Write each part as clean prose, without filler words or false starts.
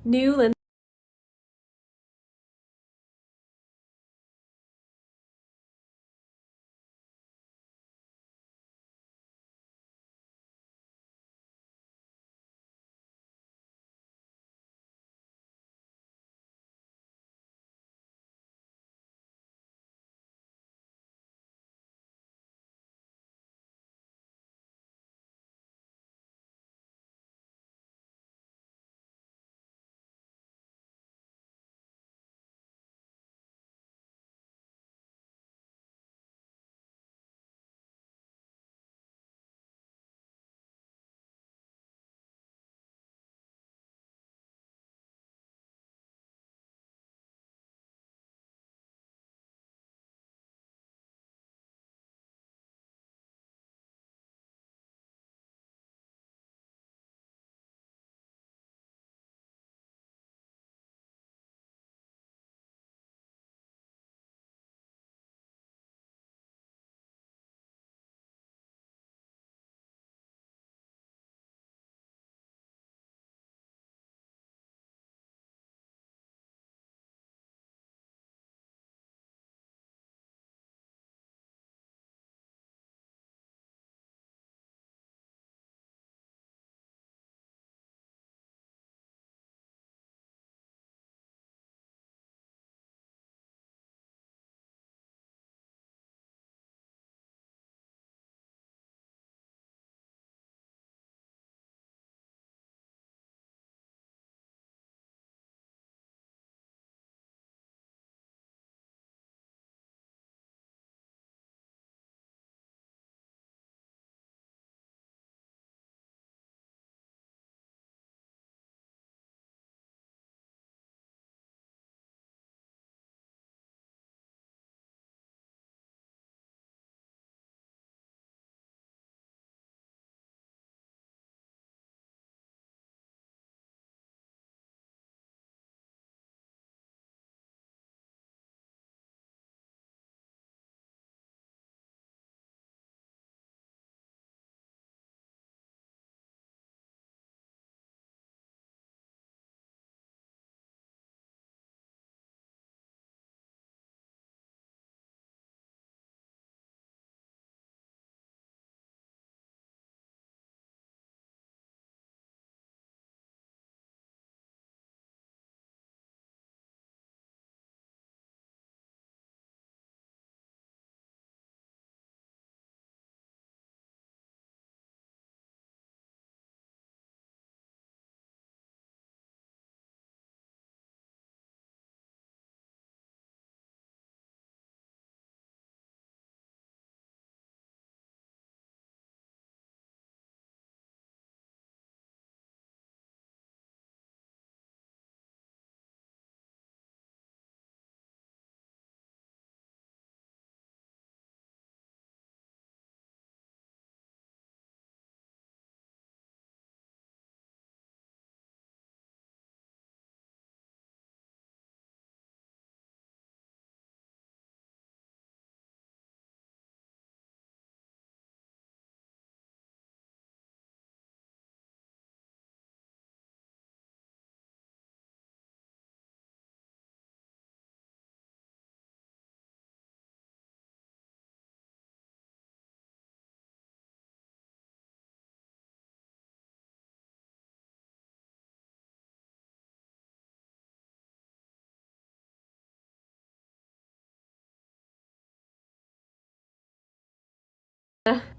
New lens.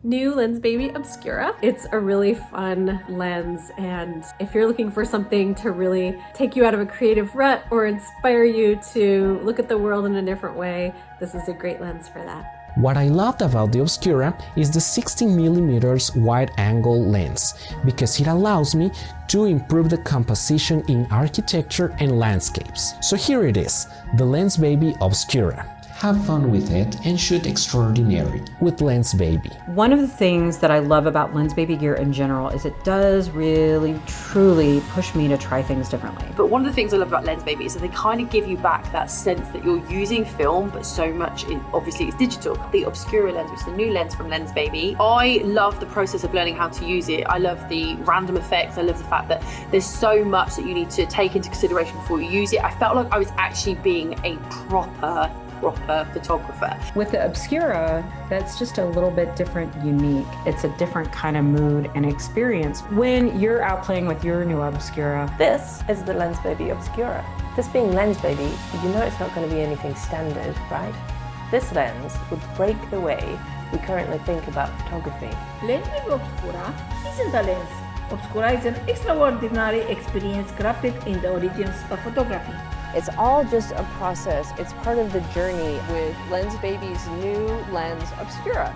New Lensbaby Obscura. It's a really fun lens, and if you're looking for something to really take you out of a creative rut or inspire you to look at the world in a different way, this is a great lens for that. What I loved about the Obscura is the 16mm wide-angle lens, because it allows me to improve the composition in architecture and landscapes. So here it is, the Lensbaby Obscura. have fun with it, and shoot extraordinary with Lensbaby. One of the things that I love about Lensbaby gear in general is it does really, truly push me to try things differently. But one of the things I love about Lensbaby is that they kind of give you back that sense that you're using film, but so much, obviously it's digital. The Obscura lens, which is the new lens from Lensbaby, I love the process of learning how to use it. I love the random effects. I love the fact that there's so much that you need to take into consideration before you use it. I felt like I was actually being a proper photographer. With the Obscura, that's just a little bit different, unique. It's a different kind of mood and experience when you're out playing with your new Obscura. This is the Lensbaby Obscura. This being Lensbaby, you know it's not going to be anything standard, right? This lens would break the way we currently think about photography. Lensbaby Obscura isn't a lens. Obscura is an extraordinary experience crafted in the origins of photography. It's all just a process. It's part of the journey with Lensbaby's new lens, Obscura.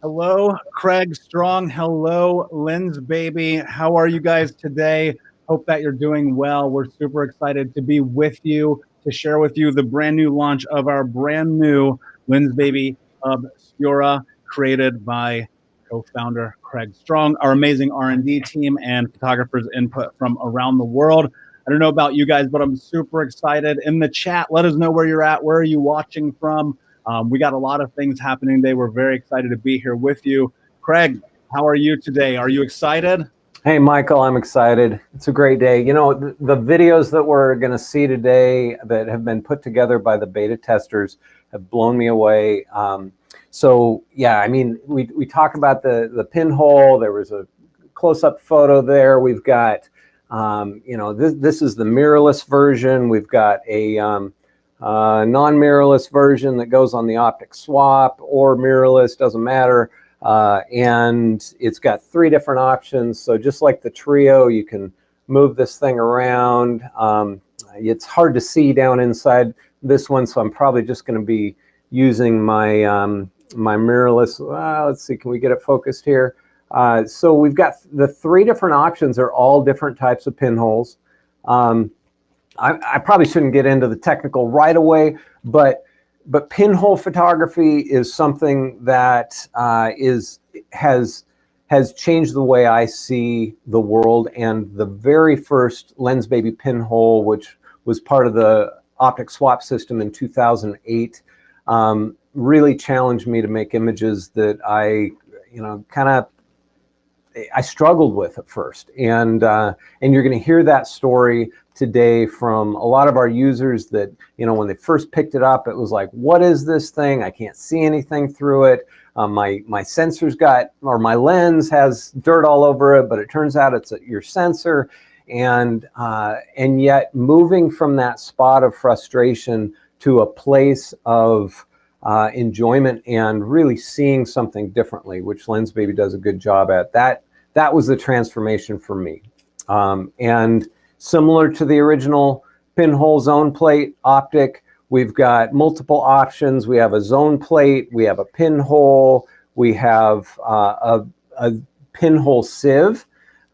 Hello, Craig Strong. Hello, Lensbaby. How are you guys today? Hope that you're doing well. We're super excited to be with you, to share with you the brand new launch of our brand new Lensbaby Obscura, created by co-founder Craig Strong, our amazing R&D team, and photographers' input from around the world. I don't know about you guys, but I'm super excited. In the chat, let us know where you're at. Where are you watching from? We got a lot of things happening today. We're very excited to be here with you. Craig, how are you today? Are you excited? Hey, Michael, I'm excited. It's a great day. You know, the videos that we're going to see today that have been put together by the beta testers have blown me away. So yeah, I mean, we talk about the pinhole. There was a close-up photo there. We've got, you know, this is the mirrorless version. We've got a non-mirrorless version that goes on the optic swap or mirrorless, doesn't matter. And it's got 3 different options. So just like the Trio, you can move this thing around. It's hard to see down inside this one, so I'm probably just going to be using my my mirrorless. Let's see, can we get it focused here? So we've got the 3 different options are all different types of pinholes. I probably shouldn't get into the technical right away, but pinhole photography is something that has changed the way I see the world. And the very first Lensbaby pinhole, which was part of the optic swap system in 2008, really challenged me to make images that I struggled with at first. And you're going to hear that story today from a lot of our users that, you know, when they first picked it up, it was like, what is this thing? I can't see anything through it. My sensor's got, or my lens has dirt all over it, but it turns out it's your sensor. And yet moving from that spot of frustration to a place of enjoyment and really seeing something differently, which Lensbaby does a good job at. That was the transformation for me. And similar to the original pinhole zone plate optic, we've got multiple options. We have a zone plate, we have a pinhole, we have a pinhole sieve.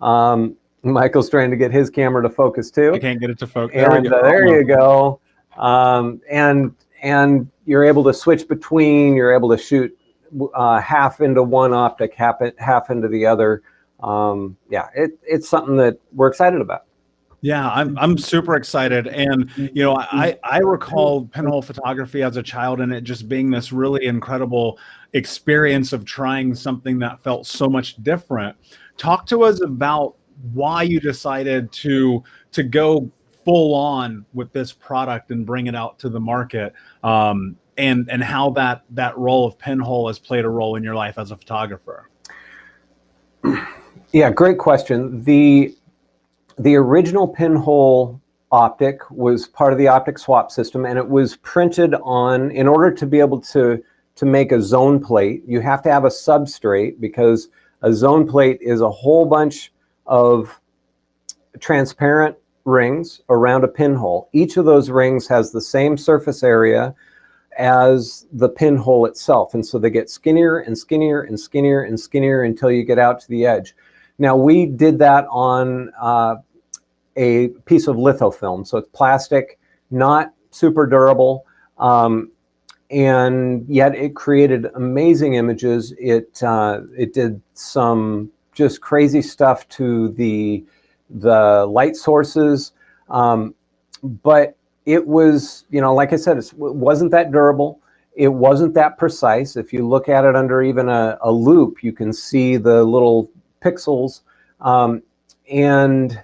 Michael's trying to get his camera to focus too. I can't get it to focus. And there you go. And you're able to switch between, you're able to shoot half into one optic, half into the other. Yeah, it's something that we're excited about. Yeah, I'm super excited. And, you know, I recall pinhole photography as a child and it just being this really incredible experience of trying something that felt so much different. Talk to us about why you decided to go full on with this product and bring it out to the market, and how that role of pinhole has played a role in your life as a photographer. Yeah, great question. The original pinhole optic was part of the optic swap system, and it was printed on, in order to be able to make a zone plate, you have to have a substrate, because a zone plate is a whole bunch of transparent rings around a pinhole. Each of those rings has the same surface area as the pinhole itself, and so they get skinnier and skinnier and skinnier and skinnier until you get out to the edge. Now we did that on a piece of lithofilm, so it's plastic, not super durable, and yet it created amazing images. It did some just crazy stuff to the light sources, but it was, like I said, it wasn't that durable. It wasn't that precise. If you look at it under even a loop, you can see the little pixels. And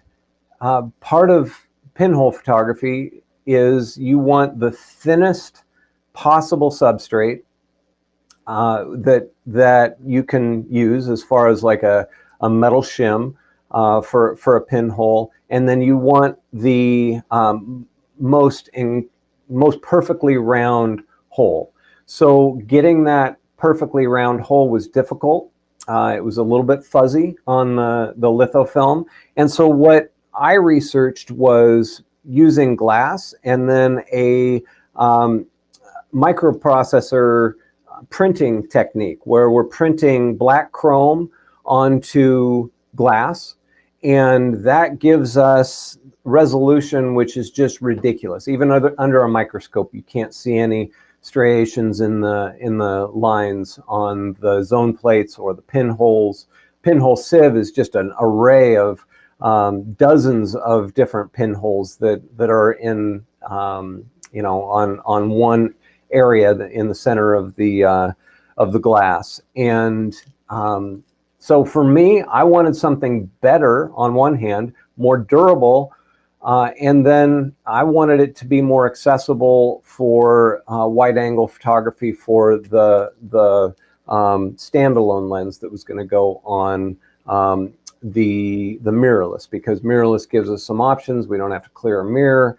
part of pinhole photography is you want the thinnest possible substrate that you can use, as far as like a metal shim for a pinhole, and then you want the most perfectly round hole. So getting that perfectly round hole was difficult. It was a little bit fuzzy on the lithofilm, and so what I researched was using glass and then a microprocessor printing technique where we're printing black chrome onto glass, and that gives us resolution which is just ridiculous. Even under a microscope, you can't see any striations in the lines on the zone plates or the pinholes. Pinhole sieve is just an array of dozens of different pinholes that are in on one area in the center of the glass. And so for me, I wanted something better on one hand, more durable, and then I wanted it to be more accessible for wide-angle photography for the standalone lens that was going to go on the mirrorless, because mirrorless gives us some options. We don't have to clear a mirror.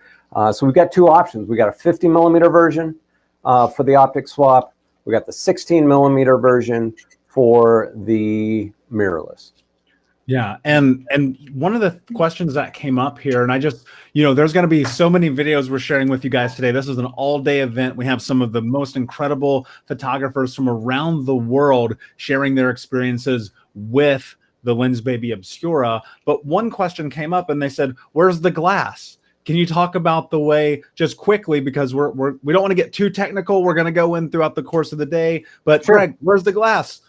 So we've got two options. We got a 50 millimeter version for the optic swap. We got the 16 millimeter version for the mirrorless. Yeah, and one of the questions that came up here, and I just, there's going to be so many videos we're sharing with you guys today. This is an all-day event. We have some of the most incredible photographers from around the world sharing their experiences with the Lensbaby Obscura. But one question came up, and they said, "Where's the glass? Can you talk about the way, just quickly, because we don't want to get too technical. We're going to go in throughout the course of the day. But Sure. Craig, where's the glass?"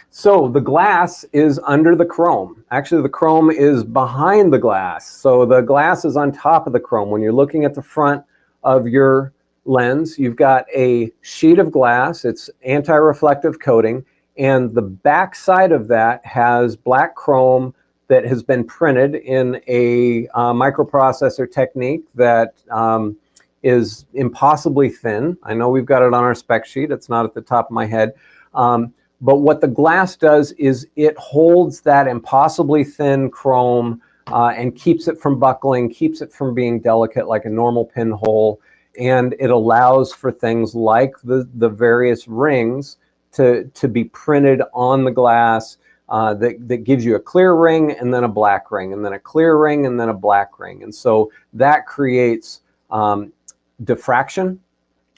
So the glass is under the chrome. Actually, the chrome is behind the glass. So the glass is on top of the chrome. When you're looking at the front of your lens, you've got a sheet of glass. It's anti-reflective coating. And the back side of that has black chrome that has been printed in a microprocessor technique that is impossibly thin. I know we've got it on our spec sheet. It's not at the top of my head. But what the glass does is it holds that impossibly thin chrome and keeps it from buckling, keeps it from being delicate like a normal pinhole. And it allows for things like the various rings to be printed on the glass that gives you a clear ring and then a black ring and then a clear ring and then a black ring. And so that creates diffraction,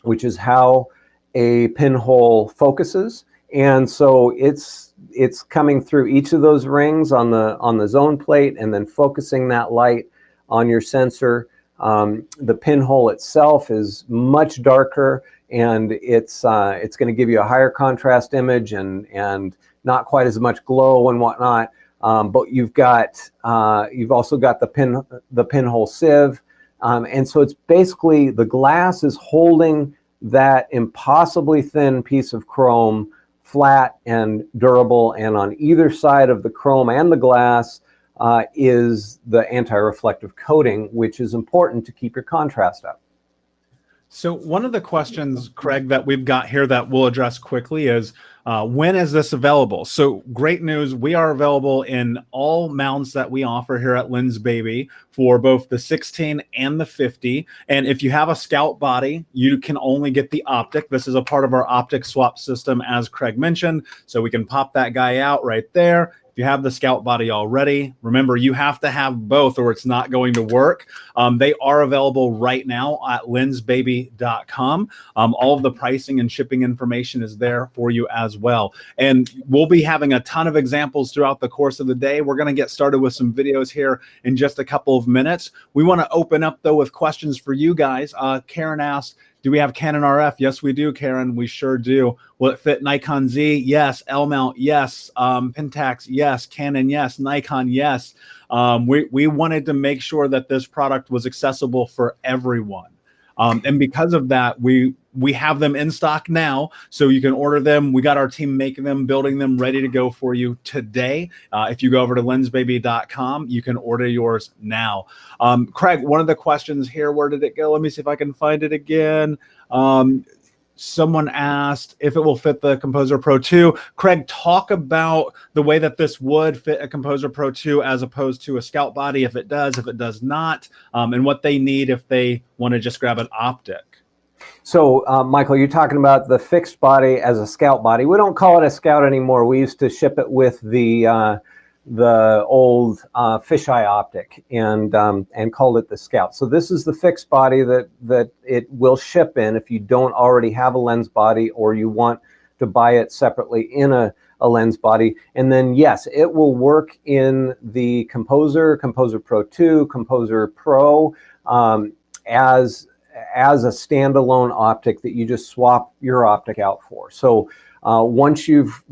which is how a pinhole focuses. And so it's coming through each of those rings on the zone plate and then focusing that light on your sensor. The pinhole itself is much darker, and it's going to give you a higher contrast image and not quite as much glow and whatnot. But you've also got the pinhole sieve, and so it's basically the glass is holding that impossibly thin piece of chrome flat and durable, and on either side of the chrome and the glass is the anti-reflective coating, which is important to keep your contrast up. So one of the questions, Craig, that we've got here that we'll address quickly is, when is this available? So great news, we are available in all mounts that we offer here at Lensbaby for both the 16 and the 50. And if you have a Scout body, you can only get the optic. This is a part of our optic swap system, as Craig mentioned. So we can pop that guy out right there, If you have the Scout body already, remember you have to have both or it's not going to work. They are available right now at lensbaby.com. All of the pricing and shipping information is there for you as well. And we'll be having a ton of examples throughout the course of the day. We're going to get started with some videos here in just a couple of minutes. We want to open up though with questions for you guys. Karen asked, do we have Canon RF? Yes, we do, Karen. We sure do. Will it fit Nikon Z? Yes. L mount? Yes. Pentax? Yes. Canon? Yes. Nikon? Yes. We wanted to make sure that this product was accessible for everyone. And because of that, we have them in stock now, so you can order them. We got our team making them, building them, ready to go for you today. If you go over to lensbaby.com, you can order yours now. Craig, one of the questions here, where did it go? Let me see if I can find it again. Someone asked if it will fit the Composer Pro 2. Craig, talk about the way that this would fit a Composer Pro 2 as opposed to a Scout body, if it does not, and what they need if they want to just grab an optic. So, Michael, you're talking about the fixed body as a Scout body. We don't call it a Scout anymore. We used to ship it with the old fisheye optic and called it the Scout. So this is the fixed body that it will ship in if you don't already have a lens body or you want to buy it separately in a lens body. And then, yes, it will work in the Composer Pro 2, Composer Pro as a standalone optic that you just swap your optic out for. So once you've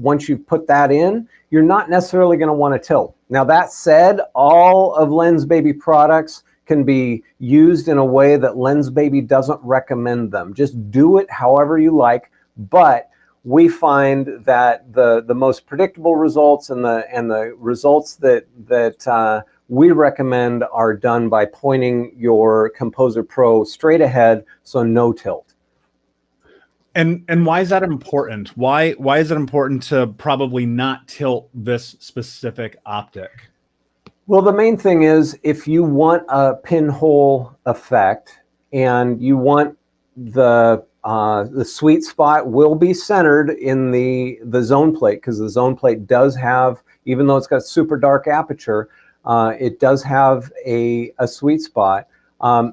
put that in, you're not necessarily going to want to tilt. Now that said, all of Lensbaby products can be used in a way that Lensbaby doesn't recommend them. Just do it however you like, but we find that the most predictable results and the results that we recommend are done by pointing your Composer Pro straight ahead, so no tilt. And why is that important? Why is it important to probably not tilt this specific optic? Well, the main thing is if you want a pinhole effect and you want the sweet spot will be centered in the zone plate, because the zone plate does have, even though it's got super dark aperture, it does have a sweet spot.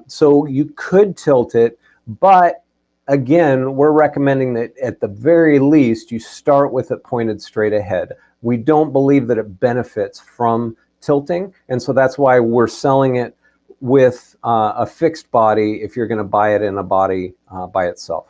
So you could tilt it, but again, we're recommending that at the very least you start with it pointed straight ahead. We don't believe that it benefits from tilting, and so that's why we're selling it with a fixed body if you're going to buy it in a body by itself.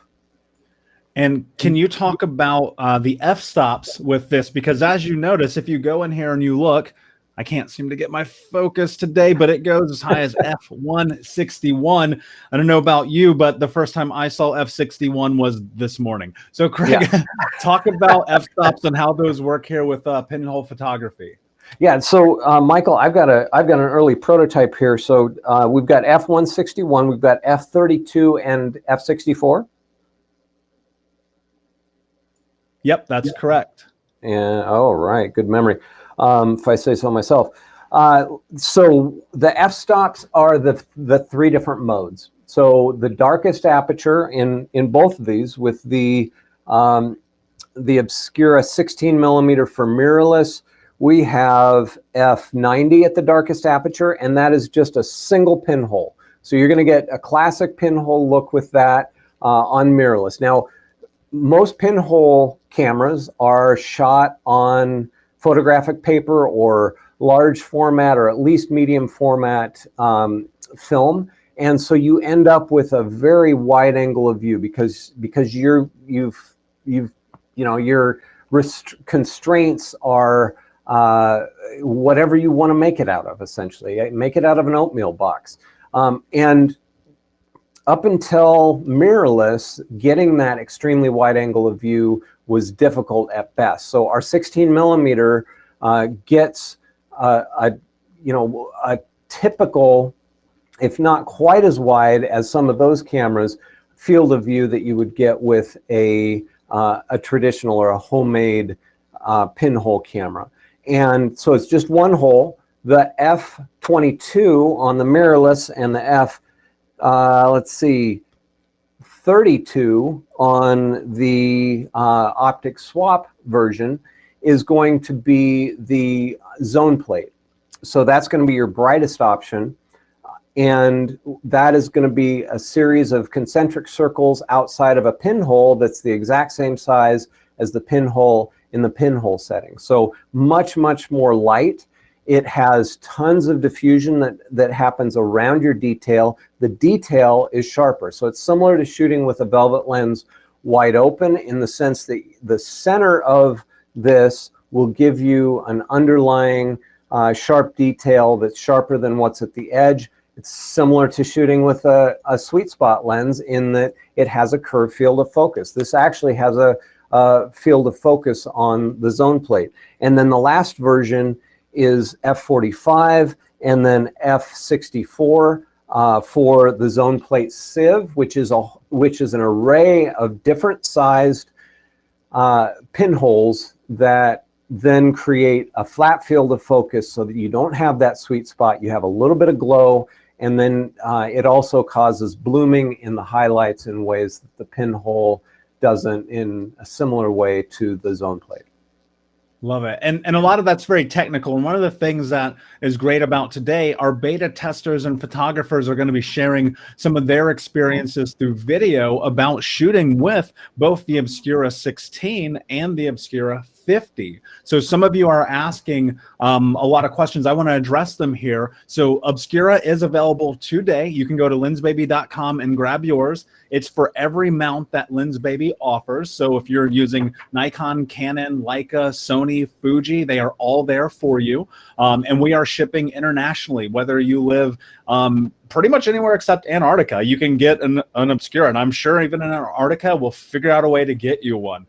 And can you talk about the f-stops with this? Because as you notice, if you go in here and you look, I can't seem to get my focus today, but it goes as high as f161. I don't know about you, but the first time I saw f61 was this morning. So Craig, yeah. Talk about f-stops and how those work here with pinhole photography. Yeah, so Michael, I've got an early prototype here. So we've got f161, we've got f32 and f64. Yep, that's correct. And all right, good memory. If I say so myself. So the f-stops are the three different modes. So the darkest aperture in both of these, with the Obscura 16 millimeter for mirrorless, we have f90 at the darkest aperture, and that is just a single pinhole. So you're going to get a classic pinhole look with that on mirrorless. Now, most pinhole cameras are shot on photographic paper or large format or at least medium format film, and so you end up with a very wide angle of view because your constraints are whatever you want to make it out of. Essentially, make it out of an oatmeal box, and up until mirrorless, getting that extremely wide angle of view was difficult at best. So our 16 millimeter gets a typical, if not quite as wide as some of those cameras, field of view that you would get with a traditional or a homemade pinhole camera. And so it's just one hole. The f22 on the mirrorless and the f32 on the optic swap version is going to be the zone plate. So that's going to be your brightest option. And that is going to be a series of concentric circles outside of a pinhole that's the exact same size as the pinhole in the pinhole setting. So much, much more light. It has tons of diffusion that happens around your detail. The detail is sharper. So it's similar to shooting with a velvet lens wide open, in the sense that the center of this will give you an underlying sharp detail that's sharper than what's at the edge. It's similar to shooting with a sweet spot lens in that it has a curved field of focus. This actually has a field of focus on the zone plate. And then the last version is f45 and then f64 for the zone plate sieve, which is an array of different sized pinholes that then create a flat field of focus so that you don't have that sweet spot. You have a little bit of glow, and then it also causes blooming in the highlights in ways that the pinhole doesn't, in a similar way to the zone plate. Love it. And a lot of that's very technical. And one of the things that is great about today, our beta testers and photographers are going to be sharing some of their experiences through video about shooting with both the Obscura 16 and the Obscura 50. So some of you are asking a lot of questions. I want to address them here. So Obscura is available today. You can go to lensbaby.com and grab yours. It's for every mount that Lensbaby offers. So if you're using Nikon, Canon, Leica, Sony, Fuji, they are all there for you. And we are shipping internationally, whether you live pretty much anywhere except Antarctica. You can get an Obscura, and I'm sure even in Antarctica, we'll figure out a way to get you one.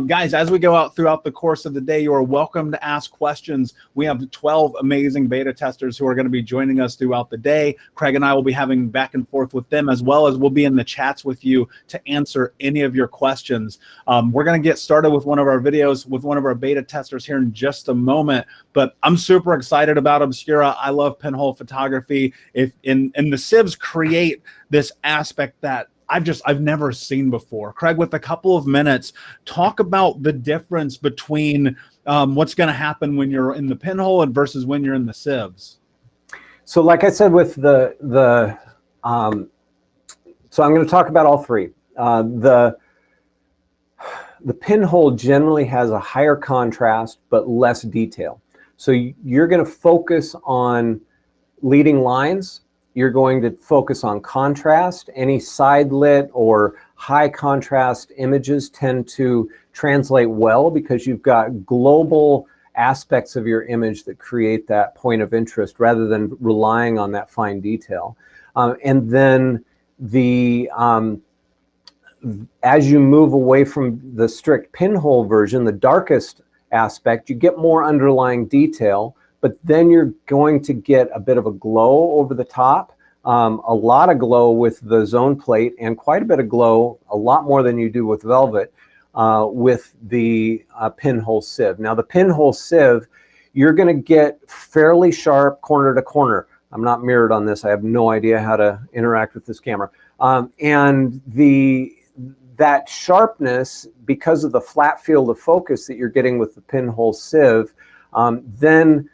Guys, as we go out throughout the course of the day, you are welcome to ask questions. We have 12 amazing beta testers who are going to be joining us throughout the day. Craig and I will be having back and forth with them, as well as we'll be in the chats with you to answer any of your questions. We're going to get started with one of our videos with one of our beta testers here in just a moment, but I'm super excited about Obscura. I love pinhole photography. And the sieves create this aspect that I've never seen before. Craig, with a couple of minutes, talk about the difference between what's going to happen when you're in the pinhole and versus when you're in the sieves. So like I said with so I'm going to talk about all three. The pinhole generally has a higher contrast but less detail. So you're going to focus on leading lines. You're going to focus on contrast. Any side lit or high contrast images tend to translate well because you've got global aspects of your image that create that point of interest rather than relying on that fine detail. And then as you move away from the strict pinhole version, the darkest aspect, you get more underlying detail, but then you're going to get a bit of a glow over the top, a lot of glow with the zone plate, and quite a bit of glow, a lot more than you do with velvet, with the pinhole sieve. Now the pinhole sieve, you're going to get fairly sharp corner to corner. I'm not mirrored on this. I have no idea how to interact with this camera. And that sharpness, because of the flat field of focus that you're getting with the pinhole sieve, then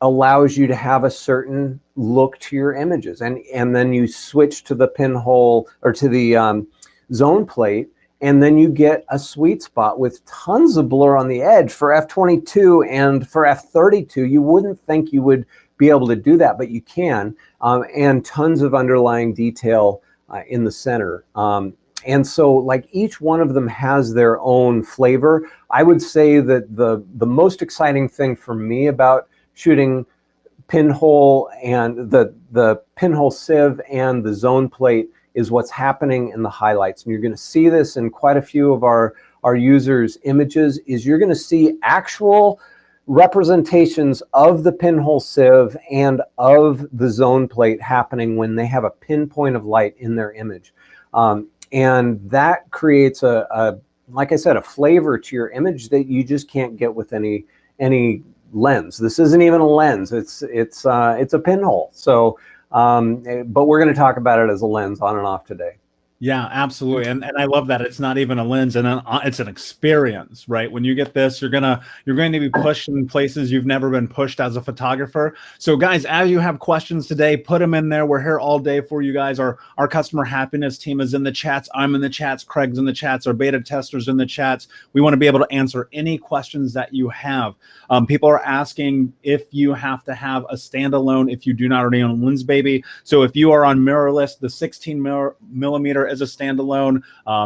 allows you to have a certain look to your images. And then you switch to the pinhole or to the zone plate, and then you get a sweet spot with tons of blur on the edge. For f22 and for f32, you wouldn't think you would be able to do that, but you can, and tons of underlying detail in the center. And so like each one of them has their own flavor. I would say that the most exciting thing for me about shooting pinhole and the pinhole sieve and the zone plate is what's happening in the highlights. And you're going to see this in quite a few of our users' images, is you're going to see actual representations of the pinhole sieve and of the zone plate happening when they have a pinpoint of light in their image. And that creates like I said, a flavor to your image that you just can't get with any lens. This isn't even a lens. It's a pinhole. So, but we're going to talk about it as a lens on and off today. Yeah, absolutely. And I love that it's not even a lens and it's an experience, right? When you get this, you're going to be pushed in places you've never been pushed as a photographer. So guys, as you have questions today, put them in there. We're here all day for you guys. Our customer happiness team is in the chats. I'm in the chats. Craig's in the chats. Our beta testers in the chats. We want to be able to answer any questions that you have. People are asking if you have to have a standalone if you do not already own Lensbaby. So if you are on mirrorless, the 16 millimeter is a standalone.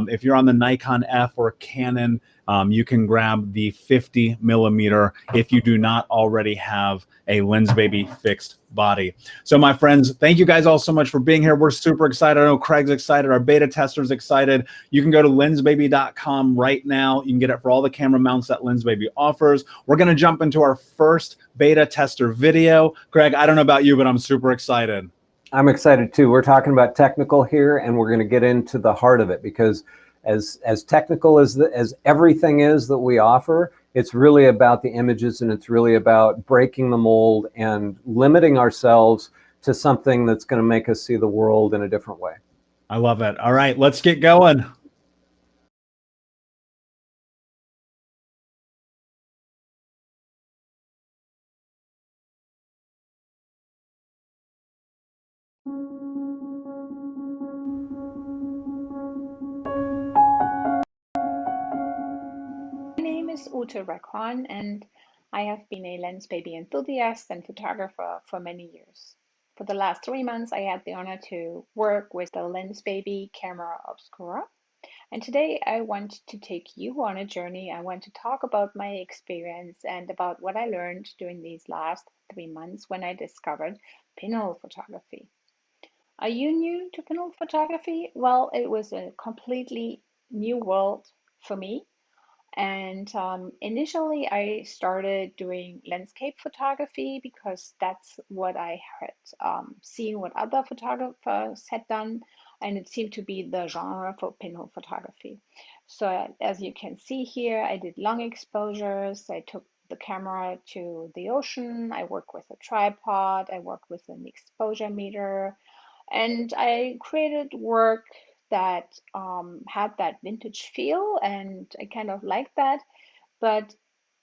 If you're on the Nikon F or Canon, you can grab the 50 millimeter if you do not already have a Lensbaby fixed body. So my friends, thank you guys all so much for being here. We're super excited. I know Craig's excited. Our beta tester's excited. You can go to lensbaby.com right now. You can get it for all the camera mounts that Lensbaby offers. We're going to jump into our first beta tester video. Craig, I don't know about you, but I'm super excited. I'm excited too. We're talking about technical here, and we're going to get into the heart of it, because as technical as everything is that we offer, it's really about the images, and it's really about breaking the mold and limiting ourselves to something that's going to make us see the world in a different way. I love it. All right, let's get going. My name is Ute Rakwan, and I have been a Lensbaby enthusiast and photographer for many years. For the last 3 months, I had the honor to work with the Lensbaby camera Obscura. And today I want to take you on a journey. I want to talk about my experience and about what I learned during these last 3 months when I discovered pinhole photography. Are you new to pinhole photography? Well, it was a completely new world for me. And initially, I started doing landscape photography because that's what I had seen what other photographers had done, and it seemed to be the genre for pinhole photography. So, as you can see here, I did long exposures. I took the camera to the ocean. I worked with a tripod. I worked with an exposure meter. And I created work that had that vintage feel, and I kind of liked that. But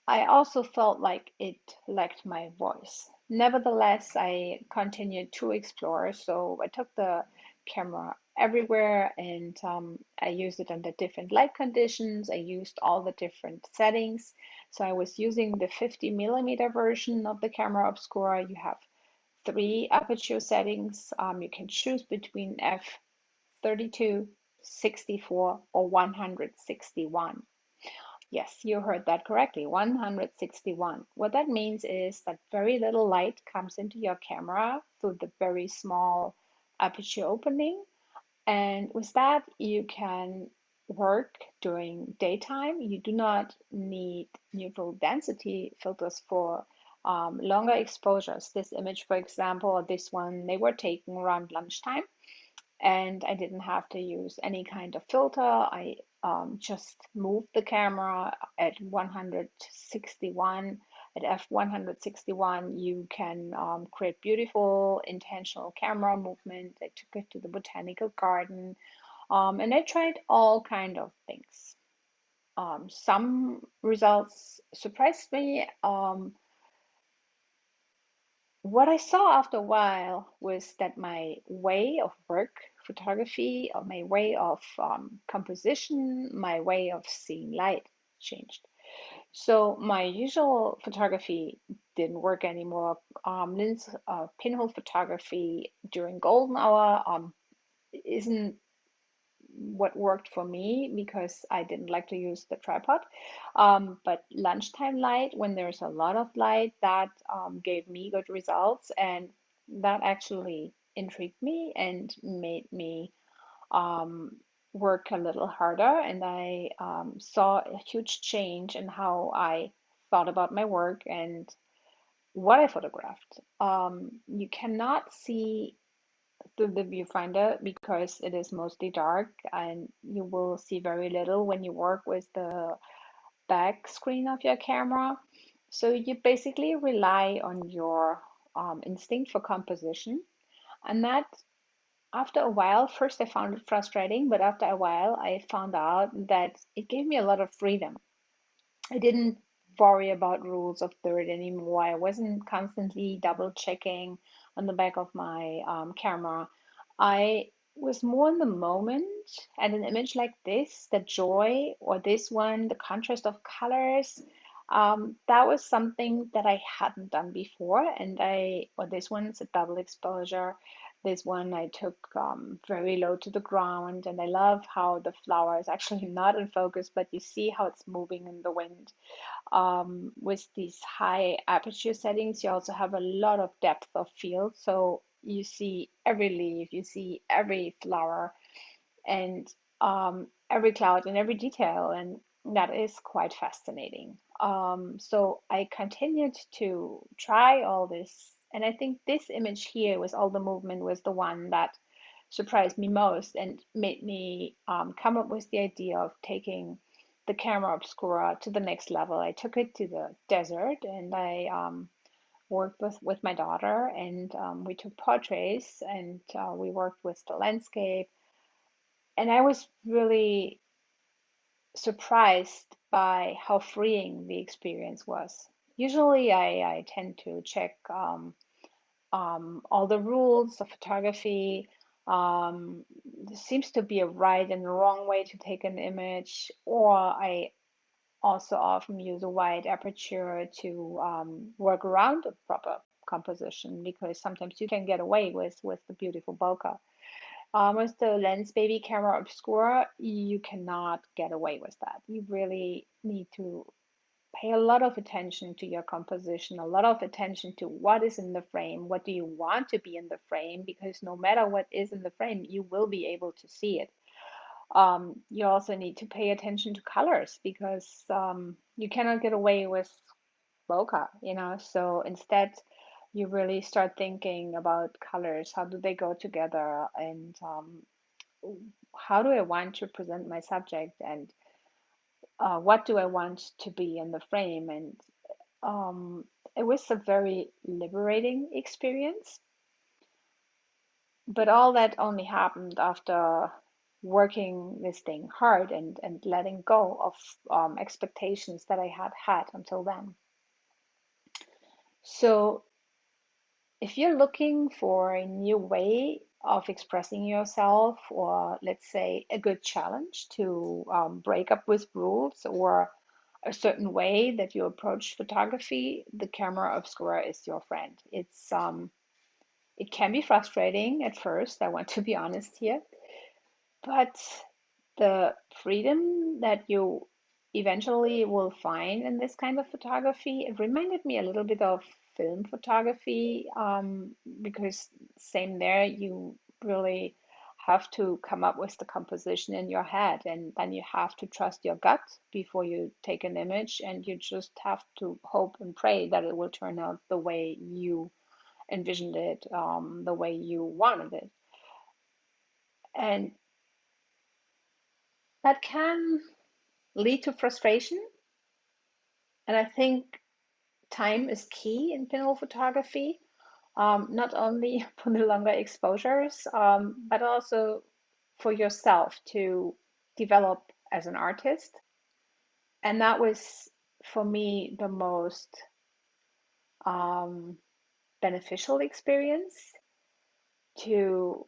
I also felt like it lacked my voice. Nevertheless, I continued to explore. So I took the camera everywhere, and I used it under different light conditions. I used all the different settings. So I was using the 50 millimeter version of the camera Obscura. You have 3 aperture settings. You can choose between f32, 64, or 161. Yes, you heard that correctly, 161. What that means is that very little light comes into your camera through the very small aperture opening. And with that, you can work during daytime. You do not need neutral density filters for longer exposures. This image, for example, or this one, they were taken around lunchtime, and I didn't have to use any kind of filter. I just moved the camera at 161. At f161, you can create beautiful intentional camera movement. I took it to the botanical garden, and I tried all kind of things. Some results surprised me. What I saw after a while was that my way of work, photography, or my way of composition, my way of seeing light changed. So my usual photography didn't work anymore. Pinhole photography during golden hour isn't what worked for me because I didn't like to use the tripod. But lunchtime light, when there's a lot of light, that gave me good results, and that actually intrigued me and made me um, work a little harder. And I saw a huge change in how I thought about my work and what I photographed. You cannot see through the viewfinder because it is mostly dark, and you will see very little when you work with the back screen of your camera. So you basically rely on your instinct for composition, and that after a while, first I found it frustrating, but after a while, I found out that it gave me a lot of freedom. I didn't worry about rules of third anymore. I wasn't constantly double checking on the back of my camera. I was more in the moment, and an image like this, the joy, or this one, the contrast of colors, that was something that I hadn't done before. Or this one's a double exposure. This one I took very low to the ground, and I love how the flower is actually not in focus, but you see how it's moving in the wind. With these high aperture settings, you also have a lot of depth of field, so you see every leaf, you see every flower, and every cloud and every detail, and that is quite fascinating. So I continued to try all this, and I think this image here with all the movement was the one that surprised me most and made me come up with the idea of taking the camera obscura to the next level. I took it to the desert, and I worked with my daughter, and we took portraits, and we worked with the landscape. And I was really surprised by how freeing the experience was. Usually, I tend to check all the rules of photography. There seems to be a right and a wrong way to take an image, or I also often use a wide aperture to work around a proper composition, because sometimes you can get away with the beautiful bokeh. With the Lensbaby camera obscura, you cannot get away with that. You really need to pay a lot of attention to your composition, a lot of attention to what is in the frame, what do you want to be in the frame, because no matter what is in the frame, you will be able to see it. You also need to pay attention to colors, because you cannot get away with bokeh, so instead you really start thinking about colors. How do they go together, and how do I want to present my subject, and what do I want to be in the frame? And um, it was a very liberating experience, but all that only happened after working this thing hard, and letting go of expectations that I had had until then. So if you're looking for a new way of expressing yourself, or let's say a good challenge to break up with rules, or a certain way that you approach photography, the camera obscura is your friend. It can be frustrating at first, I want to be honest here, but the freedom that you eventually will find in this kind of photography, it reminded me a little bit of film photography, because same there, you really have to come up with the composition in your head, and then you have to trust your gut before you take an image, and you just have to hope and pray that it will turn out the way you envisioned it, the way you wanted it. And that can lead to frustration. And I think time is key in pinhole photography, not only for the longer exposures, but also for yourself to develop as an artist. And that was, for me, the most beneficial experience, to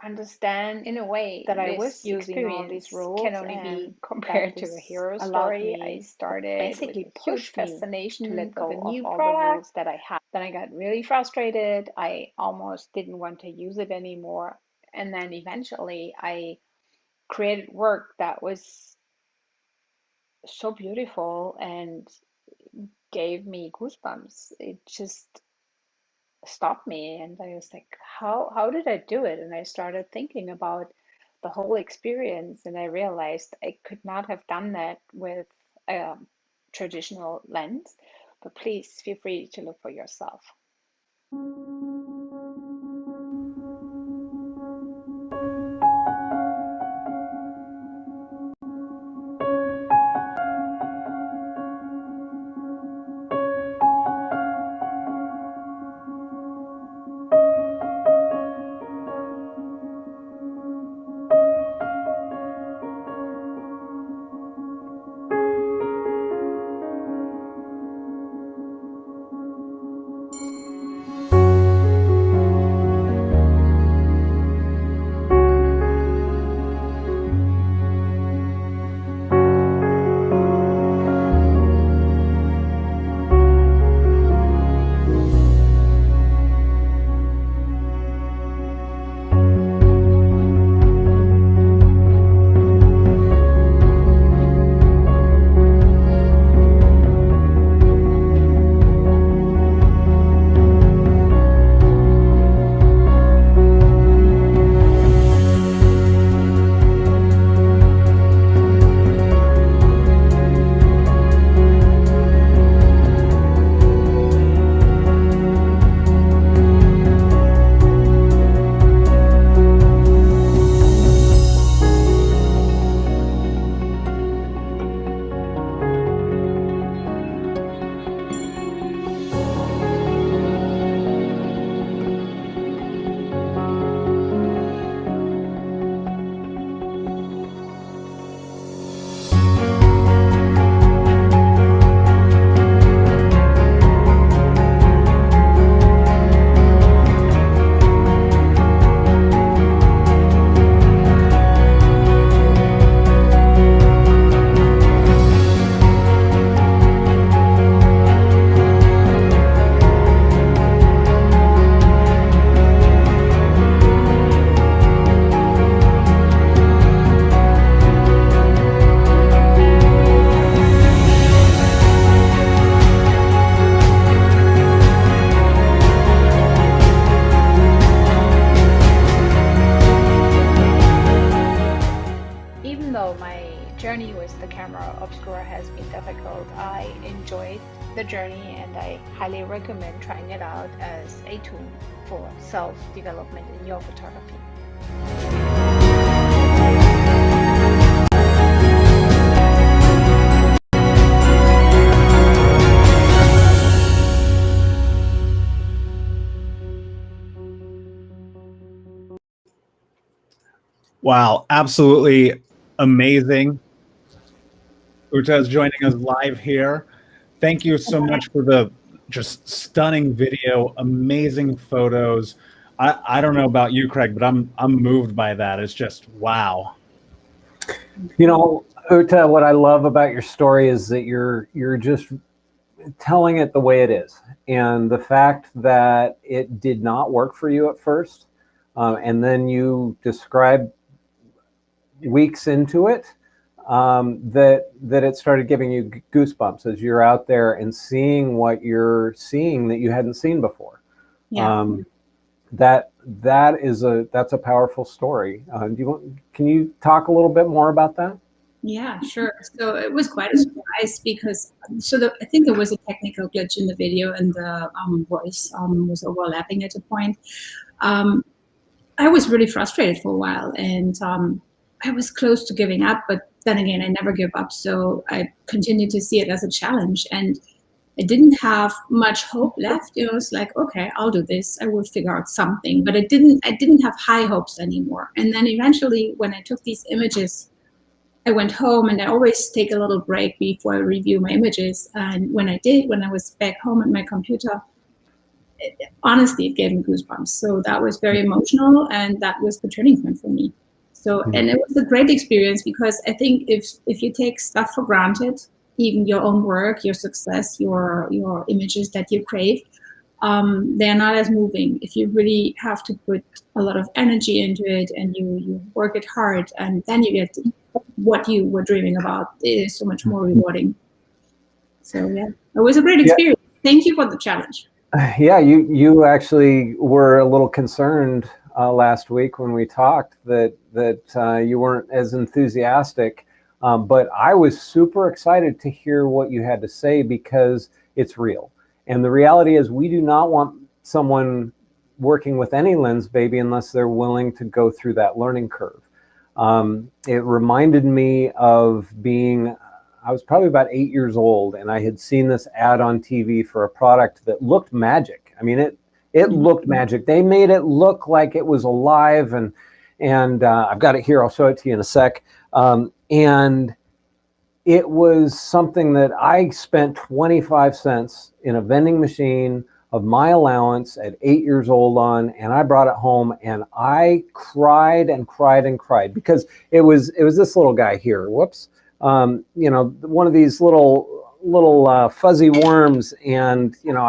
understand in a way that I was using all these rules can only be compared to a hero story. I started basically push fascination to let go of all the rules that I had. Then I got really frustrated. I almost didn't want to use it anymore. And then eventually I created work that was so beautiful and gave me goosebumps. It just stopped me, and I was like, how did I do it? And I started thinking about the whole experience, and I realized I could not have done that with a traditional lens. But please feel free to look for yourself. even though my journey with the camera Obscura has been difficult, I enjoyed the journey and I highly recommend trying it out as a tool for self-development in your photography. Wow, absolutely amazing. Uta is joining us live here. Thank you so much for the just stunning video, amazing photos. I don't know about you, Craig, but I'm moved by that. It's just wow. You know, Uta, what I love about your story is that you're just telling it the way it is, and the fact that it did not work for you at first, and then you describe weeks into it that it started giving you goosebumps as you're out there and seeing what you're seeing that you hadn't seen before. Yeah. That's a powerful story. Can you talk a little bit more about that? Yeah, sure. So it was quite a surprise because I think there was a technical glitch in the video and the voice was overlapping at a point. I was really frustrated for a while and I was close to giving up, but then again, I never give up. So I continued to see it as a challenge and I didn't have much hope left. You know, it's like, okay, I'll do this. I will figure out something, but I didn't have high hopes anymore. And then eventually when I took these images, I went home and I always take a little break before I review my images. And when I did, when I was back home at my computer, honestly, it gave me goosebumps. So that was very emotional and that was the turning point for me. So, and it was a great experience because I think if you take stuff for granted, even your own work, your success, your images that you crave, they're not as moving. If you really have to put a lot of energy into it and you work it hard and then you get what you were dreaming about, it is so much more rewarding. So yeah, it was a great experience. Yeah. Thank you for the challenge. Yeah, you actually were a little concerned last week when we talked that you weren't as enthusiastic, but I was super excited to hear what you had to say because it's real. And the reality is we do not want someone working with any Lensbaby unless they're willing to go through that learning curve. It reminded me of I was probably about 8 years old and I had seen this ad on TV for a product that looked magic. I mean, it looked magic. They made it look like it was alive and I've got it here. I'll show it to you in a sec. And it was something that I spent 25 cents in a vending machine of my allowance at 8 years old on, and I brought it home and I cried and cried and cried because it was this little guy here. Whoops. You know, one of these little fuzzy worms, and you know,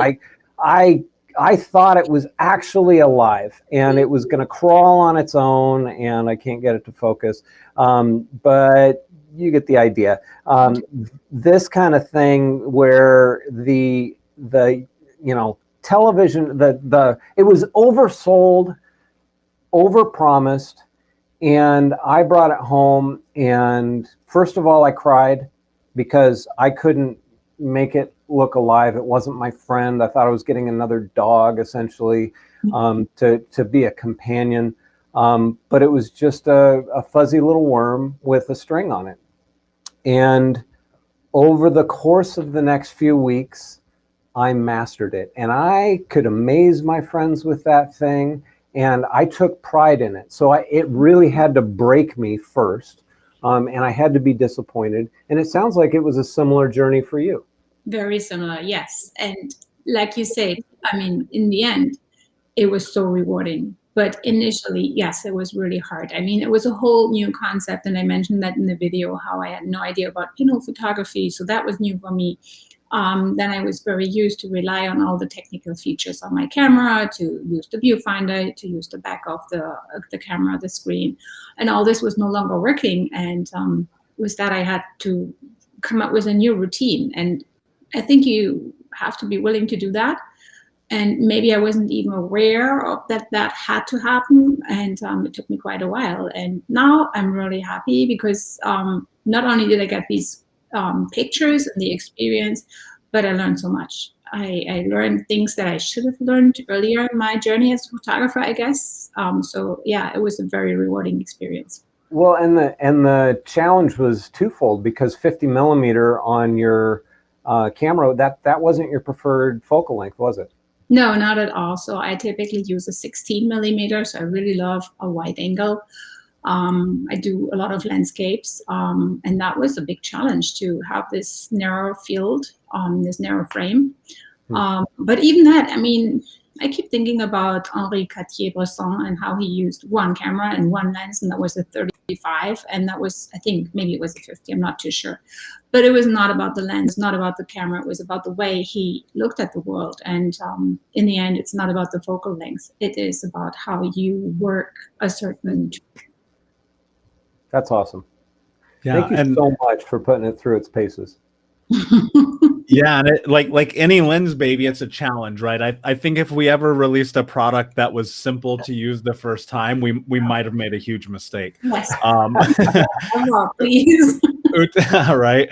I thought it was actually alive and it was going to crawl on its own, and I can't get it to focus, but you get the idea. This kind of thing where the you know, television, it was oversold, overpromised. And I brought it home, and first of all, I cried because I couldn't make it look alive. It wasn't my friend. I thought I was getting another dog, essentially, to be a companion. But it was just a fuzzy little worm with a string on it. And over the course of the next few weeks, I mastered it. And I could amaze my friends with that thing. And I took pride in it. So it really had to break me first. And I had to be disappointed. And it sounds like it was a similar journey for you. Very similar, yes. And like you said, I mean, in the end, it was so rewarding. But initially, yes, it was really hard. I mean, it was a whole new concept. And I mentioned that in the video, how I had no idea about pinhole photography. So that was new for me. Then I was very used to rely on all the technical features on my camera, to use the viewfinder, to use the back of the camera, the screen, and all this was no longer working. And with that, I had to come up with a new routine. And I think you have to be willing to do that. and maybe I wasn't even aware of that had to happen, and it took me quite a while. And now I'm really happy because not only did I get these pictures and the experience, but I learned so much. I learned things that I should have learned earlier in my journey as a photographer, I guess. So yeah, it was a very rewarding experience. Well, and the challenge was twofold, because 50 millimeter on your camera, that wasn't your preferred focal length, was it? No, not at all. So I typically use a 16 millimeter. So I really love a wide angle. I do a lot of landscapes, and that was a big challenge to have this narrow field, this narrow frame. But even that, I mean, I keep thinking about Henri Cartier-Bresson and how he used one camera and one lens, and that was a 35, and that was, I think maybe it was a 50, I'm not too sure. But it was not about the lens, not about the camera, it was about the way he looked at the world. And in the end, it's not about the focal length, it is about how you work a certain. That's awesome. Yeah, Thank you so much for putting it through its paces. Yeah, and like any Lensbaby, it's a challenge, right? I think if we ever released a product that was simple to use the first time, we might have made a huge mistake. Yes. Please. Right.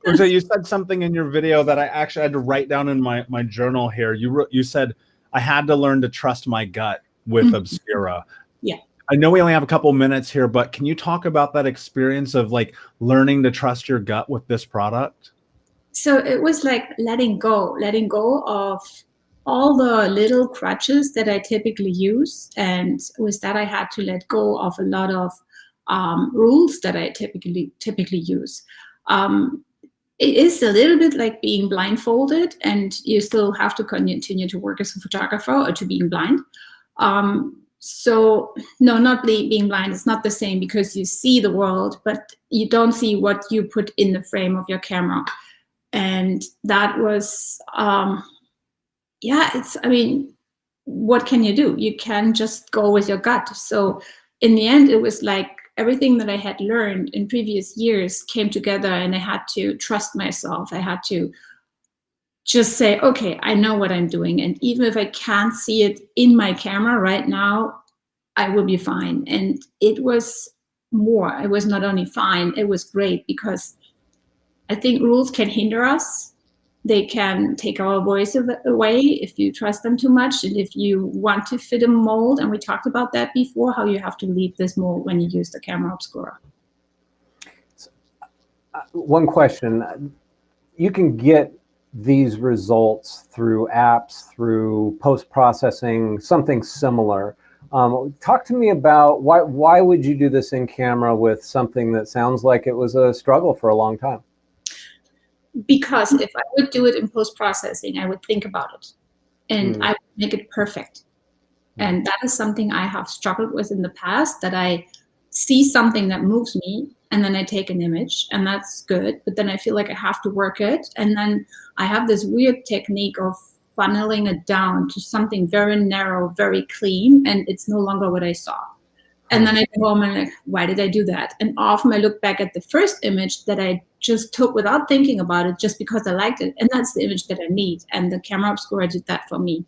Uta, you said something in your video that I actually had to write down in my journal here. You said I had to learn to trust my gut with Obscura. Yeah. I know we only have a couple minutes here, but can you talk about that experience of like learning to trust your gut with this product? So it was like letting go of all the little crutches that I typically use. And with that, I had to let go of a lot of rules that I typically use. It is a little bit like being blindfolded, and you still have to continue to work as a photographer or to being blind. So no, not being blind. It's not the same, because you see the world, but you don't see what you put in the frame of your camera. And that was, yeah, I mean, what can you do? You can just go with your gut. So in the end, it was like everything that I had learned in previous years came together, and I had to trust myself. I had to just say, okay, I know what I'm doing. And even if I can't see it in my camera right now, I will be fine. And it was more. It was not only fine, it was great, because I think rules can hinder us. They can take our voice away if you trust them too much, and if you want to fit a mold. And we talked about that before, how you have to leave this mold when you use the camera Obscura. One question. You can get these results through apps, through post-processing, something similar. Talk to me about why would you do this in camera with something that sounds like it was a struggle for a long time? Because if I would do it in post-processing, I would think about it, and I would make it perfect. And that is something I have struggled with in the past, that I see something that moves me, and then I take an image, and that's good, but then I feel like I have to work it, and then I have this weird technique of funneling it down to something very narrow, very clean, and it's no longer what I saw. And then I go home and like, why did I do that? And often I look back at the first image that I just took without thinking about it, just because I liked it. And that's the image that I need. And the camera Obscura did that for me.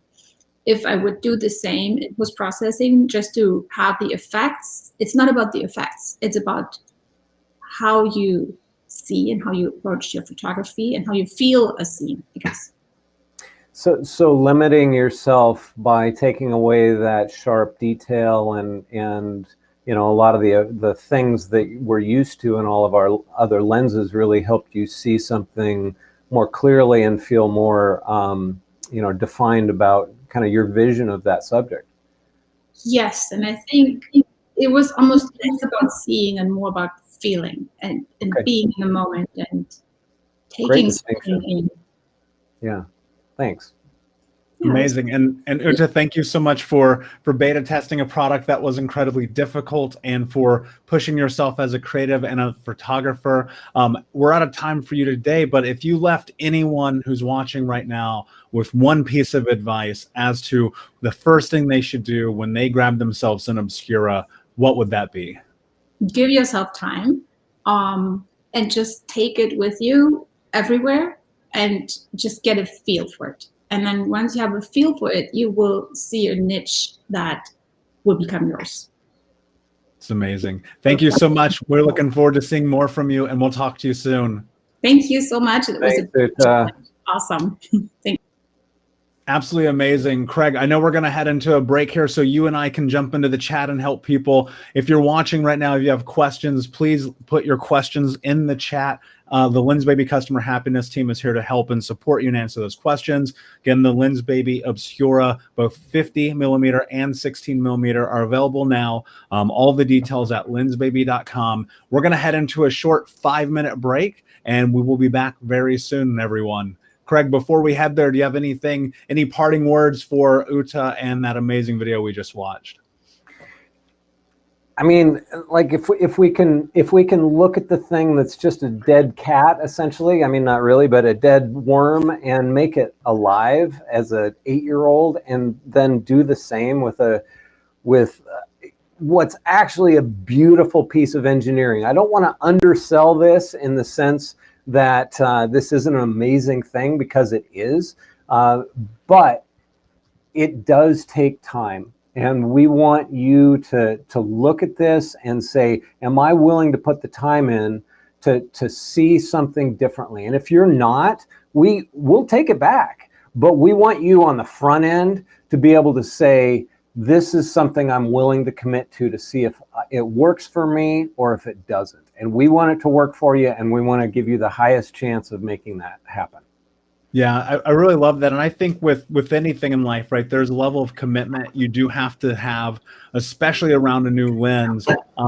If I would do the same, it was processing just to have the effects. It's not about the effects. It's about how you see and how you approach your photography and how you feel a scene, I guess. So limiting yourself by taking away that sharp detail and you know, a lot of the things that we're used to in all of our other lenses really helped you see something more clearly and feel more you know, defined about kind of your vision of that subject. Yes, and I think it was almost less about seeing and more about feeling and being in the moment and taking something in. Yeah. Thanks. Amazing. And Uta, thank you so much for beta testing a product that was incredibly difficult and for pushing yourself as a creative and a photographer. We're out of time for you today, but if you left anyone who's watching right now with one piece of advice as to the first thing they should do when they grab themselves an Obscura, what would that be? Give yourself time and just take it with you everywhere and just get a feel for it. And then once you have a feel for it, you will see a niche that will become yours. It's amazing. Thank you so much. We're looking forward to seeing more from you, and we'll talk to you soon. Thank you so much. It was Thanks, awesome. Thank you. Absolutely amazing. Craig, I know we're going to head into a break here, so you and I can jump into the chat and help people. If you're watching right now, if you have questions, please put your questions in the chat. The Lensbaby Customer Happiness team is here to help and support you and answer those questions. Again, the Lensbaby Obscura, both 50 millimeter and 16 millimeter, are available now. All the details at lensbaby.com. We're going to head into a short 5-minute break, and we will be back very soon, everyone. Craig, before we head there, do you have any parting words for Uta and that amazing video we just watched? I mean, like if we can look at the thing that's just a dead cat, essentially. I mean, not really, but a dead worm, and make it alive as a 8-year-old, and then do the same with what's actually a beautiful piece of engineering. I don't want to undersell this in the sense that this isn't an amazing thing, because it is, but it does take time. And we want you to look at this and say, am I willing to put the time in to see something differently? And if you're not, we'll take it back. But we want you on the front end to be able to say, this is something I'm willing to commit to see if it works for me or if it doesn't. And we want it to work for you, and we want to give you the highest chance of making that happen. Yeah, I really love that. And I think with anything in life, right, there's a level of commitment you do have to have, especially around a new lens.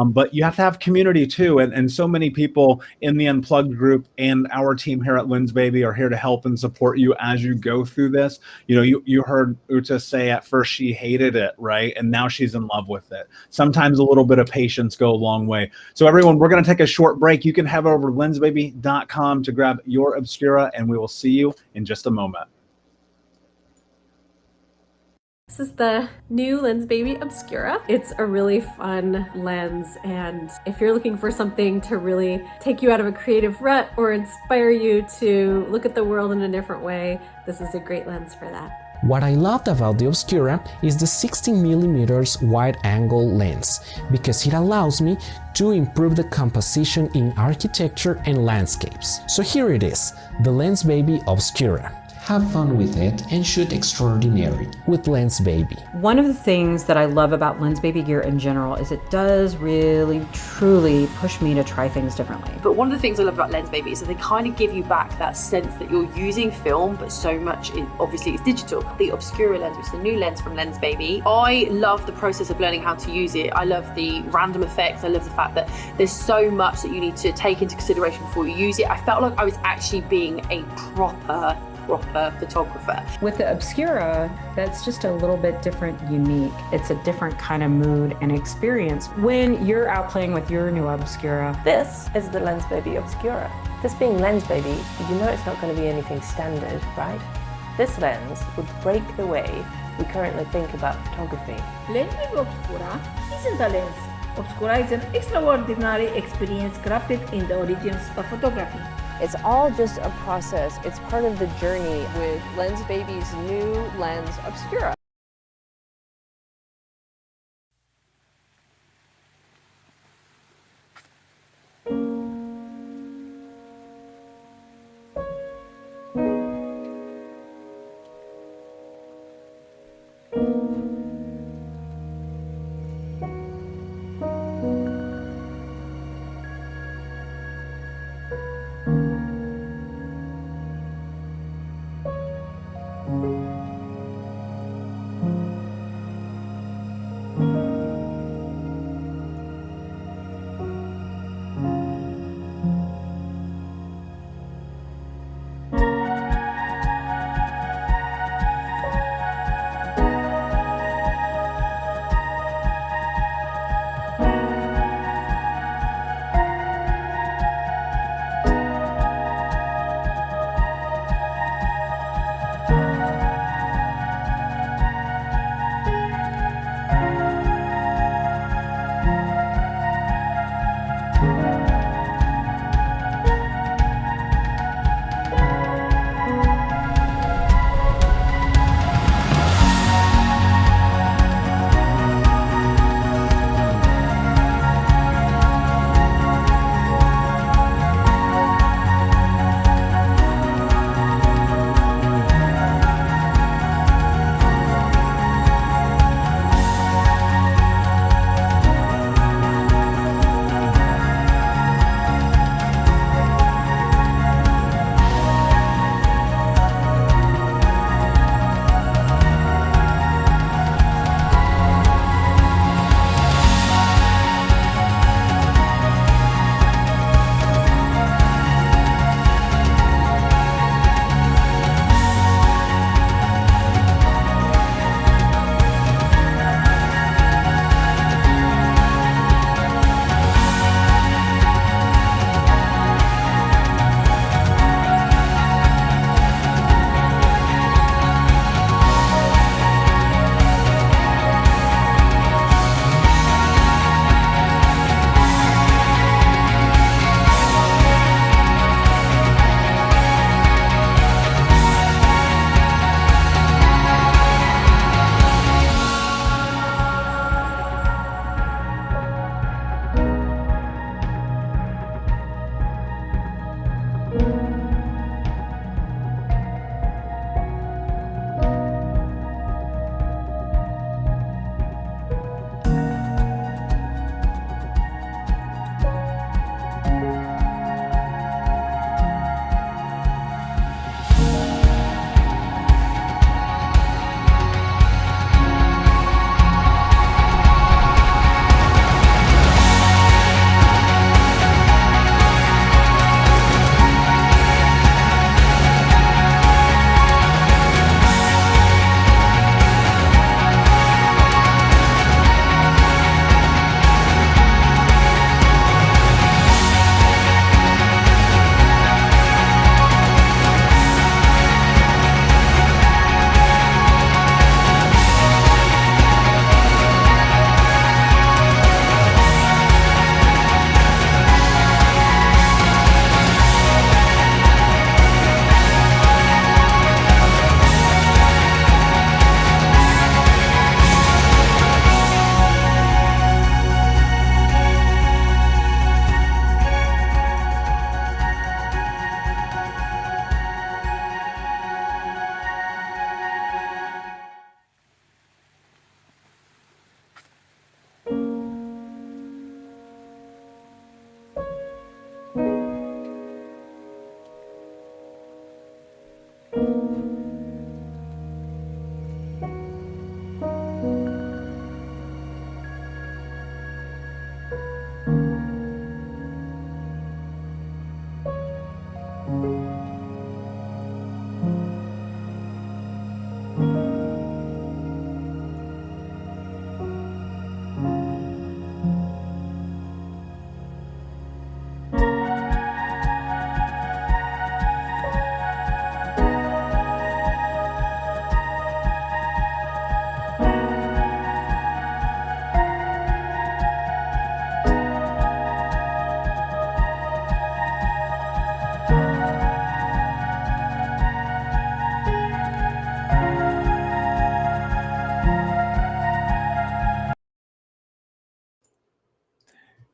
But you have to have community too. And so many people in the Unplugged group and our team here at Lensbaby are here to help and support you as you go through this. You know, you heard Uta say at first she hated it, right? And now she's in love with it. Sometimes a little bit of patience go a long way. So everyone, we're going to take a short break. You can head over to lensbaby.com to grab your Obscura, and we will see you in just a moment. This is the new Lensbaby Obscura. It's a really fun lens, and if you're looking for something to really take you out of a creative rut or inspire you to look at the world in a different way, this is a great lens for that. What I loved about the Obscura is the 16mm wide-angle lens, because it allows me to improve the composition in architecture and landscapes. So here it is, the Lensbaby Obscura. Have fun with it and shoot extraordinary with Lensbaby. One of the things that I love about Lensbaby gear in general is it does really, truly push me to try things differently. But one of the things I love about Lensbaby is that they kind of give you back that sense that you're using film, but so much, obviously it's digital. The Obscura lens, which is the new lens from Lensbaby, I love the process of learning how to use it. I love the random effects. I love the fact that there's so much that you need to take into consideration before you use it. I felt like I was actually being a proper photographer. With the Obscura, that's just a little bit different, unique. It's a different kind of mood and experience when you're out playing with your new Obscura. This is the Lensbaby Obscura. This being Lensbaby, you know it's not going to be anything standard, right? This lens would break the way we currently think about photography. Lensbaby Obscura isn't a lens. Obscura is an extraordinary experience crafted in the origins of photography. It's all just a process. It's part of the journey with Lensbaby's new lens, Obscura.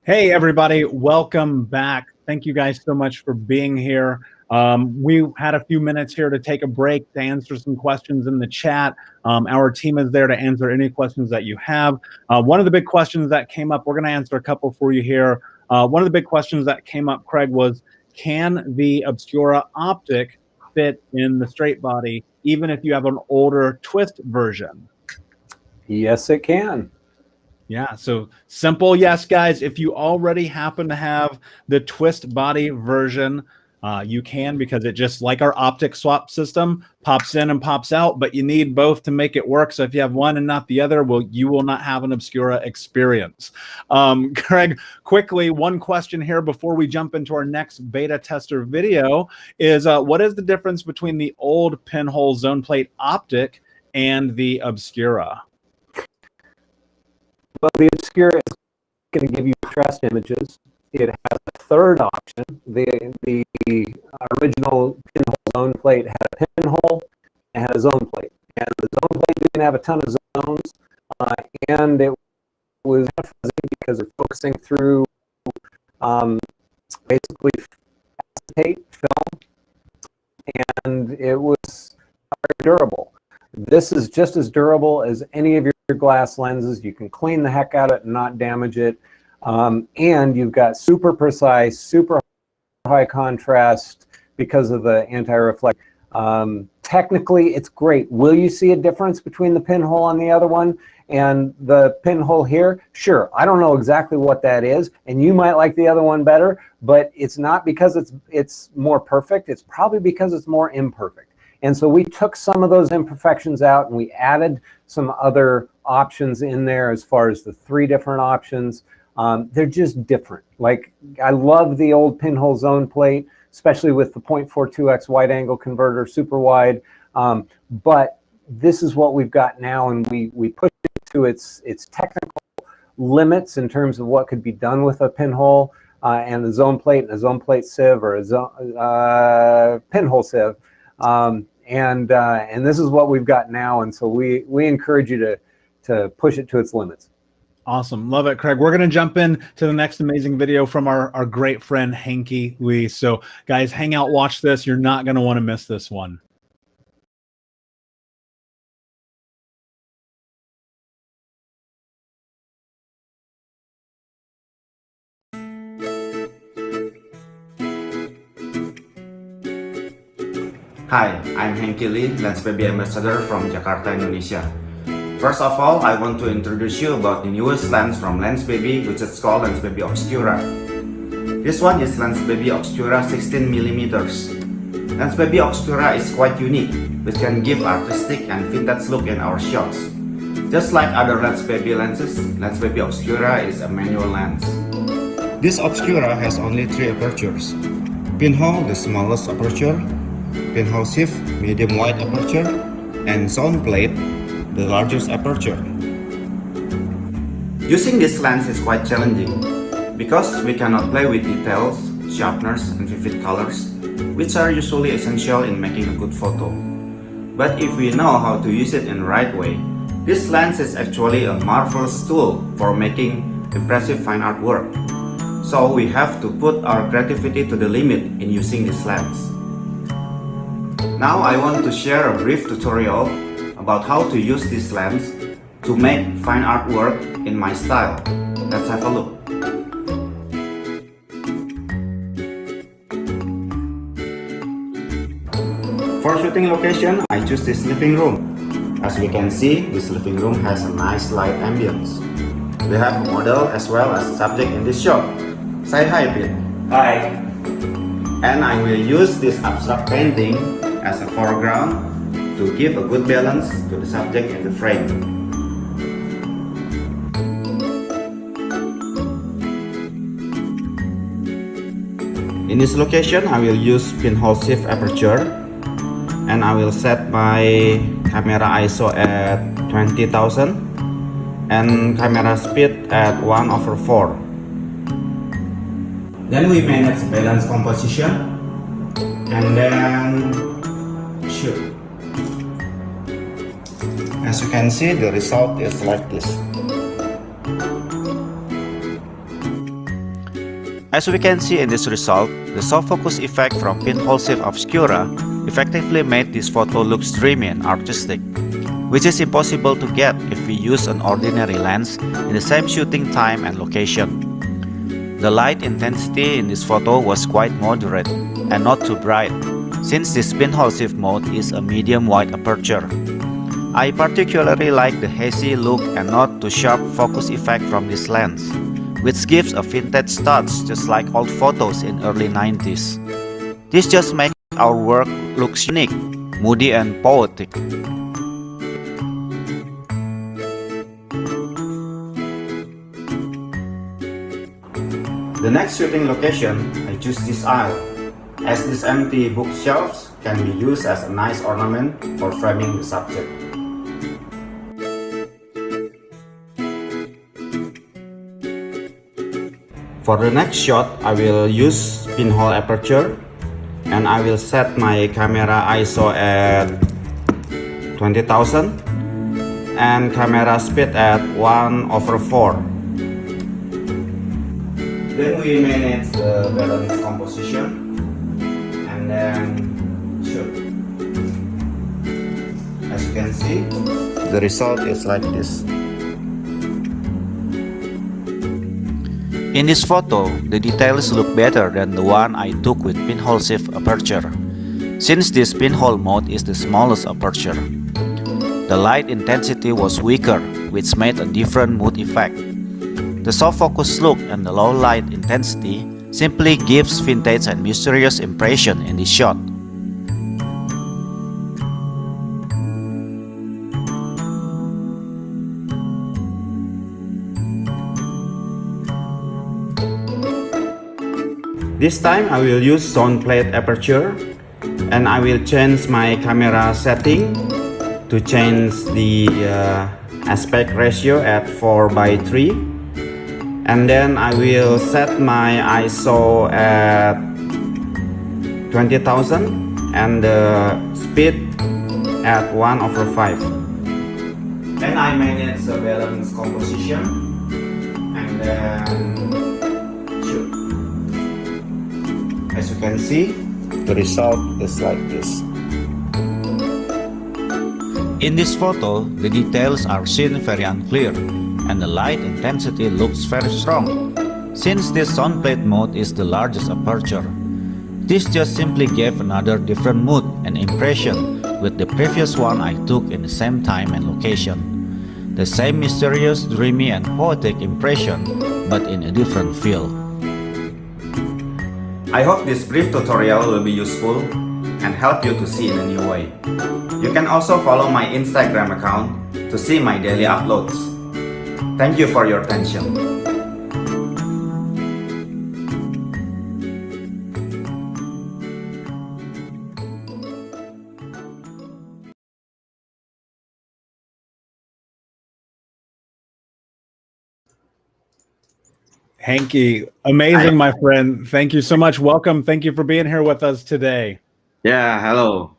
Hey, everybody. Welcome back. Thank you guys so much for being here. We had a few minutes here to take a break to answer some questions in the chat. Our team is there to answer any questions that you have. One of the big questions that came up, we're going to answer a couple for you here. One of the big questions that came up, Craig, was can the Obscura optic fit in the straight body, even if you have an older twist version? Yes, it can. Yeah, so simple yes, guys. If you already happen to have the twist body version, you can, because it just, like our optic swap system, pops in and pops out, but you need both to make it work. So if you have one and not the other, well, you will not have an Obscura experience. Craig, quickly, one question here before we jump into our next beta tester video is what is the difference between the old pinhole zone plate optic and the Obscura? Well, the Obscura is going to give you contrast images. It has a third option. The original pinhole zone plate had a pinhole and had a zone plate. And the zone plate didn't have a ton of zones, and it was fuzzy because it's focusing through basically acetate film, and it was very durable. This is just as durable as any of your glass lenses. You can clean the heck out of it and not damage it. And you've got super precise, super high contrast because of the anti-reflect. Technically, it's great. Will you see a difference between the pinhole on the other one and the pinhole here? Sure. I don't know exactly what that is, and you might like the other one better, but it's not because it's more perfect. It's probably because it's more imperfect. And so we took some of those imperfections out and we added some other options in there as far as the 3 different options. They're just different. Like, I love the old pinhole zone plate, especially with the 0.42x wide angle converter, super wide. But this is what we've got now, and we pushed it to its technical limits in terms of what could be done with a pinhole and a zone plate and a zone plate sieve or a pinhole sieve. And this is what we've got now, and so we encourage you to push it to its limits. Awesome. Love it, Craig. We're going to jump in to the next amazing video from our great friend, Hanky Lee. So guys, hang out, watch this. You're not going to want to miss this one. Hi, I'm Hanky Lee, Lensbaby Ambassador from Jakarta, Indonesia. First of all, I want to introduce you about the newest lens from Lensbaby, which is called Lensbaby Obscura. This one is Lensbaby Obscura 16mm. Lensbaby Obscura is quite unique, which can give artistic and vintage look in our shots. Just like other Lensbaby lenses, Lensbaby Obscura is a manual lens. This Obscura has only 3 apertures. Pinhole, the smallest aperture, pinhole sieve, medium wide aperture, and zone plate, the largest aperture. Using this lens is quite challenging because we cannot play with details, sharpness, and vivid colors, which are usually essential in making a good photo. But if we know how to use it in the right way, this lens is actually a marvelous tool for making impressive fine art work. So we have to put our creativity to the limit in using this lens. Now I want to share a brief tutorial about how to use this lens to make fine art work in my style. Let's have a look. For shooting location, I choose this living room. As we can see, this living room has a nice light ambience. We have a model as well as subject in this shot. Say hi, Pete. Hi. And I will use this abstract painting as a foreground to give a good balance to the subject in the frame. In this location, I will use pinhole sieve aperture, and I will set my camera ISO at 20,000 and camera speed at 1/4. Then we manage balance composition and then shoot. As you can see, the result is like this. As we can see in this result, the soft focus effect from pinhole shift obscura effectively made this photo look dreamy and artistic, which is impossible to get if we use an ordinary lens in the same shooting time and location. The light intensity in this photo was quite moderate and not too bright, since this pinhole shift mode is a medium wide aperture. I particularly like the hazy look and not too sharp focus effect from this lens, which gives a vintage touch just like old photos in early 90s. This just makes our work looks unique, moody and poetic. The next shooting location, I choose this aisle, as these empty bookshelves can be used as a nice ornament for framing the subject. For the next shot, I will use pinhole aperture and I will set my camera ISO at 20,000 and camera speed at 1/4. Then we manage the balance composition and then shoot. As you can see, the result is like this. In this photo, the details look better than the one I took with pinhole shift aperture, since this pinhole mode is the smallest aperture. The light intensity was weaker, which made a different mood effect. The soft focus look and the low light intensity simply gives vintage and mysterious impression in this shot. This time I will use zone plate aperture and I will change my camera setting to change the aspect ratio at 4:3, and then I will set my ISO at 20,000 and the speed at 1/5. Then I manage the balance composition and then shoot. As you can see, the result is like this. In this photo, the details are seen very unclear and the light intensity looks very strong, since this zone plate mode is the largest aperture. This just simply gave another different mood and impression with the previous one I took in the same time and location. The same mysterious, dreamy and poetic impression, but in a different feel. I hope this brief tutorial will be useful and help you to see in a new way. You can also follow my Instagram account to see my daily uploads. Thank you for your attention. Hanky, amazing, my friend. Thank you so much. Welcome. Thank you for being here with us today. Yeah, hello.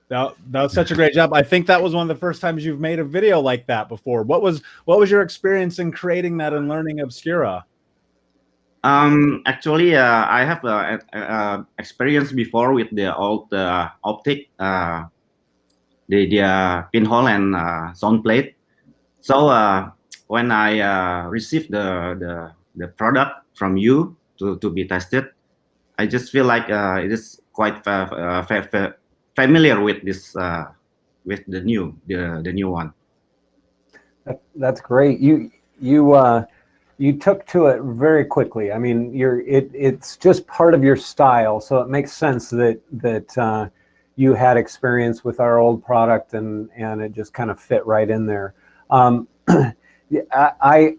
That was such a great job. I think that was one of the first times you've made a video like that before. What was your experience in creating that and learning Obscura? Actually, I have experience before with the old optic, the pinhole and zone plate. So when I received the product from you to be tested, I just feel like it is quite familiar with this with the new one. That's great. You took to it very quickly. I mean, it's just part of your style, so it makes sense that you had experience with our old product and it just kind of fit right in there.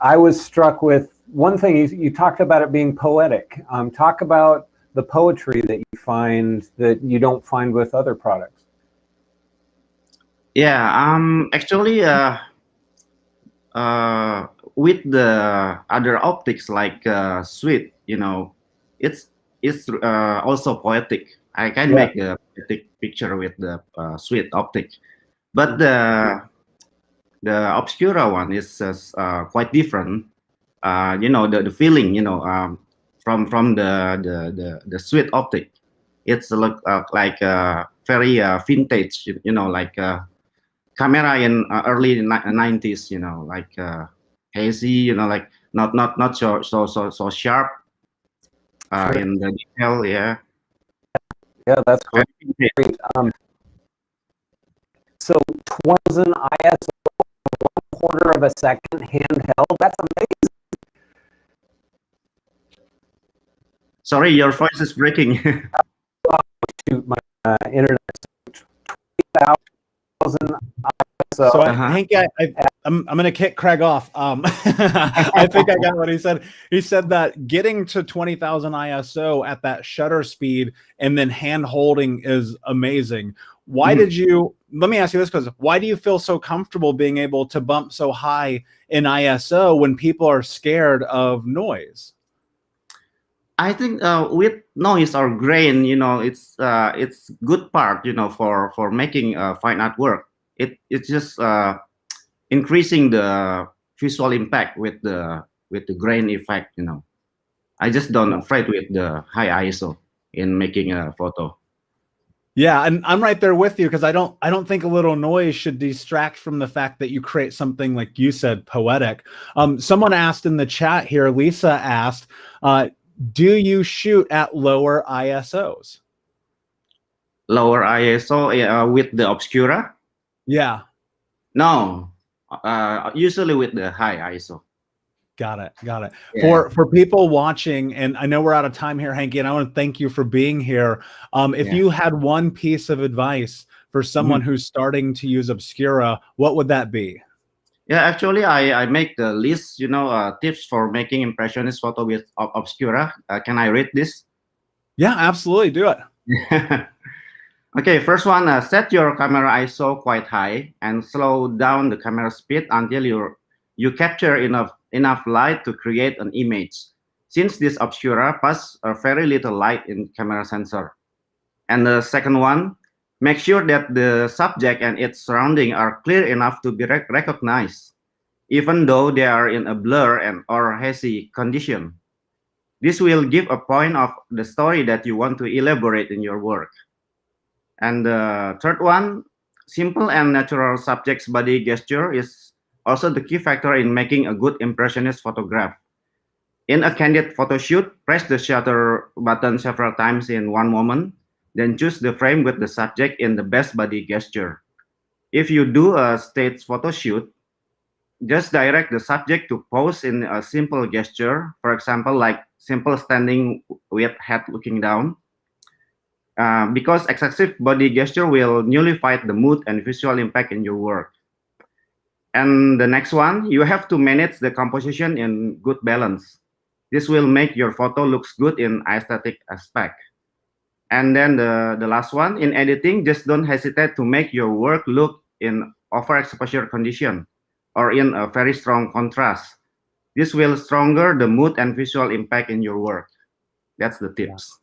I was struck with one thing. You talked about it being poetic. Talk about the poetry that you find that you don't find with other products. Yeah, actually, with the other optics like Sweet, it's also poetic. I can make a poetic picture with the Sweet optic, but the Obscura one is quite different. The feeling, from the sweet optic. It's look like very vintage, like camera in early 90s, like hazy, like not so sharp in the detail. Yeah. Yeah, that's great. So 2000 ISO, 1/4 of a second handheld. That's amazing. Sorry, your voice is breaking. Shoot, my internet. 2000 ISO. So Hank, I'm going to kick Craig off. I think I got what he said. He said that getting to 20,000 ISO at that shutter speed and then hand holding is amazing. Why did you, let me ask you this, because why do you feel so comfortable being able to bump so high in ISO when people are scared of noise? I think with noise or grain, it's good part, for making fine artwork. It's just increasing the visual impact with the grain effect. I just don't afraid with the high ISO in making a photo. Yeah, and I'm right there with you, because I don't think a little noise should distract from the fact that you create something, like you said, poetic. Someone asked in the chat here, Lisa asked, do you shoot at lower ISOs? Lower ISO with the Obscura? Yeah. No, usually with the high ISO. Got it. Yeah. For people watching, and I know we're out of time here, Hanky, and I want to thank you for being here. If you had one piece of advice for someone who's starting to use Obscura, what would that be? Yeah, actually, I make the list, tips for making impressionist photo with Obscura. Can I read this? Yeah, absolutely. Do it. Okay, first one, set your camera ISO quite high and slow down the camera speed until you capture enough light to create an image. Since this Obscura passes very little light in camera sensor. And the second one, make sure that the subject and its surrounding are clear enough to be recognized, even though they are in a blur or hazy condition. This will give a point of the story that you want to elaborate in your work. And the third one, simple and natural subject's body gesture is also the key factor in making a good impressionist photograph. In a candid photo shoot, press the shutter button several times in one moment, then choose the frame with the subject in the best body gesture. If you do a stage photo shoot, just direct the subject to pose in a simple gesture, for example, like simple standing with head looking down. Because excessive body gesture will nullify the mood and visual impact in your work. And the next one, you have to manage the composition in good balance. This will make your photo looks good in aesthetic aspect. And then the last one, in editing, just don't hesitate to make your work look in overexposure condition or in a very strong contrast. This will stronger the mood and visual impact in your work. That's the tips.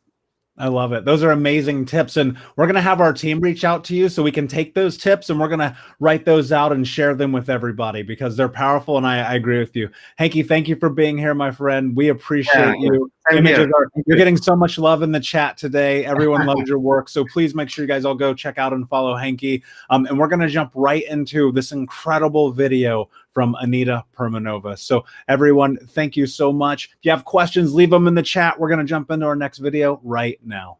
I love it. Those are amazing tips. And we're going to have our team reach out to you so we can take those tips and we're going to write those out and share them with everybody because they're powerful. And I agree with you. Hanky, thank you for being here, my friend. We appreciate you. You're getting so much love in the chat today. Everyone loves your work. So please make sure you guys all go check out and follow Hanky. And we're going to jump right into this incredible video from Anita Permanova. So everyone, thank you so much. If you have questions, leave them in the chat. We're going to jump into our next video right now.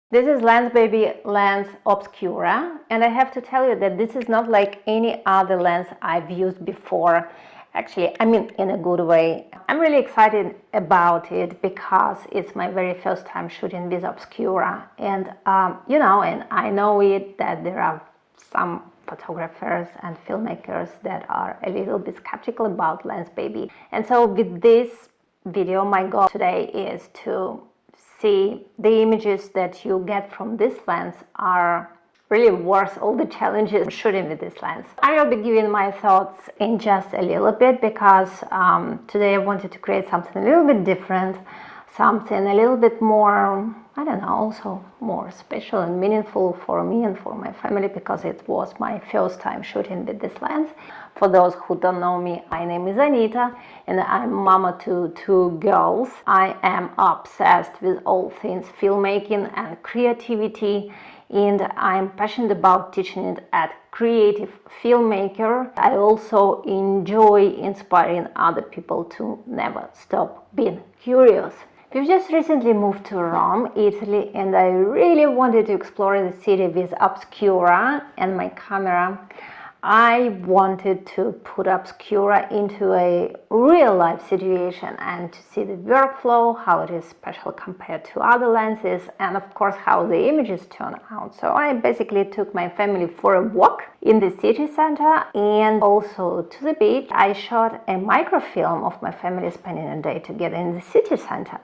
This is Lensbaby Lens Obscura, and I have to tell you that this is not like any other lens I've used before. Actually, I mean in a good way. I'm really excited about it because it's my very first time shooting with Obscura, and you know, and I know it that there are some photographers and filmmakers that are a little bit skeptical about Lensbaby. And so with this video, my goal today is to see the images that you get from this lens are really worth all the challenges shooting with this lens. I will be giving my thoughts in just a little bit because today I wanted to create something a little bit different, something a little bit more, I don't know, also more special and meaningful for me and for my family because it was my first time shooting with this lens. For those who don't know me, my name is Anita and I'm mama to two girls. I am obsessed with all things filmmaking and creativity, and I'm passionate about teaching it at creative filmmaker. I also enjoy inspiring other people to never stop being curious. We've just recently moved to Rome, Italy, and I really wanted to explore the city with Obscura and my camera. I wanted to put Obscura into a real-life situation and to see the workflow, how it is special compared to other lenses, and of course how the images turn out. So I basically took my family for a walk in the city center and also to the beach. I shot a microfilm of my family spending a day together in the city center.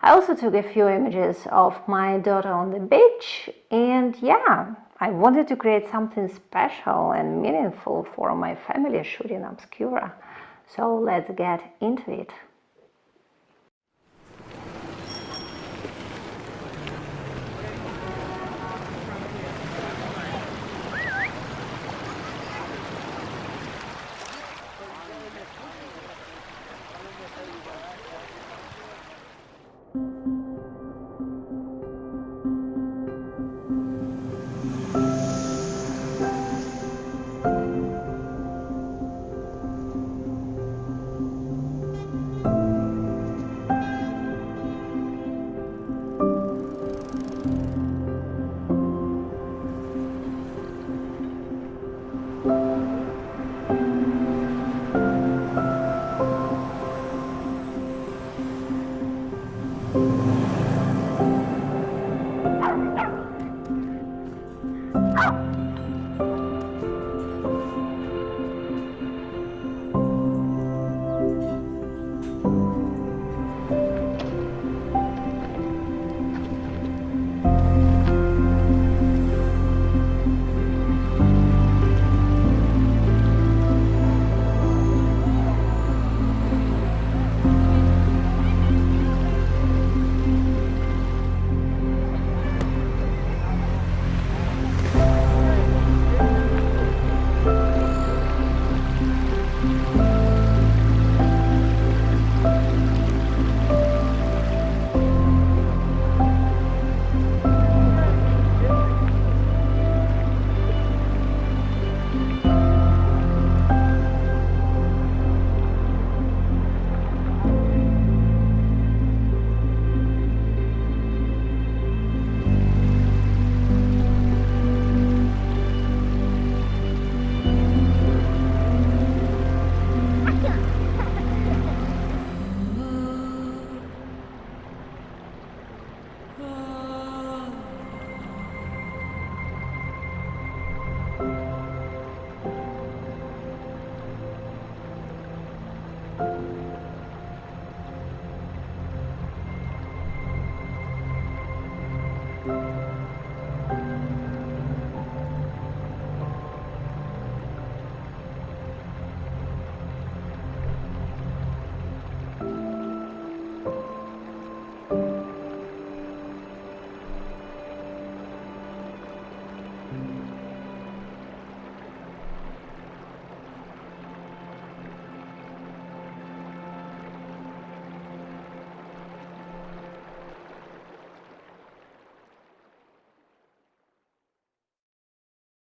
I also took a few images of my daughter on the beach, and yeah, I wanted to create something special and meaningful for my family shooting Obscura. So let's get into it.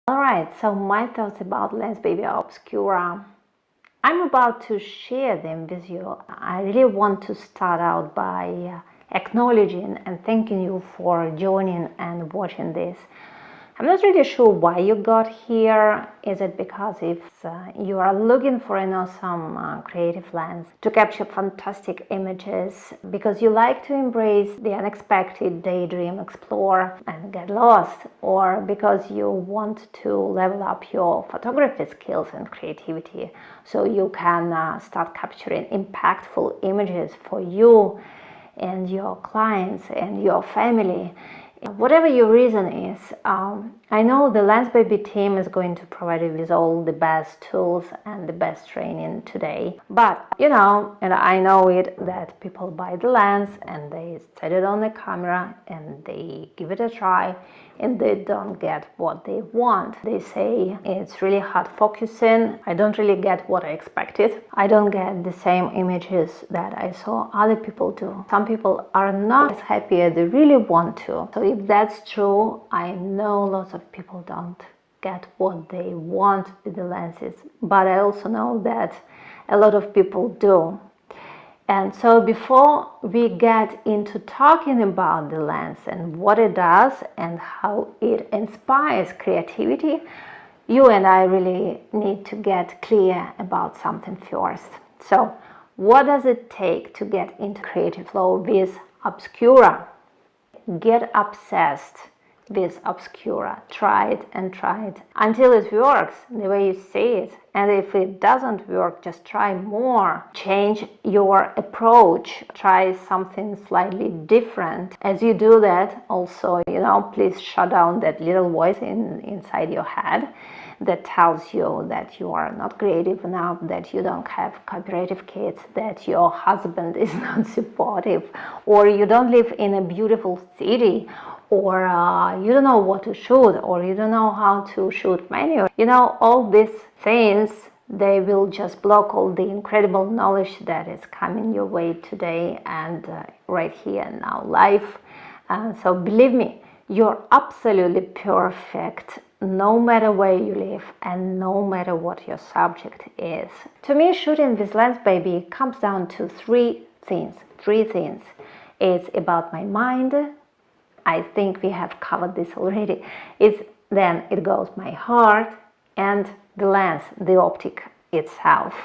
Alright, so my thoughts about Lensbaby Obscura. I'm about to share them with you. I really want to start out by acknowledging and thanking you for joining and watching this. I'm not really sure why you got here. Is it because if you are looking for an awesome creative lens to capture fantastic images, because you like to embrace the unexpected, daydream, explore and get lost, or because you want to level up your photography skills and creativity so you can start capturing impactful images for you and your clients and your family? Whatever your reason is, I know the Lensbaby team is going to provide you with all the best tools and the best training today. But, you know, and I know it, that people buy the lens and they set it on the camera and they give it a try and they don't get what they want. They say it's really hard focusing. I don't really get what I expected. I don't get the same images that I saw other people do. Some people are not as happy as they really want to. So if that's true, I know lots of people don't get what they want with the lenses, but I also know that a lot of people do. And so before we get into talking about the lens and what it does and how it inspires creativity, you and I really need to get clear about something first. So what does it take to get into creative flow with Obscura? Get obsessed with Obscura. Try it and try it until it works the way you see it. And if it doesn't work, just try more. Change your approach. Try something slightly different. As you do that, also, you know, please shut down that little voice inside your head that tells you that you are not creative enough, that you don't have cooperative kids, that your husband is not supportive, or you don't live in a beautiful city, or you don't know what to shoot, or you don't know how to shoot manual. You know, all these things, they will just block all the incredible knowledge that is coming your way today and right here and now live. So believe me, you're absolutely perfect no matter where you live and no matter what your subject is. To me, shooting with Lensbaby comes down to three things. It's about my mind. I think we have covered this already. Then it goes my heart and the lens, the optic itself.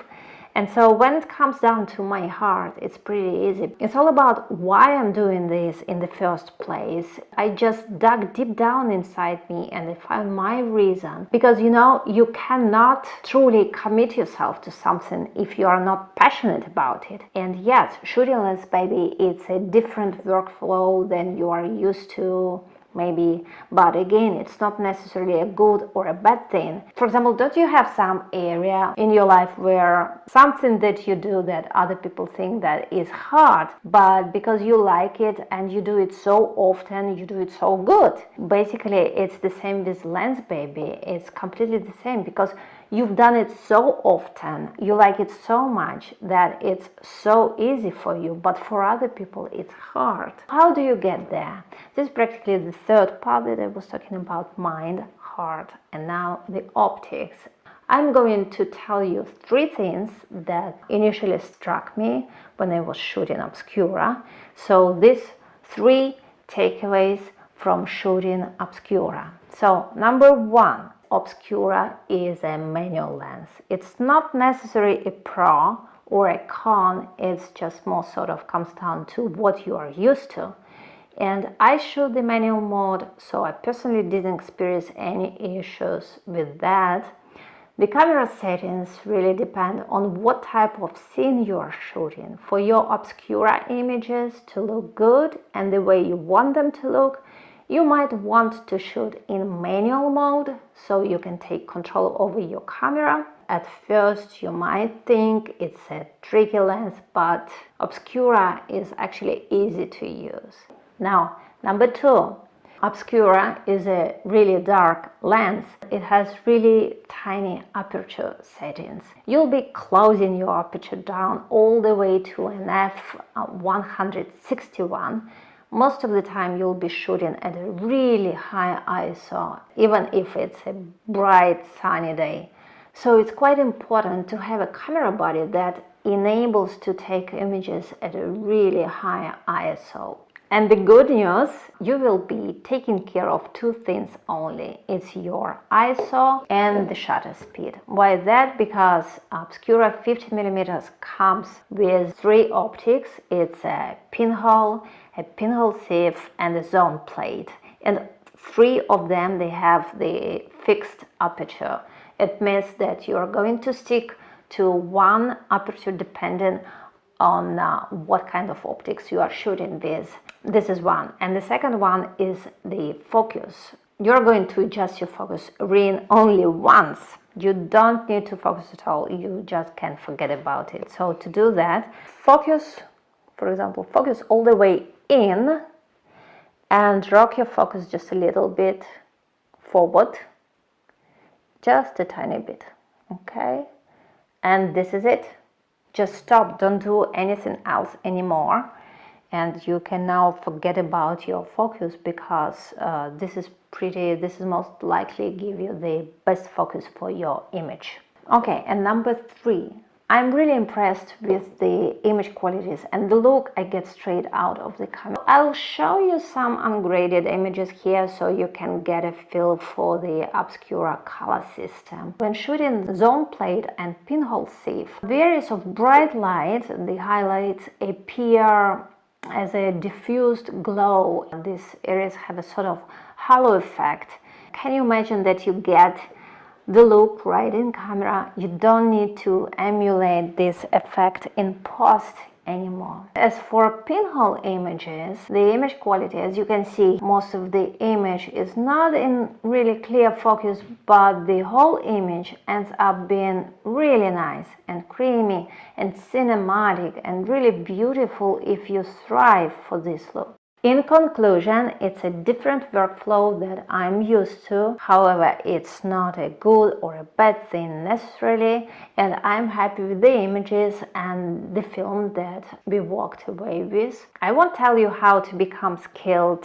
And so when it comes down to my heart, it's pretty easy. It's all about why I'm doing this in the first place. I just dug deep down inside me and I found my reason. Because, you know, you cannot truly commit yourself to something if you are not passionate about it. And yes, shooting Lensbaby, it's a different workflow than you are used to, maybe, but again, it's not necessarily a good or a bad thing. For example, don't you have some area in your life where something that you do that other people think that is hard, but because you like it and you do it so often, you do it so good? Basically, it's the same with Lensbaby. It's completely the same because you've done it so often, you like it so much that it's so easy for you, but for other people it's hard. How do you get there? This is practically the third part that I was talking about: mind, heart, and now the optics. I'm going to tell you three things that initially struck me when I was shooting Obscura. So these three takeaways from shooting Obscura. So number one, Obscura is a manual lens. It's not necessarily a pro or a con, it's just more sort of comes down to what you are used to. And I shoot the manual mode, so I personally didn't experience any issues with that. The camera settings really depend on what type of scene you are shooting. For your Obscura images to look good and the way you want them to look, you might want to shoot in manual mode so you can take control over your camera. At first you might think it's a tricky lens, but Obscura is actually easy to use. Now, number two, Obscura is a really dark lens. It has really tiny aperture settings. You'll be closing your aperture down all the way to an f161. Most of the time you'll be shooting at a really high ISO, even if it's a bright sunny day. So it's quite important to have a camera body that enables to take images at a really high ISO. And the good news, you will be taking care of two things only. It's your ISO and the shutter speed. Why that? Because Obscura 50mm comes with three optics. It's a pinhole sieve, and a zone plate. And three of them, they have the fixed aperture. It means that you are going to stick to one aperture dependent on what kind of optics you are shooting with. This is one. And the second one is the focus. You're going to adjust your focus ring only once. You don't need to focus at all. You just can forget about it. So to do that, focus, for example, focus all the way in and rock your focus just a little bit forward, just a tiny bit, okay? And this is it. Just stop, don't do anything else anymore. And you can now forget about your focus because this is most likely give you the best focus for your image. Okay, and number 3, I'm really impressed with the image qualities and the look I get straight out of the camera. I'll show you some ungraded images here so you can get a feel for the Obscura color system. When shooting zone plate and pinhole safe, areas of bright light, the highlights appear as a diffused glow. These areas have a sort of halo effect. Can you imagine that you get the look right in camera? You don't need to emulate this effect in post anymore. As for pinhole images, the image quality, as you can see, most of the image is not in really clear focus, but the whole image ends up being really nice and creamy and cinematic and really beautiful if you strive for this look. In conclusion, it's a different workflow that I'm used to. However, it's not a good or a bad thing necessarily, and I'm happy with the images and the film that we walked away with. I won't tell you how to become skilled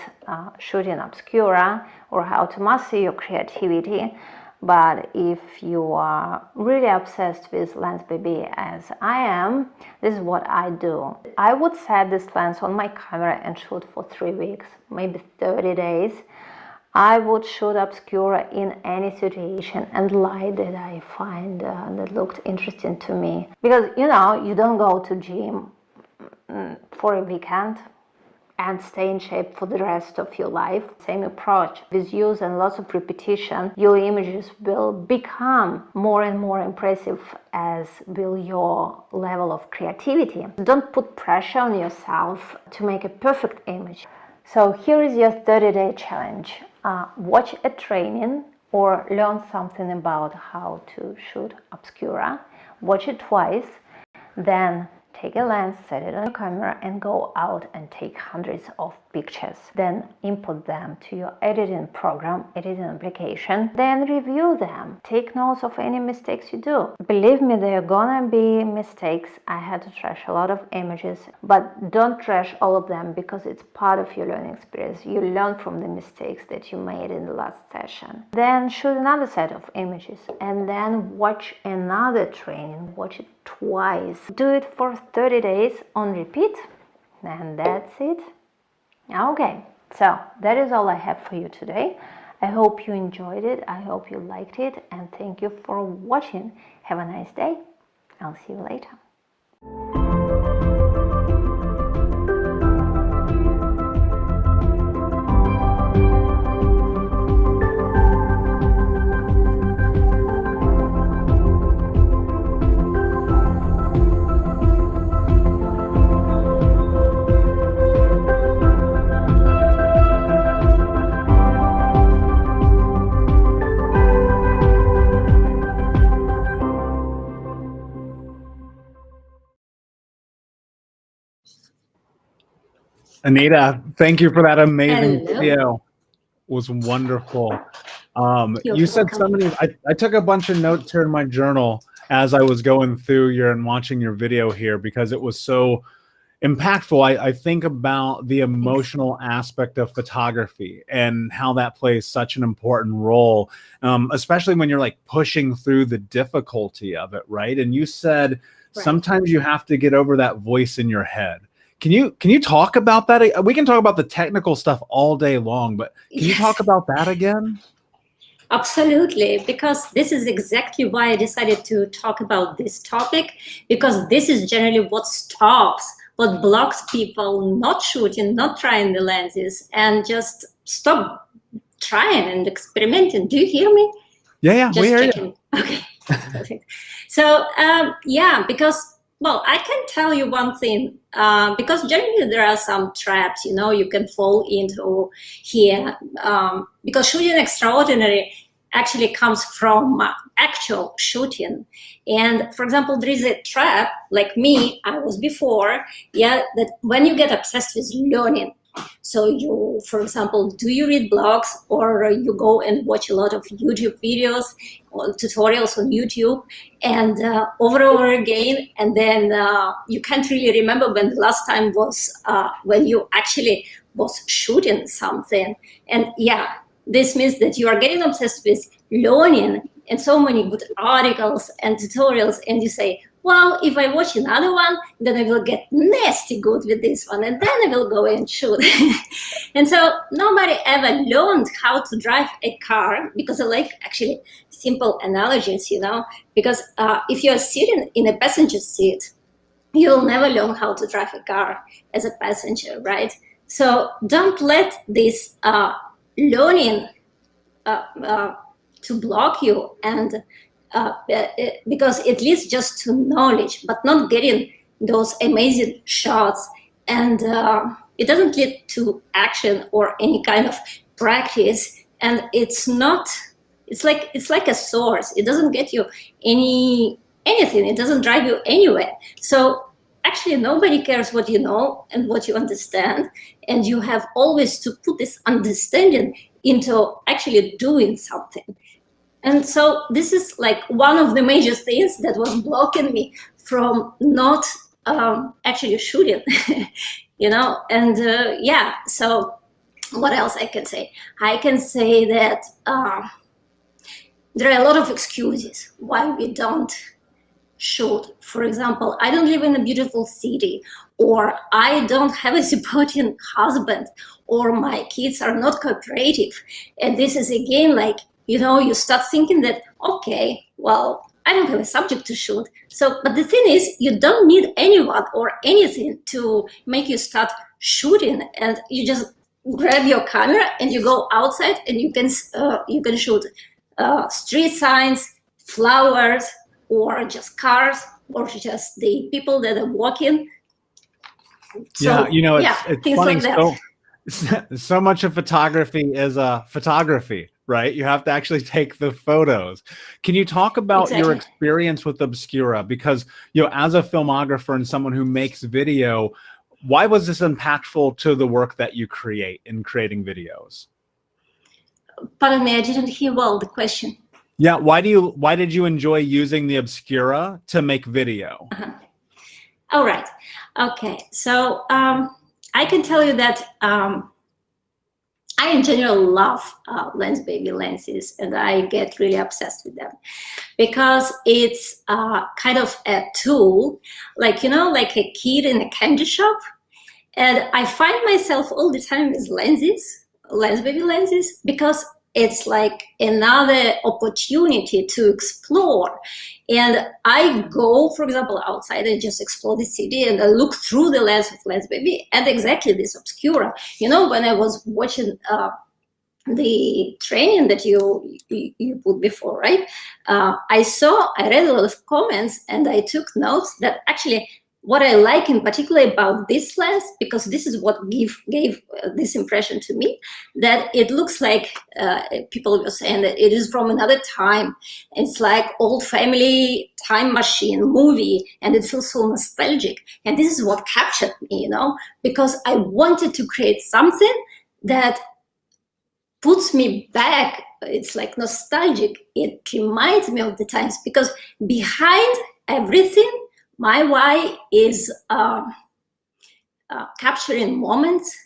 shooting Obscura or how to master your creativity, but if you are really obsessed with Lensbaby as I am, this is what I do. I would set this lens on my camera and shoot for 3 weeks, maybe 30 days. I would shoot Obscura in any situation and light that I find that looked interesting to me. Because, you know, you don't go to gym for a weekend and stay in shape for the rest of your life. Same approach. With use and lots of repetition, your images will become more and more impressive, as will your level of creativity. Don't put pressure on yourself to make a perfect image. So here is your 30-day challenge. Watch a training or learn something about how to shoot Obscura. Watch it twice, then take a lens, set it on your camera, and go out and take hundreds of pictures. Then import them to your editing program, editing application. Then review them. Take notes of any mistakes you do. Believe me, there are gonna be mistakes. I had to trash a lot of images, but don't trash all of them because it's part of your learning experience. You learn from the mistakes that you made in the last session. Then shoot another set of images and then watch another training. Watch it twice. Do it for 30 days on repeat, and that's it. Okay, so that is all I have for you today. I hope you enjoyed it. I hope you liked it, and thank you for watching. Have a nice day. I'll see you later. Anita, thank you for that amazing Hello. video. It was wonderful. You're You said so welcome. many. I took a bunch of notes here in my journal as I was going through your and watching your video here because it was so impactful. I think about the emotional aspect of photography and how that plays such an important role, especially when you're like pushing through the difficulty of it, right? And you said sometimes you have to get over that voice in your head. Can you talk about that? We can talk about the technical stuff all day long, but can you talk about that again? Absolutely, because this is exactly why I decided to talk about this topic, because this is generally what stops, what blocks people not shooting, not trying the lenses, and just stop trying and experimenting. Do you hear me? Yeah, Just we hear checking. you. Okay, perfect. So yeah, because well, I can tell you one thing, because generally there are some traps, you know, you can fall into here, because shooting extraordinary actually comes from actual shooting. And for example, there is a trap, like me, I was before, yeah, that when you get obsessed with learning, so you, for example, do you read blogs, or you go and watch a lot of YouTube videos or tutorials on YouTube, and over and over again, and then you can't really remember when the last time was when you actually was shooting something. And yeah, this means that you are getting obsessed with learning and so many good articles and tutorials, and you say, well, if I watch another one, then I will get nasty good with this one, and then I will go and shoot. And so nobody ever learned how to drive a car, because I like actually simple analogies, you know, because if you're sitting in a passenger seat, you'll never learn how to drive a car as a passenger, right? So don't let this learning to block you, and because it leads just to knowledge, but not getting those amazing shots, and it doesn't lead to action or any kind of practice. And it's not, it's like a source. It doesn't get you anything. It doesn't drive you anywhere. So actually nobody cares what you know and what you understand, and you have always to put this understanding into actually doing something. And so this is like one of the major things that was blocking me from not actually shooting, you know. And yeah, so what else I can say? I can say that there are a lot of excuses why we don't shoot. For example, I don't live in a beautiful city, or I don't have a supporting husband, or my kids are not cooperative. And this is again like, you know, you start thinking that, okay, well, I don't have a subject to shoot. So, but the thing is, you don't need anyone or anything to make you start shooting, and you just grab your camera and you go outside and you can shoot street signs, flowers, or just cars, or just the people that are walking. So, yeah, you know, it's things funny. like that. So much of photography is photography, right? You have to actually take the photos. Can you talk about your experience with Obscura? Because, you know, as a filmographer and someone who makes video, why was this impactful to the work that you create in creating videos? Pardon me, I didn't hear well the question. Yeah, why did you enjoy using the Obscura to make video? All right. Okay. So I can tell you that I in general love Lensbaby lenses, and I get really obsessed with them because it's kind of a tool, like, you know, like a kid in a candy shop. And I find myself all the time with lenses, Lensbaby lenses, because it's like another opportunity to explore. And I go, for example, outside and just explore the city, and I look through the lens of Lensbaby and exactly this Obscura. You know, when I was watching the training that you put before, right? I read a lot of comments, and I took notes that actually what I like in particular about this lens, because this is what gave this impression to me, that it looks like people were saying that it is from another time. It's like old family time machine movie, and it feels so nostalgic. And this is what captured me, you know, because I wanted to create something that puts me back. It's like nostalgic. It reminds me of the times, because behind everything, my why is capturing moments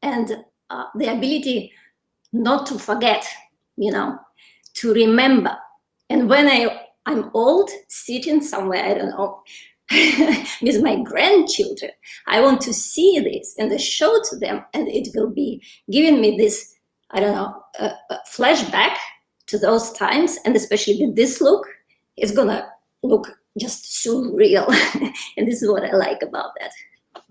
and the ability not to forget, you know, to remember. And when I'm old, sitting somewhere, I don't know, with my grandchildren, I want to see this and show to them, and it will be giving me this, I don't know, flashback to those times. And especially with this look, it's gonna look just surreal. And this is what I like about that.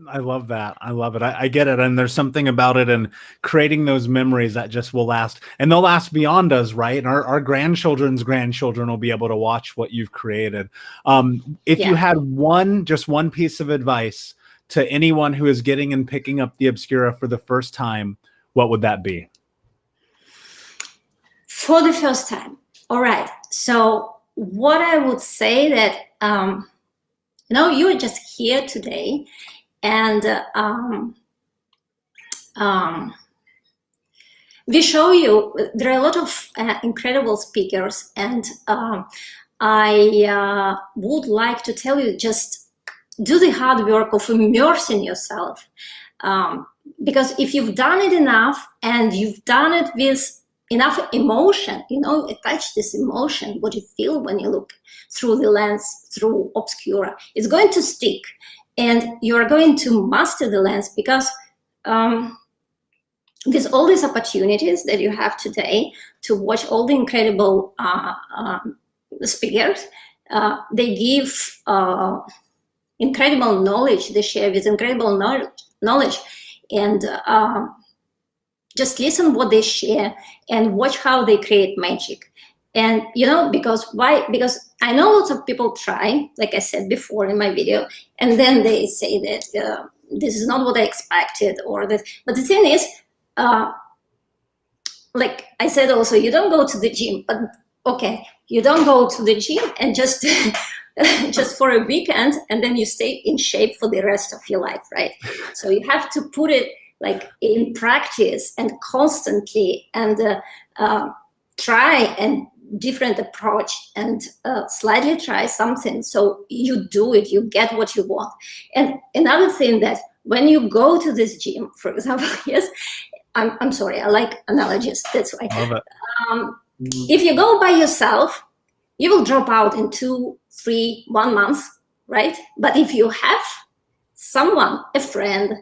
I love that. I love it. I get it. And there's something about it and creating those memories that just will last. And they'll last beyond us, right? And our grandchildren's grandchildren will be able to watch what you've created. If you had just one piece of advice to anyone who is getting and picking up the Obscura for the first time, what would that be? For the first time. All right. So what I would say that, you are just here today, and we show you, there are a lot of incredible speakers, and I would like to tell you, just do the hard work of immersing yourself. Because if you've done it enough and you've done it with enough emotion, attach this emotion, what you feel when you look through the lens, through Obscura, it's going to stick, and you're going to master the lens, because there's all these opportunities that you have today to watch all the incredible speakers. They give incredible knowledge, they share with incredible knowledge, and just listen what they share and watch how they create magic. And because why? Because I know lots of people try, like I said before in my video, and then they say that this is not what I expected, or that. But the thing is, like I said also, you don't go to the gym, but okay, you don't go to the gym and just just for a weekend, and then you stay in shape for the rest of your life, right? So you have to put it like in practice and constantly, and try and different approach, and slightly try something, so you do it, you get what you want. And another thing, that when you go to this gym, for example, yes, I'm sorry, I like analogies, that's why. Love it. If you go by yourself, you will drop out in 2, 3, 1 month, right? But if you have someone, a friend,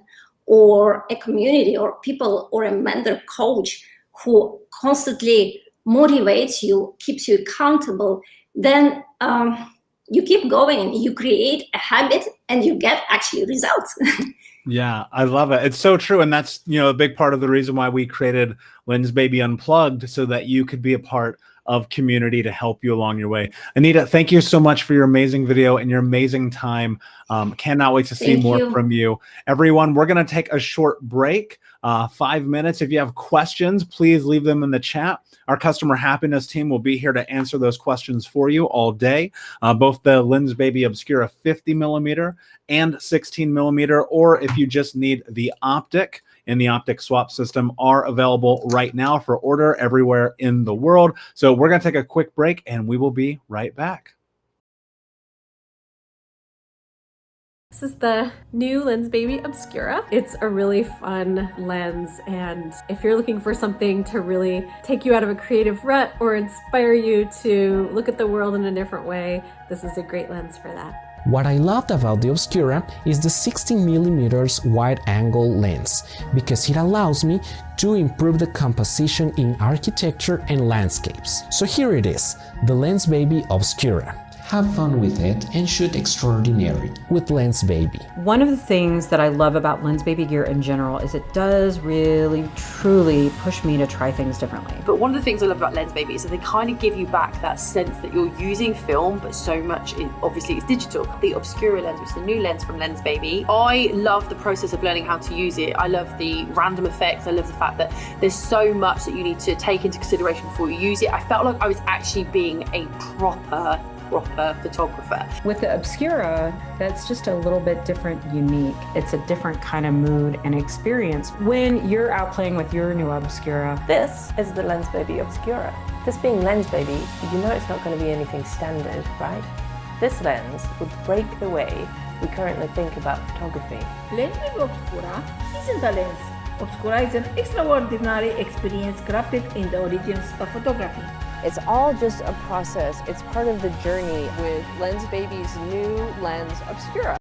or a community, or people, or a mentor, coach, who constantly motivates you, keeps you accountable, then you keep going, you create a habit, and you get actually results. Yeah, I love it. It's so true. And that's, a big part of the reason why we created Lensbaby Unplugged, so that you could be a part of community to help you along your way. Anita, thank you so much for your amazing video and your amazing time. Cannot wait to see more from you. Everyone, we're going to take a short break, 5 minutes. If you have questions, please leave them in the chat. Our customer happiness team will be here to answer those questions for you all day. Both the Lensbaby Obscura 50mm and 16mm, or if you just need the optic and the optic swap system, are available right now for order everywhere in the world. So we're going to take a quick break, and we will be right back. This is the new Lensbaby Obscura. It's a really fun lens, and if you're looking for something to really take you out of a creative rut or inspire you to look at the world in a different way, this is a great lens for that. What I loved about the Obscura is the 16mm wide-angle lens, because it allows me to improve the composition in architecture and landscapes. So here it is, the Lensbaby Obscura. Have fun with it and shoot extraordinary with Lensbaby. One of the things that I love about Lensbaby gear in general is it does really, truly push me to try things differently. But one of the things I love about Lensbaby is that they kind of give you back that sense that you're using film, but so much, obviously it's digital. The Obscura lens, which is the new lens from Lensbaby, I love the process of learning how to use it. I love the random effects. I love the fact that there's so much that you need to take into consideration before you use it. I felt like I was actually being a proper photographer. With the Obscura, that's just a little bit different, unique. It's a different kind of mood and experience when you're out playing with your new Obscura. This is the Lensbaby Obscura. This being Lensbaby, you know it's not going to be anything standard, right? This lens would break the way we currently think about photography. Lensbaby Obscura isn't a lens. Obscura is an extraordinary experience crafted in the origins of photography. It's all just a process. It's part of the journey with Lensbaby's new lens, Obscura.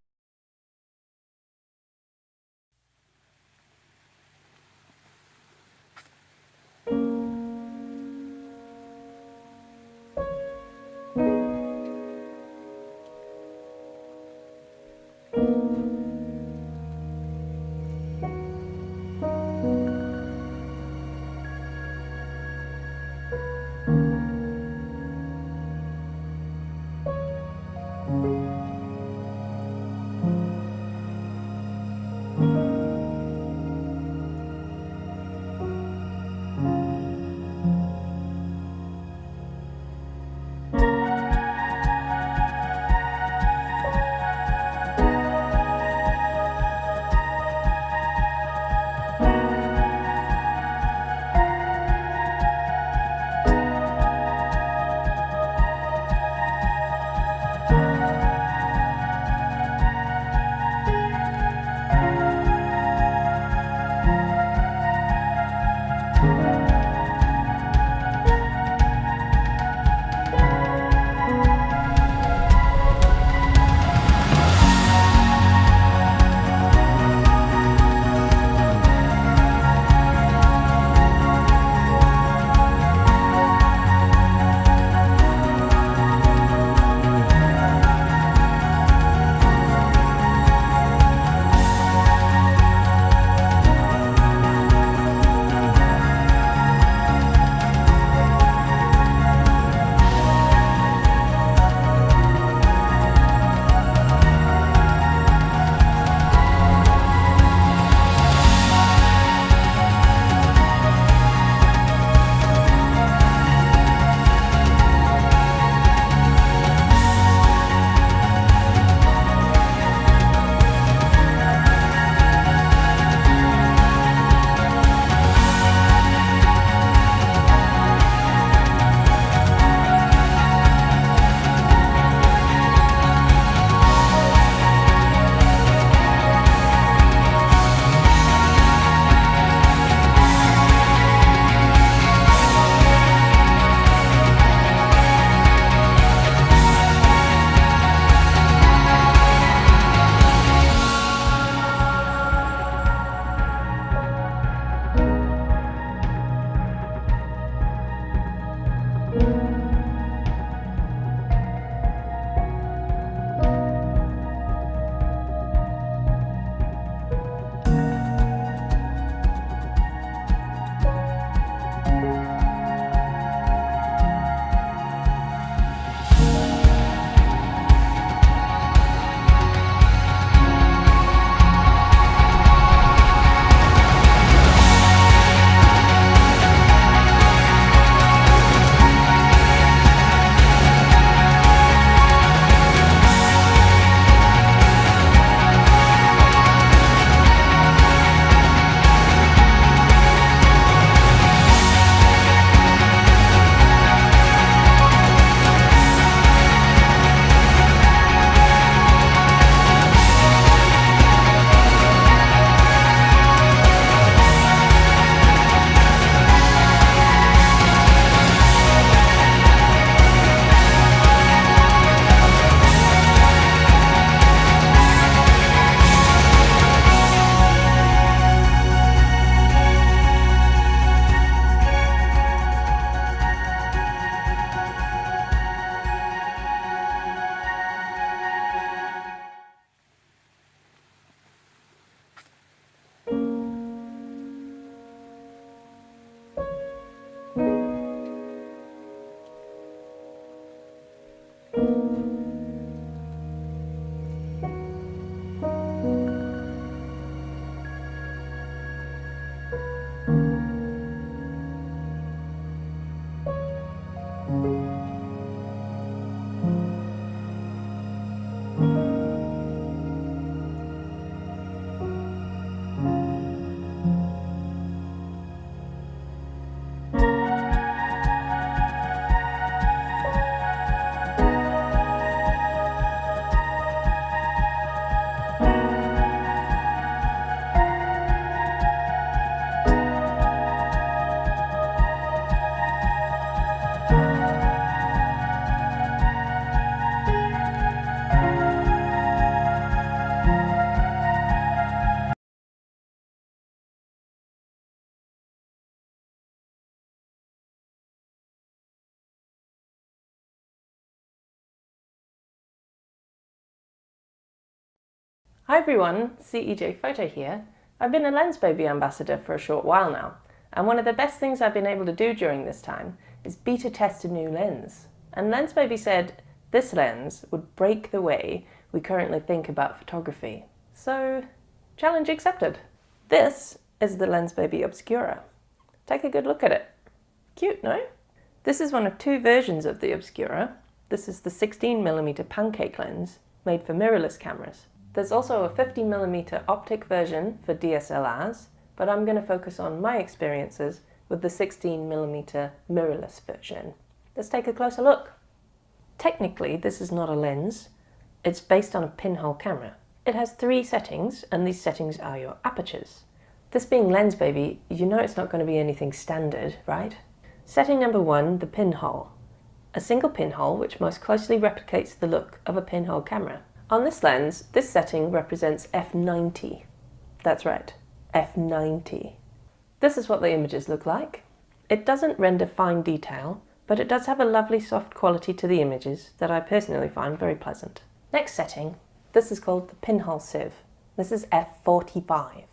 Hi everyone, CEJ Photo here. I've been a Lensbaby ambassador for a short while now, and one of the best things I've been able to do during this time is beta test a new lens. And Lensbaby said, This lens would break the way we currently think about photography. So, challenge accepted. This is the Lensbaby Obscura. Take a good look at it. Cute, no? This is one of two versions of the Obscura. This is the 16mm pancake lens made for mirrorless cameras. There's also a 50mm optic version for DSLRs, but I'm going to focus on my experiences with the 16mm mirrorless version. Let's take a closer look. Technically, this is not a lens. It's based on a pinhole camera. It has 3 settings, and these settings are your apertures. This being Lensbaby, you know it's not going to be anything standard, right? Setting number 1, the pinhole. A single pinhole which most closely replicates the look of a pinhole camera. On this lens, this setting represents f90. That's right, f90. This is what the images look like. It doesn't render fine detail, but it does have a lovely soft quality to the images that I personally find very pleasant. Next setting, this is called the pinhole sieve. This is f45.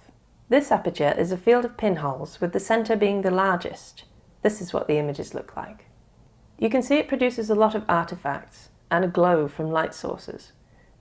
This aperture is a field of pinholes with the center being the largest. This is what the images look like. You can see it produces a lot of artifacts and a glow from light sources.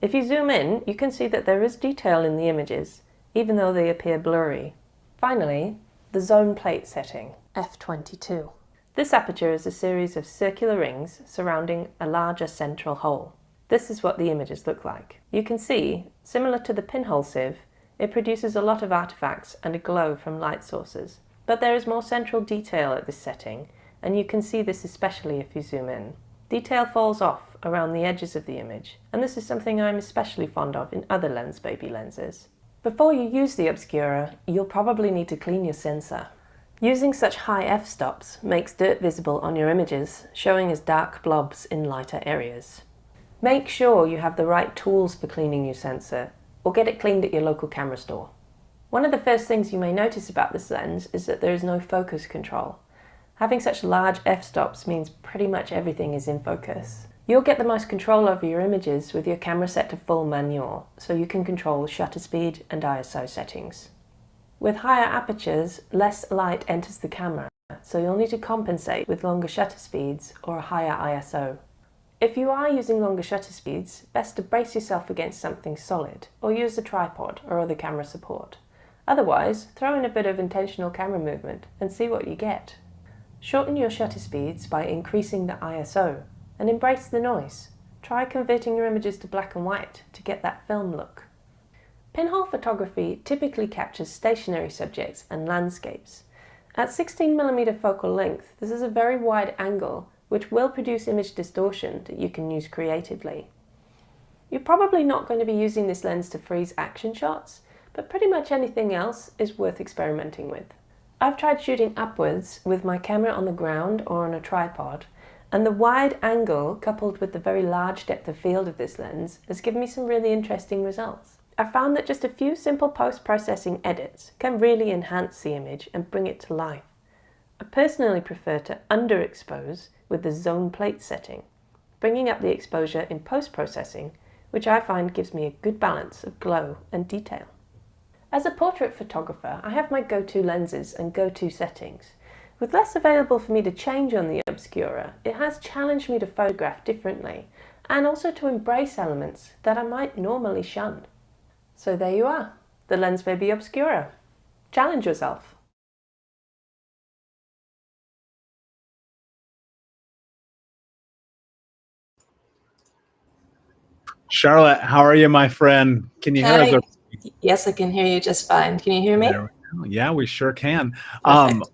If you zoom in, you can see that there is detail in the images, even though they appear blurry. Finally, the zone plate setting, f22. This aperture is a series of circular rings surrounding a larger central hole. This is what the images look like. You can see, similar to the pinhole sieve, it produces a lot of artifacts and a glow from light sources. But there is more central detail at this setting, and you can see this especially if you zoom in. Detail falls off around the edges of the image, and this is something I'm especially fond of in other Lensbaby lenses. Before you use the Obscura, you'll probably need to clean your sensor. Using such high f-stops makes dirt visible on your images, showing as dark blobs in lighter areas. Make sure you have the right tools for cleaning your sensor, or get it cleaned at your local camera store. One of the first things you may notice about this lens is that there is no focus control. Having such large f-stops means pretty much everything is in focus. You'll get the most control over your images with your camera set to full manual, so you can control shutter speed and ISO settings. With higher apertures, less light enters the camera, so you'll need to compensate with longer shutter speeds or a higher ISO. If you are using longer shutter speeds, best to brace yourself against something solid, or use a tripod or other camera support. Otherwise, throw in a bit of intentional camera movement and see what you get. Shorten your shutter speeds by increasing the ISO, and embrace the noise. Try converting your images to black and white to get that film look. Pinhole photography typically captures stationary subjects and landscapes. At 16mm focal length, this is a very wide angle which will produce image distortion that you can use creatively. You're probably not going to be using this lens to freeze action shots, but pretty much anything else is worth experimenting with. I've tried shooting upwards with my camera on the ground or on a tripod, and the wide angle coupled with the very large depth of field of this lens has given me some really interesting results. I found that just a few simple post-processing edits can really enhance the image and bring it to life. I personally prefer to underexpose with the zone plate setting, bringing up the exposure in post-processing, which I find gives me a good balance of glow and detail. As a portrait photographer, I have my go-to lenses and go-to settings. With less available for me to change on the Obscura, it has challenged me to photograph differently, and also to embrace elements that I might normally shun. So there you are, the Lensbaby Obscura. Challenge yourself. Charlotte, how are you, my friend? Can you hear us? Yes, I can hear you just fine. Can you hear me? Yeah, we sure can. Perfect.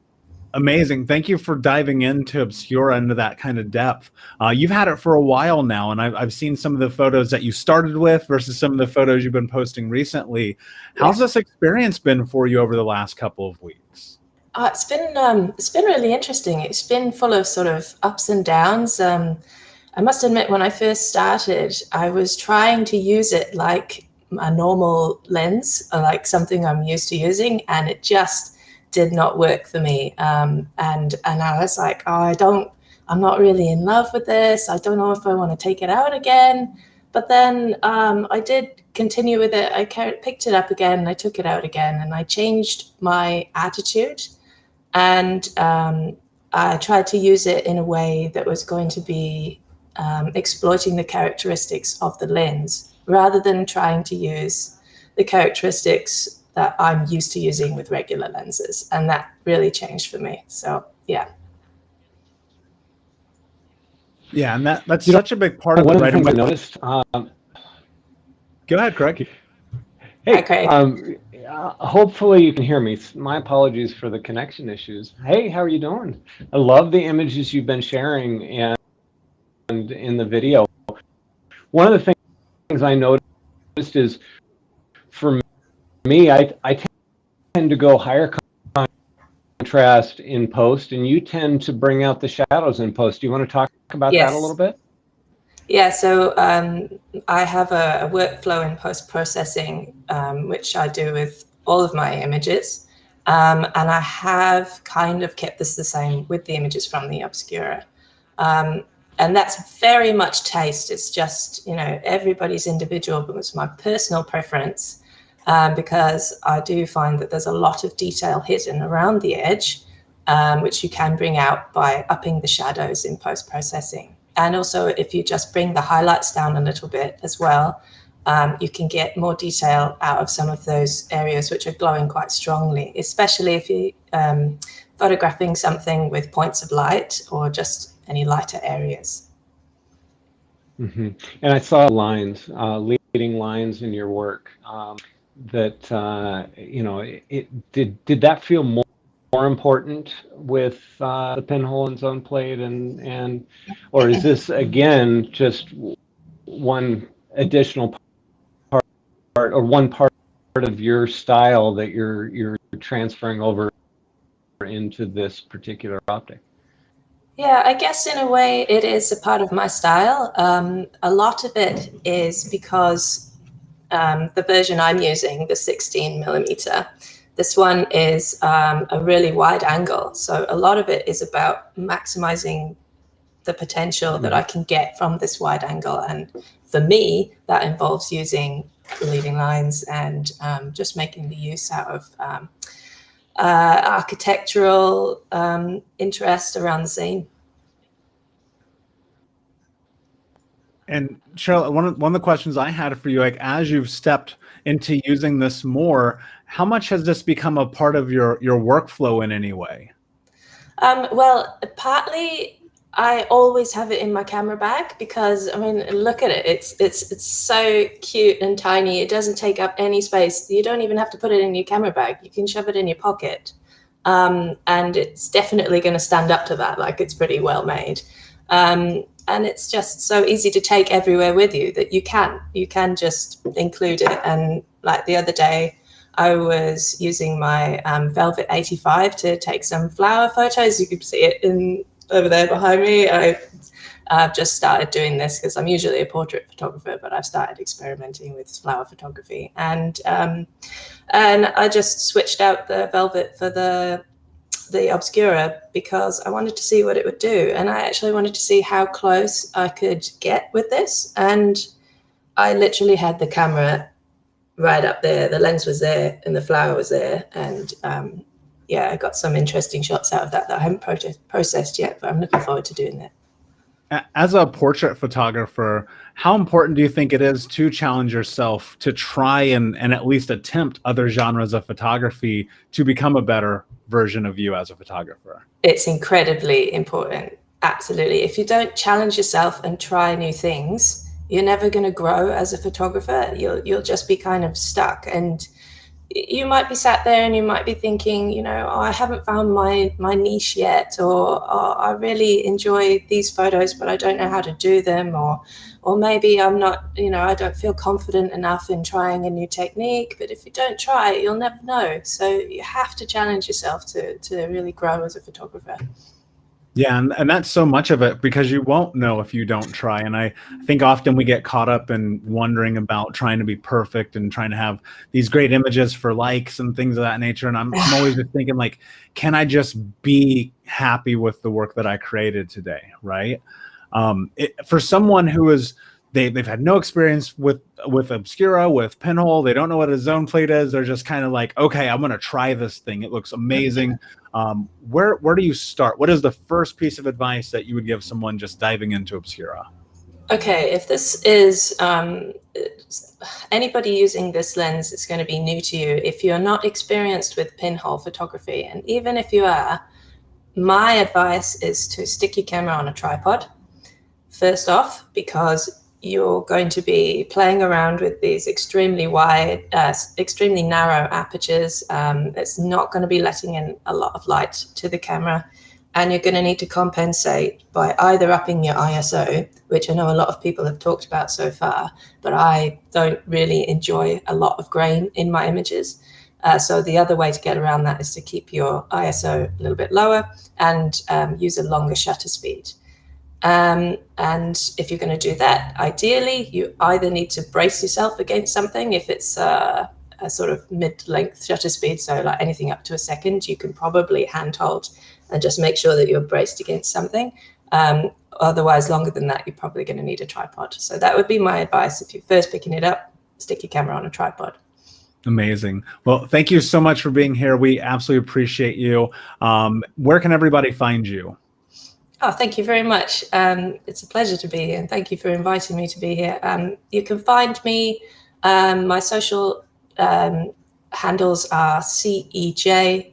Amazing. Thank you for diving into Obscura, into that kind of depth. You've had it for a while now, and I've seen some of the photos that you started with versus some of the photos you've been posting recently. How's this experience been for you over the last couple of weeks? It's been really interesting. It's been full of sort of ups and downs. I must admit, when I first started, I was trying to use it like a normal lens, or like something I'm used to using, and it just did not work for me. And I was like, oh, I'm not really in love with this. I don't know if I want to take it out again. But then I did continue with it. I picked it up again, and I took it out again, and I changed my attitude. And I tried to use it in a way that was going to be exploiting the characteristics of the lens rather than trying to use the characteristics that I'm used to using with regular lenses. And that really changed for me. So, yeah. Yeah, and that's such a big part of it, right? One of the things I noticed. Go ahead, Craig. Hey, Hi, Craig. Hopefully you can hear me. My apologies for the connection issues. Hey, how are you doing? I love the images you've been sharing and in the video. One of the things I noticed is, for me, I tend to go higher contrast in post, and you tend to bring out the shadows in post. Do you want to talk about that a little bit? Yeah, so I have a workflow in post-processing, which I do with all of my images. And I have kind of kept this the same with the images from the Obscura. And that's very much taste. It's just, you know, everybody's individual, but it's my personal preference because I do find that there's a lot of detail hidden around the edge, which you can bring out by upping the shadows in post-processing. And also, if you just bring the highlights down a little bit as well, you can get more detail out of some of those areas which are glowing quite strongly, especially if you're photographing something with points of light or just any lighter areas. Mm-hmm. And I saw lines, leading lines in your work that, you know, did that feel more important with the pinhole and zone plate, and or is this again just one additional part or one part of your style that you're transferring over into this particular optic? Yeah, I guess in a way it is a part of my style. A lot of it is because the version I'm using, the 16mm, this one is a really wide angle. So a lot of it is about maximizing the potential that I can get from this wide angle. And for me, that involves using leading lines and just making the use out of architectural interest around the scene. And Cheryl, one of the questions I had for you, like as you've stepped into using this more, how much has this become a part of your workflow in any way? Well, partly I always have it in my camera bag because, I mean, look at it. It's so cute and tiny. It doesn't take up any space. You don't even have to put it in your camera bag. You can shove it in your pocket. And it's definitely going to stand up to that. Like, it's pretty well made. And it's just so easy to take everywhere with you that you can just include it. And like the other day, I was using my Velvet 85 to take some flower photos. You can see it over there behind me. I've just started doing this because I'm usually a portrait photographer, but I've started experimenting with flower photography. And I just switched out the Velvet for the Obscura because I wanted to see what it would do. And I actually wanted to see how close I could get with this. And I literally had the camera right up there. The lens was there and the flower was there. And yeah, I got some interesting shots out of that I haven't processed yet, but I'm looking forward to doing that. As a portrait photographer, how important do you think it is to challenge yourself to try and at least attempt other genres of photography to become a better version of you as a photographer? It's incredibly important. Absolutely. If you don't challenge yourself and try new things, you're never going to grow as a photographer. You'll just be kind of stuck. And you might be sat there and you might be thinking, you know, oh, I haven't found my niche yet, or oh, I really enjoy these photos, but I don't know how to do them, or maybe I'm not, you know, I don't feel confident enough in trying a new technique. But if you don't try it, you'll never know. So you have to challenge yourself to really grow as a photographer. Yeah, and that's so much of it because you won't know if you don't try. And I think often we get caught up in wondering about trying to be perfect and trying to have these great images for likes and things of that nature. And I'm always just thinking, like, can I just be happy with the work that I created today, right? For someone who is, they've had no experience with Obscura, with Pinhole, they don't know what a zone plate is. They're just kind of like, okay, I'm going to try this thing. It looks amazing. Where do you start? What is the first piece of advice that you would give someone just diving into Obscura? Okay, if this is anybody using this lens, it's going to be new to you. If you're not experienced with pinhole photography, and even if you are, my advice is to stick your camera on a tripod. First off, because you're going to be playing around with these extremely wide, extremely narrow apertures. It's not going to be letting in a lot of light to the camera. And you're going to need to compensate by either upping your ISO, which I know a lot of people have talked about so far, but I don't really enjoy a lot of grain in my images. So the other way to get around that is to keep your ISO a little bit lower and use a longer shutter speed. And if you're going to do that, ideally, you either need to brace yourself against something. If it's a sort of mid-length shutter speed, so like anything up to a second, you can probably handhold and just make sure that you're braced against something. Otherwise, longer than that, you're probably going to need a tripod. So that would be my advice. If you're first picking it up, stick your camera on a tripod. Amazing. Well, thank you so much for being here. We absolutely appreciate you. Where can everybody find you? Oh, thank you very much. It's a pleasure to be here, and thank you for inviting me to be here. You can find me, my social handles are cej.photo,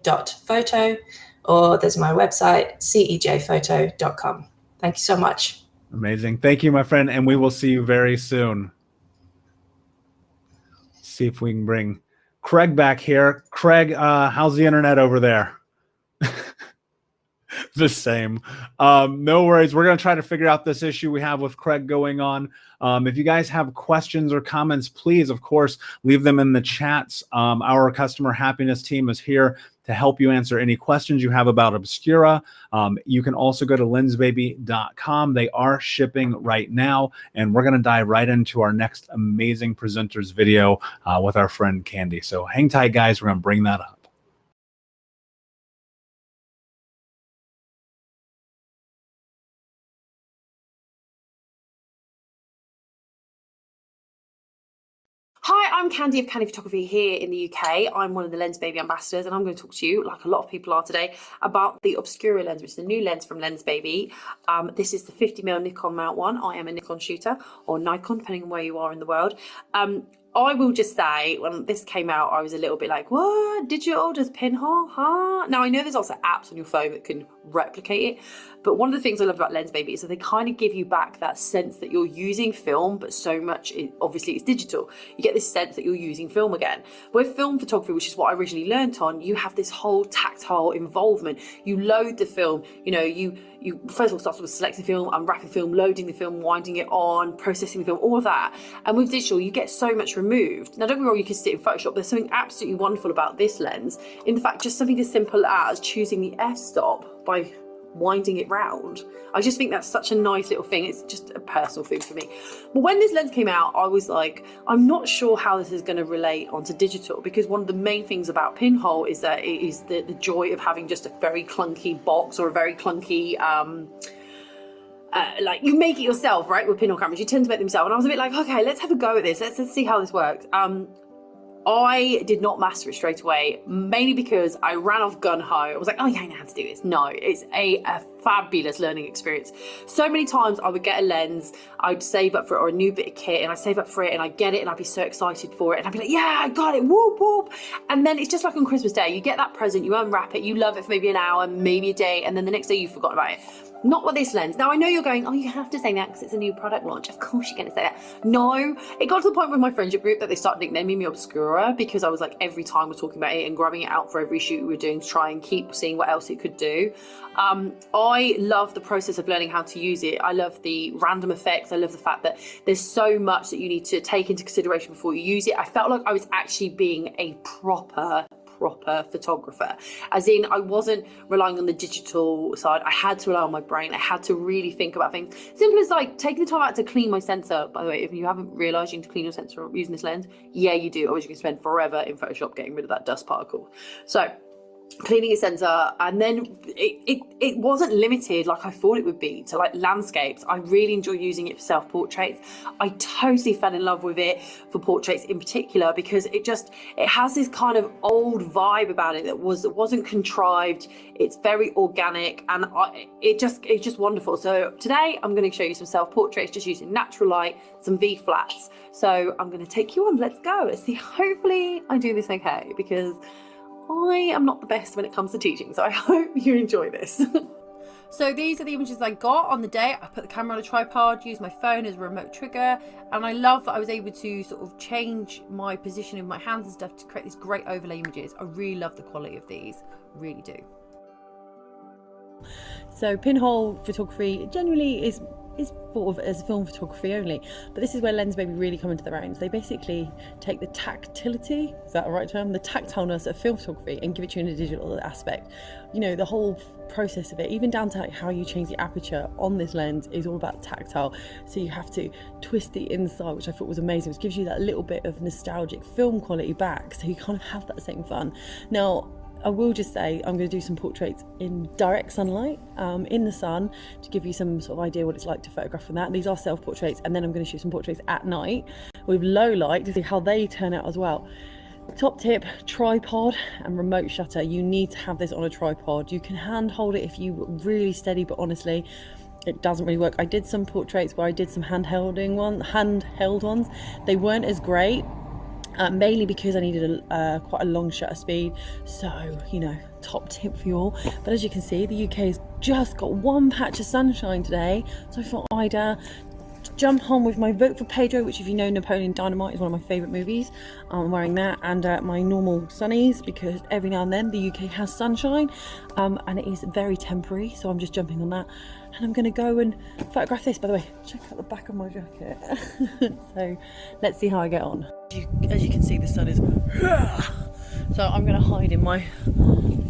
or there's my website, cejphoto.com. Thank you so much. Amazing. Thank you, my friend, and we will see you very soon. See if we can bring Craig back here. Craig, how's the internet over there? The same. No worries. We're going to try to figure out this issue we have with Craig going on. If you guys have questions or comments, please, of course, leave them in the chats. Our customer happiness team is here to help you answer any questions you have about Obscura. You can also go to lensbaby.com. They are shipping right now, and we're going to dive right into our next amazing presenters video with our friend Candy. So hang tight, guys. We're going to bring that up. Hi, I'm Candy of Candy Photography here in the UK. I'm one of the Lensbaby ambassadors, and I'm going to talk to you, like a lot of people are today, about the Obscura lens, which is the new lens from Lensbaby. This is the 50mm Nikon mount one. I am a Nikon shooter, or Nikon, depending on where you are in the world. I will just say, when this came out, I was a little bit like, what? Digital? Does pinhole? Huh? Now, I know there's also apps on your phone that can replicate it, but one of the things I love about Lensbaby is that they kind of give you back that sense that you're using film, but so much, obviously, it's digital. You get this sense that you're using film again. With film photography, which is what I originally learned on, you have this whole tactile involvement. You load the film, you first of all start with selecting the film, unwrapping the film, loading the film, winding it on, processing the film, all of that. And with digital, you get so much removed. Now, don't get me wrong, you can sit in Photoshop. There's something absolutely wonderful about this lens. In fact, just something as simple as choosing the f-stop by winding it round. I just think that's such a nice little thing. It's just a personal thing for me. But when this lens came out, I was like, I'm not sure how this is going to relate onto digital, because one of the main things about pinhole is that it is the joy of having just a very clunky box or a very clunky like you make it yourself, right? With pinhole cameras, you tend to make them yourself. And I was a bit like, okay, let's have a go at this. Let's see how this works. I did not master it straight away, mainly because I ran off gun-ho. I was like, oh yeah, I know how to do this. No, it's a fabulous learning experience. So many times I would get a lens, I'd save up for it, or a new bit of kit, and I'd save up for it, and I'd get it, and I'd be so excited for it, and I'd be like, yeah, I got it, whoop, whoop. And then it's just like on Christmas Day, you get that present, you unwrap it, you love it for maybe an hour, maybe a day, and then the next day you've forgotten about it. Not with this lens. Now, I know you're going, oh, you have to say that because it's a new product launch. Of course you're going to say that. No, it got to the point with my friendship group that they started nicknaming me Obscura, because I was like, every time we're talking about it and grabbing it out for every shoot we were doing to try and keep seeing what else it could do. I love the process of learning how to use it. I love the random effects. I love the fact that there's so much that you need to take into consideration before you use it. I felt like I was actually being a proper photographer, as in I wasn't relying on the digital side. I had to rely on my brain. I had to really think about things. Simple as like taking the time out to clean my sensor. By the way, if you haven't realized you need to clean your sensor using this lens, yeah, you do. Otherwise you can spend forever in Photoshop getting rid of that dust particle. So cleaning a sensor, and then it wasn't limited like I thought it would be to like landscapes. I really enjoy using it for self-portraits. I totally fell in love with it for portraits in particular because it has this kind of old vibe about it that wasn't contrived. It's very organic, and it's just wonderful. So today I'm going to show you some self-portraits just using natural light, some V flats. So I'm going to take you on. Let's go. Let's see. Hopefully I do this okay, because I am not the best when it comes to teaching, so I hope you enjoy this. So these are the images I got on the day. I put the camera on a tripod, used my phone as a remote trigger, and I love that I was able to sort of change my position of my hands and stuff to create these great overlay images. I really love the quality of these, really do. So pinhole photography generally is thought of as film photography only, but this is where Lensbaby really come into their own. So they basically take the tactility, is that the right term? The tactileness of film photography and give it to you in a digital aspect. You know, the whole process of it, even down to like how you change the aperture on this lens, is all about tactile. So you have to twist the inside, which I thought was amazing, which gives you that little bit of nostalgic film quality back, so you kind of have that same fun. Now, I will just say I'm going to do some portraits in direct sunlight, in the sun, to give you some sort of idea what it's like to photograph from that. These are self-portraits, and then I'm going to shoot some portraits at night with low light to see how they turn out as well. Top tip, tripod and remote shutter. You need to have this on a tripod. You can hand hold it if you really steady, but honestly it doesn't really work. I did some portraits where I did some handheld ones. They weren't as great. Mainly because I needed quite a long shutter speed, so you know, top tip for you all. But as you can see, the UK has just got one patch of sunshine today, so I thought I'd jump on with my Vote for Pedro, which, if you know, Napoleon Dynamite is one of my favourite movies. I'm wearing that, and my normal sunnies, because every now and then the UK has sunshine, and it is very temporary, so I'm just jumping on that. And I'm going to go and photograph this. By the way, check out the back of my jacket. So let's see how I get on. As you can see, the sun is... So I'm going to hide in my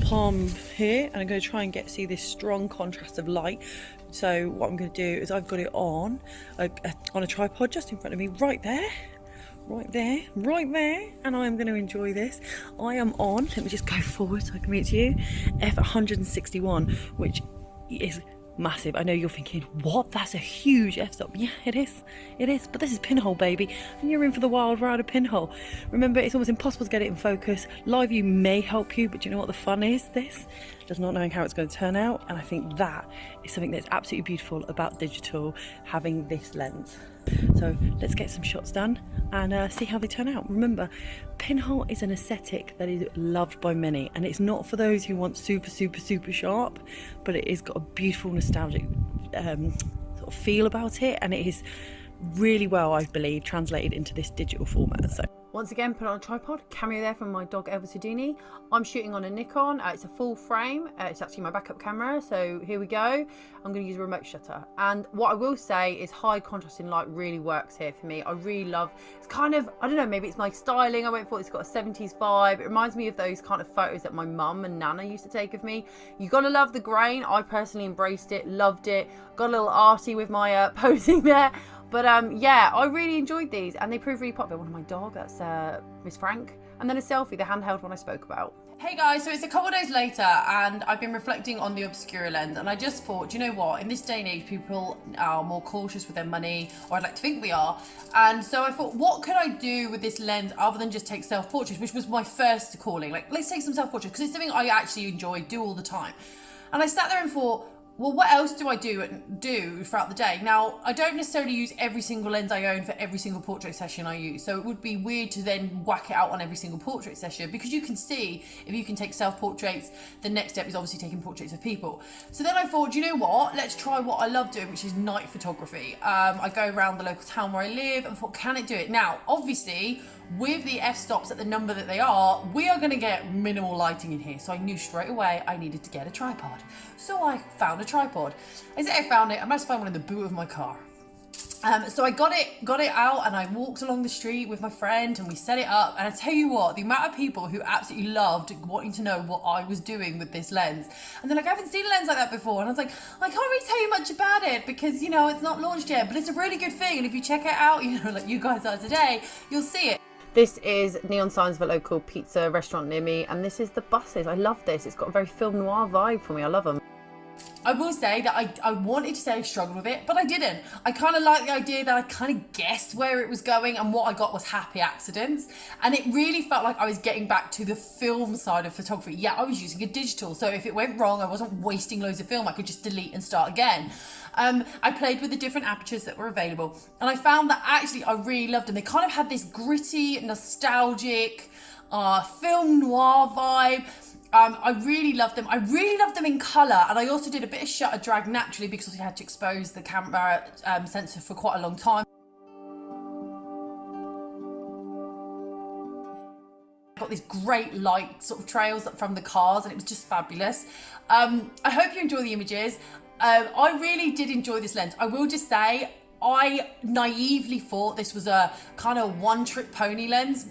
palm here, and I'm going to try and see this strong contrast of light. So what I'm going to do is I've got it on a tripod just in front of me, right there, and I'm going to enjoy this. I am on, let me just go forward so I can reach you, f161, which is massive. I know you're thinking, what, that's a huge f-stop. Yeah, it is, but this is pinhole, baby, and you're in for the wild ride of pinhole. Remember, it's almost impossible to get it in focus. Live view may help you, but do you know what the fun is? This does not knowing how it's going to turn out, and I think that is something that's absolutely beautiful about digital, having this lens. So let's get some shots done and see how they turn out. Remember, pinhole is an aesthetic that is loved by many, and it's not for those who want super sharp, but it has got a beautiful nostalgic sort of feel about it, and it is really well, I believe, translated into this digital format. So once again, put on a tripod, camera there from my dog Elvis Houdini. I'm shooting on a Nikon, it's a full frame, it's actually my backup camera, so here we go. I'm going to use a remote shutter, and what I will say is high contrast in light really works here for me. I really love, it's kind of, I don't know, maybe it's my styling, I went for it, it's got a 70s vibe. It reminds me of those kind of photos that my mum and Nana used to take of me. You gotta love the grain. I personally embraced it, loved it, got a little arty with my posing there. But yeah, I really enjoyed these, and they proved really popular. One of my dog, that's Miss Frank, and then a selfie, the handheld one I spoke about. Hey guys, so it's a couple of days later, and I've been reflecting on the Obscura lens, and I just thought, do you know what, in this day and age people are more cautious with their money, or I'd like to think we are, and so I thought, what could I do with this lens other than just take self-portraits, which was my first calling. Like, let's take some self-portraits, because it's something I actually enjoy, do all the time. And I sat there and thought, well, what else do I do throughout the day? Now, I don't necessarily use every single lens I own for every single portrait session I use, so it would be weird to then whack it out on every single portrait session, because you can see, if you can take self-portraits, the next step is obviously taking portraits of people. So then I thought, do you know what? Let's try what I love doing, which is night photography. I go around the local town where I live and thought, can it do it? Now, obviously, with the f-stops at the number that they are, we are going to get minimal lighting in here, so I knew straight away I needed to get a tripod. So I found a tripod. I say I found it, I managed to find one in the boot of my car. So I got it out, and I walked along the street with my friend, and we set it up, and I tell you what, the amount of people who absolutely loved wanting to know what I was doing with this lens, and they're like, I haven't seen a lens like that before, and I was like, I can't really tell you much about it because, you know, it's not launched yet, but it's a really good thing, and if you check it out, you know, like you guys are today, you'll see it. This is neon signs of a local pizza restaurant near me, and this is the buses. I love this. It's got a very film noir vibe for me. I love them. I will say that I wanted to say I struggled with it, but I didn't. I kind of like the idea that I kind of guessed where it was going, and what I got was happy accidents. And it really felt like I was getting back to the film side of photography. Yeah, I was using a digital, so if it went wrong, I wasn't wasting loads of film. I could just delete and start again. I played with the different apertures that were available, and I found that actually I really loved them. They kind of had this gritty, nostalgic, film noir vibe. I really loved them. I really loved them in colour, and I also did a bit of shutter drag naturally because I had to expose the camera sensor for quite a long time. Got these great light sort of trails from the cars, and it was just fabulous. I hope you enjoy the images. I really did enjoy this lens. I will just say, I naively thought this was a kind of one-trick pony lens,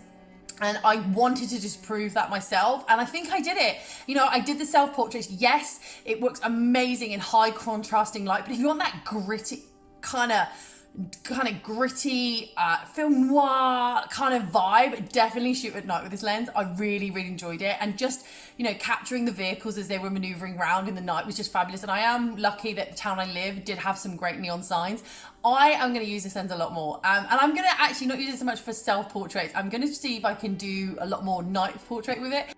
and I wanted to just prove that myself, and I think I did it. You know, I did the self-portraits. Yes, it works amazing in high contrasting light, but if you want that gritty kind of gritty film noir kind of vibe, definitely shoot at night with this lens. I really enjoyed it, and just, you know, capturing the vehicles as they were maneuvering around in the night was just fabulous. And I am lucky that the town I live did have some great neon signs. I am going to use this lens a lot more, and I'm going to actually not use it so much for self-portraits. I'm going to see if I can do a lot more night portrait with it.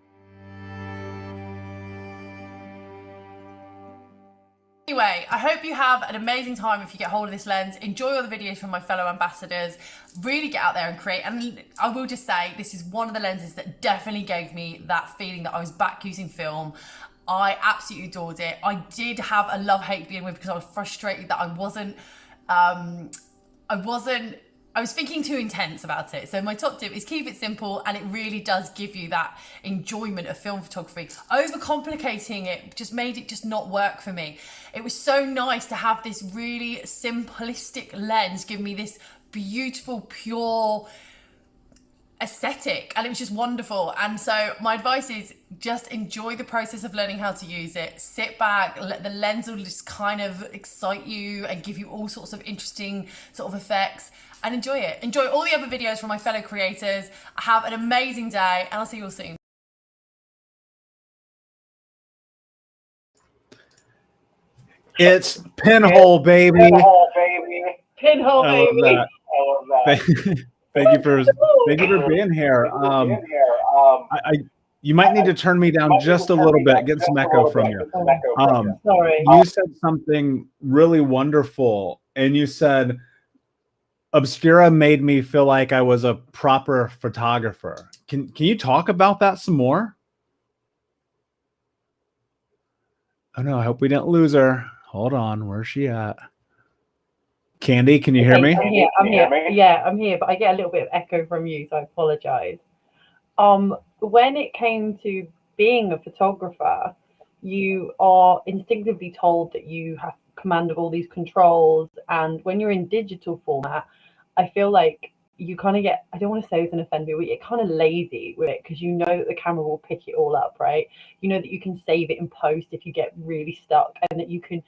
Anyway, I hope you have an amazing time if you get hold of this lens. Enjoy all the videos from my fellow ambassadors. Really get out there and create. And I will just say, this is one of the lenses that definitely gave me that feeling that I was back using film. I absolutely adored it. I did have a love-hate being with because I was frustrated that I was thinking too intense about it. So my top tip is keep it simple, and it really does give you that enjoyment of film photography. Overcomplicating it just made it just not work for me. It was so nice to have this really simplistic lens give me this beautiful, pure aesthetic, and it was just wonderful. And so my advice is just enjoy the process of learning how to use it. Sit back, let the lens will just kind of excite you and give you all sorts of interesting sort of effects, and enjoy it. Enjoy all the other videos from my fellow creators. Have an amazing day, and I'll see you all soon. It's pinhole, baby. Pinhole, baby. Pinhole, I love baby. that. I love that. Thank you for being here. You might need to turn me down just a little bit, get some echo from you. Sorry. You said something really wonderful, and you said, Obscura made me feel like I was a proper photographer. Can you talk about that some more? Oh no, I hope we didn't lose her. Hold on, where's she at? Candy, can you hear me? I'm here. Yeah, I'm here, but I get a little bit of echo from you, so I apologize. When it came to being a photographer, you are instinctively told that you have command of all these controls, and when you're in digital format, I feel like you kind of get, I don't want to say it's an offender, but you're kind of lazy with it because you know that the camera will pick it all up, right? You know that you can save it in post if you get really stuck, and that you can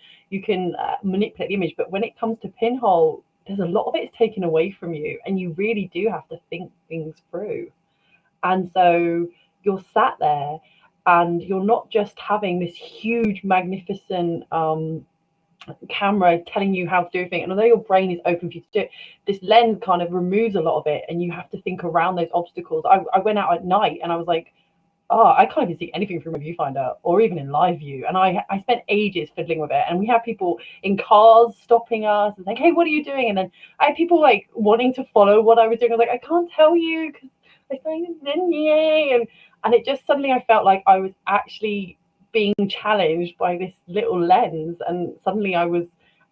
manipulate the image. But when it comes to pinhole, there's a lot of it's taken away from you, and you really do have to think things through. And so you're sat there, and you're not just having this huge, magnificent camera telling you how to do everything, and although your brain is open for you to do it, this lens kind of removes a lot of it, and you have to think around those obstacles. I went out at night, and I was like, oh, I can't even see anything from a viewfinder or even in live view, and I spent ages fiddling with it. And we had people in cars stopping us and like, hey, what are you doing? And then I had people like wanting to follow what I was doing. I was like, I can't tell you because I started, and it just suddenly I felt like I was actually being challenged by this little lens, and suddenly I was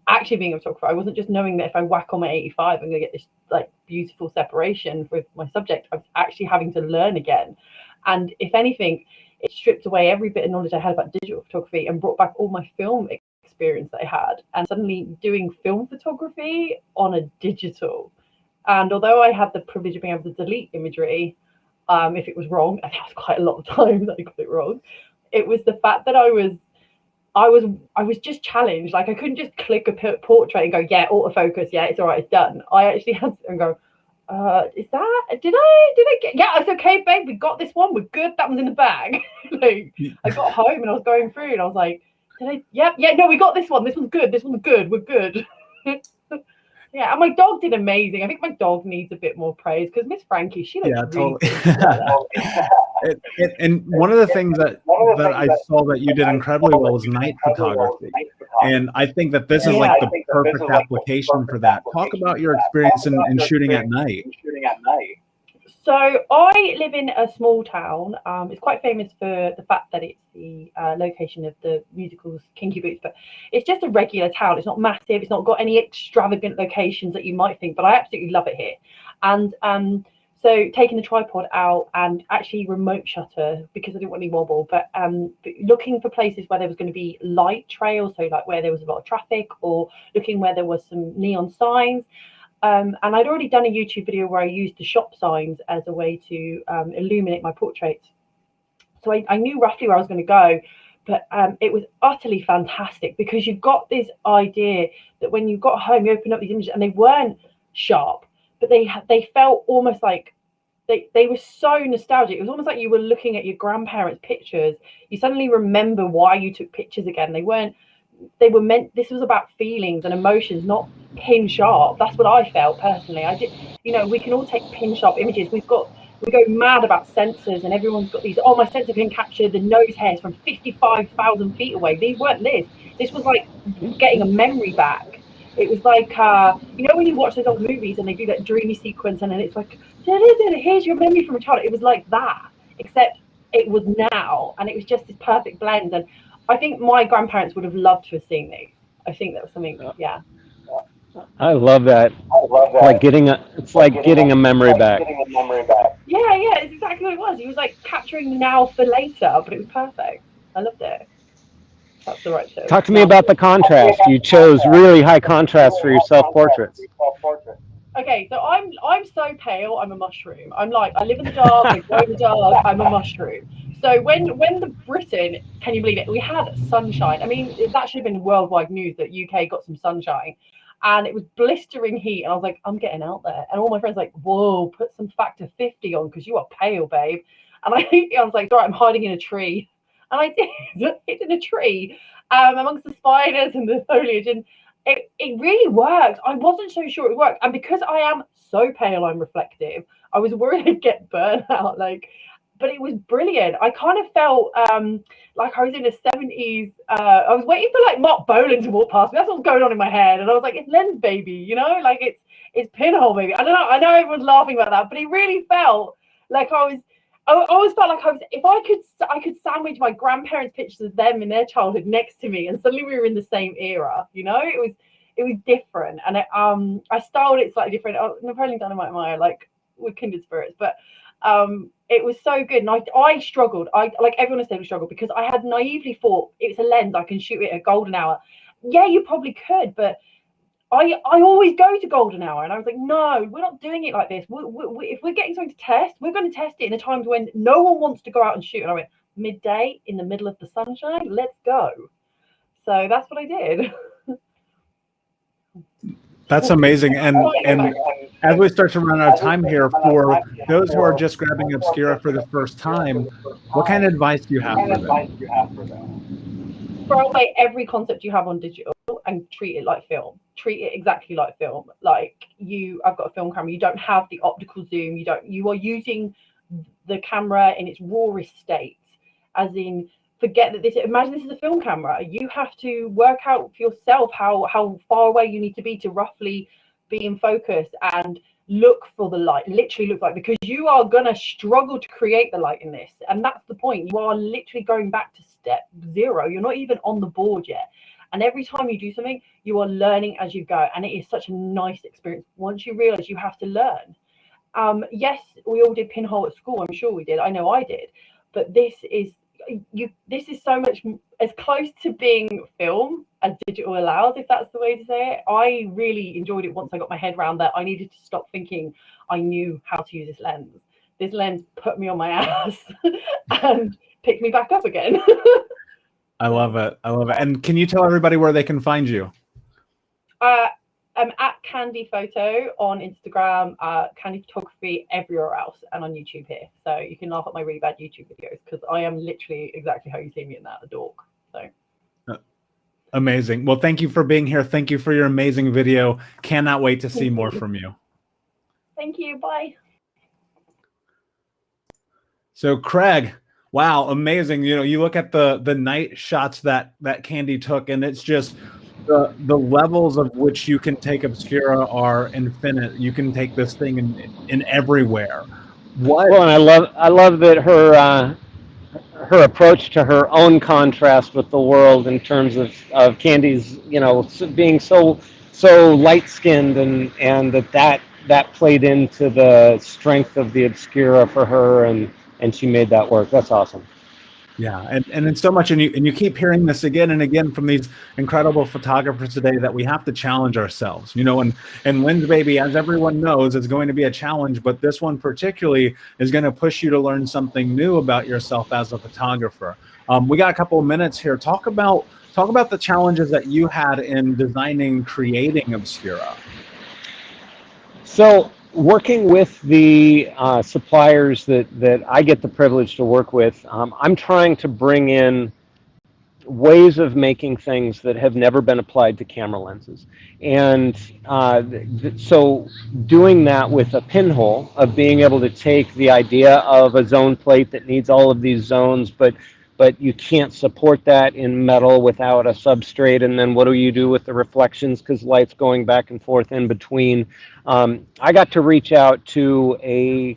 actually being a photographer. I wasn't just knowing that if I whack on my 85 I'm gonna get this like beautiful separation with my subject. I was actually having to learn again, and if anything, it stripped away every bit of knowledge I had about digital photography and brought back all my film experience that I had, and suddenly doing film photography on a digital. And although I had the privilege of being able to delete imagery if it was wrong, and that was quite a lot of times that I got it wrong, it was the fact that I was just challenged. Like I couldn't just click a portrait and go, yeah, autofocus, yeah, it's all right, it's done. I actually had to go, Is that, did I get, yeah, it's okay, babe, we got this one, we're good, that one's in the bag. Like, I got home and I was going through and I was like, yeah, no, we got this one's good, we're good. Yeah, and my dog did amazing. I think my dog needs a bit more praise because Miss Frankie, she looks really totally. And one of the things that I saw that you did incredibly well was night photography. And I think that this is like the perfect application for that. Talk about your experience in shooting at night. So I live in a small town. It's quite famous for the fact that it's the location of the musicals Kinky Boots, but it's just a regular town. It's not massive. It's not got any extravagant locations that you might think, but I absolutely love it here. And so taking the tripod out and actually remote shutter because I didn't want any wobble, but looking for places where there was going to be light trails, so like where there was a lot of traffic or looking where there was some neon signs. And I'd already done a YouTube video where I used the shop signs as a way to illuminate my portraits. So I knew roughly where I was going to go, but it was utterly fantastic because you got this idea that when you got home, you opened up these images and they weren't sharp, but they felt almost like they were so nostalgic. It was almost like you were looking at your grandparents' pictures. You suddenly remember why you took pictures again. They were meant, this was about feelings and emotions, not pin sharp. That's what I felt personally. I did, we can all take pin sharp images. We go mad about sensors and everyone's got these, my sensor can capture the nose hairs from 55,000 feet away. These weren't this was like getting a memory back. It was like when you watch those old movies and they do that dreamy sequence and then it's like, here's your memory from a child. It was like that, except it was now, and it was just this perfect blend. And I think my grandparents would have loved to have seen these. I think that was something, yeah. I love that. It's like getting a memory back. Yeah, it's exactly what it was. He was like capturing now for later, but it was perfect. I loved it. That's the right show. Talk to me about the contrast. You chose really high contrast for your self-portraits. Okay, so I'm so pale, I'm a mushroom. I'm like, I live in the dark, I grow in the dark, I'm a mushroom. So when the Britain, can you believe it, we had sunshine. I mean, that should have been worldwide news that UK got some sunshine. And it was blistering heat. And I was like, I'm getting out there. And all my friends were like, whoa, put some factor 50 on because you are pale, babe. And I was like, all right, I'm hiding in a tree. And I did hid in a tree amongst the spiders and the foliage. And it really worked. I wasn't so sure it worked. And because I am so pale, I'm reflective, I was worried I'd get burnt out. But it was brilliant. I kind of felt like I was in the 70s. I was waiting for like Mark Bolan to walk past me. That's what's going on in my head. And I was like, it's Lensbaby, like it's Pinhole baby. I don't know. I know everyone's laughing about that, but it really felt like I always felt like if I could sandwich my grandparents' pictures of them in their childhood next to me, and suddenly we were in the same era. It was different, and I styled it slightly different. Napoleon Dynamite and I like with kindred spirits, but it was so good. And I struggled. I like everyone has said, we struggled because I had naively thought it's a lens. I can shoot it at golden hour. Yeah, you probably could, but I always go to golden hour, and I was like, no, we're not doing it like this. If we're getting something to test, we're going to test it in the times when no one wants to go out and shoot. And I went midday in the middle of the sunshine. Let's go. So that's what I did. That's amazing. And as we start to run out of time here, for those who are just grabbing Obscura for the first time, what kind of advice do you have for them? Throw away every concept you have on digital and treat it like film. Treat it exactly like film. Like I've got a film camera. You don't have the optical zoom. You are using the camera in its rawest state, as in, forget that imagine this is a film camera. You have to work out for yourself how far away you need to be to roughly be in focus and look for the light, literally look like, because you are gonna struggle to create the light in this. And that's the point. You are literally going back to step zero. You're not even on the board yet. And every time you do something, you are learning as you go. And it is such a nice experience once you realize you have to learn. Yes, we all did Pinhole at school. I'm sure we did. I know I did. But this is so much as close to being film as digital allows, if that's the way to say it. I really enjoyed it once I got my head around that. I needed to stop thinking I knew how to use this lens. This lens put me on my ass and picked me back up again. I love it. And can you tell everybody where they can find you? at Candy Photo on Instagram, Candy Photography everywhere else, and on YouTube here. So you can laugh at my really bad YouTube videos because I am literally exactly how you see me in that, a dork. So amazing. Well, thank you for being here. Thank you for your amazing video. Cannot wait to see more from you. Thank you. Bye. So Craig, wow, amazing. You know, you look at the night shots that Candy took, and it's just the levels of which you can take Obscura are infinite. You can take this thing in everywhere. What? Well, and I love that her approach to her own contrast with the world in terms of Candy's, you know, being so light skinned, and that played into the strength of the Obscura for her, and she made that work. That's awesome. Yeah, and it's so much, and you keep hearing this again and again from these incredible photographers today, that we have to challenge ourselves, you know, and Lensbaby, as everyone knows, is going to be a challenge, but this one particularly is going to push you to learn something new about yourself as a photographer. We got a couple of minutes here. Talk about the challenges that you had in designing, creating Obscura. So working with the suppliers that I get the privilege to work with, I'm trying to bring in ways of making things that have never been applied to camera lenses. And so doing that with a pinhole, of being able to take the idea of a zone plate that needs all of these zones, but you can't support that in metal without a substrate, and then what do you do with the reflections because light's going back and forth in between. I got to reach out to a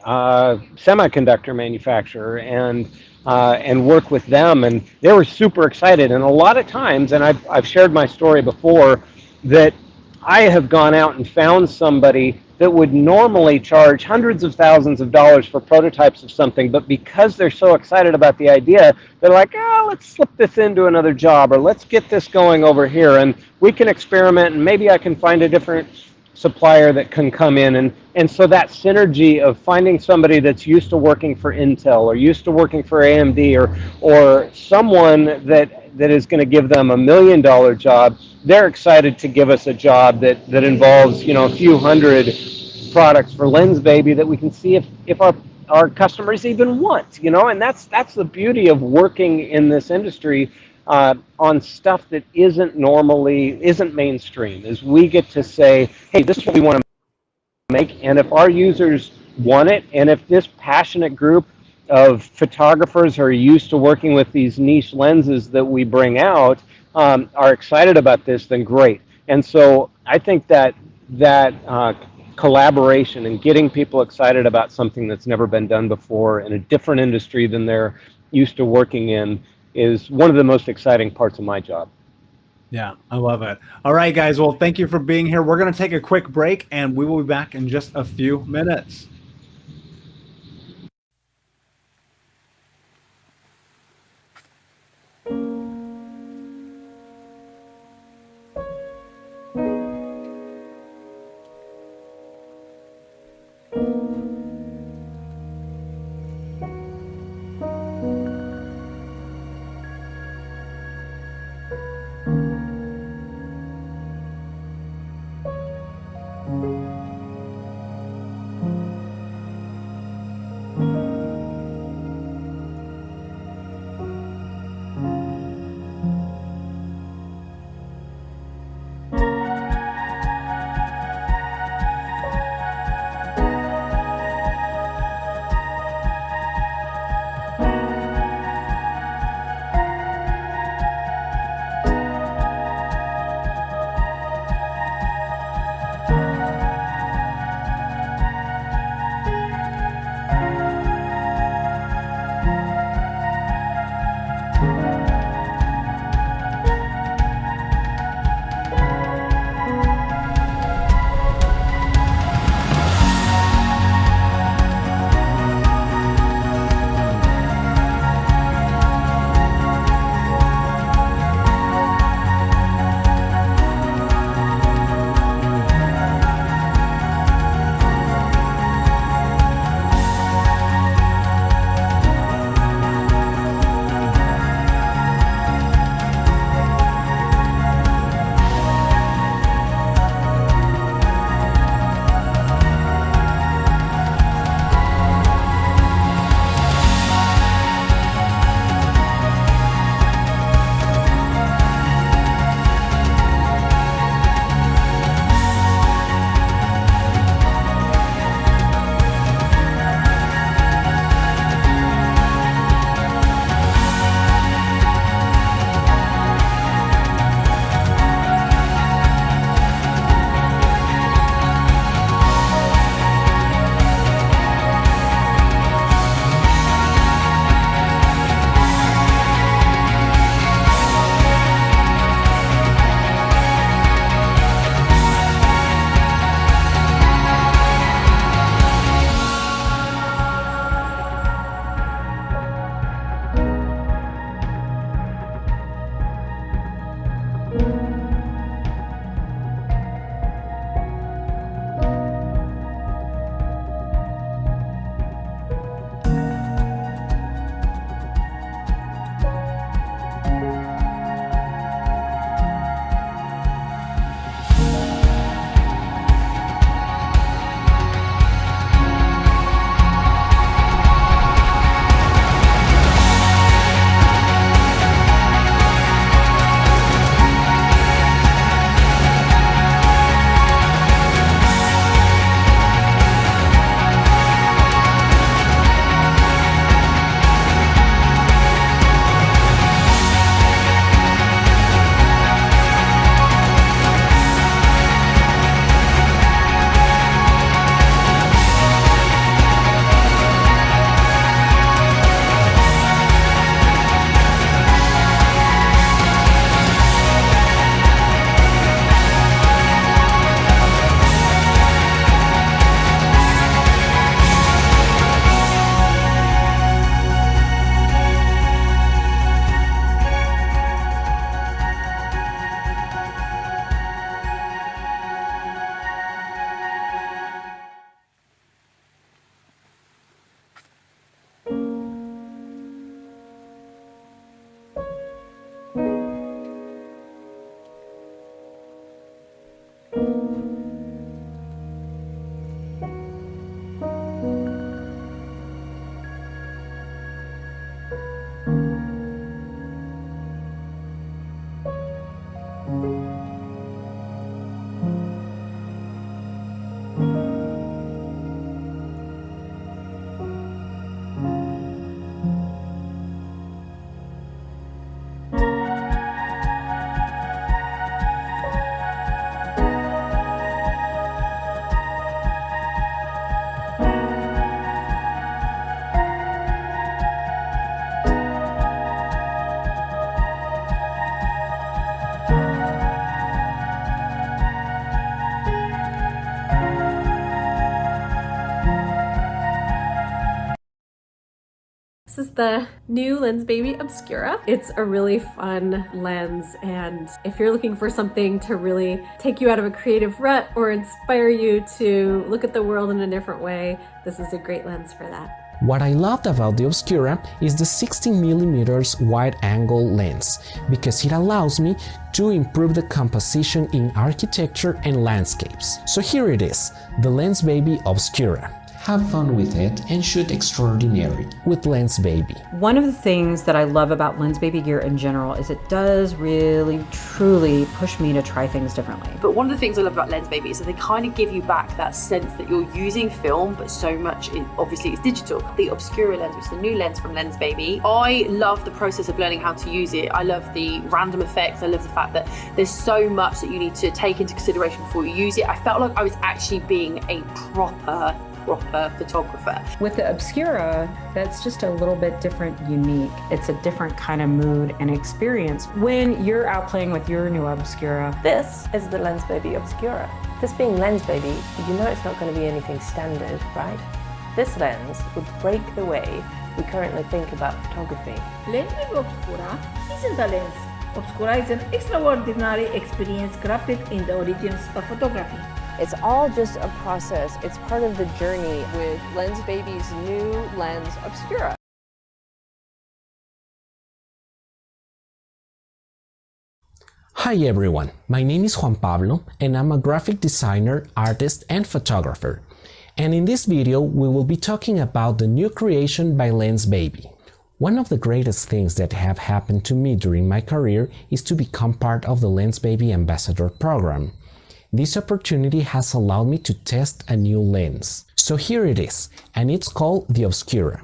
semiconductor manufacturer and work with them, and they were super excited. And a lot of times, and I've shared my story before, that I have gone out and found somebody that would normally charge hundreds of thousands of dollars for prototypes of something, but because they're so excited about the idea, they're like, oh, let's slip this into another job, or let's get this going over here, and we can experiment, and maybe I can find a different supplier that can come in. And so that synergy of finding somebody that's used to working for Intel or used to working for AMD, or someone that is going to give them $1 million job, they're excited to give us a job that involves, you know, a few hundred products for Lensbaby that we can see if our customers even want, you know. And that's the beauty of working in this industry on stuff that isn't mainstream, is we get to say, hey, this is what we want to make, and if our users want it, and if this passionate group of photographers are used to working with these niche lenses that we bring out, are excited about this, then great. And so I think that collaboration and getting people excited about something that's never been done before in a different industry than they're used to working in is one of the most exciting parts of my job. Yeah, I love it. All right, guys. Well, thank you for being here. We're going to take a quick break, and we will be back in just a few minutes. This is the new Lensbaby Obscura. It's a really fun lens, and if you're looking for something to really take you out of a creative rut or inspire you to look at the world in a different way, this is a great lens for that. What I loved about the Obscura is the 16mm wide-angle lens, because it allows me to improve the composition in architecture and landscapes. So here it is, the Lensbaby Obscura. Have fun with it and shoot extraordinary with Lensbaby. One of the things that I love about Lensbaby gear in general is it does really, truly push me to try things differently. But one of the things I love about Lensbaby is that they kind of give you back that sense that you're using film, but so much, obviously it's digital. The Obscura lens, which is the new lens from Lensbaby, I love the process of learning how to use it. I love the random effects. I love the fact that there's so much that you need to take into consideration before you use it. I felt like I was actually being a proper photographer. With the Obscura, that's just a little bit different, unique. It's a different kind of mood and experience when you're out playing with your new Obscura. This is the Lensbaby Obscura. This being Lensbaby, you know it's not going to be anything standard, right? This lens would break the way we currently think about photography. Lensbaby Obscura isn't a lens. Obscura is an extraordinary experience crafted in the origins of photography. It's all just a process. It's part of the journey with Lensbaby's new lens Obscura. Hi everyone, my name is Juan Pablo and I'm a graphic designer, artist and photographer. And in this video we will be talking about the new creation by Lensbaby. One of the greatest things that have happened to me during my career is to become part of the Lensbaby Ambassador program. This opportunity has allowed me to test a new lens. So here it is, and it's called the Obscura.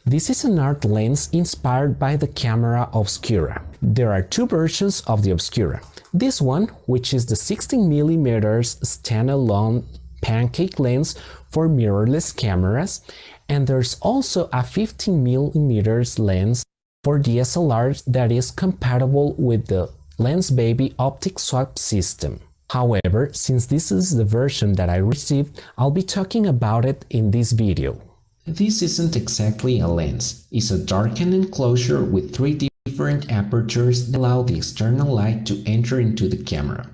This is an art lens inspired by the camera Obscura. There are two versions of the Obscura. This one, which is the 16mm standalone pancake lens for mirrorless cameras, and there's also a 15mm lens for DSLRs that is compatible with the Lensbaby optic swap system. However, since this is the version that I received, I'll be talking about it in this video. This isn't exactly a lens. It's a darkened enclosure with three different apertures that allow the external light to enter into the camera.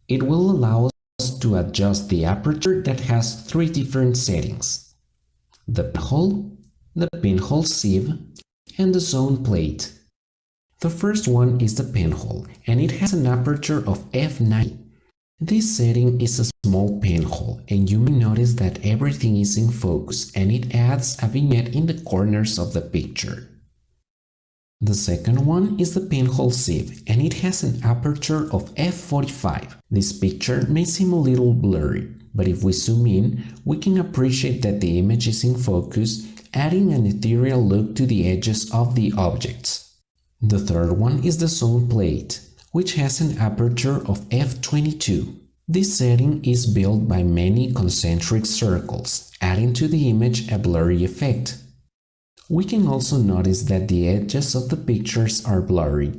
It will allow us to adjust the aperture that has three different settings: the pinhole sieve, and the zone plate. The first one is the pinhole, and it has an aperture of f9. This setting is a small pinhole, and you may notice that everything is in focus and it adds a vignette in the corners of the picture. The second one is the pinhole sieve, and it has an aperture of f45. This picture may seem a little blurry, but if we zoom in, we can appreciate that the image is in focus, adding an ethereal look to the edges of the objects. The third one is the zone plate, which has an aperture of f22. This setting is built by many concentric circles, adding to the image a blurry effect. We can also notice that the edges of the pictures are blurry.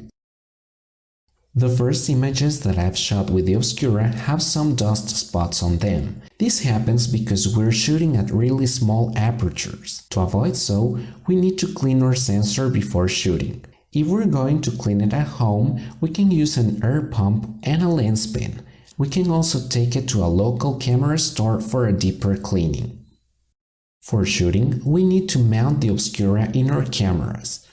The first images that I've shot with the Obscura have some dust spots on them. This happens because we're shooting at really small apertures. To avoid so, we need to clean our sensor before shooting. If we're going to clean it at home, we can use an air pump and a lens pen. We can also take it to a local camera store for a deeper cleaning. For shooting, we need to mount the Obscura in our cameras.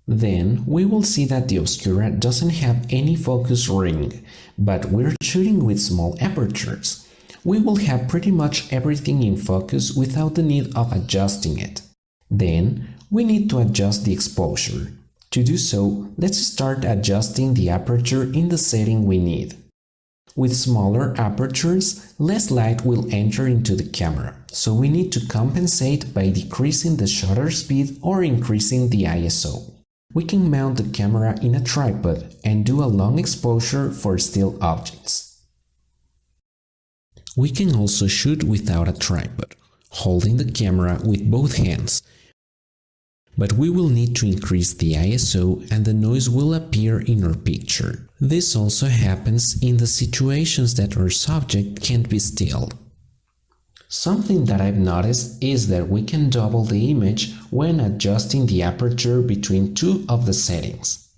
Then we will see that the Obscura doesn't have any focus ring, but we're shooting with small apertures. We will have pretty much everything in focus without the need of adjusting it. Then we need to adjust the exposure. To do so, let's start adjusting the aperture in the setting we need. With smaller apertures, less light will enter into the camera, so we need to compensate by decreasing the shutter speed or increasing the ISO. We can mount the camera in a tripod and do a long exposure for still objects. We can also shoot without a tripod, holding the camera with both hands. But we will need to increase the ISO and the noise will appear in our picture. This also happens in the situations that our subject can't be still. Something that I've noticed is that we can double the image when adjusting the aperture between two of the settings.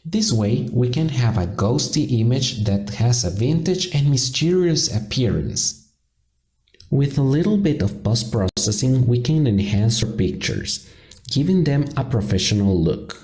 This way, we can have a ghosty image that has a vintage and mysterious appearance. With a little bit of post-processing, we can enhance our pictures, giving them a professional look.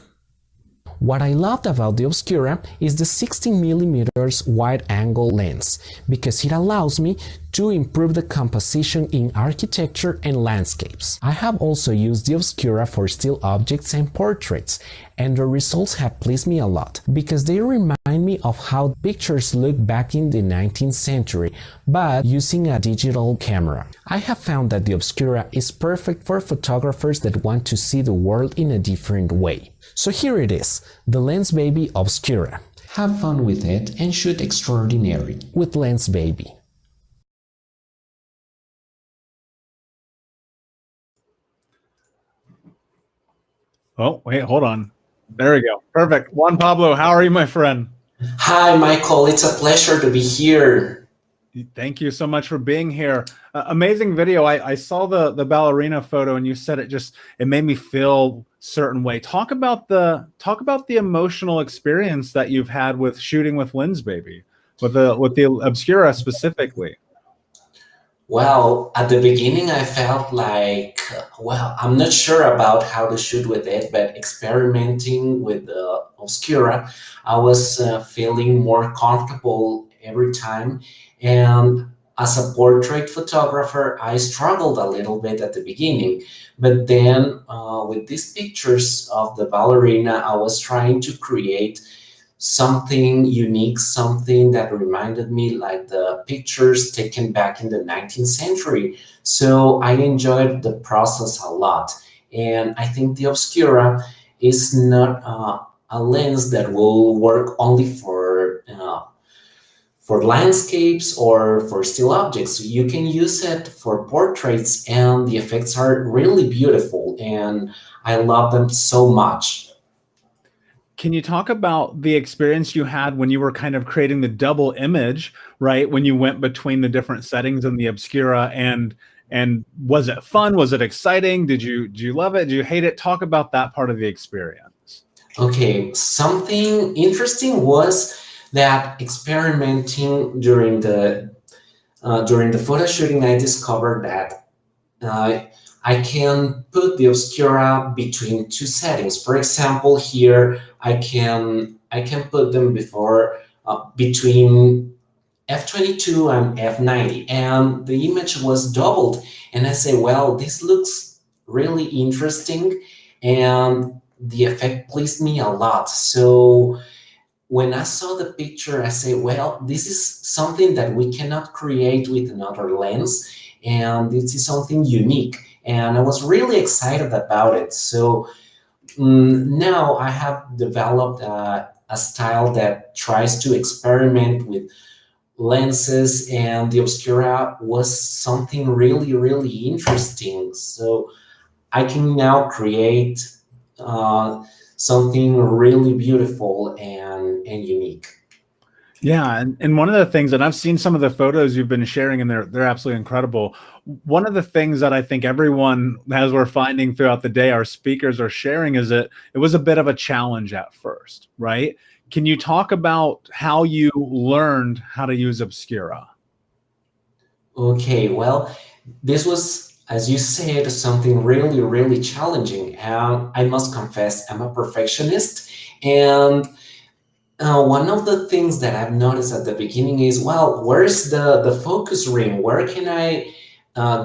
What I loved about the Obscura is the 16mm wide-angle lens, because it allows me to improve the composition in architecture and landscapes. I have also used the Obscura for still objects and portraits, and the results have pleased me a lot, because they remind me of how pictures look back in the 19th century, but using a digital camera. I have found that the Obscura is perfect for photographers that want to see the world in a different way. So here it is, the Lensbaby Obscura. Have fun with it and shoot extraordinary with Lensbaby. Oh, wait, hold on. There we go. Perfect. Juan Pablo, how are you, my friend? Hi, Michael. It's a pleasure to be here. Thank you so much for being here. Amazing video. I saw the ballerina photo, and you said it made me feel certain way. Talk about the emotional experience that you've had with shooting with Lensbaby, with the Obscura specifically. Well, at the beginning, I felt like, well, I'm not sure about how to shoot with it, but experimenting with the Obscura, I was feeling more comfortable every time. And as a portrait photographer, I struggled a little bit at the beginning. But then with these pictures of the ballerina, I was trying to create something unique, something that reminded me like the pictures taken back in the 19th century. So I enjoyed the process a lot. And I think the Obscura is not a lens that will work only for landscapes or for still objects. You can use it for portraits, and the effects are really beautiful, and I love them so much. Can you talk about the experience you had when you were kind of creating the double image, right? When you went between the different settings in the Obscura, and was it fun? Was it exciting? Did you love it? Did you hate it? Talk about that part of the experience. Okay, something interesting was that experimenting during the photo shooting, I discovered that I can put the Obscura between two settings. For example, here I can put them between f22 and f90, and the image was doubled. And I say, well, this looks really interesting, and the effect pleased me a lot. So when I saw the picture, I say, well, this is something that we cannot create with another lens, and this is something unique. And I was really excited about it. So now I have developed a style that tries to experiment with lenses, and the Obscura was something really, really interesting. So I can now create something really beautiful and unique. Yeah, and one of the things, and I've seen some of the photos you've been sharing, and they're absolutely incredible. One of the things that I think everyone, as we're finding throughout the day, our speakers are sharing, is that it was a bit of a challenge at first, right? Can you talk about how you learned how to use Obscura? Okay, well, this was, as you said, something really, really challenging. I must confess, I'm a perfectionist, and one of the things that I've noticed at the beginning is, well, where's the focus ring? Where can I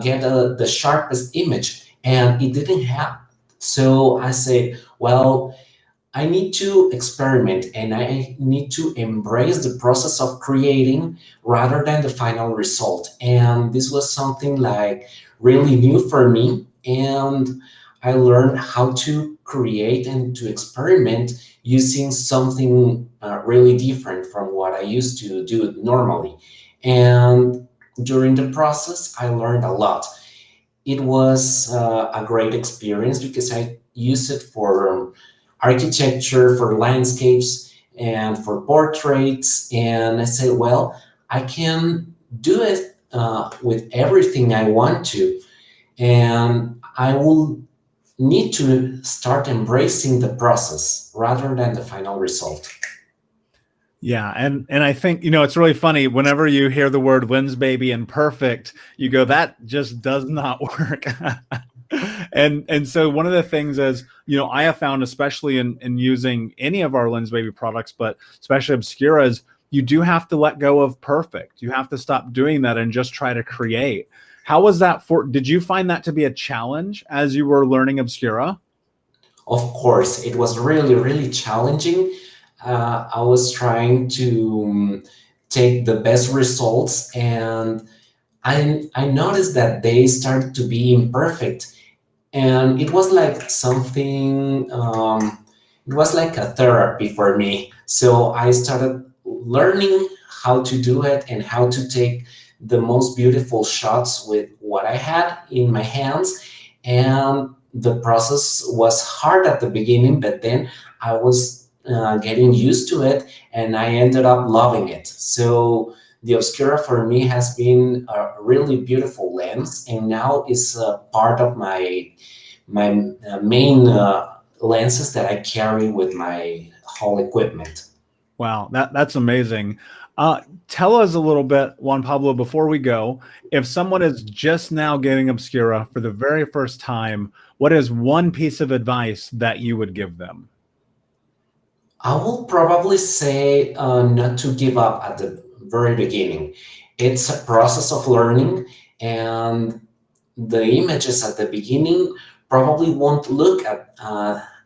get the sharpest image? And it didn't happen. So I said, well, I need to experiment, and I need to embrace the process of creating rather than the final result. And this was something like really new for me. And I learned how to create and to experiment using something really different from what I used to do normally. And during the process, I learned a lot. It was a great experience because I used it for architecture, for landscapes, and for portraits. And I said, well, I can do it with everything I want to, and I will need to start embracing the process rather than the final result. Yeah, and I think, you know, it's really funny whenever you hear the word Lensbaby and perfect, you go, that just does not work. And so one of the things is, you know, I have found, especially in using any of our Lensbaby products, but especially Obscura, is you do have to let go of perfect. You have to stop doing that and just try to create. How was that did you find that to be a challenge as you were learning Obscura? Of course, it was really, really challenging. I was trying to take the best results, and I noticed that they started to be imperfect. And it was like something, it was like a therapy for me. So I started learning how to do it and how to take the most beautiful shots with what I had in my hands. And the process was hard at the beginning, but then I was getting used to it, and I ended up loving it. So the Obscura for me has been a really beautiful lens, and now is part of my main lenses that I carry with my whole equipment. Wow, that's amazing. Tell us a little bit, Juan Pablo, before we go, if someone is just now getting Obscura for the very first time, what is one piece of advice that you would give them? I will probably say not to give up at the very beginning. It's a process of learning, and the images at the beginning probably won't look at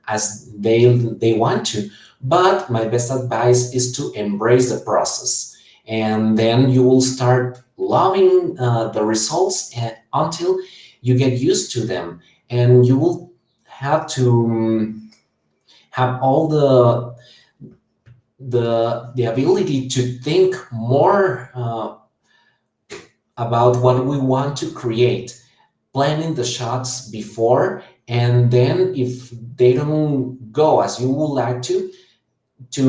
as they want to. But my best advice is to embrace the process, and then you will start loving the results until you get used to them, and you will have to have all the ability to think more about what we want to create, planning the shots before, and then if they don't go as you would like to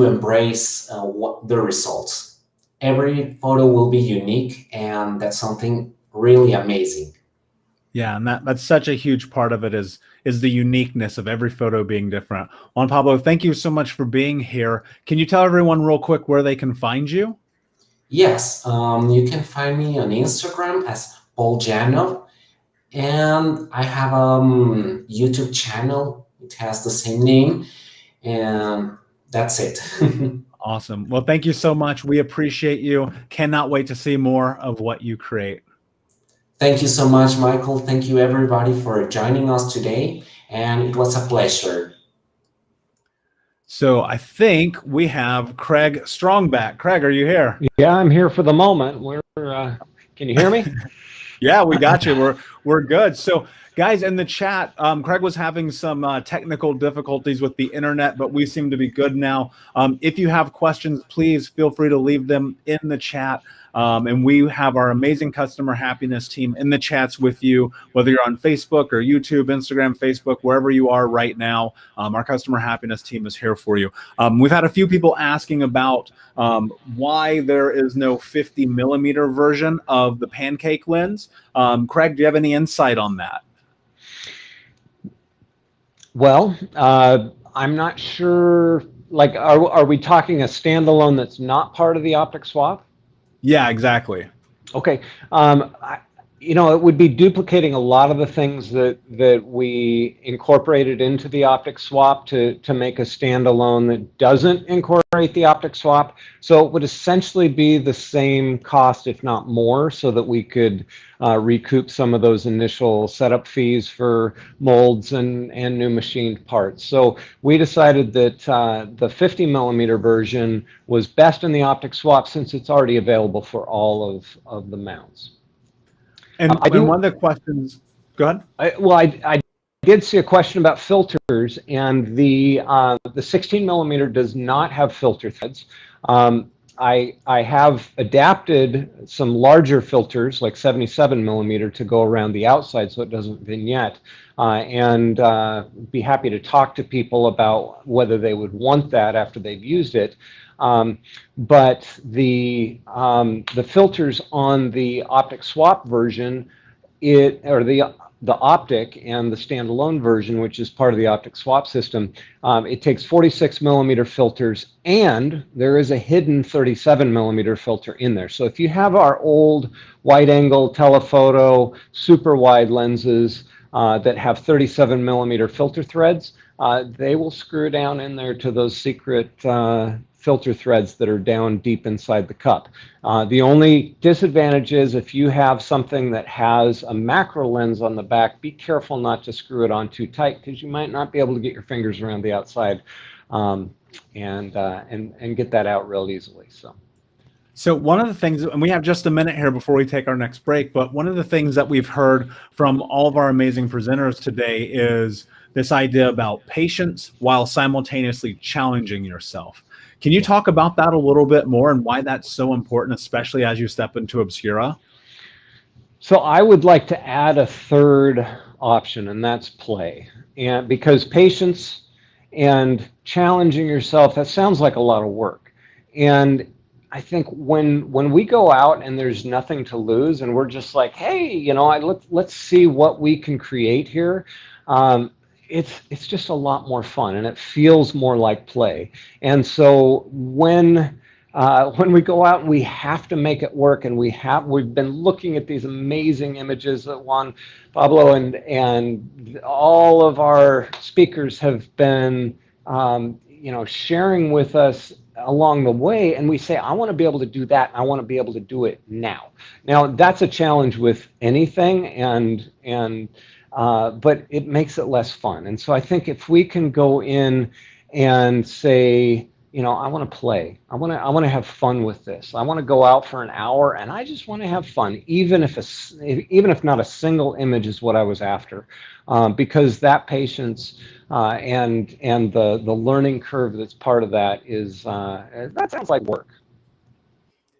embrace the results. Every photo will be unique, and that's something really amazing. Yeah, and that's such a huge part of it is the uniqueness of every photo being different. Juan Pablo, thank you so much for being here. Can you tell everyone real quick where they can find you? Yes, you can find me on Instagram as Paul Janov, and I have a YouTube channel. It has the same name, and that's it. Awesome. Well, thank you so much. We appreciate you. Cannot wait to see more of what you create. Thank you so much, Michael. Thank you, everybody, for joining us today, and it was a pleasure. So I think we have Craig Strong back. Craig, are you here? Yeah, I'm here for the moment. Can you hear me? Yeah, we got you. We're good. So guys, in the chat, Craig was having some technical difficulties with the internet, but we seem to be good now. If you have questions, please feel free to leave them in the chat. And we have our amazing customer happiness team in the chats with you, whether you're on Facebook or YouTube, Instagram, Facebook, wherever you are right now. Our customer happiness team is here for you. We've had a few people asking about why there is no 50mm version of the pancake lens. Craig, do you have any insight on that? Well, I'm not sure. Like, are we talking a standalone that's not part of the optic swap? Yeah, exactly. Okay. It would be duplicating a lot of the things that we incorporated into the optic swap to make a standalone that doesn't incorporate the optic swap. So it would essentially be the same cost, if not more, so that we could recoup some of those initial setup fees for molds and new machined parts. So we decided that the 50mm version was best in the optic swap since it's already available for all of the mounts. And, one of the questions, go ahead. I did see a question about filters, and the 16mm does not have filter threads. I have adapted some larger filters like 77 millimeter to go around the outside so it doesn't vignette, and be happy to talk to people about whether they would want that after they've used it. But the filters on the optic swap version, the optic and the standalone version, which is part of the optic swap system, it takes 46 millimeter filters, and there is a hidden 37 millimeter filter in there. So if you have our old wide angle telephoto super wide lenses that have 37 millimeter filter threads, they will screw down in there to those secret filter threads that are down deep inside the cup. The only disadvantage is if you have something that has a macro lens on the back, be careful not to screw it on too tight, because you might not be able to get your fingers around the outside and get that out real easily. So one of the things, and we have just a minute here before we take our next break, but one of the things that we've heard from all of our amazing presenters today is this idea about patience while simultaneously challenging yourself. Can you talk about that a little bit more and why that's so important, especially as you step into Obscura? So I would like to add a third option, and that's play. And because patience and challenging yourself, that sounds like a lot of work. And I think when we go out and there's nothing to lose, and we're just like, hey, you know, let's see what we can create here. It's just a lot more fun, and it feels more like play. And so when we go out and we have to make it work, and we've been looking at these amazing images that Juan Pablo and all of our speakers have been sharing with us along the way, and we say, I want to be able to do that. I want to be able to do it now. Now that's a challenge with anything, but it makes it less fun. And so I think if we can go in and say, you know, I want to play. I want to have fun with this. I want to go out for an hour, and I just want to have fun, even if not a single image is what I was after, because that patience and the learning curve that's part of that is that sounds like work.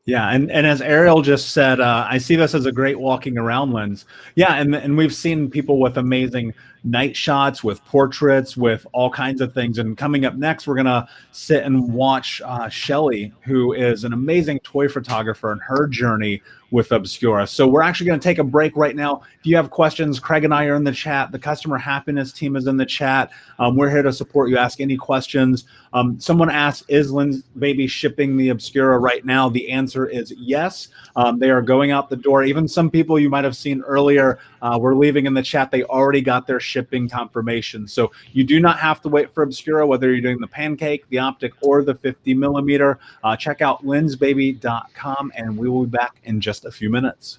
Yeah, and as Ariel just said, I see this as a great walking around lens. Yeah, and we've seen people with amazing night shots, with portraits, with all kinds of things. And coming up next, we're gonna sit and watch Shelly, who is an amazing toy photographer, and her journey with Obscura. So we're actually going to take a break right now. If you have questions, Craig and I are in the chat. The customer happiness team is in the chat. We're here to support you. Ask any questions. Someone asked, is Lensbaby shipping the Obscura right now? The answer is yes. They are going out the door. Even some people you might have seen earlier were leaving in the chat. They already got their shipping confirmation. So you do not have to wait for Obscura, whether you're doing the pancake, the optic, or the 50 millimeter. Check out lensbaby.com, and we will be back in just a few minutes.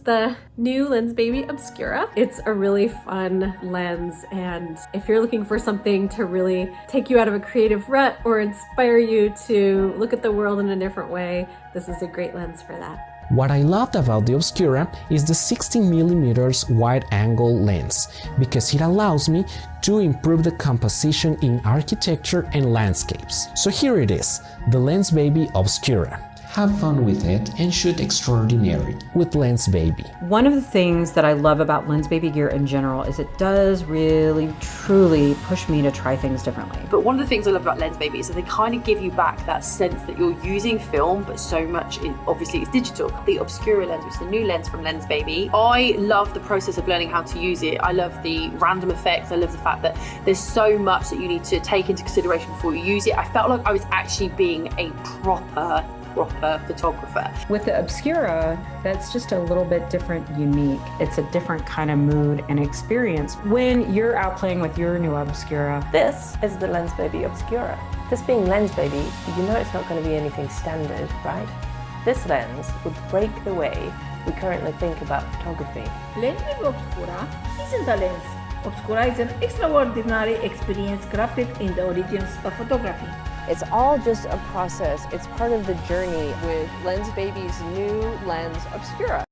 The new Lensbaby Obscura. It's a really fun lens, and if you're looking for something to really take you out of a creative rut or inspire you to look at the world in a different way, this is a great lens for that. What I loved about the Obscura is the 16mm wide angle lens, because it allows me to improve the composition in architecture and landscapes. So here it is, the Lensbaby Obscura. Have fun with it and shoot extraordinary with Lensbaby. One of the things that I love about Lensbaby gear in general is it does really, truly push me to try things differently. But one of the things I love about Lensbaby is that they kind of give you back that sense that you're using film, but so much, obviously it's digital. The Obscura lens, which is the new lens from Lensbaby, I love the process of learning how to use it. I love the random effects. I love the fact that there's so much that you need to take into consideration before you use it. I felt like I was actually being a proper photographer. With the Obscura, that's just a little bit different, unique. It's a different kind of mood and experience when you're out playing with your new Obscura. This is the Lensbaby Obscura. This being Lensbaby, you know it's not going to be anything standard, right? This lens would break the way we currently think about photography. Lensbaby Obscura isn't a lens. Obscura is an extraordinary experience crafted in the origins of photography. It's all just a process. It's part of the journey with Lensbaby's new lens, Obscura.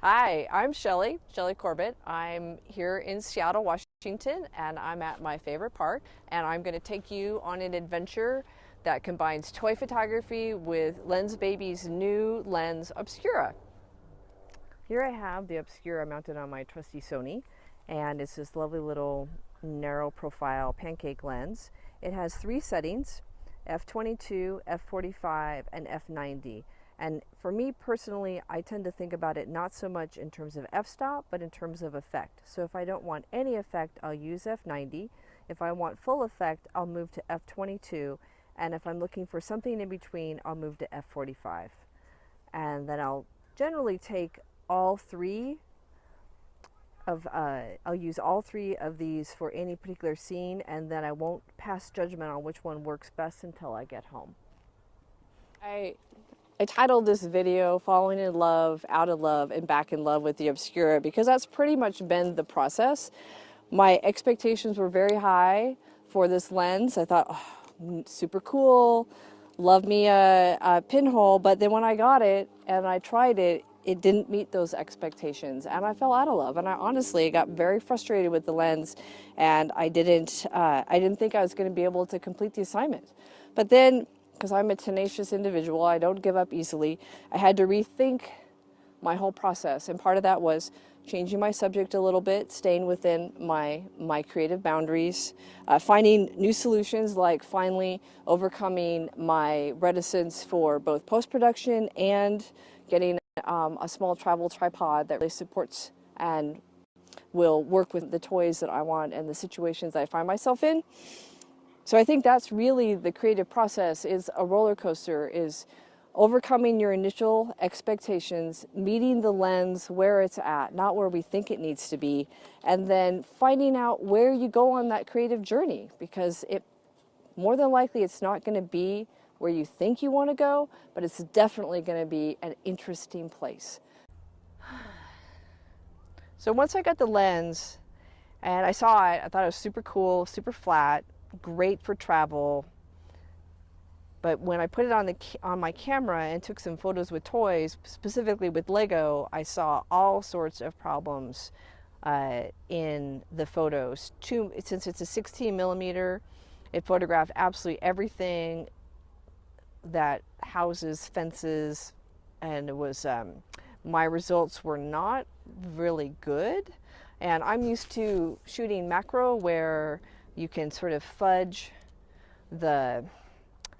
Hi, I'm Shelly Corbett. I'm here in Seattle, Washington, and I'm at my favorite park, and I'm going to take you on an adventure that combines toy photography with Lensbaby's new lens Obscura. Here I have the Obscura mounted on my trusty Sony, and it's this lovely little narrow profile pancake lens. It has 3 settings, f/22, f/45, and f/90. And for me personally, I tend to think about it not so much in terms of f-stop, but in terms of effect. So if I don't want any effect, I'll use f/90. If I want full effect, I'll move to f/22. And if I'm looking for something in between, I'll move to f/45. And then I'll generally take all 3 of, I'll use all 3 of these for any particular scene, and then I won't pass judgment on which one works best until I get home. I titled this video Falling in Love, Out of Love, and Back in Love with the Obscura because that's pretty much been the process. My expectations were very high for this lens. I thought, oh, super cool, love me a pinhole, but then when I got it and I tried it, it didn't meet those expectations and I fell out of love. And I honestly got very frustrated with the lens and I didn't think I was going to be able to complete the assignment. But then, because I'm a tenacious individual, I don't give up easily, I had to rethink my whole process. And part of that was changing my subject a little bit, staying within my creative boundaries, finding new solutions, like finally overcoming my reticence for both post-production and getting a small travel tripod that really supports and will work with the toys that I want and the situations I find myself in. So I think that's really the creative process, is a roller coaster, is overcoming your initial expectations, meeting the lens where it's at, not where we think it needs to be, and then finding out where you go on that creative journey, because more than likely it's not going to be where you think you want to go, but it's definitely going to be an interesting place. So once I got the lens and I saw it, I thought it was super cool, super flat, great for travel. But when I put it on my camera and took some photos with toys, specifically with Lego, I saw all sorts of problems in the photos. Since it's a 16 millimeter, it photographed absolutely everything that houses, fences, and it was my results were not really good. And I'm used to shooting macro where you can sort of fudge the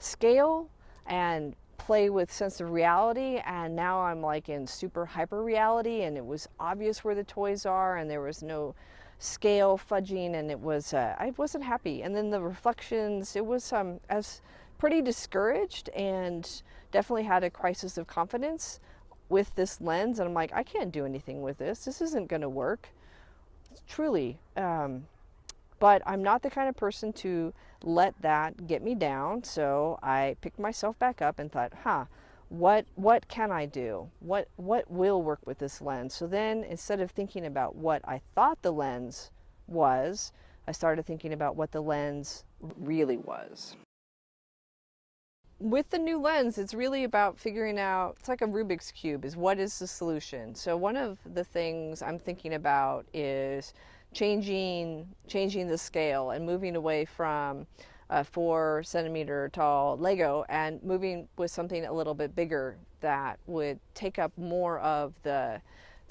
scale and play with sense of reality, and now I'm like in super hyper reality, and it was obvious where the toys are and there was no scale fudging, and it was I wasn't happy. And then the reflections, it was I was pretty discouraged and definitely had a crisis of confidence with this lens, and I'm like, I can't do anything with this isn't going to work, truly. But I'm not the kind of person to let that get me down. So I picked myself back up and thought, what can I do? What will work with this lens? So then, instead of thinking about what I thought the lens was, I started thinking about what the lens really was. With the new lens, it's really about figuring out, it's like a Rubik's Cube, is what is the solution? So one of the things I'm thinking about is changing the scale and moving away from a 4 centimeter tall Lego and moving with something a little bit bigger that would take up more of the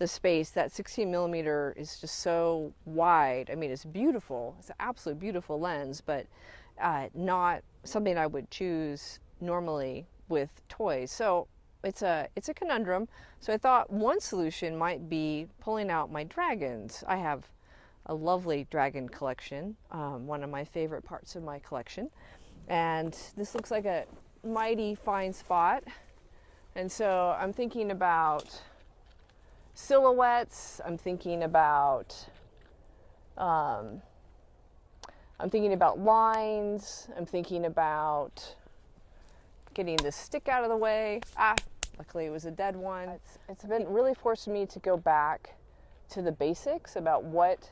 space. That 16 millimeter is just so wide. I mean, it's beautiful. It's an absolutely beautiful lens, but not something I would choose normally with toys. So it's a conundrum. So I thought one solution might be pulling out my dragons. I have a lovely dragon collection, one of my favorite parts of my collection. And this looks like a mighty fine spot. And so I'm thinking about silhouettes, I'm thinking about lines, I'm thinking about getting this stick out of the way. Luckily it was a dead one. It's been really forced me to go back to the basics about what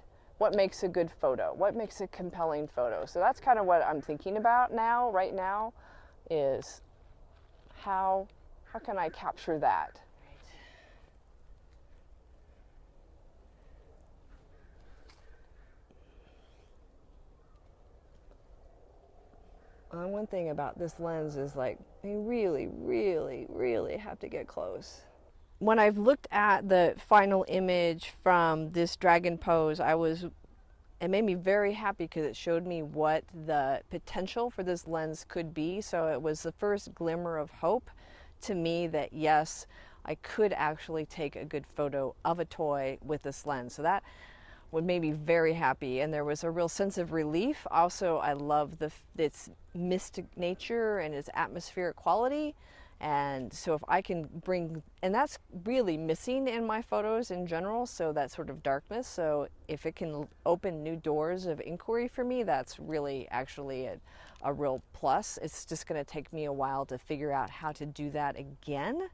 makes a good photo, what makes a compelling photo. So that's kind of what I'm thinking about right now, is how can I capture that? One thing about this lens is like, you really, really, really have to get close. When I've looked at the final image from this dragon pose, it made me very happy because it showed me what the potential for this lens could be. So it was the first glimmer of hope to me that yes, I could actually take a good photo of a toy with this lens. So that what made me very happy, and there was a real sense of relief. Also, I love its mystic nature and its atmospheric quality. And so if I can bring, and that's really missing in my photos in general, so that sort of darkness. So if it can open new doors of inquiry for me, that's really actually a real plus. It's just going to take me a while to figure out how to do that again.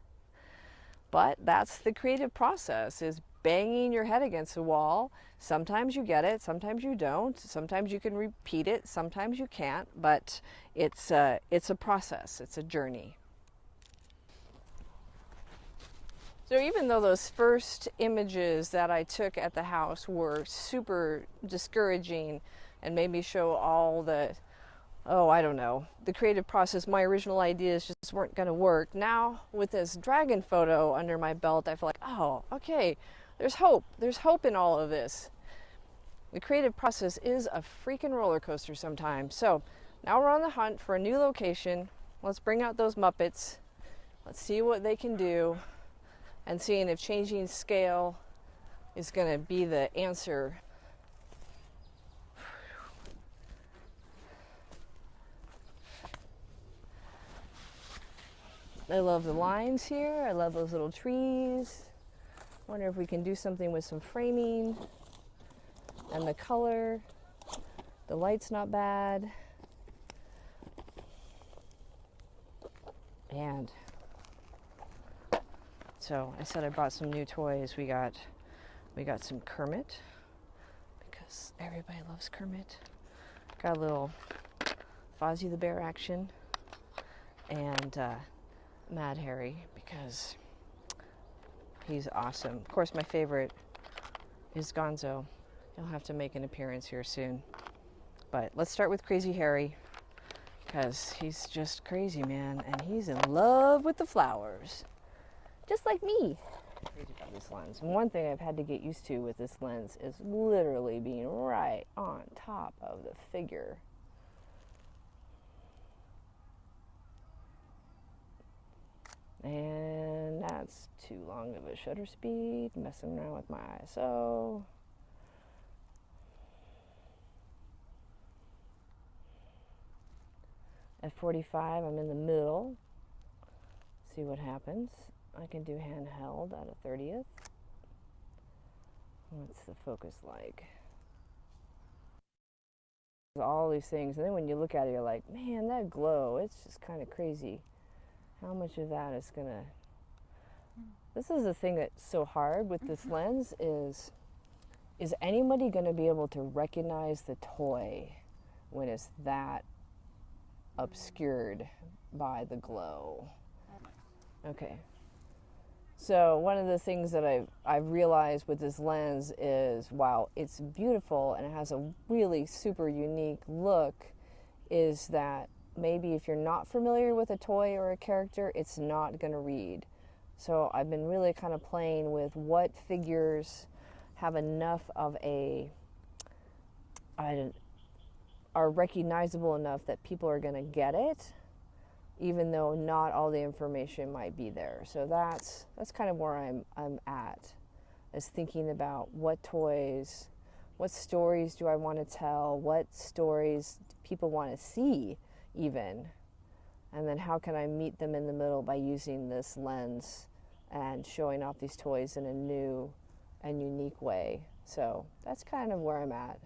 But that's the creative process, is banging your head against the wall. Sometimes you get it, sometimes you don't. Sometimes you can repeat it, sometimes you can't. But it's a process, it's a journey. So even though those first images that I took at the house were super discouraging and made me show all the, I don't know, the creative process, my original ideas just weren't going to work. Now with this dragon photo under my belt, I feel like, oh, okay, there's hope. There's hope in all of this. The creative process is a freaking roller coaster sometimes. So now we're on the hunt for a new location. Let's bring out those Muppets. Let's see what they can do. And seeing if changing scale is going to be the answer. I love the lines here. I love those little trees. Wonder if we can do something with some framing and the color. The light's not bad. And so I said I brought some new toys. We got some Kermit, because everybody loves Kermit. Got a little Fozzie the Bear action, and Mad Harry, because he's awesome. Of course, my favorite is Gonzo. He'll have to make an appearance here soon. But let's start with Crazy Harry, because he's just crazy, man, and he's in love with the flowers. Just like me. Crazy about this lens. And one thing I've had to get used to with this lens is literally being right on top of the figure. And that's too long of a shutter speed, messing around with my ISO. At 45, I'm in the middle. See what happens. I can do handheld at a 30th. What's the focus like? All these things, and then when you look at it, you're like, man, that glow, it's just kind of crazy. How much of that is gonna... This is the thing that's so hard with this lens is anybody gonna be able to recognize the toy when it's that obscured by the glow? Okay. So one of the things that I've realized with this lens is, while it's beautiful and it has a really super unique look, is that maybe if you're not familiar with a toy or a character, it's not going to read. So I've been really kind of playing with what figures have enough of are recognizable enough that people are going to get it, even though not all the information might be there. So that's kind of where I'm at, is thinking about what toys, what stories do I want to tell, what stories do people want to see even, and then how can I meet them in the middle by using this lens and showing off these toys in a new and unique way. So that's kind of where I'm at.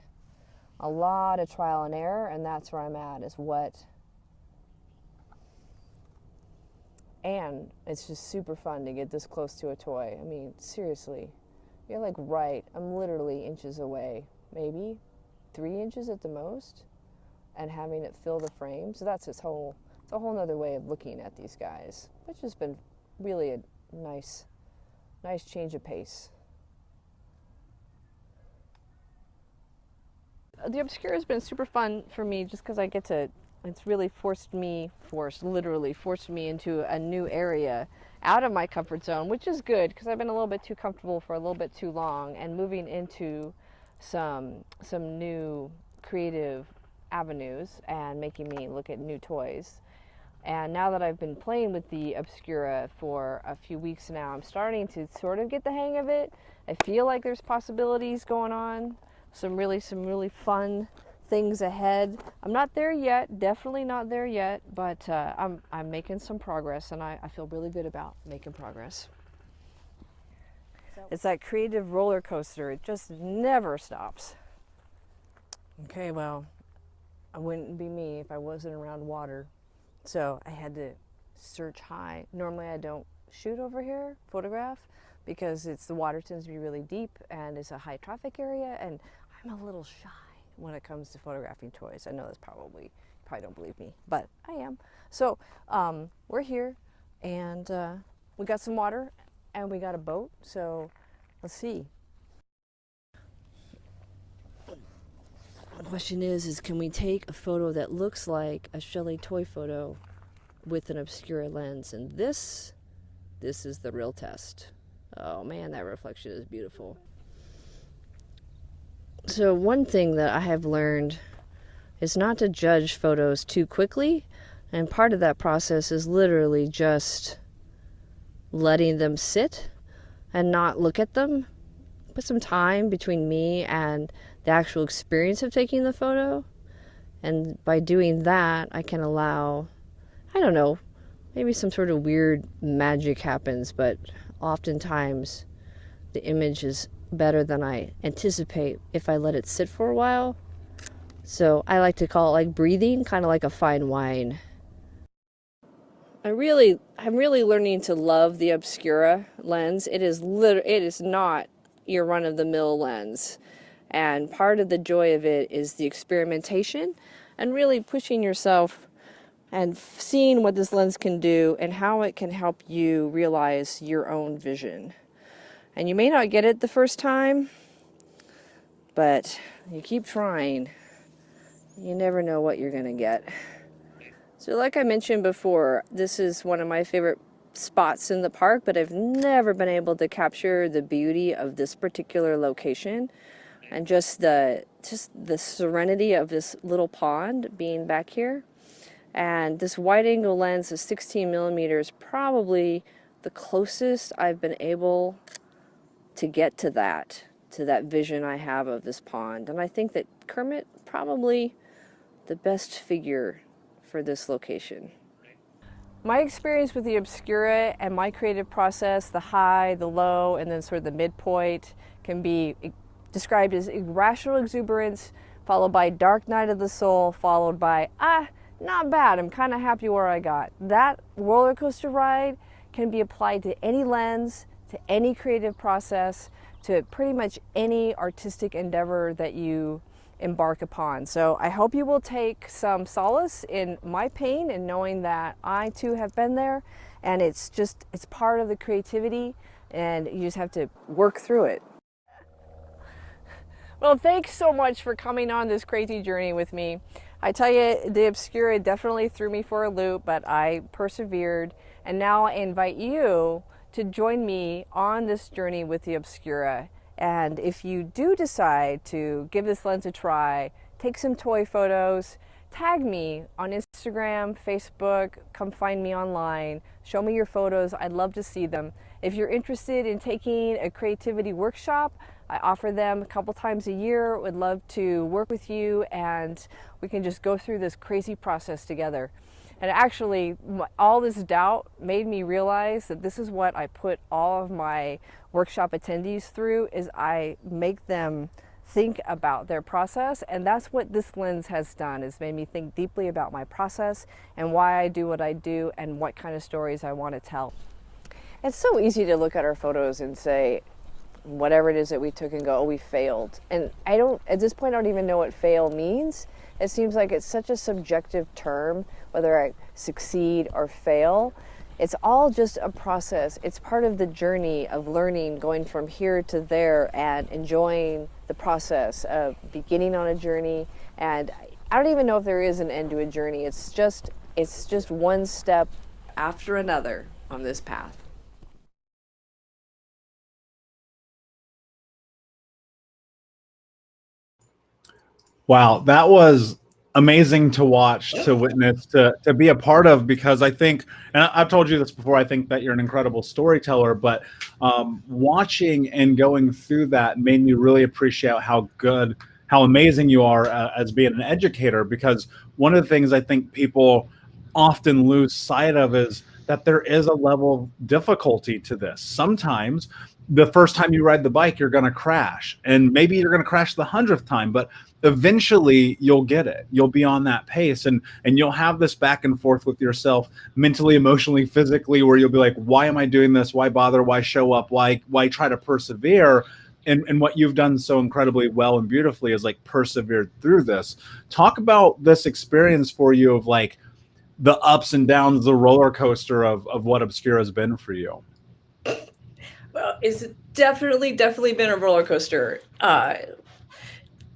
A lot of trial and error, and that's where I'm at, is what. And it's just super fun to get this close to a toy. I mean, seriously, you're like I'm literally inches away, maybe 3 inches at the most, and having it fill the frame. So that's it's a whole nother way of looking at these guys, which has been really a nice change of pace. The Obscura has been super fun for me just because I get to it's really literally forced me into a new area out of my comfort zone, which is good because I've been a little bit too comfortable for a little bit too long, and moving into some new creative avenues and making me look at new toys. And now that I've been playing with the Obscura for a few weeks now, I'm starting to sort of get the hang of it. I feel like there's possibilities going on, some really fun things ahead. I'm not there yet, definitely not there yet, but I'm making some progress, and I feel really good about making progress. It's that creative roller coaster. It just never stops. Okay, well, it wouldn't be me if I wasn't around water. So I had to search high. Normally I don't shoot over here, photograph, because the water tends to be really deep and it's a high traffic area, and I'm a little shy when it comes to photographing toys. I know that's you probably don't believe me, but I am. So we're here, and we got some water and we got a boat, so let's see. The question is can we take a photo that looks like a Shelly toy photo with an Obscura lens? And this is the real test. Oh man, that reflection is beautiful. So one thing that I have learned is not to judge photos too quickly, and part of that process is literally just letting them sit and not look at them. Put some time between me and the actual experience of taking the photo, and by doing that I can allow, I don't know, maybe some sort of weird magic happens, but oftentimes the image is better than I anticipate if I let it sit for a while. So I like to call it like breathing, kind of like a fine wine. I'm really learning to love the Obscura lens. It is not your run-of-the-mill lens. And part of the joy of it is the experimentation and really pushing yourself and seeing what this lens can do and how it can help you realize your own vision. And you may not get it the first time, but you keep trying. You never know what you're going to get. So like I mentioned before, this is one of my favorite spots in the park, but I've never been able to capture the beauty of this particular location and just the serenity of this little pond being back here. And this wide angle lens of 16 millimeters, probably the closest I've been able to get to that vision I have of this pond. And I think that Kermit probably the best figure for this location. My experience with the Obscura and my creative process, the high, the low, and then sort of the midpoint, can be described as irrational exuberance, followed by dark night of the soul, followed by, not bad, I'm kind of happy where I got. That roller coaster ride can be applied to any lens, to any creative process, to pretty much any artistic endeavor that you embark upon. So I hope you will take some solace in my pain and knowing that I too have been there, and it's part of the creativity, and you just have to work through it. Well, thanks so much for coming on this crazy journey with me. I tell you, the Obscura definitely threw me for a loop, but I persevered, and now I invite you to join me on this journey with the Obscura. And if you do decide to give this lens a try, take some toy photos, tag me on Instagram, Facebook, come find me online, show me your photos, I'd love to see them. If you're interested in taking a creativity workshop, I offer them a couple times a year. Would love to work with you, and we can just go through this crazy process together. And actually, all this doubt made me realize that this is what I put all of my workshop attendees through, is I make them think about their process, and that's what this lens has done, is made me think deeply about my process and why I do what I do and what kind of stories I want to tell. It's so easy to look at our photos and say, whatever it is that we took, and go, oh, we failed. And at this point, I don't even know what fail means. It seems like it's such a subjective term, whether I succeed or fail. It's all just a process. It's part of the journey of learning, going from here to there, and enjoying the process of beginning on a journey. And I don't even know if there is an end to a journey. It's just one step after another on this path. Wow, that was amazing to watch, to witness, to be a part of, because I think, and I've told you this before, I think that you're an incredible storyteller, but watching and going through that made me really appreciate how amazing you are as being an educator, because one of the things I think people often lose sight of is that there is a level of difficulty to this. Sometimes the first time you ride the bike, you're going to crash, and maybe you're going to crash the 100th time, but eventually you'll get it. You'll be on that pace, and you'll have this back and forth with yourself, mentally, emotionally, physically, where you'll be like, why am I doing this? Why bother? Why show up? Why try to persevere? And what you've done so incredibly well and beautifully is like persevered through this. Talk about this experience for you of like the ups and downs, the roller coaster of what Obscura has been for you. Well, it's definitely been a roller coaster.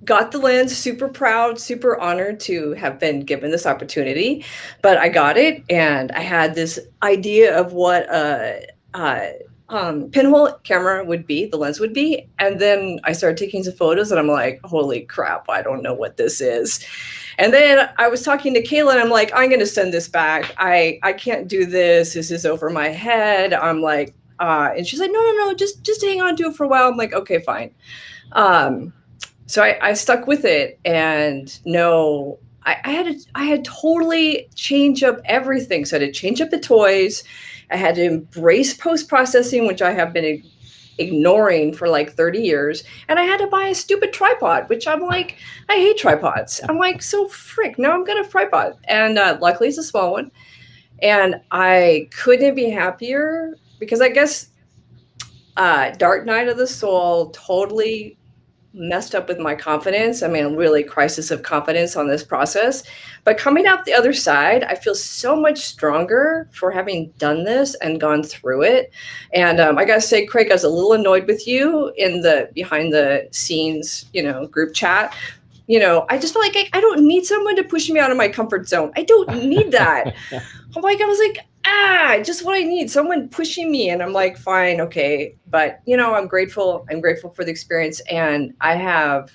Got the lens, super proud, super honored to have been given this opportunity, but I got it, and I had this idea of what a pinhole camera would be, the lens would be, and then I started taking some photos, and I'm like, holy crap, I don't know what this is. And then I was talking to Kayla, and I'm like, I'm going to send this back. I can't do this. This is over my head. I'm like, and she's like, no, just hang on to it for a while. I'm like, okay, fine. So I stuck with it, and I had totally change up everything. So I had to change up the toys. I had to embrace post-processing, which I have been ignoring for like 30 years. And I had to buy a stupid tripod, which I'm like, I hate tripods. I'm like, so frick, now I'm gonna have a tripod. And luckily it's a small one. And I couldn't be happier, because I guess Dark Night of the Soul totally messed up with my confidence. I mean, really crisis of confidence on this process. But coming out the other side, I feel so much stronger for having done this and gone through it. And I gotta say, Craig, I was a little annoyed with you in the behind the scenes, group chat. I just felt like I don't need someone to push me out of my comfort zone. I don't need that. I was like, just what I need, someone pushing me. And I'm like, fine, okay. But, I'm grateful. I'm grateful for the experience. And I have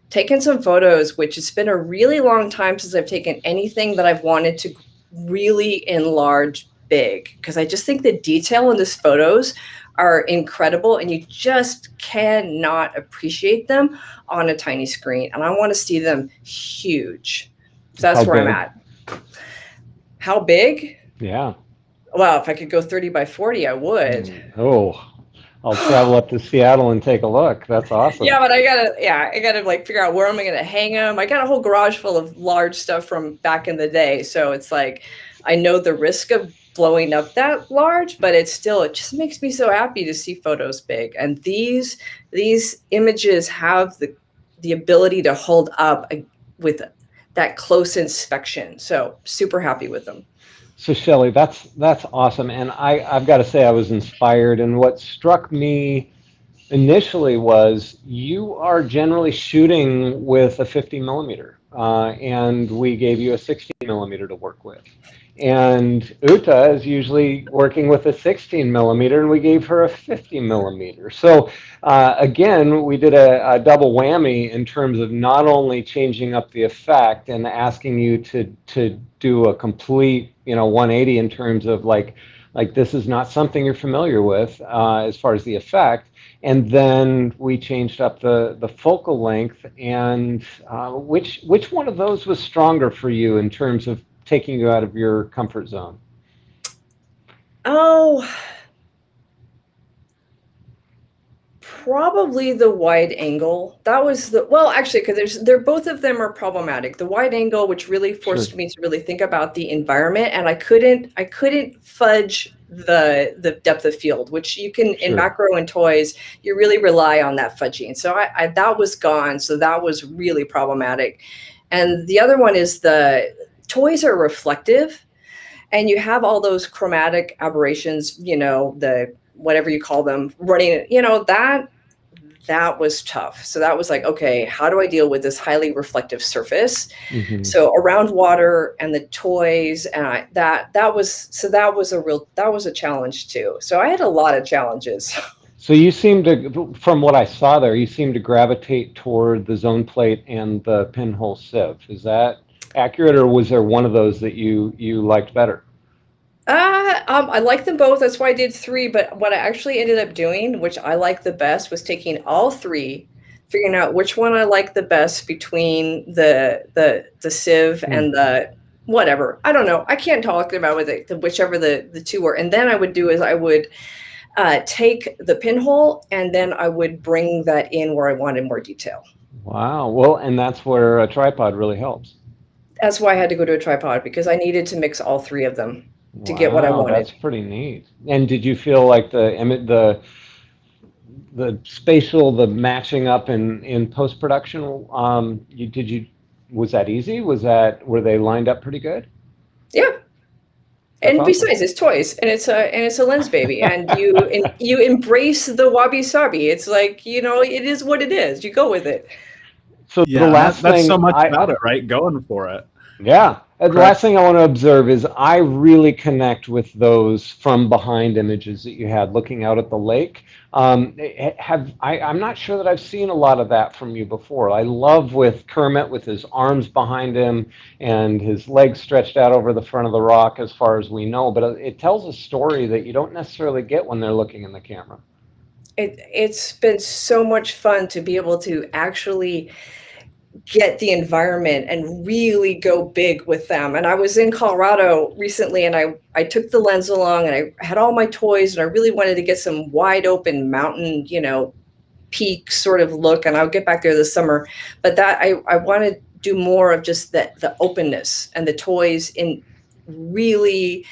taken some photos, which it's been a really long time since I've taken anything that I've wanted to really enlarge big, because I just think the detail in these photos are incredible, and you just cannot appreciate them on a tiny screen. And I want to see them huge. So that's where I'm at. How big? Yeah. Well, if I could go 30 by 40, I would. Oh, I'll travel up to Seattle and take a look. That's awesome. Yeah, but I gotta like figure out where am I gonna hang them. I got a whole garage full of large stuff from back in the day. So it's like, I know the risk of blowing up that large, but it just makes me so happy to see photos big. And these images have the ability to hold up with that close inspection. So super happy with them. So Shelley, that's awesome. And I've got to say I was inspired. And what struck me initially was you are generally shooting with a 50 millimeter, and we gave you a 60 millimeter to work with. And Uta is usually working with a 16 millimeter, and we gave her a 50 millimeter. So again, we did a double whammy in terms of not only changing up the effect and asking you to do a complete 180 in terms of like this is not something you're familiar with as far as the effect. And then we changed up the focal length. And which one of those was stronger for you in terms of taking you out of your comfort zone? Oh, probably the wide angle. That was actually, because both of them are problematic. The wide angle, which really forced me to really think about the environment, and I couldn't fudge the depth of field, which you can in macro and toys, you really rely on that fudging. So I that was gone. So that was really problematic. And the other one is the toys are reflective, and you have all those chromatic aberrations, the whatever you call them running, that was tough. So that was like, okay, how do I deal with this highly reflective surface? Mhm. So around water and the toys, and that was a challenge too. So I had a lot of challenges. So you seem to, from what I saw there, you seem to gravitate toward the zone plate and the pinhole sieve. Is that accurate, or was there one of those that you liked better? I like them both. That's why I did 3. But what I actually ended up doing, which I like the best, was taking all 3, figuring out which one I like the best between the sieve and the whatever. I don't know. I can't talk about with it, whichever the 2 were. And then I would do is I would take the pinhole, and then I would bring that in where I wanted more detail. Wow. Well, and that's where a tripod really helps. That's why I had to go to a tripod, because I needed to mix all 3 of them to get what I wanted. That's pretty neat. And did you feel like the spatial, the matching up in post production? Was that easy? Were they lined up pretty good? Yeah. That's and awesome. besides, it's toys, and it's a Lensbaby, and you embrace the wabi sabi. It's like, it is what it is. You go with it. So Yeah, the last that's thing so much about it, right? Going for it. Yeah. The last thing I want to observe is I really connect with those from behind images that you had looking out at the lake. I'm not sure that I've seen a lot of that from you before. I love with Kermit with his arms behind him and his legs stretched out over the front of the rock as far as we know, but it tells a story that you don't necessarily get when they're looking in the camera. It's been so much fun to be able to actually get the environment and really go big with them. And I was in Colorado recently, and I took the lens along, and I had all my toys, and I really wanted to get some wide open mountain, peak sort of look. And I'll get back there this summer. But that I want to do more of just the openness and the toys in really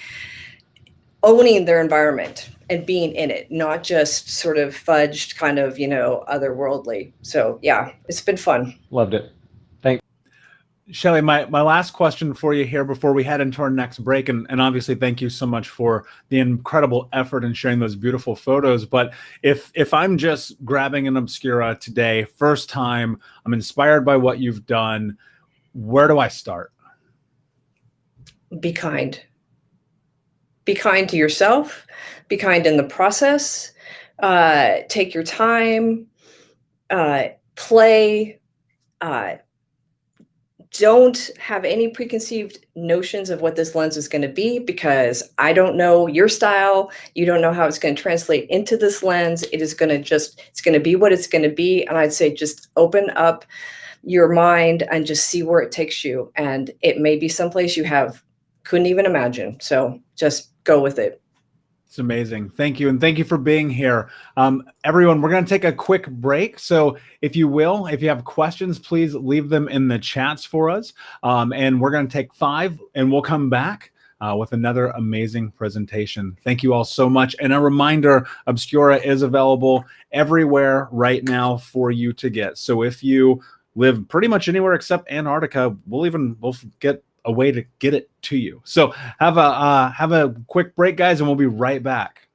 owning their environment and being in it, not just sort of fudged kind of, otherworldly. So yeah, it's been fun. Loved it. Thanks. Shelly, my last question for you here before we head into our next break, and obviously thank you so much for the incredible effort in sharing those beautiful photos. But if I'm just grabbing an Obscura today, first time, I'm inspired by what you've done, where do I start? Be kind. Be kind to yourself. Be kind in the process. Take your time. Play. Don't have any preconceived notions of what this lens is going to be, because I don't know your style. You don't know how it's going to translate into this lens. It's going to be what it's going to be. And I'd say just open up your mind and just see where it takes you. And it may be someplace you couldn't even imagine. So just go with it. It's amazing. Thank you. And thank you for being here. Everyone, we're going to take a quick break. So if you have questions, please leave them in the chats for us. And we're going to take 5, and we'll come back with another amazing presentation. Thank you all so much. And a reminder, Obscura is available everywhere right now for you to get. So if you live pretty much anywhere except Antarctica, we'll get a way to get it to you. So have a quick break, guys, and we'll be right back.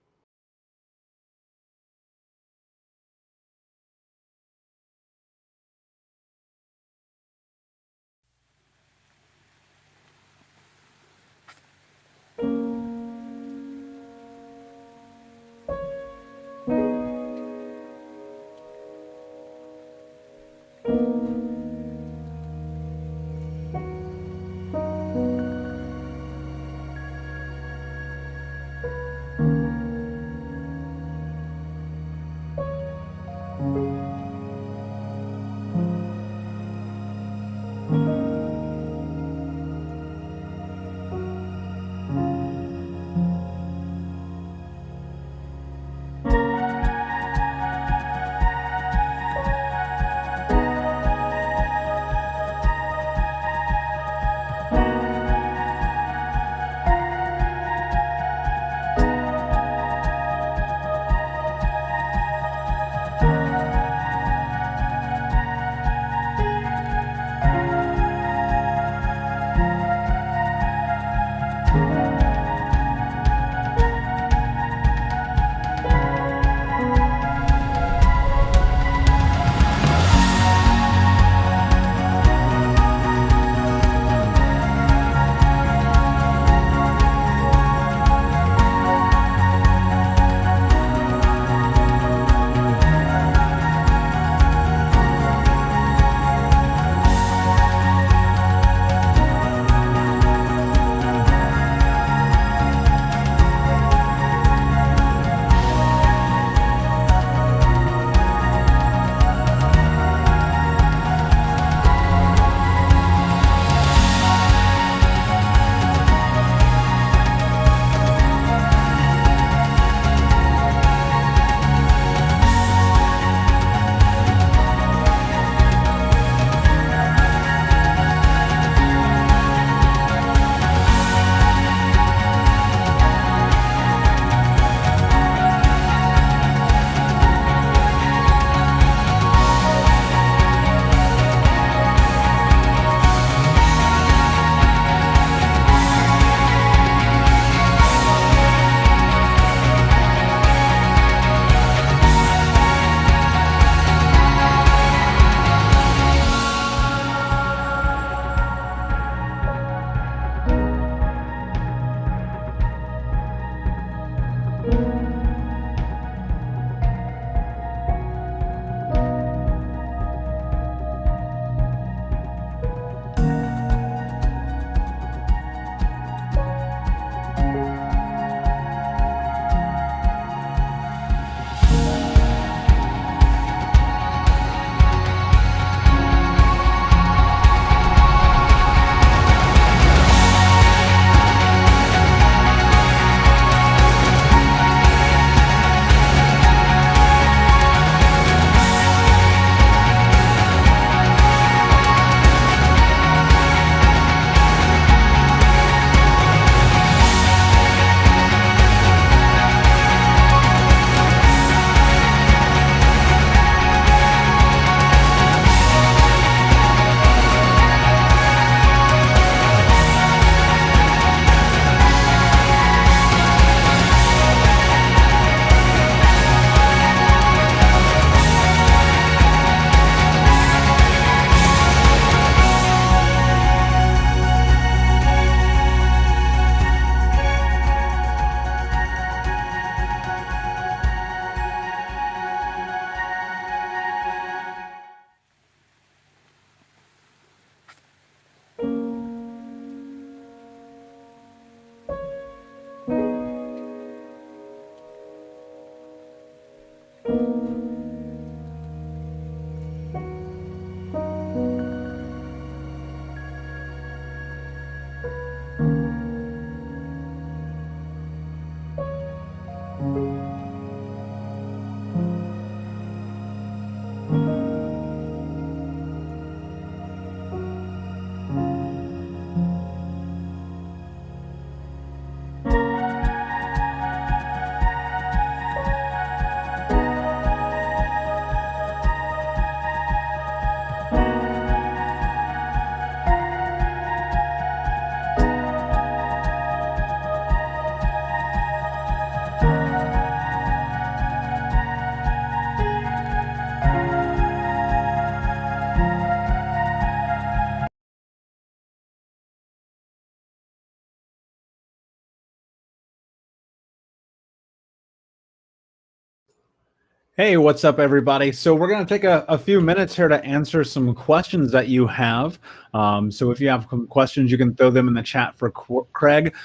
Hey, what's up, everybody? So we're going to take a few minutes here to answer some questions that you have. So if you have some questions, you can throw them in the chat for Craig.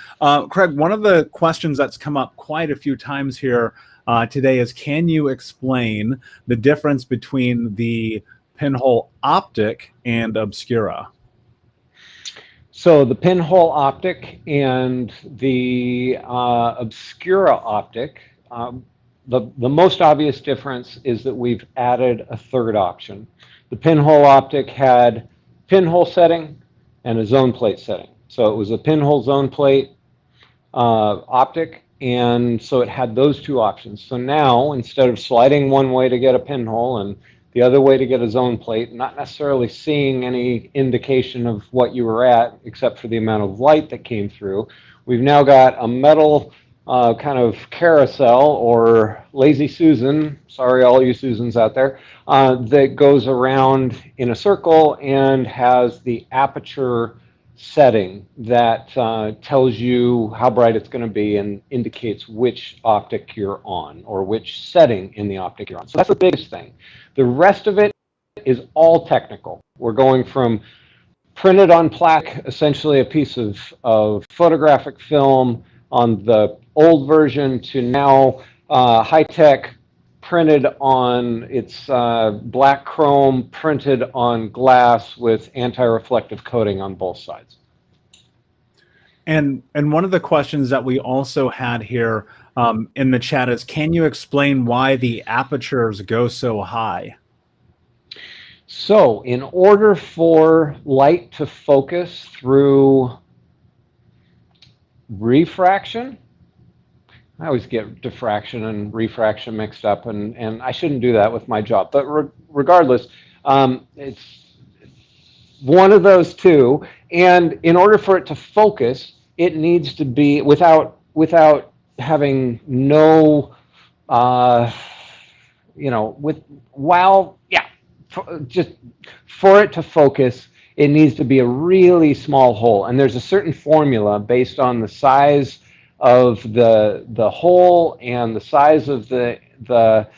Craig, one of the questions that's come up quite a few times here today is, can you explain the difference between the pinhole optic and obscura? So the pinhole optic and the obscura optic, the most obvious difference is that we've added a third option. The pinhole optic had pinhole setting and a zone plate setting. So it was a pinhole zone plate optic, and so it had those two options. So now, instead of sliding one way to get a pinhole and the other way to get a zone plate, not necessarily seeing any indication of what you were at except for the amount of light that came through, we've now got a metal kind of carousel, or lazy Susan, sorry all you Susans out there, that goes around in a circle and has the aperture setting that tells you how bright it's going to be and indicates which optic you're on, or which setting in the optic you're on. So that's the biggest thing. The rest of it is all technical. We're going from printed on plaque, essentially a piece of photographic film on the old version, to now high-tech printed on, it's black chrome printed on glass with anti-reflective coating on both sides. And one of the questions that we also had here in the chat is, can you explain why the apertures go so high? So in order for light to focus through refraction, I always get diffraction and refraction mixed up, and I shouldn't do that with my job. But regardless, it's one of those two. And in order for it to focus, it needs to be without having no, just for it to focus, it needs to be a really small hole. And there's a certain formula based on the size of the hole and the size of the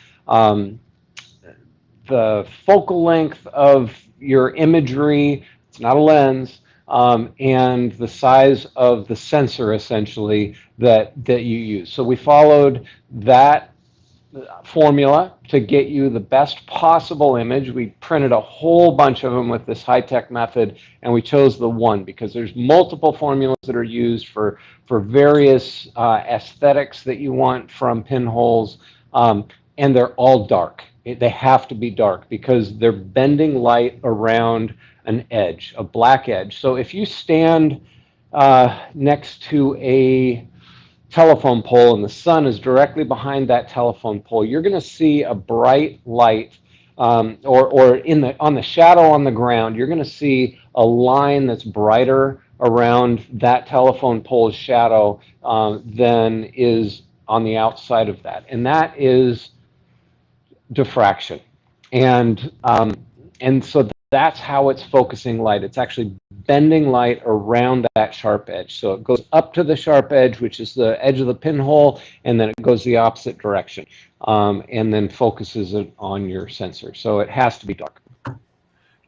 focal length of your imagery. It's not a lens. And the size of the sensor, essentially, that you use. So we followed that formula to get you the best possible image. We printed a whole bunch of them with this high-tech method, and we chose the one because there's multiple formulas that are used for various aesthetics that you want from pinholes, and they're all dark. They have to be dark because they're bending light around an edge, a black edge. So if you stand next to a telephone pole and the sun is directly behind that telephone pole, you're going to see a bright light, or on the shadow on the ground, you're going to see a line that's brighter around that telephone pole's shadow than is on the outside of that, and that is diffraction. And so that's how it's focusing light. It's actually bending light around that sharp edge. So it goes up to the sharp edge, which is the edge of the pinhole, and then it goes the opposite direction, and then focuses it on your sensor. So it has to be dark.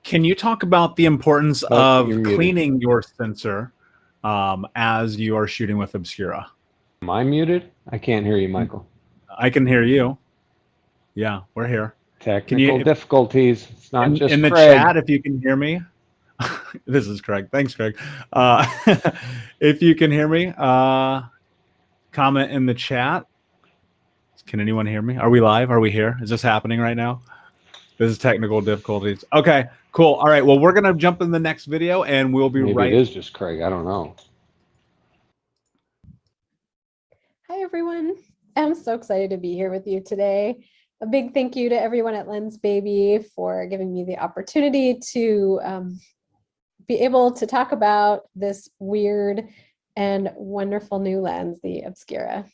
Can you talk about the importance of cleaning your sensor as you are shooting with Obscura? Am I muted? I can't hear you, Michael. I can hear you. Yeah, we're here. Technical difficulties. It's not just in the Craig. chat, if you can hear me. This is Craig. Thanks, Craig. If you can hear me, comment in the chat. Can anyone hear me? Are we live? Are we here? Is this happening right now? This is technical difficulties. Okay, cool. All right. Well, we're going to jump in the next video and we'll be Maybe right. it is just Craig. I don't know. Hi, everyone. I'm so excited to be here with you today. A big thank you to everyone at Lensbaby for giving me the opportunity to be able to talk about this weird and wonderful new lens, the Obscura.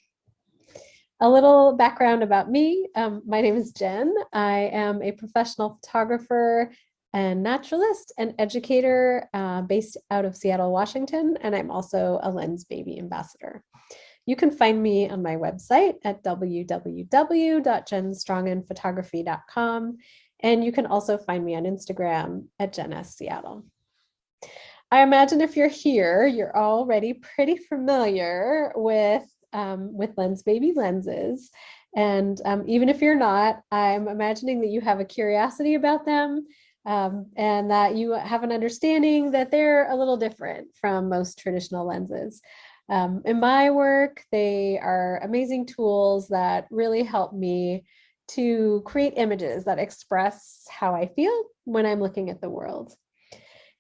A little background about me. My name is Jen. I am a professional photographer and naturalist and educator based out of Seattle, Washington, and I'm also a Lensbaby ambassador. You can find me on my website at www.jenstronginphotography.com, and you can also find me on Instagram at JenSSeattle. I imagine if you're here, you're already pretty familiar with Lensbaby lenses. And even if you're not, I'm imagining that you have a curiosity about them and that you have an understanding that they're a little different from most traditional lenses. In my work, they are amazing tools that really help me to create images that express how I feel when I'm looking at the world.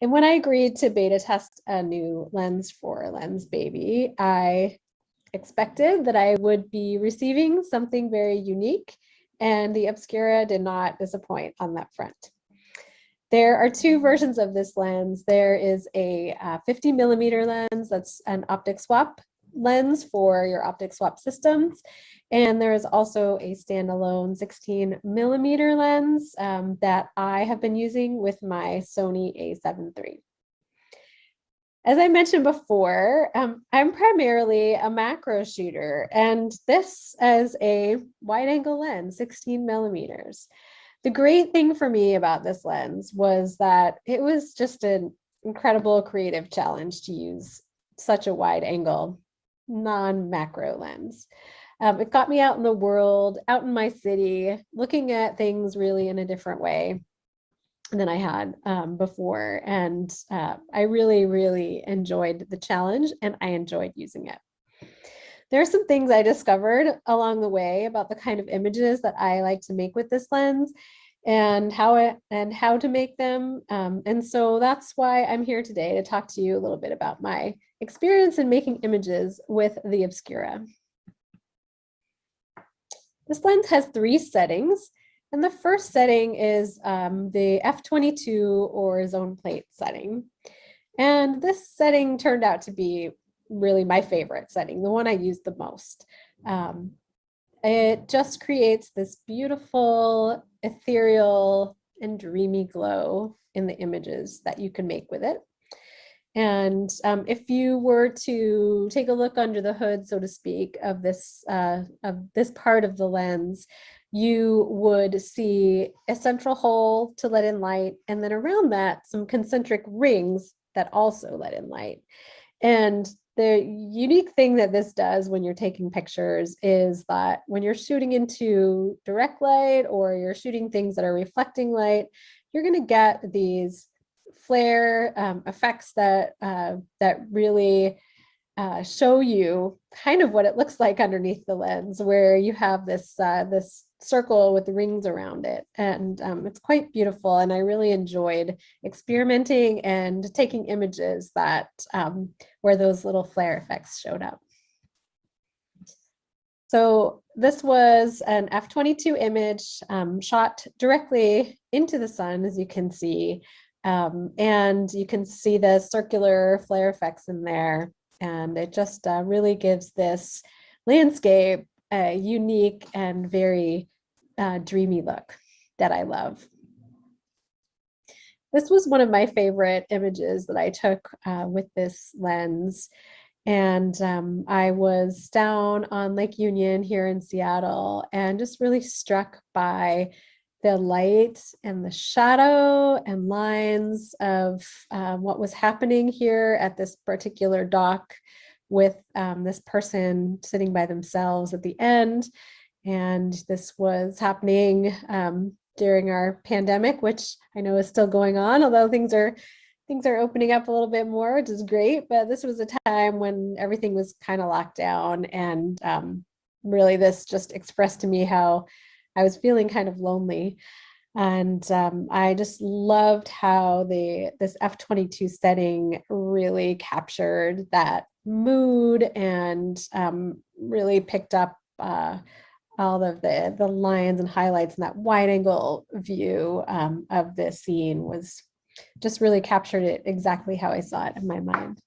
And when I agreed to beta test a new lens for Lensbaby, I expected that I would be receiving something very unique, and the Obscura did not disappoint on that front. There are two versions of this lens. There is a 50 millimeter lens that's an optic swap lens for your optic swap systems. And there is also a standalone 16 millimeter lens that I have been using with my Sony a7 III. As I mentioned before, I'm primarily a macro shooter, and this is a wide angle lens, 16 millimeters. The great thing for me about this lens was that it was just an incredible creative challenge to use such a wide angle, non-macro lens. It got me out in the world, out in my city, looking at things really in a different way than I had before. And I really, really enjoyed the challenge, and I enjoyed using it. There are some things I discovered along the way about the kind of images that I like to make with this lens and how to make them. And so that's why I'm here today to talk to you a little bit about my experience in making images with the Obscura. This lens has 3 settings. And the first setting is the f/22 or zone plate setting. And this setting turned out to be really my favorite setting, the one I used the most. It just creates this beautiful, ethereal, and dreamy glow in the images that you can make with it. And if you were to take a look under the hood, so to speak, of this part of the lens, you would see a central hole to let in light, and then around that, some concentric rings that also let in light. And the unique thing that this does when you're taking pictures is that when you're shooting into direct light or you're shooting things that are reflecting light, you're going to get these flare effects that really show you kind of what it looks like underneath the lens, where you have this circle with the rings around it, and it's quite beautiful. And I really enjoyed experimenting and taking images that where those little flare effects showed up. So this was an f/22 image shot directly into the sun, as you can see, and you can see the circular flare effects in there. And it just really gives this landscape a unique and very dreamy look that I love. This was one of my favorite images that I took with this lens. And I was down on Lake Union here in Seattle and just really struck by the light and the shadow and lines of what was happening here at this particular dock with this person sitting by themselves at the end. And this was happening during our pandemic, which I know is still going on, although things are opening up a little bit more, which is great. But this was a time when everything was kind of locked down, and really this just expressed to me how I was feeling kind of lonely. And I just loved how this f/22 setting really captured that mood and really picked up all of the lines and highlights, and that wide angle view of this scene was just really captured it exactly how I saw it in my mind.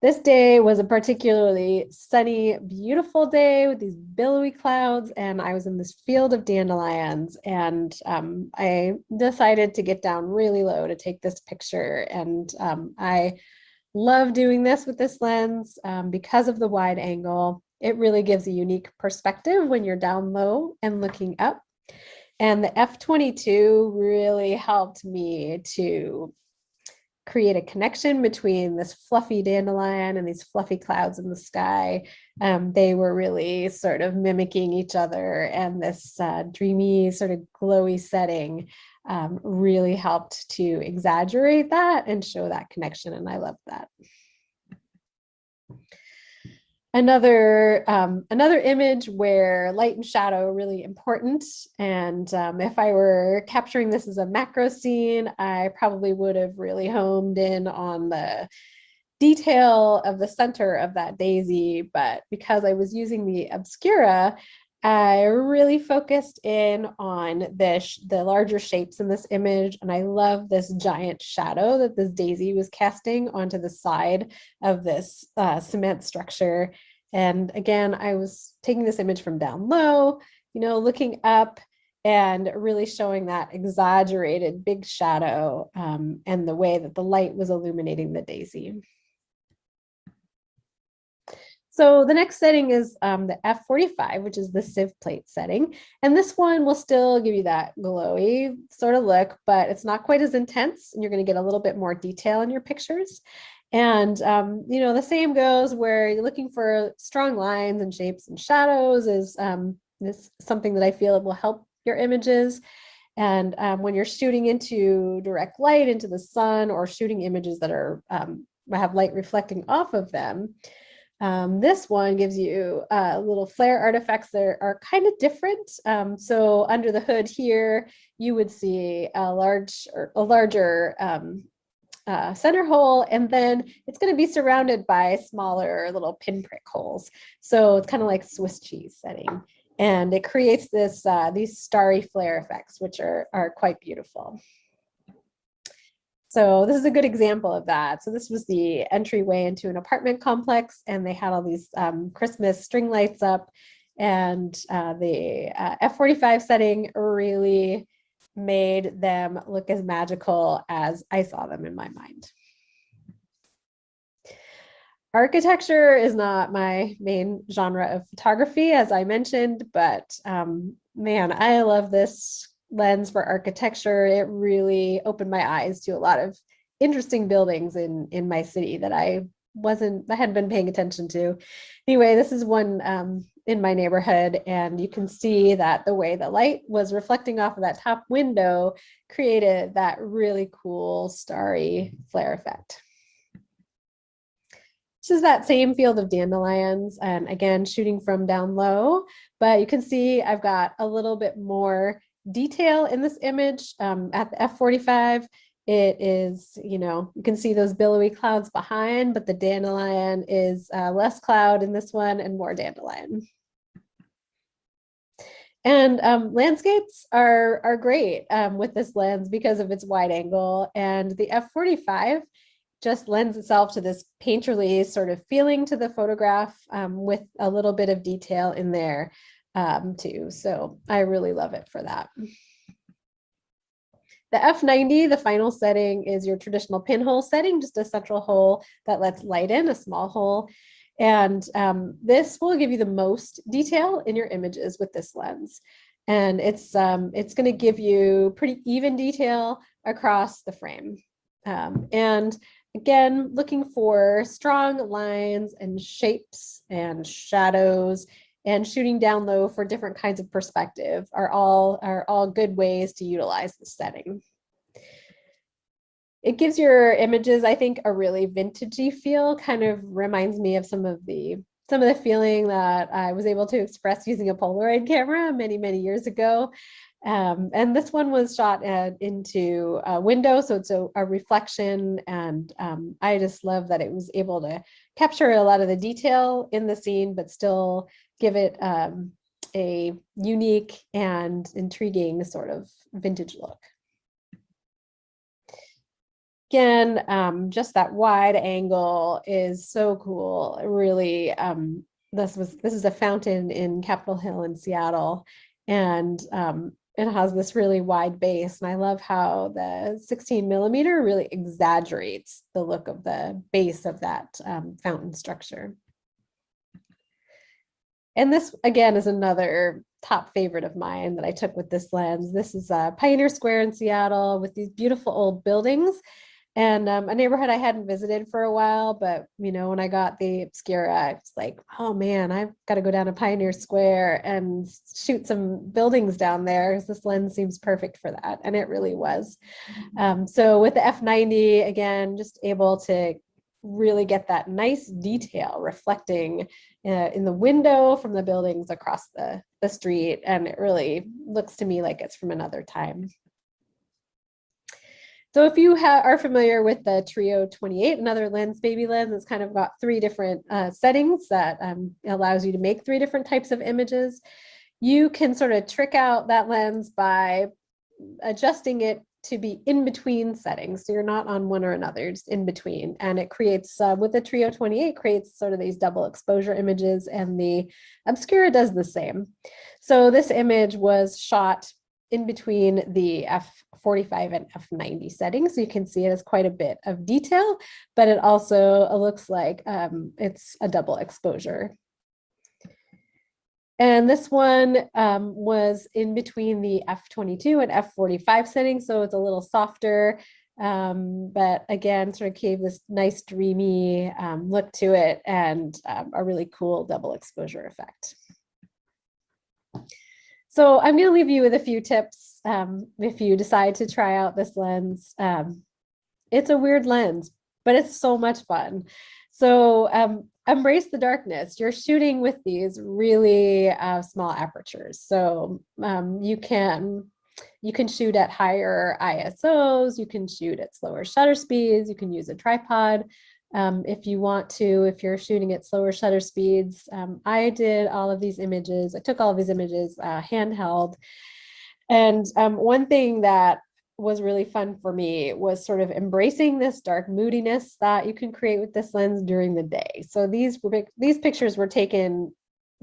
This day was a particularly sunny, beautiful day with these billowy clouds, and I was in this field of dandelions, and I decided to get down really low to take this picture. And I love doing this with this lens because of the wide angle. It really gives a unique perspective when you're down low and looking up. And the f/22 really helped me to create a connection between this fluffy dandelion and these fluffy clouds in the sky. They were really sort of mimicking each other, and this dreamy, sort of glowy setting really helped to exaggerate that and show that connection, and I loved that. Another image where light and shadow are really important. And if I were capturing this as a macro scene, I probably would have really homed in on the detail of the center of that daisy. But because I was using the Obscura, I really focused in on the larger shapes in this image. And I love this giant shadow that this daisy was casting onto the side of this cement structure. And again, I was taking this image from down low, looking up and really showing that exaggerated big shadow and the way that the light was illuminating the daisy. So the next setting is the f/45, which is the sieve plate setting. And this one will still give you that glowy sort of look, but it's not quite as intense, and you're going to get a little bit more detail in your pictures. And, the same goes where you're looking for strong lines and shapes and shadows is something that I feel will help your images. And when you're shooting into direct light into the sun, or shooting images that have light reflecting off of them, this one gives you little flare artifacts that are kind of different. So under the hood here, you would see a larger center hole, and then it's going to be surrounded by smaller little pinprick holes. So it's kind of like Swiss cheese setting, and it creates these starry flare effects, which are quite beautiful. So this is a good example of that. So this was the entryway into an apartment complex, and they had all these Christmas string lights up, and the f/45 setting really made them look as magical as I saw them in my mind. Architecture is not my main genre of photography, as I mentioned, but man, I love this lens for architecture. It really opened my eyes to a lot of interesting buildings in my city that I hadn't been paying attention to. Anyway, this is one in my neighborhood, and you can see that the way the light was reflecting off of that top window created that really cool starry flare effect. This is that same field of dandelions, and again, shooting from down low, but you can see I've got a little bit more detail in this image. At the f/45, it is, you can see those billowy clouds behind, but the dandelion is less cloud in this one and more dandelion. And landscapes are great with this lens because of its wide angle, and the f/45 just lends itself to this painterly sort of feeling to the photograph with a little bit of detail in there too. So I really love it for that. The f/90, the final setting, is your traditional pinhole setting, just a central hole that lets light in, a small hole. And this will give you the most detail in your images with this lens. And it's going to give you pretty even detail across the frame. And again, looking for strong lines and shapes and shadows, and shooting down low for different kinds of perspective are all good ways to utilize the setting. It gives your images, I think, a really vintagey feel. Kind of reminds me of some of the some of the feeling that I was able to express using a Polaroid camera many, many years ago. And this one was shot into a window, so it's a reflection, and I just love that it was able to capture a lot of the detail in the scene, but still give it a unique and intriguing sort of vintage look. Again, just that wide angle is so cool. Really, this is a fountain in Capitol Hill in Seattle, and it has this really wide base. And I love how the 16 millimeter really exaggerates the look of the base of that fountain structure. And this, again, is another top favorite of mine that I took with this lens. This is Pioneer Square in Seattle with these beautiful old buildings, and a neighborhood I hadn't visited for a while. But, you know, when I got the Obscura, I was like, oh man, I've got to go down to Pioneer Square and shoot some buildings down there, because this lens seems perfect for that. And it really was. So with the F90, again, just able to really get that nice detail reflecting in the window from the buildings across the street. And it really looks to me like it's from another time. So if you are familiar with the Trio 28, another Lensbaby lens, it's kind of got 3 different settings that allows you to make 3 different types of images. You can sort of trick out that lens by adjusting it to be in between settings. So you're not on one or another, just in between. And it creates, with the Trio 28, creates sort of these double exposure images, and the Obscura does the same. So this image was shot in between the f45 and f90 settings. So you can see it has quite a bit of detail, but it also looks like it's a double exposure. And this one was in between the f22 and f45 settings, so it's a little softer, but again, sort of gave this nice dreamy look to it, and a really cool double exposure effect. So I'm going to leave you with a few tips if you decide to try out this lens. It's a weird lens, but it's so much fun. So embrace the darkness. You're shooting with these really small apertures. So you can shoot at higher ISOs, you can shoot at slower shutter speeds, you can use a tripod if you want to, if you're shooting at slower shutter speeds. I did all of these images, I took all of these images handheld. And one thing that was really fun for me was sort of embracing this dark moodiness that you can create with this lens during the day. So these pictures were taken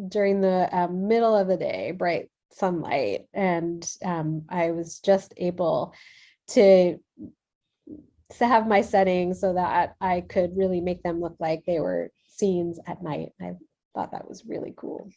during the middle of the day, bright sunlight, and I was just able to have my settings so that I could really make them look like they were scenes at night. I thought that was really cool.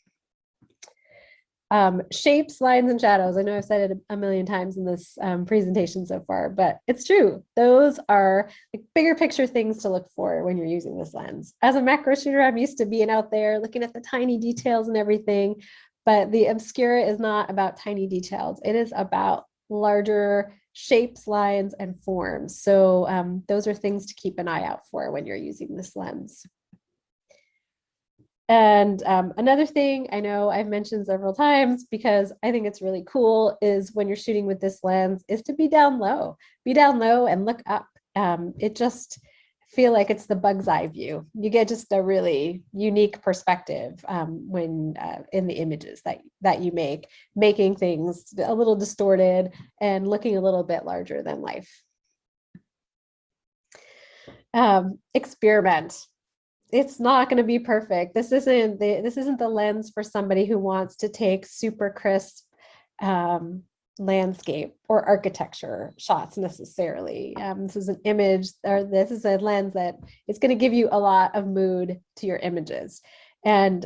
Shapes, lines, and shadows. I know I've said it a million times in this presentation so far, but it's true. Those are like bigger picture things to look for when you're using this lens. As a macro shooter, I'm used to being out there looking at the tiny details and everything, but the Obscura is not about tiny details. It is about larger shapes, lines, and forms. So those are things to keep an eye out for when you're using this lens. And another thing I know I've mentioned several times, because I think it's really cool, is when you're shooting with this lens, is to be down low and look up. It just feel like it's the bug's eye view. You get just a really unique perspective when in the images that you make, making things a little distorted and looking a little bit larger than life. Experiment. It's not going to be perfect. This isn't the lens for somebody who wants to take super crisp landscape or architecture shots necessarily. This is an image, or this is a lens that it's going to give you a lot of mood to your images, and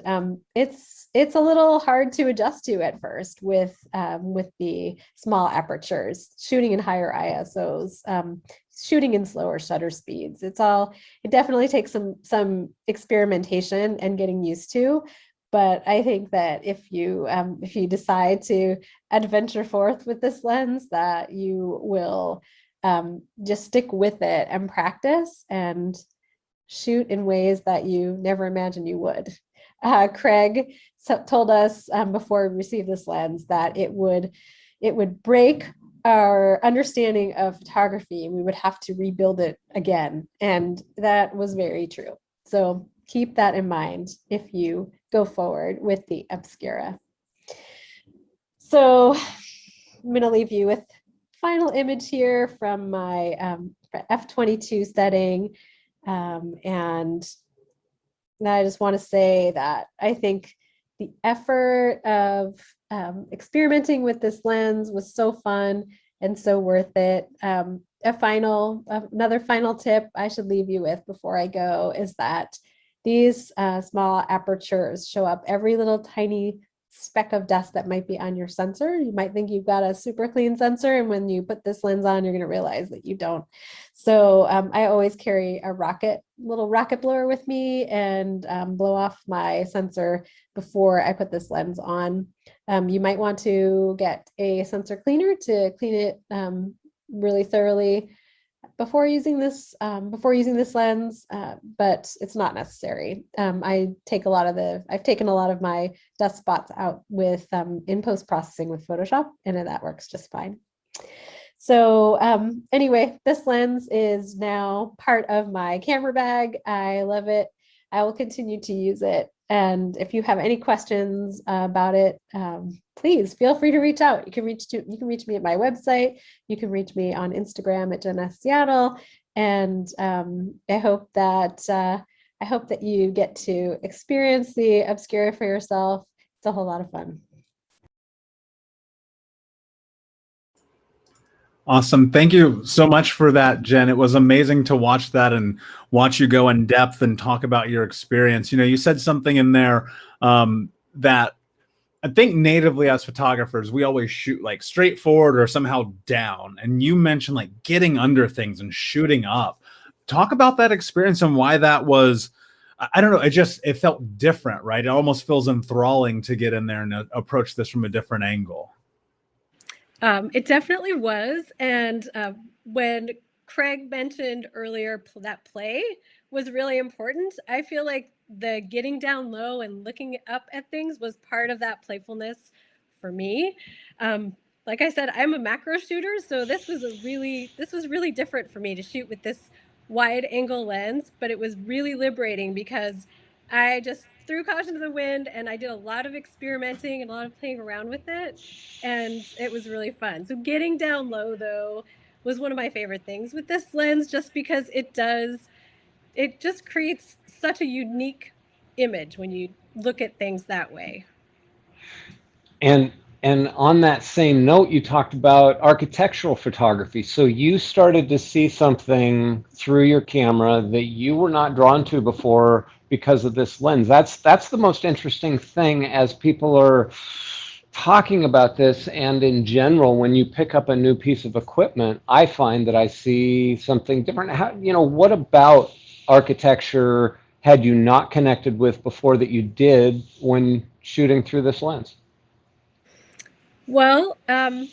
it's a little hard to adjust to at first with the small apertures, shooting in higher ISOs, shooting in slower shutter speeds. It definitely takes some experimentation and getting used to. But I think that if you decide to adventure forth with this lens, that you will just stick with it and practice and shoot in ways that you never imagined you would. Craig told us before we received this lens that it would break our understanding of photography. We would have to rebuild it again, and that was very true. So keep that in mind if you go forward with the Obscura. So I'm going to leave you with final image here from my f/22 setting, and I just want to say that I think the effort of experimenting with this lens was so fun and so worth it. Another final tip I should leave you with before I go is that these small apertures show up every little tiny speck of dust that might be on your sensor. You might think you've got a super clean sensor, and when you put this lens on, you're going to realize that you don't. So I always carry a little rocket blower with me and blow off my sensor before I put this lens on. You might want to get a sensor cleaner to clean it really thoroughly before using this lens, but it's not necessary. I've taken a lot of my dust spots out with in post processing with Photoshop, and that works just fine. So anyway, this lens is now part of my camera bag. I love it. I will continue to use it. And if you have any questions about it, please feel free to reach out. You can reach me at my website. You can reach me on Instagram at Jen S. Seattle. And I hope that you get to experience the Obscura for yourself. It's a whole lot of fun. Awesome. Thank you so much for that, Jen. It was amazing to watch that and watch you go in depth and talk about your experience. You know, you said something in there that I think natively as photographers, we always shoot like straight forward or somehow down. And you mentioned like getting under things and shooting up. Talk about that experience and why that was, I don't know, it felt different, right? It almost feels enthralling to get in there and approach this from a different angle. It definitely was. And when Craig mentioned earlier that play was really important, I feel like the getting down low and looking up at things was part of that playfulness for me. Like I said, I'm a macro shooter, so this was really different for me to shoot with this wide angle lens, but it was really liberating because I just threw caution to the wind and I did a lot of experimenting and a lot of playing around with it, and it was really fun. So getting down low though was one of my favorite things with this lens, just because it just creates such a unique image when you look at things that way. And on that same note, you talked about architectural photography. So you started to see something through your camera that you were not drawn to before because of this lens. That's the most interesting thing as people are talking about this, and in general, when you pick up a new piece of equipment, I find that I see something different. What about architecture had you not connected with before that you did when shooting through this lens? Well, I'm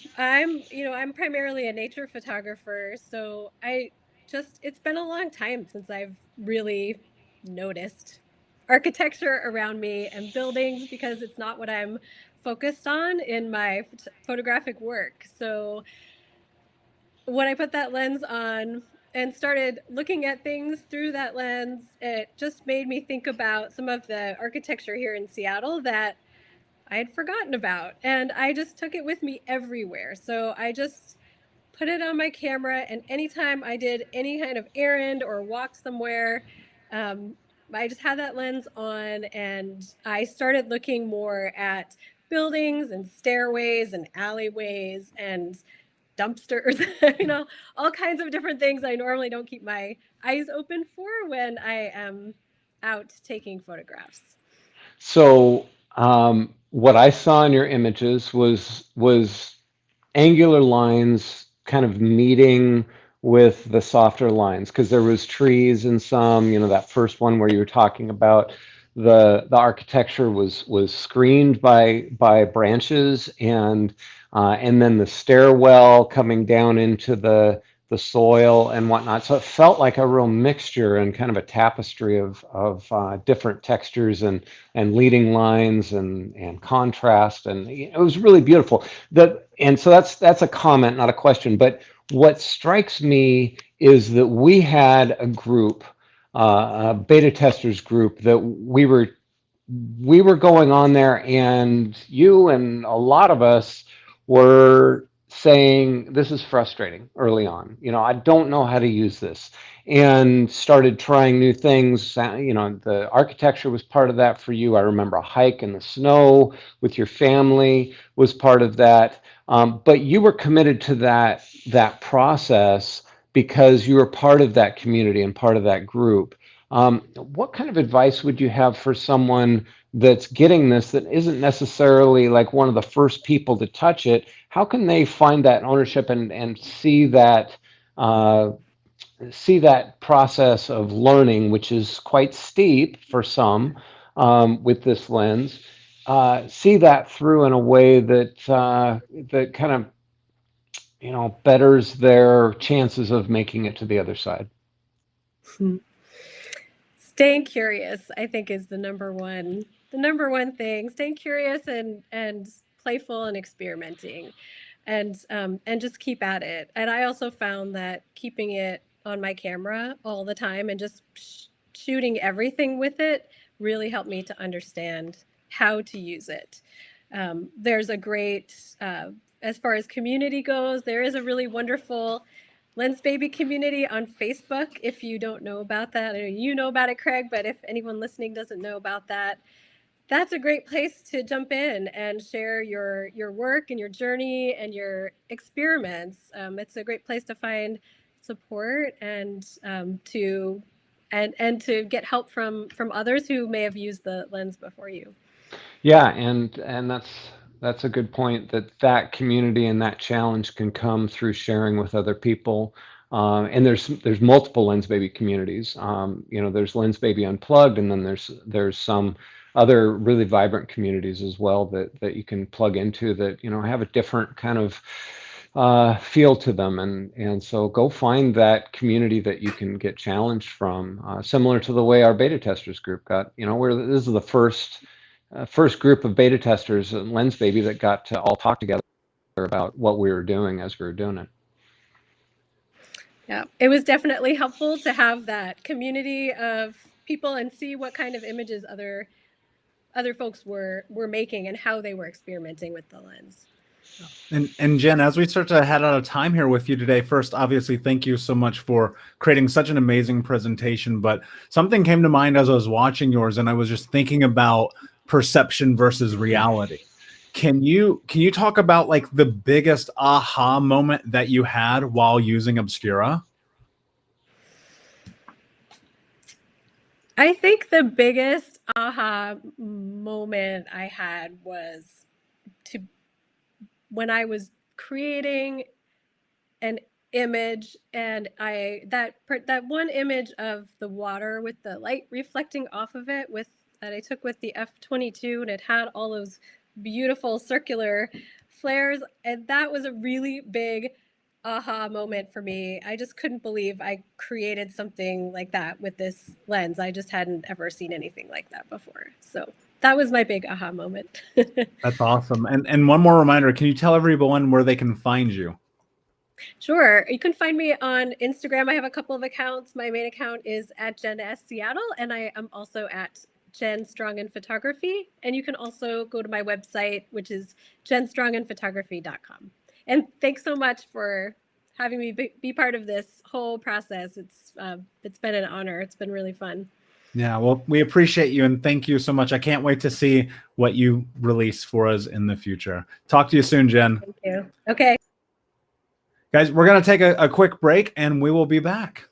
primarily a nature photographer, so it's been a long time since I've really noticed architecture around me and buildings, because it's not what I'm focused on in my photographic work. So when I put that lens on and started looking at things through that lens, it just made me think about some of the architecture here in Seattle that I had forgotten about, and I just took it with me everywhere. So I just put it on my camera, and anytime I did any kind of errand or walked somewhere, I just had that lens on, and I started looking more at buildings and stairways and alleyways and dumpsters, all kinds of different things I normally don't keep my eyes open for when I am out taking photographs. So what I saw in your images was angular lines kind of meeting with the softer lines, because there was trees and some, that first one where you were talking about the architecture was screened by branches, and then the stairwell coming down into the the soil and whatnot. So it felt like a real mixture and kind of a tapestry of different textures and leading lines and contrast, and it was really beautiful. And so that's a comment, not a question. But what strikes me is that we had a group, a beta testers group, that we were going on there, and you and a lot of us were saying, this is frustrating early on. I don't know how to use this, and started trying new things. The architecture was part of that for you. I remember a hike in the snow with your family was part of that. But you were committed to that process because you were part of that community and part of that group. What kind of advice would you have for someone that's getting this that isn't necessarily like one of the first people to touch it? How can they find that ownership and see that process of learning, which is quite steep for some with this lens, see that through in a way that that kind of betters their chances of making it to the other side? Staying curious, I think, is the number one thing. Staying curious and playful and experimenting, and just keep at it. And I also found that keeping it on my camera all the time and just shooting everything with it really helped me to understand how to use it. There's a great, as far as community goes, there is a really wonderful Lensbaby community on Facebook. If you don't know about that, I know you know about it, Craig, but if anyone listening doesn't know about that, that's a great place to jump in and share your work and your journey and your experiments. It's a great place to find support and to get help from others who may have used the lens before you. Yeah, and that's a good point, that community and that challenge can come through sharing with other people. And there's multiple Lensbaby communities. There's Lensbaby Unplugged, and then there's some other really vibrant communities as well that you can plug into that have a different kind of feel to them, and so go find that community that you can get challenged from, similar to the way our beta testers group got. This is the first group of beta testers at Lensbaby that got to all talk together about what we were doing as we were doing it. Yeah, it was definitely helpful to have that community of people and see what kind of images other folks were making and how they were experimenting with the lens. And Jen, as we start to head out of time here with you today, first, obviously, thank you so much for creating such an amazing presentation. But something came to mind as I was watching yours, and I was just thinking about perception versus reality. Can you talk about like the biggest aha moment that you had while using Obscura? I think the biggest aha moment I had was when I was creating an image, and that one image of the water with the light reflecting off of it that I took with the f/22, and it had all those beautiful circular flares, and that was a really big aha moment for me. I just couldn't believe I created something like that with this lens. I just hadn't ever seen anything like that before. So that was my big aha moment. That's awesome. And one more reminder, can you tell everyone where they can find you? Sure. You can find me on Instagram. I have a couple of accounts. My main account is at Jen S. Seattle, and I am also at Jen Strong in Photography. And you can also go to my website, which is jenstronginphotography.com. And thanks so much for having me be part of this whole process. It's been an honor. It's been really fun. Yeah, well, we appreciate you, and thank you so much. I can't wait to see what you release for us in the future. Talk to you soon, Jen. Thank you. Okay. Guys, we're going to take a quick break, and we will be back.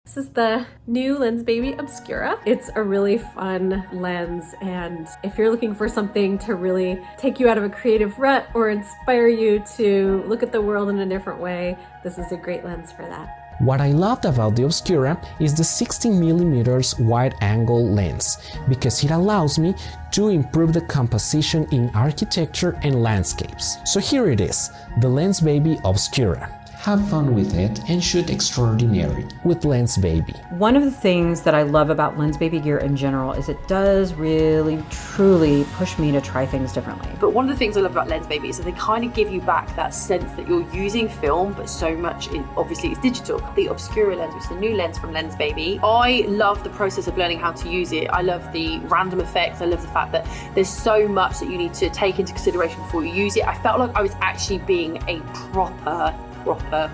This is the new Lensbaby Obscura. It's a really fun lens, and if you're looking for something to really take you out of a creative rut or inspire you to look at the world in a different way, this is a great lens for that. What I loved about the Obscura is the 16mm wide-angle lens, because it allows me to improve the composition in architecture and landscapes. So here it is, the Lensbaby Obscura. Have fun with it and shoot extraordinary with Lensbaby. One of the things that I love about Lensbaby gear in general is it does really, truly push me to try things differently. But one of the things I love about Lensbaby is that they kind of give you back that sense that you're using film, but so much, obviously it's digital. The Obscura lens, which is the new lens from Lensbaby, I love the process of learning how to use it. I love the random effects. I love the fact that there's so much that you need to take into consideration before you use it. I felt like I was actually being a proper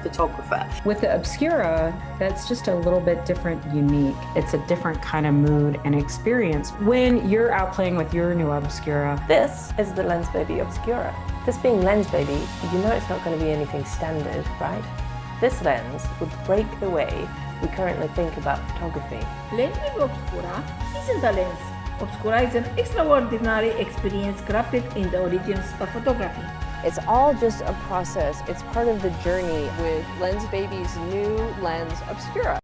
photographer. With the Obscura, that's just a little bit different, unique. It's a different kind of mood and experience when you're out playing with your new Obscura. This is the Lensbaby Obscura. This being Lensbaby, you know it's not going to be anything standard, right? This lens would break the way we currently think about photography. Lensbaby Obscura isn't a lens. Obscura is an extraordinary experience crafted in the origins of photography. It's all just a process. It's part of the journey with Lensbaby's new lens, Obscura.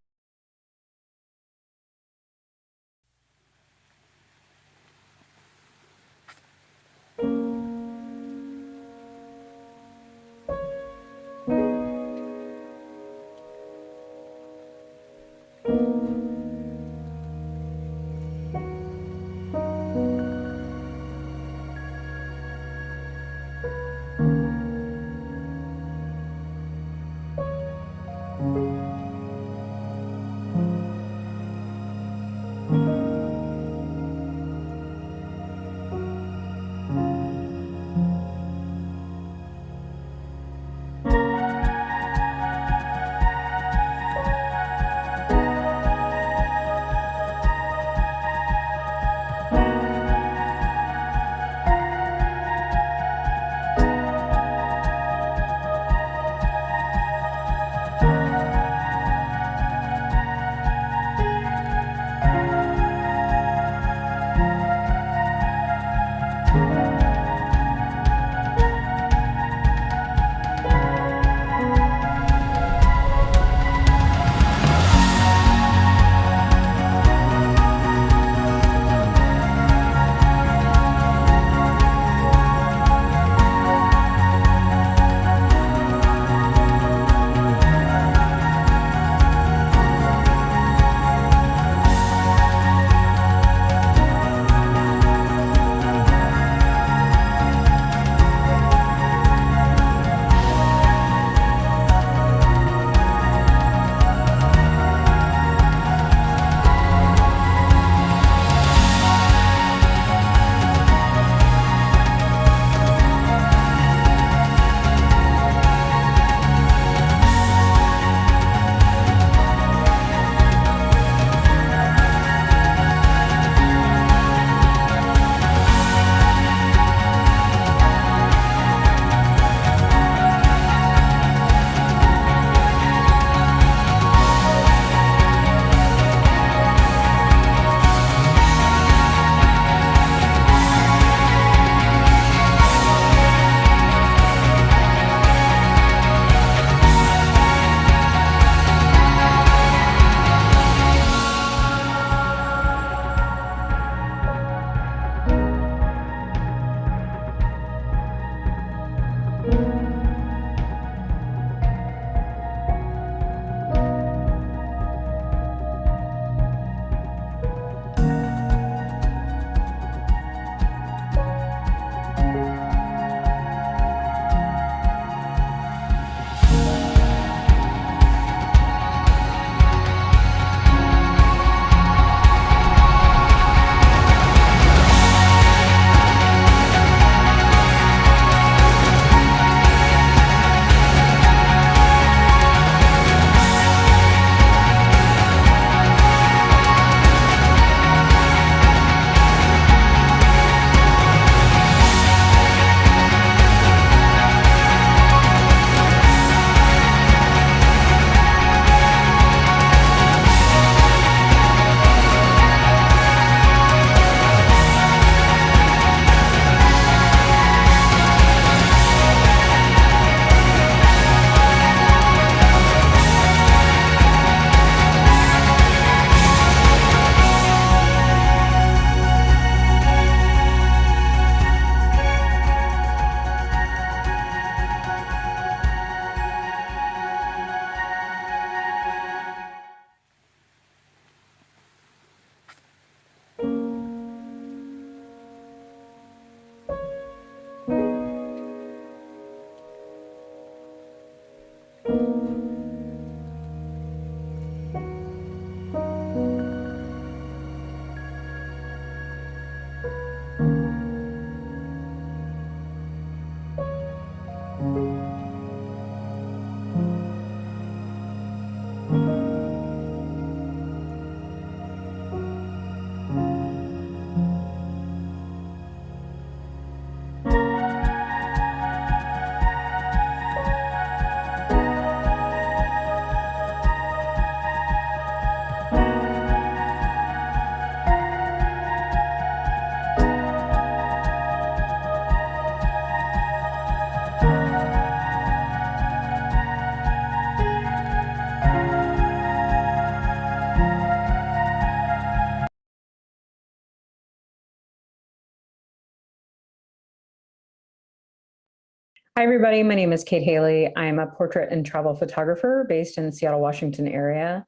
Hi, everybody. My name is Kate Haley. I'm a portrait and travel photographer based in the Seattle, Washington area.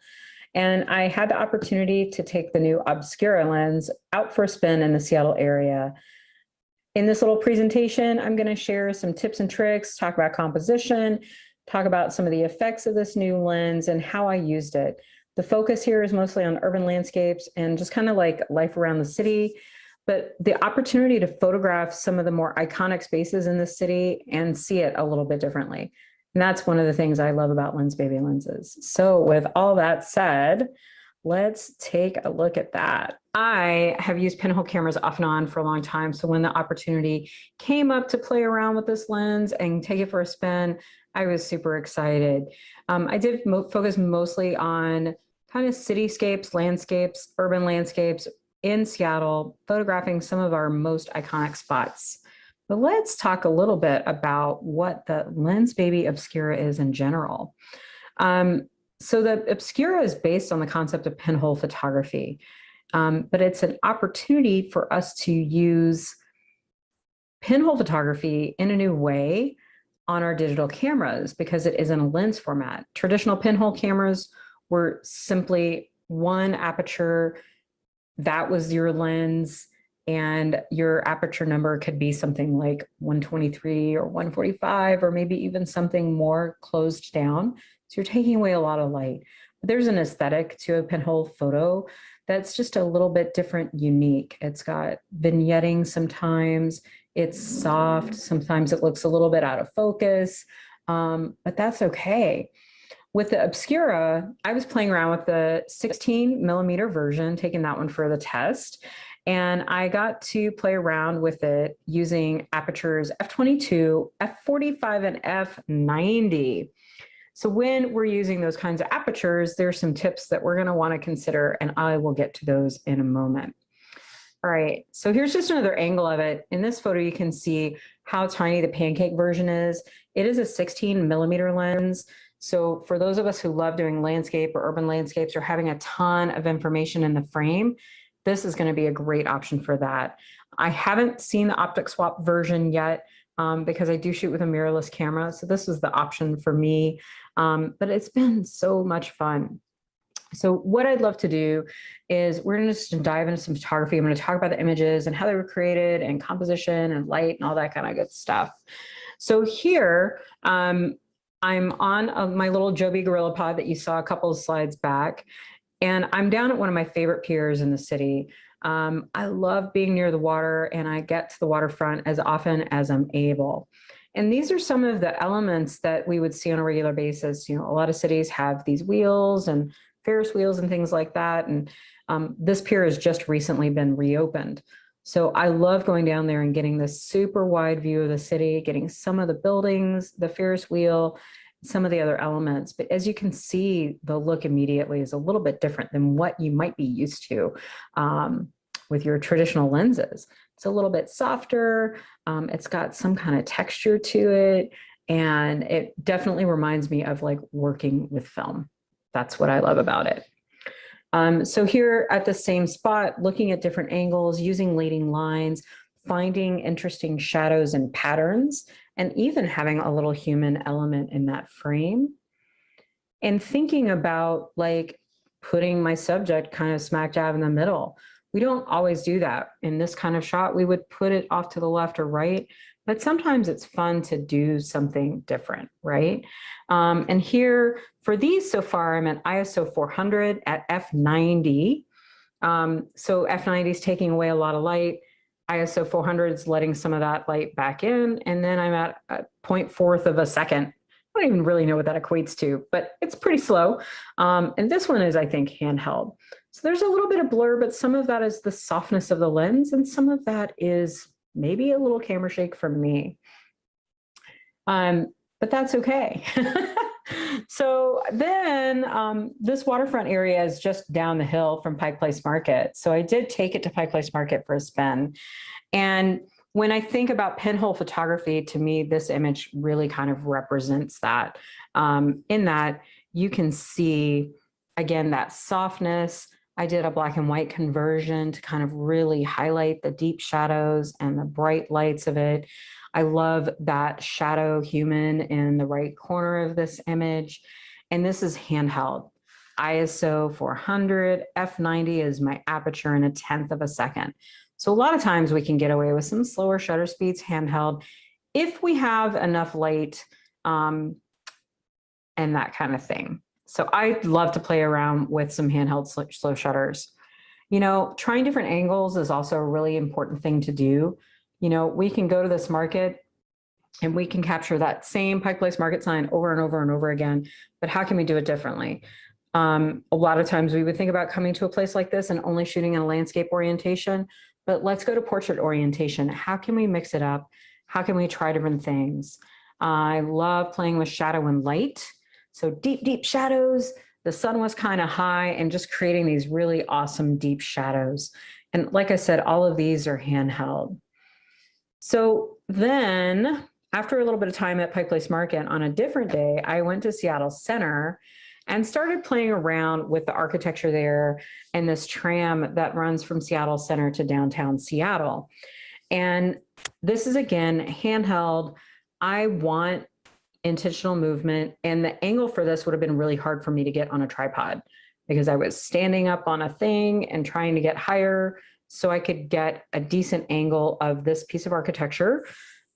And I had the opportunity to take the new Obscura lens out for a spin in the Seattle area. In this little presentation, I'm going to share some tips and tricks, talk about composition, talk about some of the effects of this new lens and how I used it. The focus here is mostly on urban landscapes and just kind of like life around the city, but the opportunity to photograph some of the more iconic spaces in the city and see it a little bit differently. And that's one of the things I love about Lensbaby lenses. So with all that said, let's take a look at that. I have used pinhole cameras off and on for a long time. So when the opportunity came up to play around with this lens and take it for a spin, I was super excited. I did focus mostly on kind of cityscapes, landscapes, urban landscapes in Seattle, photographing some of our most iconic spots. But let's talk a little bit about what the Lensbaby Obscura is in general. So the Obscura is based on the concept of pinhole photography, but it's an opportunity for us to use pinhole photography in a new way on our digital cameras because it is in a lens format. Traditional pinhole cameras were simply one aperture, that was your lens, and your aperture number could be something like 123 or 145, or maybe even something more closed down. So you're taking away a lot of light. But there's an aesthetic to a pinhole photo that's just a little bit different, unique. It's got vignetting sometimes, it's soft, sometimes it looks a little bit out of focus, but that's okay. With the Obscura, I was playing around with the 16 millimeter version, taking that one for the test. And I got to play around with it using apertures f22, f45, and f90. So when we're using those kinds of apertures, there's some tips that we're gonna wanna consider, and I will get to those in a moment. All right, so here's just another angle of it. In this photo, you can see how tiny the pancake version is. It is a 16 millimeter lens. So for those of us who love doing landscape or urban landscapes or having a ton of information in the frame, this is going to be a great option for that. I haven't seen the optic swap version yet because I do shoot with a mirrorless camera. So this is the option for me, but it's been so much fun. So what I'd love to do is we're going to just dive into some photography. I'm going to talk about the images and how they were created and composition and light and all that kind of good stuff. So here, I'm on my little Joby Gorilla Pod that you saw a couple of slides back, and I'm down at one of my favorite piers in the city. I love being near the water, and I get to the waterfront as often as I'm able. And these are some of the elements that we would see on a regular basis. You know, a lot of cities have these wheels and Ferris wheels and things like that. And this pier has just recently been reopened. So I love going down there and getting this super wide view of the city, getting some of the buildings, the Ferris wheel, some of the other elements. But as you can see, the look immediately is a little bit different than what you might be used to with your traditional lenses. It's a little bit softer. It's got some kind of texture to it. And it definitely reminds me of like working with film. That's what I love about it. So here at the same spot, looking at different angles, using leading lines, finding interesting shadows and patterns, and even having a little human element in that frame. And thinking about like putting my subject kind of smack dab in the middle. We don't always do that. In this kind of shot, we would put it off to the left or right, but sometimes it's fun to do something different, right? And here for these so far, I'm at ISO 400 at f90. So f90 is taking away a lot of light. ISO 400 is letting some of that light back in. And then I'm at a 0.4 of a second. I don't even really know what that equates to, but it's pretty slow. And this one is, I think, handheld. So there's a little bit of blur, but some of that is the softness of the lens, and some of that is maybe a little camera shake from me. But that's okay. So then this waterfront area is just down the hill from Pike Place Market. So I did take it to Pike Place Market for a spin. And when I think about pinhole photography, to me, this image really kind of represents that. In that you can see, again, that softness. I did a black and white conversion to kind of really highlight the deep shadows and the bright lights of it. I love that shadow human in the right corner of this image. And this is handheld. ISO 400, f90 is my aperture in 1/10 of a second. So a lot of times we can get away with some slower shutter speeds handheld if we have enough light and that kind of thing. So I love to play around with some handheld slow shutters. You know, trying different angles is also a really important thing to do. You know, we can go to this market and we can capture that same Pike Place Market sign over and over and over again, but how can we do it differently? A lot of times we would think about coming to a place like this and only shooting in a landscape orientation, but let's go to portrait orientation. How can we mix it up? How can we try different things? I love playing with shadow and light. So deep, deep shadows. The sun was kind of high and just creating these really awesome deep shadows. And like I said, all of these are handheld. So then after a little bit of time at Pike Place Market on a different day, I went to Seattle Center and started playing around with the architecture there and this tram that runs from Seattle Center to downtown Seattle. And this is, again, handheld. I want intentional movement, and the angle for this would have been really hard for me to get on a tripod because I was standing up on a thing and trying to get higher so I could get a decent angle of this piece of architecture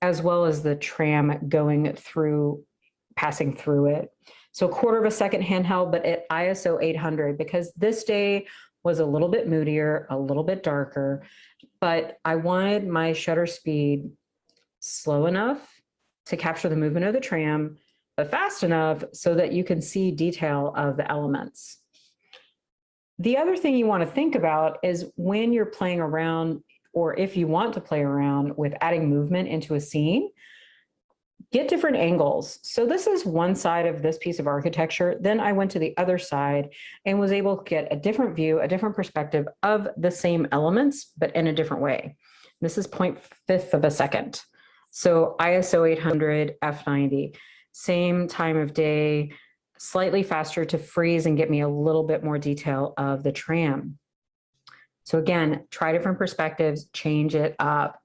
as well as the tram going through, passing through it. So 1/4 of a second handheld, but at ISO 800, because this day was a little bit moodier, a little bit darker, but I wanted my shutter speed slow enough to capture the movement of the tram, but fast enough so that you can see detail of the elements. The other thing you want to think about is when you're playing around, or if you want to play around with adding movement into a scene, get different angles. So this is one side of this piece of architecture. Then I went to the other side and was able to get a different view, a different perspective of the same elements, but in a different way. This is 0.5 of a second. So ISO 800, f90, same time of day, slightly faster to freeze and get me a little bit more detail of the tram. So again, try different perspectives, change it up.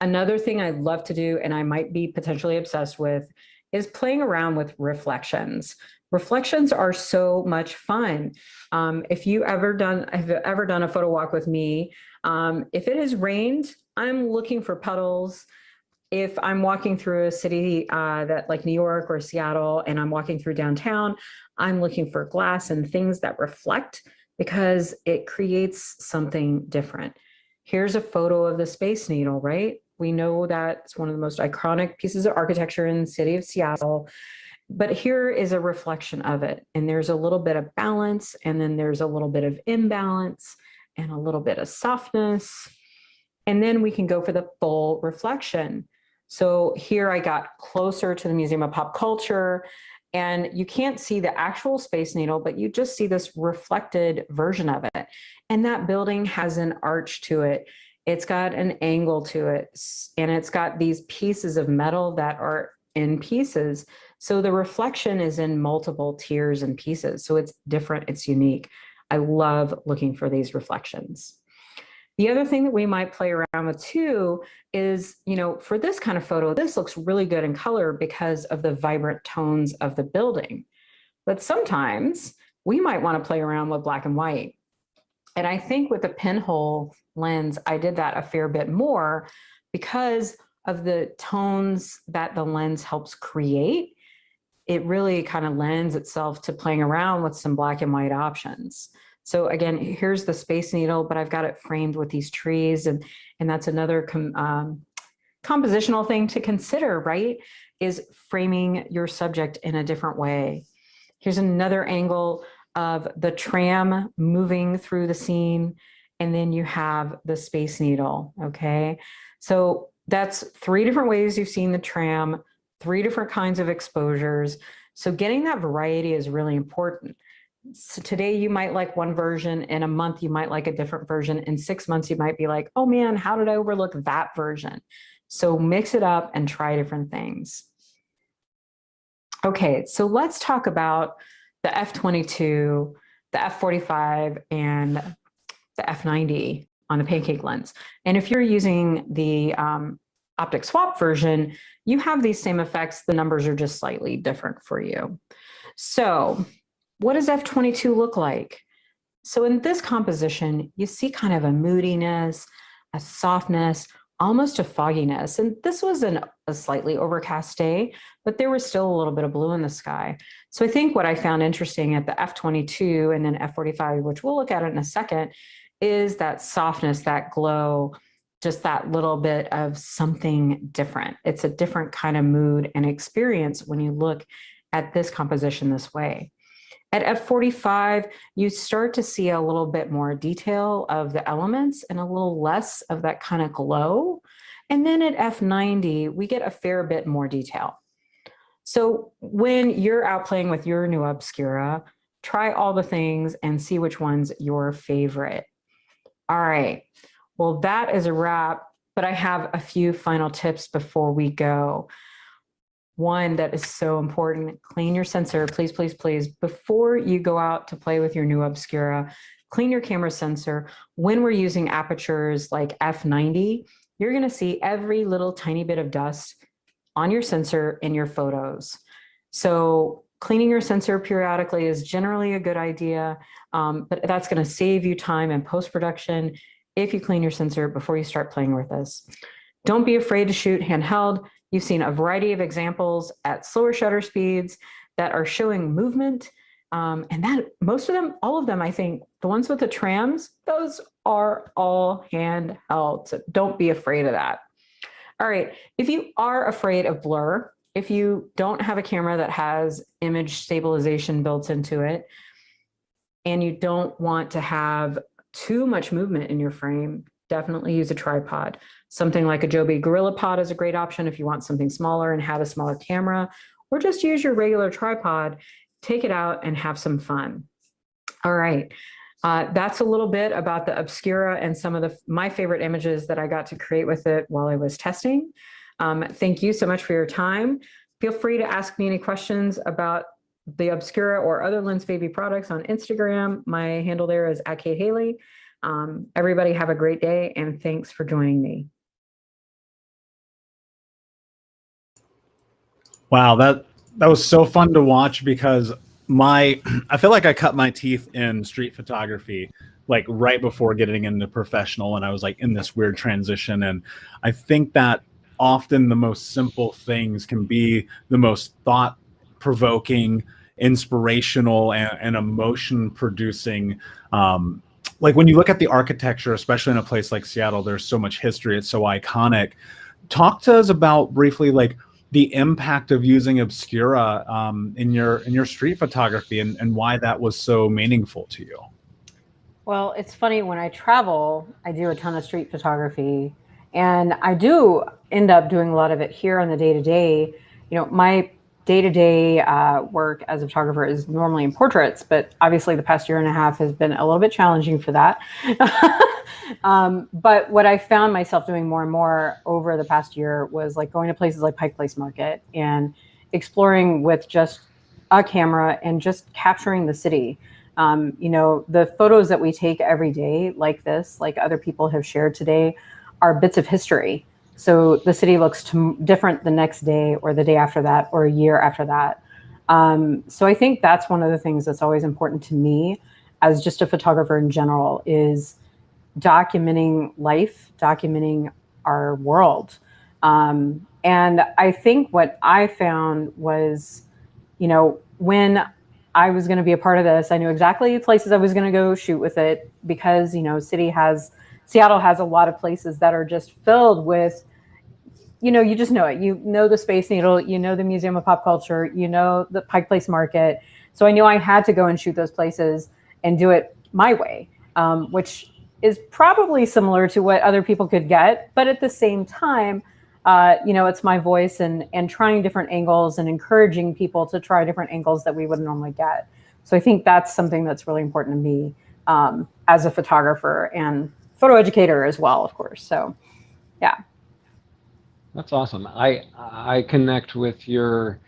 Another thing I love to do, and I might be potentially obsessed with, is playing around with reflections. Reflections are so much fun. If you've ever done a photo walk with me, if it has rained, I'm looking for puddles. If I'm walking through a city that like New York or Seattle, and I'm walking through downtown, I'm looking for glass and things that reflect because it creates something different. Here's a photo of the Space Needle, right? We know that it's one of the most iconic pieces of architecture in the city of Seattle, but here is a reflection of it. And there's a little bit of balance, and then there's a little bit of imbalance and a little bit of softness. And then we can go for the full reflection. So here I got closer to the Museum of Pop Culture, and you can't see the actual Space Needle, but you just see this reflected version of it. And that building has an arch to it. It's got an angle to it, and it's got these pieces of metal that are in pieces. So the reflection is in multiple tiers and pieces. So it's different, it's unique. I love looking for these reflections. The other thing that we might play around with too is, you know, for this kind of photo, this looks really good in color because of the vibrant tones of the building. But sometimes we might want to play around with black and white. And I think with the pinhole lens, I did that a fair bit more because of the tones that the lens helps create. It really kind of lends itself to playing around with some black and white options. So again, here's the Space Needle, but I've got it framed with these trees, and that's another compositional thing to consider, right? Is framing your subject in a different way. Here's another angle of the tram moving through the scene, and then you have the Space Needle, okay? So that's 3 different ways you've seen the tram, 3 different kinds of exposures. So getting that variety is really important. So today you might like one version, in a month you might like a different version, in 6 months you might be like, oh man, how did I overlook that version? So mix it up and try different things. Okay, so let's talk about the f/22, the f/45, and the f/90 on the pancake lens. And if you're using the optic swap version, you have these same effects. The numbers are just slightly different for you. So what does f/22 look like? So in this composition, you see kind of a moodiness, a softness, almost a fogginess. And this was a slightly overcast day, but there was still a little bit of blue in the sky. So I think what I found interesting at the f/22 and then f/45, which we'll look at it in a second, is that softness, that glow, just that little bit of something different. It's a different kind of mood and experience when you look at this composition this way. At f/45, you start to see a little bit more detail of the elements and a little less of that kind of glow. And then at f/90, we get a fair bit more detail. So when you're out playing with your new Obscura, try all the things and see which one's your favorite. All right, well, that is a wrap, but I have a few final tips before we go. One that is so important, clean your sensor, please, please, please. Before you go out to play with your new Obscura, clean your camera sensor. When we're using apertures like f/90, you're gonna see every little tiny bit of dust on your sensor in your photos. So cleaning your sensor periodically is generally a good idea, but that's gonna save you time in post-production if you clean your sensor before you start playing with this. Don't be afraid to shoot handheld. You've seen a variety of examples at slower shutter speeds that are showing movement. And that most of them, all of them, I think, the ones with the trams, those are all handheld. So don't be afraid of that. All right, if you are afraid of blur, if you don't have a camera that has image stabilization built into it, and you don't want to have too much movement in your frame, definitely use a tripod. Something like a Joby GorillaPod is a great option if you want something smaller and have a smaller camera, or just use your regular tripod, take it out and have some fun. All right, that's a little bit about the Obscura and some of my favorite images that I got to create with it while I was testing. Thank you so much for your time. Feel free to ask me any questions about the Obscura or other Lensbaby products on Instagram. My handle there is @KateHaley. Everybody have a great day, and thanks for joining me. Wow, that was so fun to watch because I feel like I cut my teeth in street photography like right before getting into professional, and I was like in this weird transition. And I think that often the most simple things can be the most thought-provoking, inspirational, and emotion-producing. Like when you look at the architecture, especially in a place like Seattle, there's so much history. It's so iconic. Talk to us about briefly, like, the impact of using Obscura in your street photography and why that was so meaningful to you. Well, it's funny, when I travel, I do a ton of street photography, and I do end up doing a lot of it here on the day-to-day. You know, my day-to-day work as a photographer is normally in portraits, but obviously the past year and a half has been a little bit challenging for that. But what I found myself doing more and more over the past year was like going to places like Pike Place Market and exploring with just a camera and just capturing the city. You know, the photos that we take every day like this, like other people have shared today, are bits of history. So the city looks different the next day or the day after that or a year after that. So I think that's one of the things that's always important to me. as just a photographer in general is documenting life, documenting our world. And I think what I found was, when I was going to be a part of this, I knew exactly places I was going to go shoot with it because, Seattle has a lot of places that are just filled with, you just know it. You know the Space Needle, you know the Museum of Pop Culture, you know the Pike Place Market. So I knew I had to go and shoot those places and do it my way, which is probably similar to what other people could get. But at the same time, it's my voice and trying different angles and encouraging people to try different angles that we wouldn't normally get. So I think that's something that's really important to me as a photographer and photo educator as well, of course. So, yeah. That's awesome. I connect with your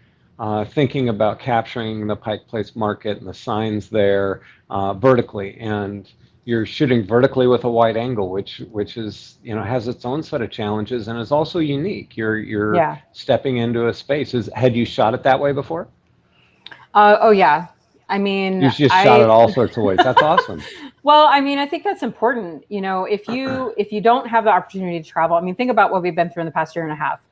thinking about capturing the Pike Place Market and the signs there vertically, and you're shooting vertically with a wide angle, which is has its own set of challenges and is also unique. You're stepping into a space. Had you shot it that way before? Oh yeah. I mean, you just shot it all sorts of ways. That's awesome. Well, I mean, I think that's important. If you don't have the opportunity to travel, I mean, think about what we've been through in the past year and a half.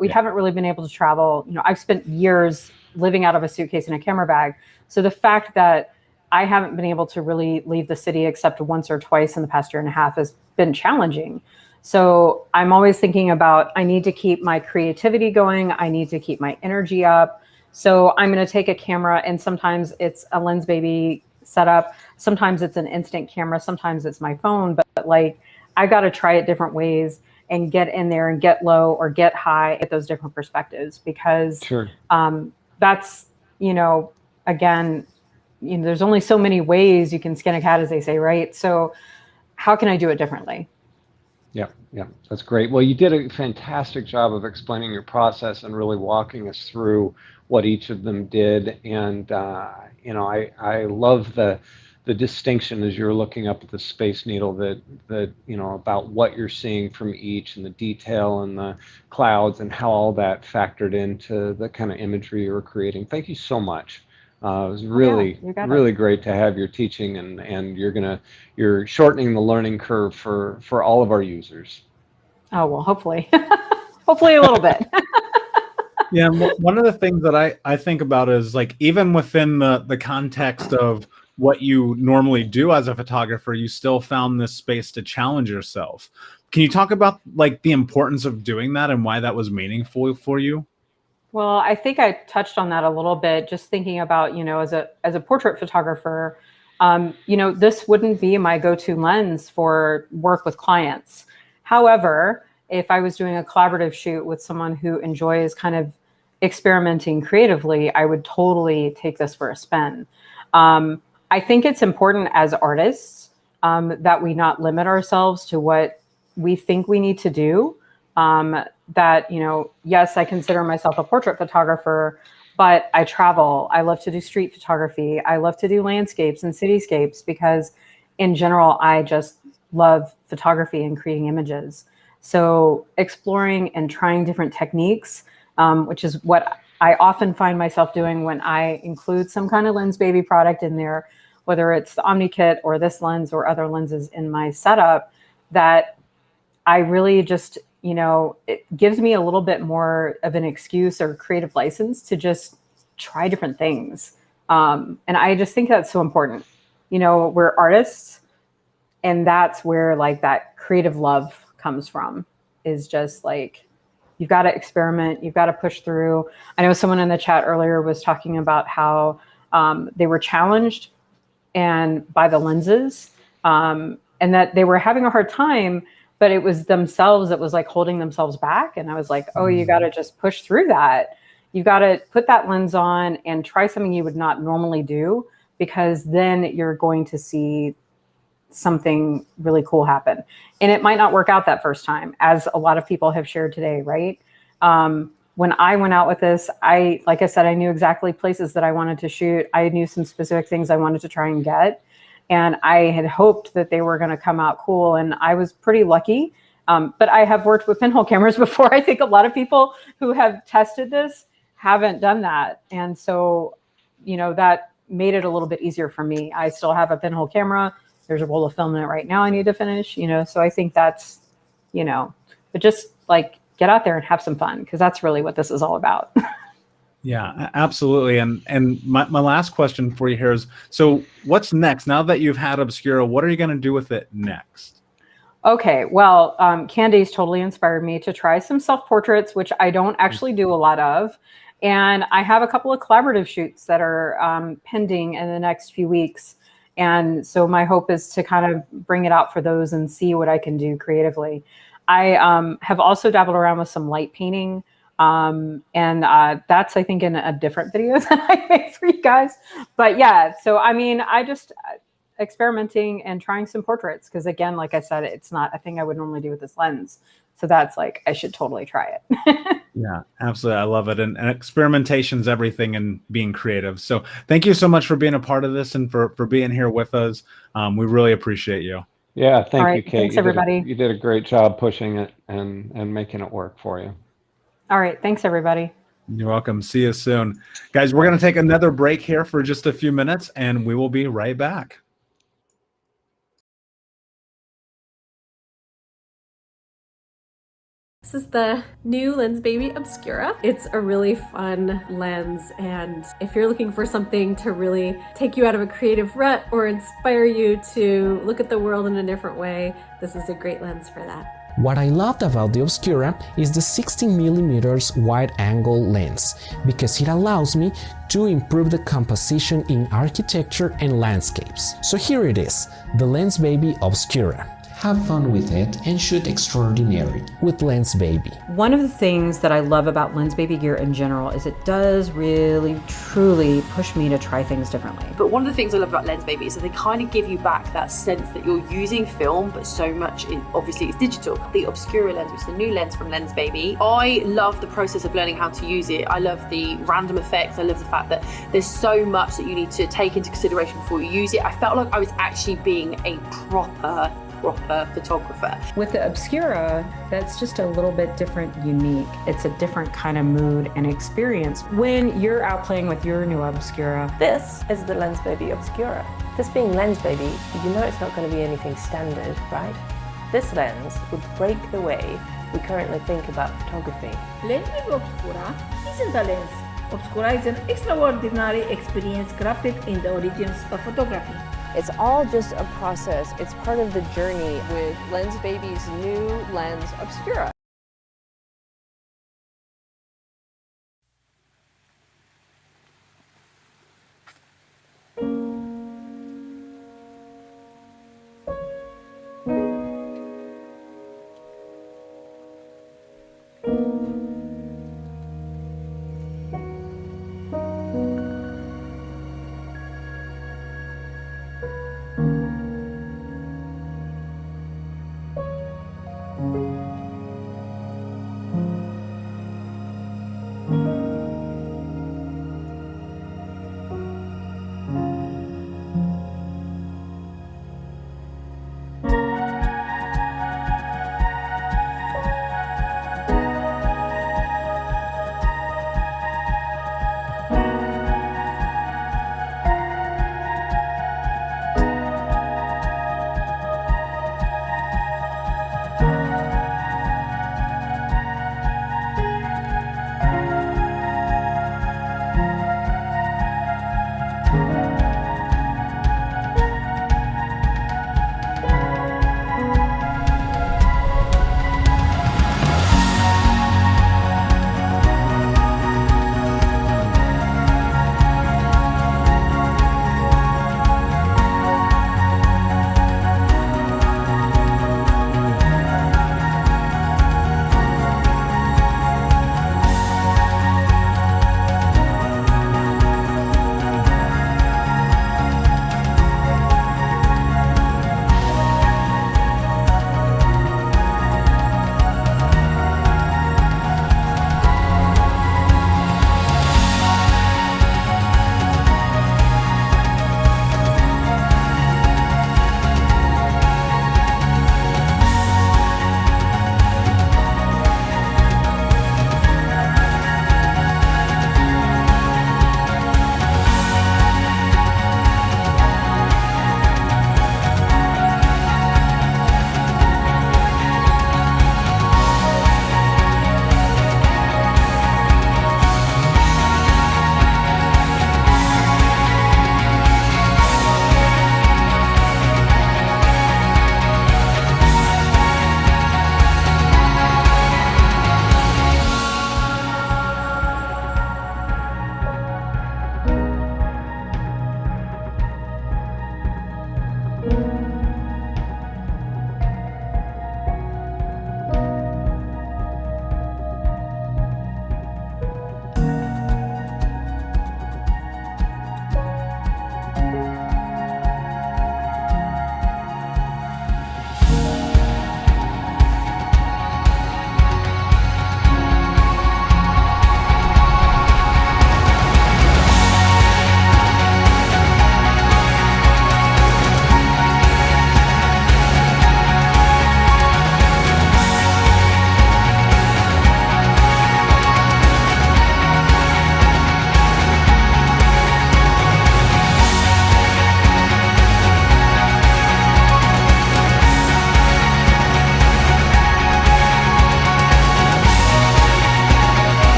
We haven't really been able to travel. I've spent years living out of a suitcase and a camera bag. So the fact that I haven't been able to really leave the city except once or twice in the past year and a half has been challenging. So I'm always thinking about, I need to keep my creativity going. I need to keep my energy up. So I'm going to take a camera, and sometimes it's a Lensbaby setup. Sometimes it's an instant camera. Sometimes it's my phone. But like, I got to try it different ways and get in there and get low or get high at those different perspectives, because that's, again, there's only so many ways you can skin a cat, as they say, right? So how can I do it differently? Yeah, that's great. Well, you did a fantastic job of explaining your process and really walking us through what each of them did. And, I love the distinction as you're looking up at the Space Needle that about what you're seeing from each and the detail and the clouds and how all that factored into the kind of imagery you were creating. Thank you so much. It was really, really great to have your teaching, and you're shortening the learning curve for all of our users. Oh, well, hopefully, hopefully a little bit. Yeah, one of the things that I think about is, like, even within the context of what you normally do as a photographer, you still found this space to challenge yourself. Can you talk about like the importance of doing that and why that was meaningful for you? Well, I think I touched on that a little bit, just thinking about, as a portrait photographer, this wouldn't be my go-to lens for work with clients. However, if I was doing a collaborative shoot with someone who enjoys kind of experimenting creatively, I would totally take this for a spin. I think it's important as artists that we not limit ourselves to what we think we need to do. That, yes, I consider myself a portrait photographer, but I travel. I love to do street photography. I love to do landscapes and cityscapes because in general, I just love photography and creating images. So exploring and trying different techniques, which is what I often find myself doing when I include some kind of Lensbaby product in there, whether it's the Omni Kit or this lens or other lenses in my setup, that I really just, it gives me a little bit more of an excuse or creative license to just try different things. And I just think that's so important. We're artists, and that's where like that creative love comes from, is just like, you've got to experiment. You've got to push through. I know someone in the chat earlier was talking about how they were challenged by the lenses and that they were having a hard time, but it was themselves that was like holding themselves back. And I was like, oh, you got to just push through that. You've got to put that lens on and try something you would not normally do, because then you're going to see something really cool happen. And it might not work out that first time, as a lot of people have shared today, right? When I went out with this, like I said, I knew exactly places that I wanted to shoot. I knew some specific things I wanted to try and get. And I had hoped that they were going to come out cool. And I was pretty lucky. But I have worked with pinhole cameras before. I think a lot of people who have tested this haven't done that. And so, that made it a little bit easier for me. I still have a pinhole camera. There's a roll of film in it right now I need to finish, so I think that's, but just like get out there and have some fun, because that's really what this is all about. Yeah, absolutely. And my last question for you here is, so what's next? Now that you've had Obscura, what are you going to do with it next? Okay, well, Candace totally inspired me to try some self-portraits, which I don't actually do a lot of. And I have a couple of collaborative shoots that are pending in the next few weeks. And so my hope is to kind of bring it out for those and see what I can do creatively. I have also dabbled around with some light painting. And that's, I think, in a different video that I made for you guys. But yeah, so I mean, I just experimenting and trying some portraits, because again, like I said, it's not a thing I would normally do with this lens. So that's like, I should totally try it. Yeah, absolutely. I love it. And experimentation's everything and being creative. So thank you so much for being a part of this and for being here with us. We really appreciate you. Yeah, thank you, Kate. Thanks, everybody. You did a great job pushing it and making it work for you. All right. Thanks, everybody. You're welcome. See you soon. Guys, we're going to take another break here for just a few minutes, and we will be right back. This is the new Lensbaby Obscura. It's a really fun lens, and if you're looking for something to really take you out of a creative rut or inspire you to look at the world in a different way, this is a great lens for that. What I loved about the Obscura is the 16mm wide-angle lens, because it allows me to improve the composition in architecture and landscapes. So here it is, the Lensbaby Obscura. Have fun with it and shoot extraordinary with Lensbaby. One of the things that I love about Lensbaby gear in general is it does really, truly push me to try things differently. But one of the things I love about Lensbaby is that they kind of give you back that sense that you're using film, but so much obviously it's digital. The Obscura lens, which is the new lens from Lensbaby, I love the process of learning how to use it. I love the random effects. I love the fact that there's so much that you need to take into consideration before you use it. I felt like I was actually being a proper photographer. With the Obscura, that's just a little bit different, unique. It's a different kind of mood and experience when you're out playing with your new Obscura. This is the Lensbaby Obscura. This being Lensbaby, you know it's not going to be anything standard, right? This lens would break the way we currently think about photography. Lensbaby Obscura isn't a lens. Obscura is an extraordinary experience crafted in the origins of photography. It's all just a process. It's part of the journey with Lensbaby's new lens, Obscura.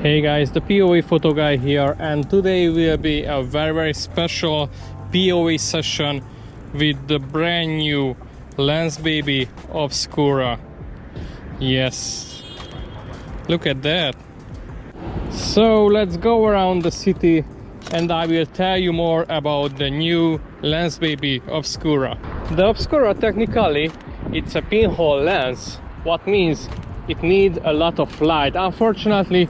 Hey guys, the POV photo guy here, and today will be a very special POV session with the brand new Lensbaby Obscura. Yes, look at that. So let's go around the city and I will tell you more about the new Lensbaby Obscura. The Obscura, technically it's a pinhole lens, what means it needs a lot of light. Unfortunately,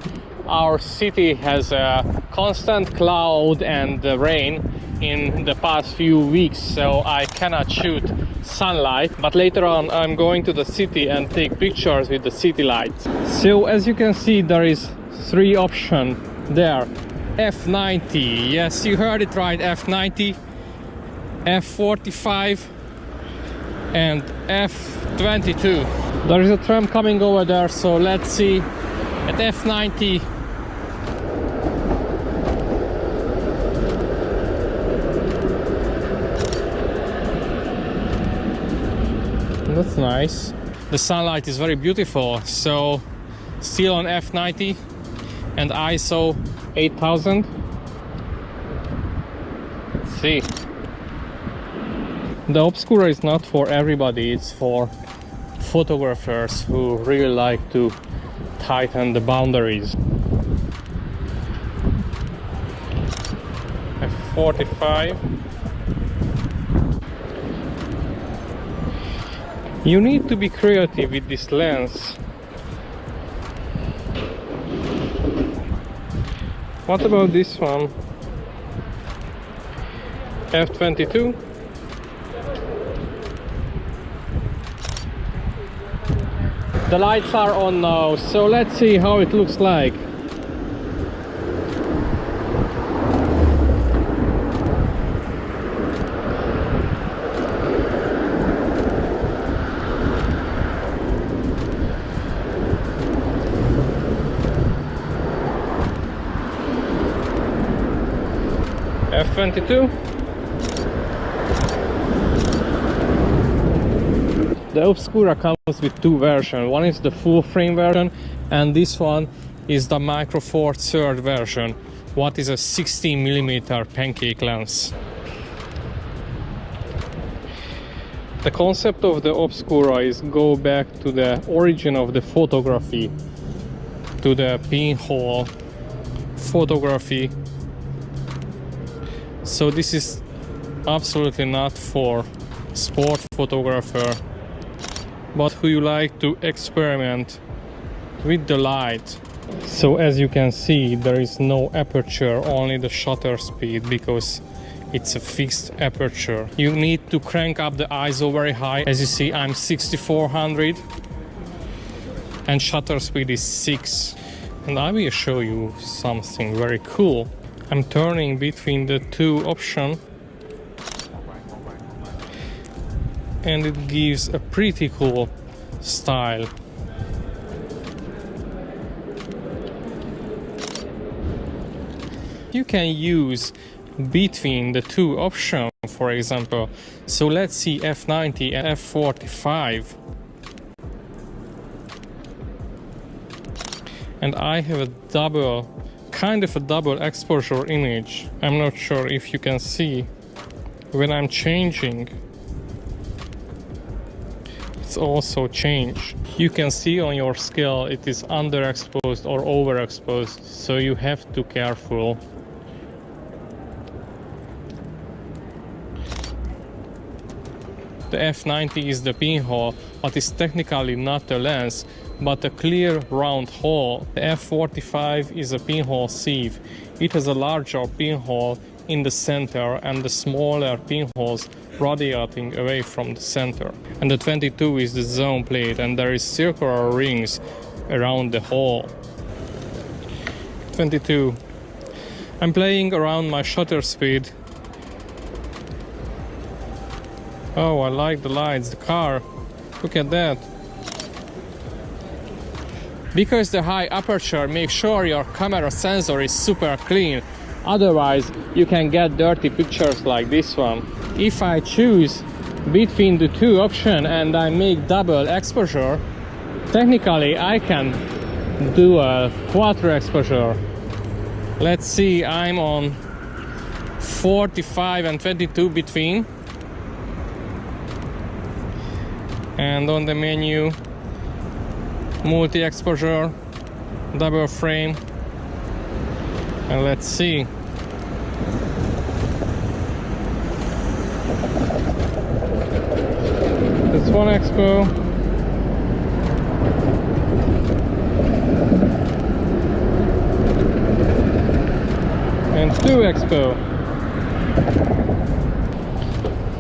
our city has a constant cloud and rain in the past few weeks, so I cannot shoot sunlight, but later on I'm going to the city and take pictures with the city lights. So as you can see, there is 3 options there. F90, yes, you heard it right, F90, F45 and F22. There is a tram coming over there, so let's see. At F90, that's nice. The sunlight is very beautiful. So still on F90 and ISO 8000. Let's see. The Obscura is not for everybody, it's for photographers who really like to tighten the boundaries. F45. You need to be creative with this lens. What about this one? F22. The lights are on now, so let's see how it looks like. F22. The Obscura comes with 2 versions. One is the full frame version and this one is the Micro Four Third version, what is a 16mm pancake lens. The concept of the Obscura is go back to the origin of the photography, to the pinhole photography. So this is absolutely not for sport photographer, but who you like to experiment with the light. So as you can see, there is no aperture, only the shutter speed, because it's a fixed aperture. You need to crank up the ISO very high. As you see, I'm 6400 and shutter speed is 6. And I will show you something very cool. I'm turning between the 2 options and it gives a pretty cool style. You can use between the 2 options, for example. So let's see F90 and F45. And I have a kind of a double exposure image. I'm not sure if you can see when I'm changing. It's also changed. You can see on your scale it is underexposed or overexposed, so you have to be careful. The F90 is the pinhole, but it's technically not a lens, but a clear round hole. The F45 is a pinhole sieve. It has a larger pinhole in the center and the smaller pinholes radiating away from the center. And the 22 is the zone plate and there is circular rings around the hole. 22. I'm playing around my shutter speed. Oh, I like the lights, the car. Look at that. Because the high aperture, make sure your camera sensor is super clean. Otherwise, you can get dirty pictures like this one. If I choose between the 2 options and I make double exposure, technically I can do a quattro exposure. Let's see, I'm on 45 and 22 between. And on the menu, multi-exposure, double frame. And let's see. That's one expo. And two expo.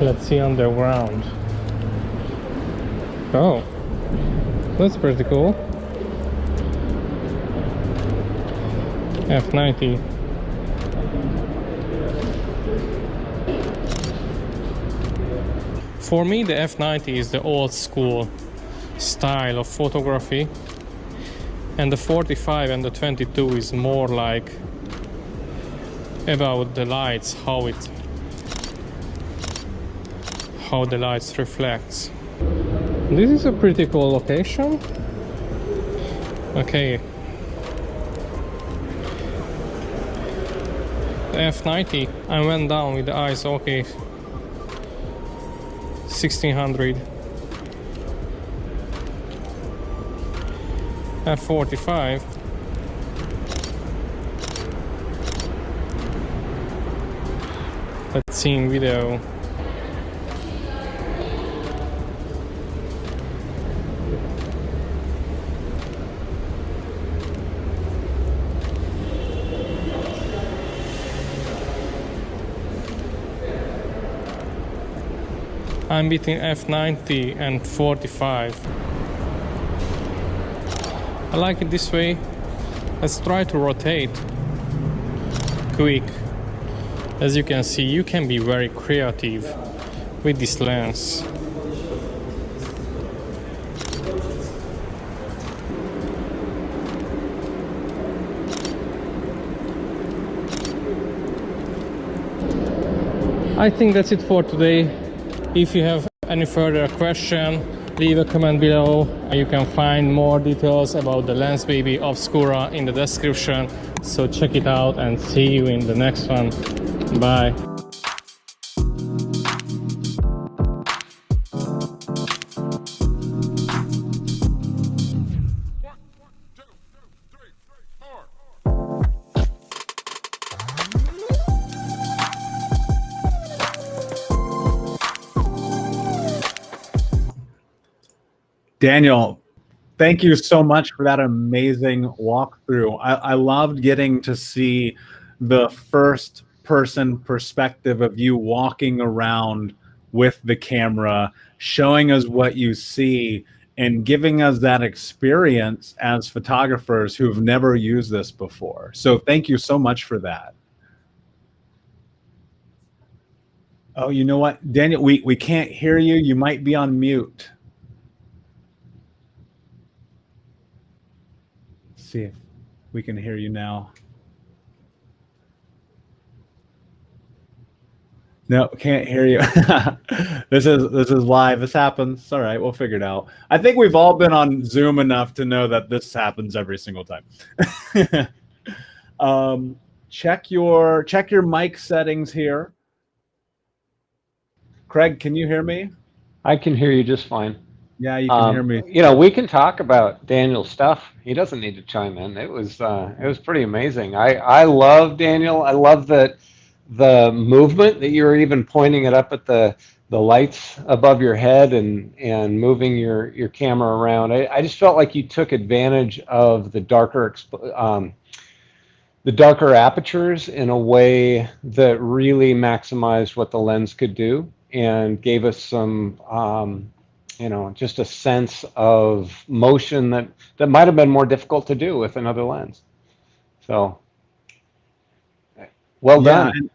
Let's see underground. Oh, that's pretty cool. F90. For me, the F90 is the old school style of photography, and the 45 and the 22 is more like about the lights, how the lights reflects. This is a pretty cool location. Okay. The F90, I went down with the ISO, okay. 1600. F45. Let's see in video. I'm between F90 and 45. I like it this way. Let's try to rotate quick. As you can see, you can be very creative with this lens. I think that's it for today. If you have any further question, leave a comment below. You can find more details about the Lensbaby Obscura in the description. So check it out and see you in the next one. Bye. Daniel, thank you so much for that amazing walkthrough. I loved getting to see the first person perspective of you walking around with the camera, showing us what you see and giving us that experience as photographers who've never used this before. So thank you so much for that. Oh, you know what, Daniel, we can't hear you. You might be on mute. See if we can hear you now. No, can't hear you. This is live. This happens. All right, we'll figure it out. I think we've all been on Zoom enough to know that this happens every single time. Check your mic settings here. Craig, can you hear me? I can hear you just fine. Yeah, you can hear me. You know, we can talk about Daniel's stuff. He doesn't need to chime in. It was pretty amazing. I love Daniel. I love that the movement that you were even pointing it up at the lights above your head and moving your camera around. I just felt like you took advantage of the darker apertures in a way that really maximized what the lens could do and gave us some you know, just a sense of motion that might have been more difficult to do with another lens. So, well done.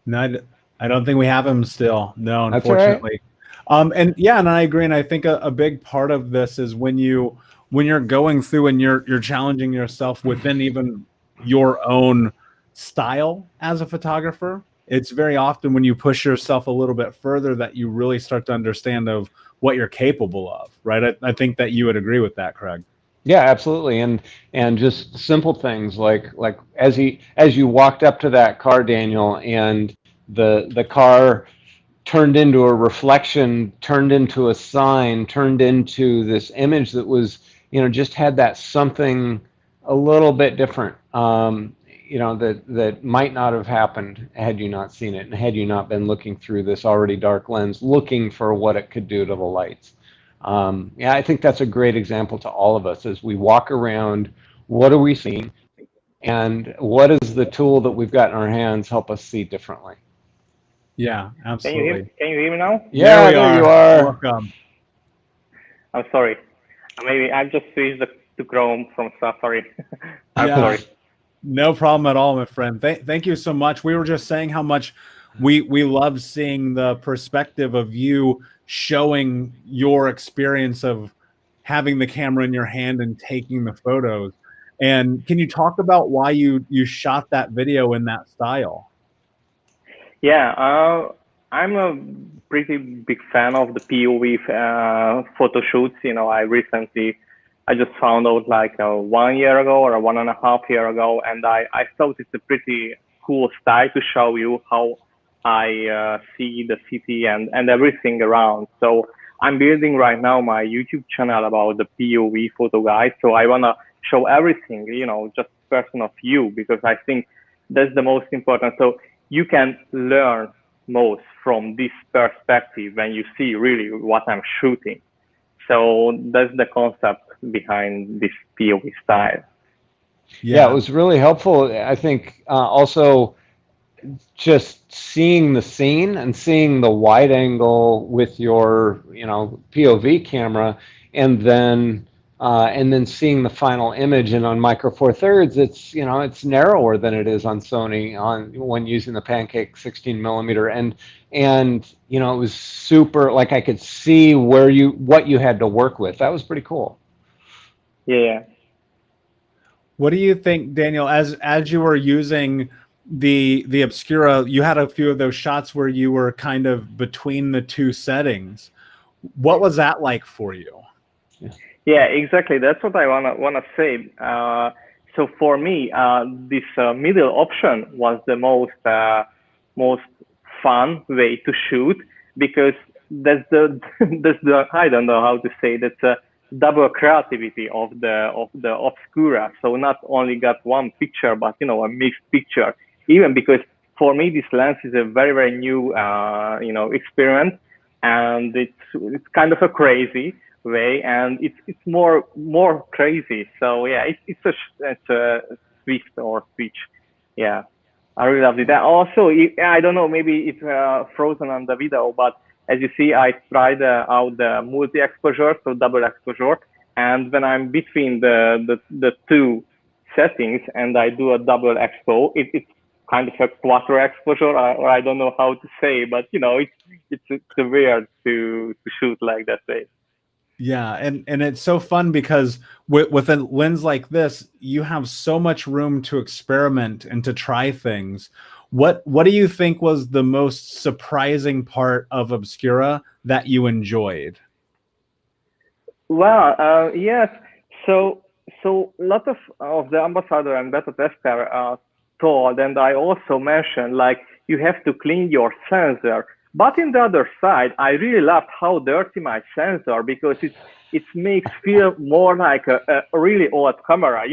No, I don't think we have him still. No, That's unfortunately. All right. And yeah, and I agree. And I think a big part of this is when you're going through and you're challenging yourself within even your own style as a photographer. It's very often when you push yourself a little bit further that you really start to understand of what you're capable of, right? I think that you would agree with that, Craig. Yeah, absolutely. And just simple things like as you walked up to that car, Daniel, and the car turned into a reflection, turned into a sign, turned into this image that was, just had that something a little bit different, that might not have happened had you not seen it and had you not been looking through this already dark lens, looking for what it could do to the lights. Yeah, I think that's a great example to all of us as we walk around. What are we seeing? And what is the tool that we've got in our hands help us see differently? Yeah, absolutely. Can you hear me now? Yeah, there you are. Welcome. I'm sorry. Maybe I've just switched to Chrome from Safari. I'm sorry. No problem at all, my friend. Thank you so much. We were just saying how much we love seeing the perspective of you showing your experience of having the camera in your hand and taking the photos. And can you talk about why you shot that video in that style? Yeah, I'm a pretty big fan of the POV photo shoots. I just found out like 1 year ago or 1.5 years ago, and I thought it's a pretty cool style to show you how I see the city and everything around. So I'm building right now my YouTube channel about the POV photo guide. So I want to show everything, just person of view, because I think that's the most important. So you can learn most from this perspective when you see really what I'm shooting. So that's the concept behind this POV style. Yeah, it was really helpful. I think also just seeing the scene and seeing the wide angle with your, POV camera, and then seeing the final image. And on Micro Four Thirds, it's it's narrower than it is on Sony when using the Pancake 16 millimeter, and it was super. Like I could see what you had to work with. That was pretty cool. Yeah. What do you think, Daniel, as you were using the Obscura, you had a few of those shots where you were kind of between the two settings. What was that like for you? Yeah, exactly. That's what I wanna say. So for me, this middle option was the most fun way to shoot, because that's the I don't know how to say, that's a double creativity of the Obscura. So not only got one picture, but a mixed picture. Even because for me this lens is a very, very new experiment, and it's kind of a crazy way, and it's more crazy. So yeah, it's a switch. Yeah, I really loved it. And also, I don't know, maybe it's frozen on the video, but as you see, I tried out the multi-exposure, so double exposure, and when I'm between the two settings and I do a double expo, it's kind of a quattro exposure, or I don't know how to say, but it's weird to shoot like that way. Yeah, and it's so fun because with a lens like this, you have so much room to experiment and to try things. What do you think was the most surprising part of Obscura that you enjoyed? Well, yes. So a lot of the ambassador and beta tester told, and I also mentioned, like, you have to clean your sensor. But in the other side, I really loved how dirty my sensor, because it makes feel more like a really old camera.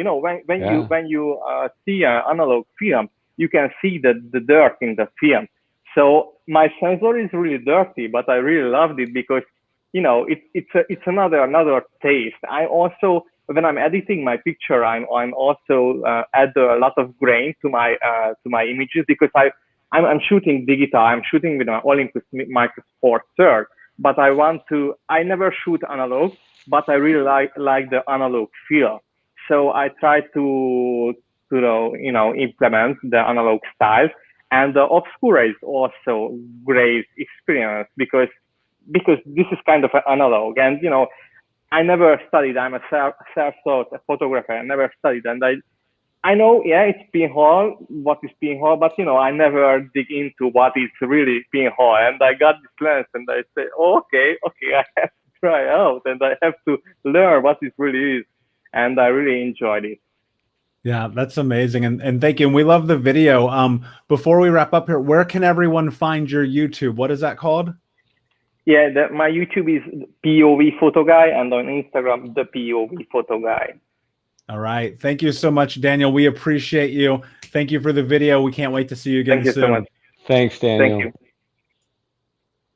When you see an analog film, you can see the dirt in the film. So my sensor is really dirty, but I really loved it because it's another taste. I also, when I'm editing my picture, I'm also add a lot of grain to my images, because I'm shooting digital. I'm shooting with my Olympus Micro Four Thirds, but I never shoot analog, but I really like the analog feel. So I try to implement the analog style, and the Obscura is also great experience because this is kind of an analog, and I never studied. I'm a self-taught photographer. I never studied, and I know, yeah, it's pinhole, what is pinhole, but I never dig into what is really pinhole. And I got this lens, and I say, oh, okay, I have try out and I have to learn what it really is. And I really enjoyed it. Yeah, that's amazing. And thank you. And we love the video. Before we wrap up here, where can everyone find your YouTube? What is that called? Yeah, my YouTube is POV Photo Guy, and on Instagram, the POV Photo Guy. All right. Thank you so much, Daniel. We appreciate you. Thank you for the video. We can't wait to see you again Thank you soon. so much. Thanks, Daniel. Thank you.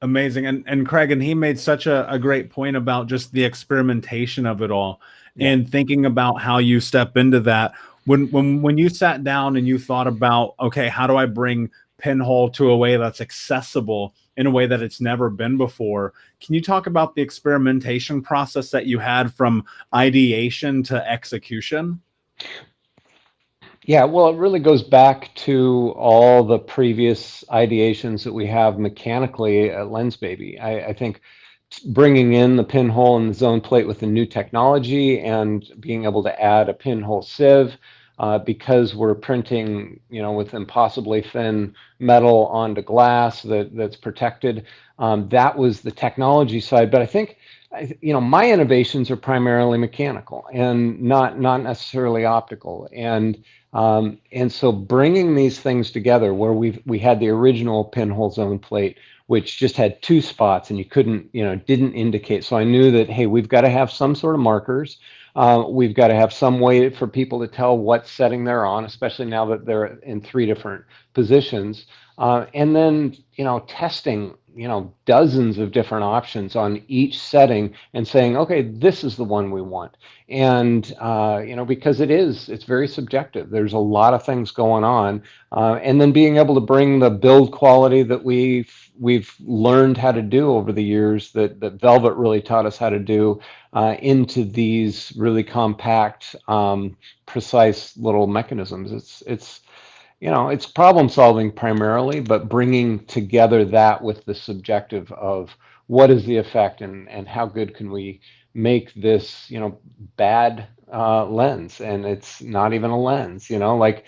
Amazing. And Craig, and he made such a great point about just the experimentation of it all, and thinking about how you step into that. When you sat down and you thought about, okay, how do I bring Pinhole to a way that's accessible in a way that it's never been before? Can you talk about the experimentation process that you had from ideation to execution? Yeah, well, it really goes back to all the previous ideations that we have mechanically at Lensbaby. I think bringing in the pinhole and the zone plate with the new technology and being able to add a pinhole sieve, because we're printing, with impossibly thin metal onto glass that's protected. That was the technology side. But I think, my innovations are primarily mechanical and not necessarily optical. And so bringing these things together, where we had the original pinhole zone plate, which just had 2 spots and you couldn't, didn't indicate. So I knew that, hey, we've got to have some sort of markers. We've got to have some way for people to tell what setting they're on, especially now that they're in 3 different positions. And then, testing, dozens of different options on each setting and saying, okay, this is the one we want. And, because it's very subjective. There's a lot of things going on. And then being able to bring the build quality that we've learned how to do over the years, that Velvet really taught us how to do, into these really compact, precise little mechanisms. It's problem solving primarily, but bringing together that with the subjective of what is the effect and how good can we make this, bad lens, and it's not even a lens, like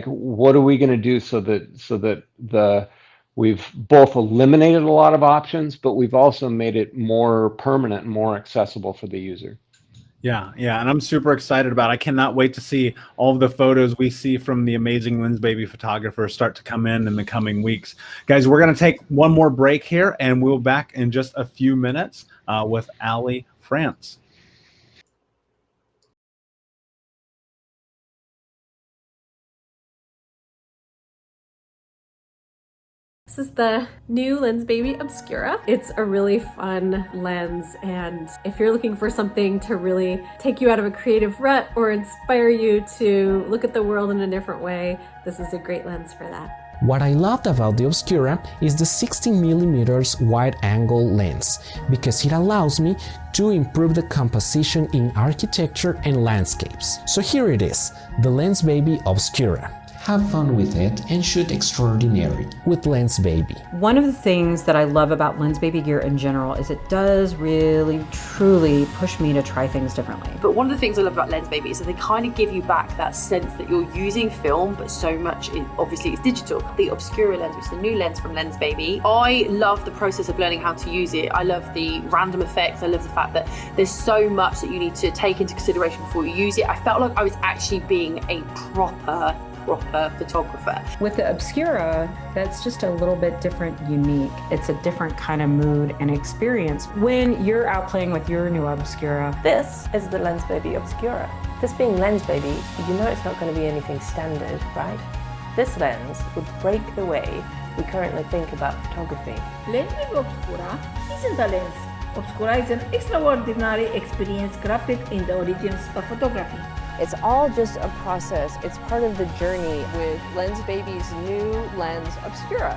what are we going to do so that we've both eliminated a lot of options, but we've also made it more permanent and more accessible for the user. Yeah, and I'm super excited about it. I cannot wait to see all of the photos we see from the amazing Lensbaby photographers start to come in the coming weeks. Guys, we're going to take one more break here, and we'll be back in just a few minutes with Ali France. This is the new Lensbaby Obscura. It's a really fun lens, and if you're looking for something to really take you out of a creative rut or inspire you to look at the world in a different way, this is a great lens for that. What I loved about the Obscura is the 16mm wide-angle lens, because it allows me to improve the composition in architecture and landscapes. So here it is, the Lensbaby Obscura. Have fun with it and shoot extraordinary with Lensbaby. One of the things that I love about Lensbaby gear in general is it does really, truly push me to try things differently. But one of the things I love about Lensbaby is that they kind of give you back that sense that you're using film, but so much, obviously it's digital. The Obscura lens, which is the new lens from Lensbaby, I love the process of learning how to use it. I love the random effects. I love the fact that there's so much that you need to take into consideration before you use it. I felt like I was actually being a proper photographer. With the Obscura, that's just a little bit different, unique. It's a different kind of mood and experience when you're out playing with your new Obscura. This is the Lensbaby Obscura. This being Lensbaby, it's not going to be anything standard, right? This lens would break the way we currently think about photography. Lensbaby Obscura isn't a lens. Obscura is an extraordinary experience crafted in the origins of photography. It's all just a process. It's part of the journey with Lensbaby's new lens Obscura.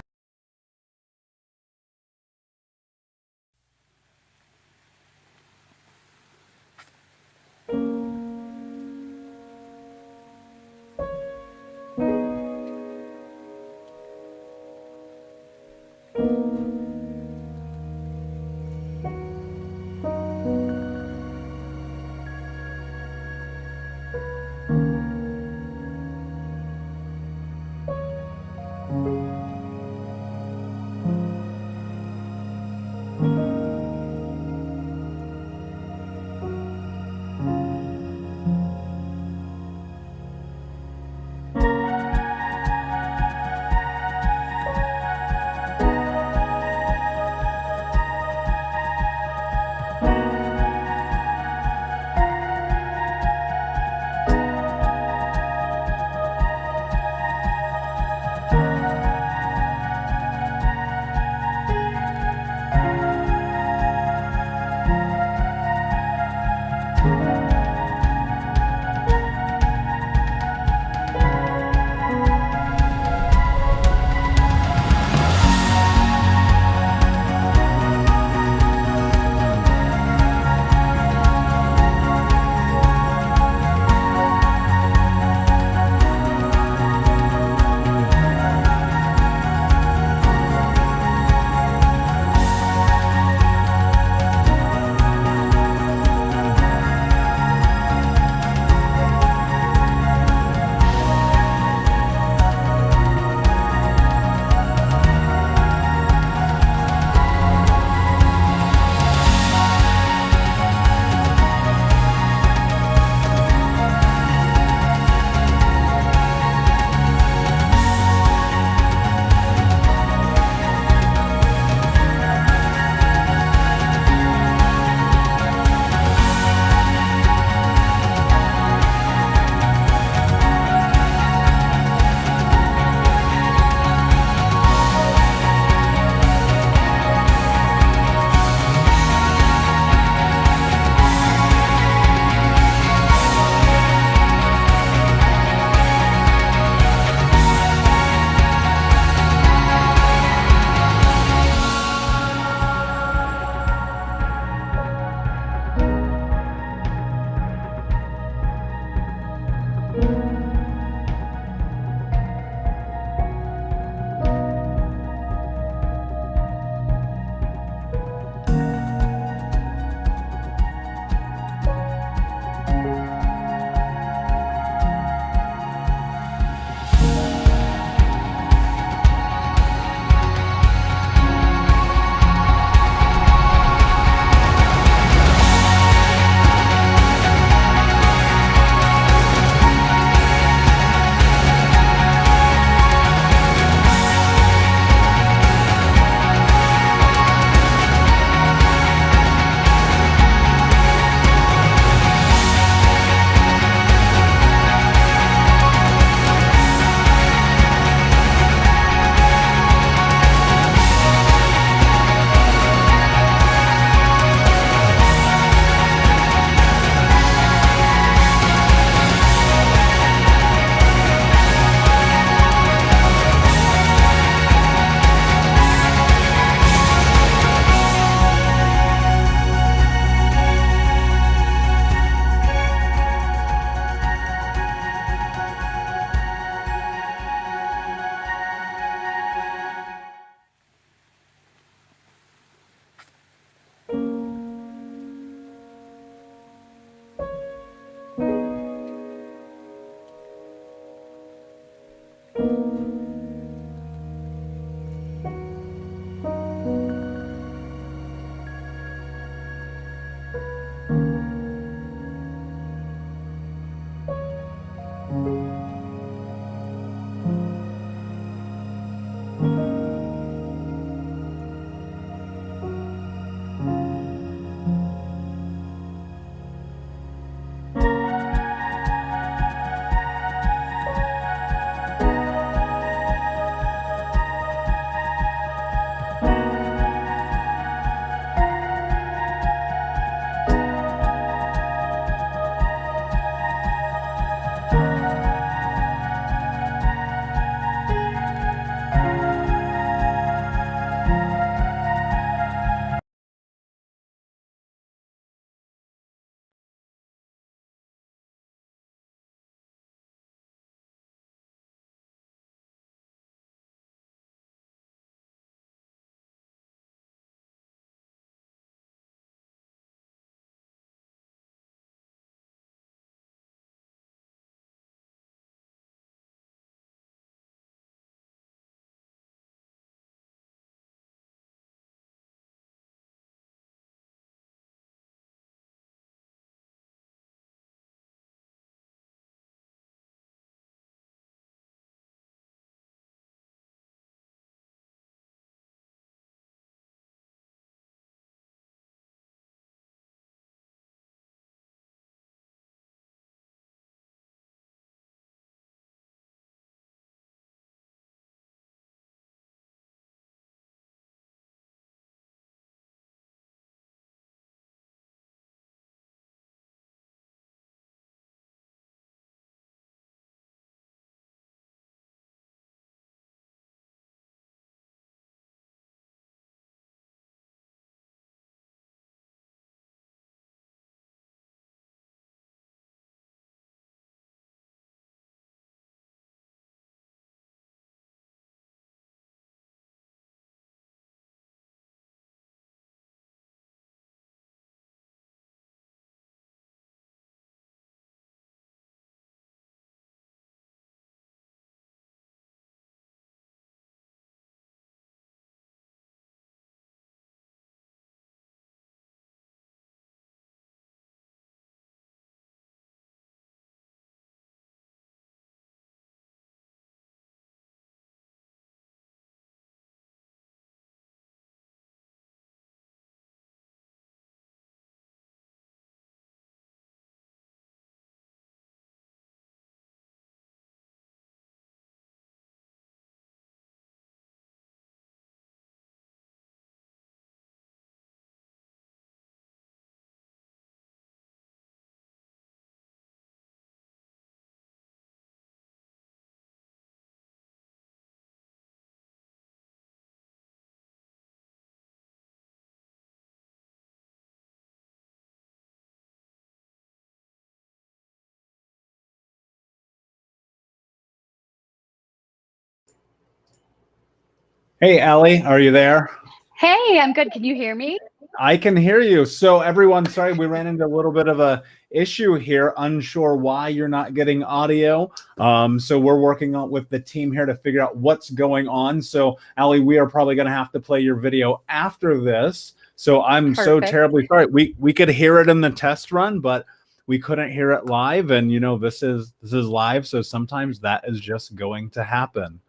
Hey, Allie, are you there? Hey, I'm good. Can you hear me? I can hear you. So everyone, sorry, we ran into a little bit of a issue here. Unsure why you're not getting audio. So we're working on with the team here to figure out what's going on. So Allie, we are probably going to have to play your video after this. So I'm so terribly sorry. We could hear it in the test run, but we couldn't hear it live. And you know, this is live, so sometimes that is just going to happen.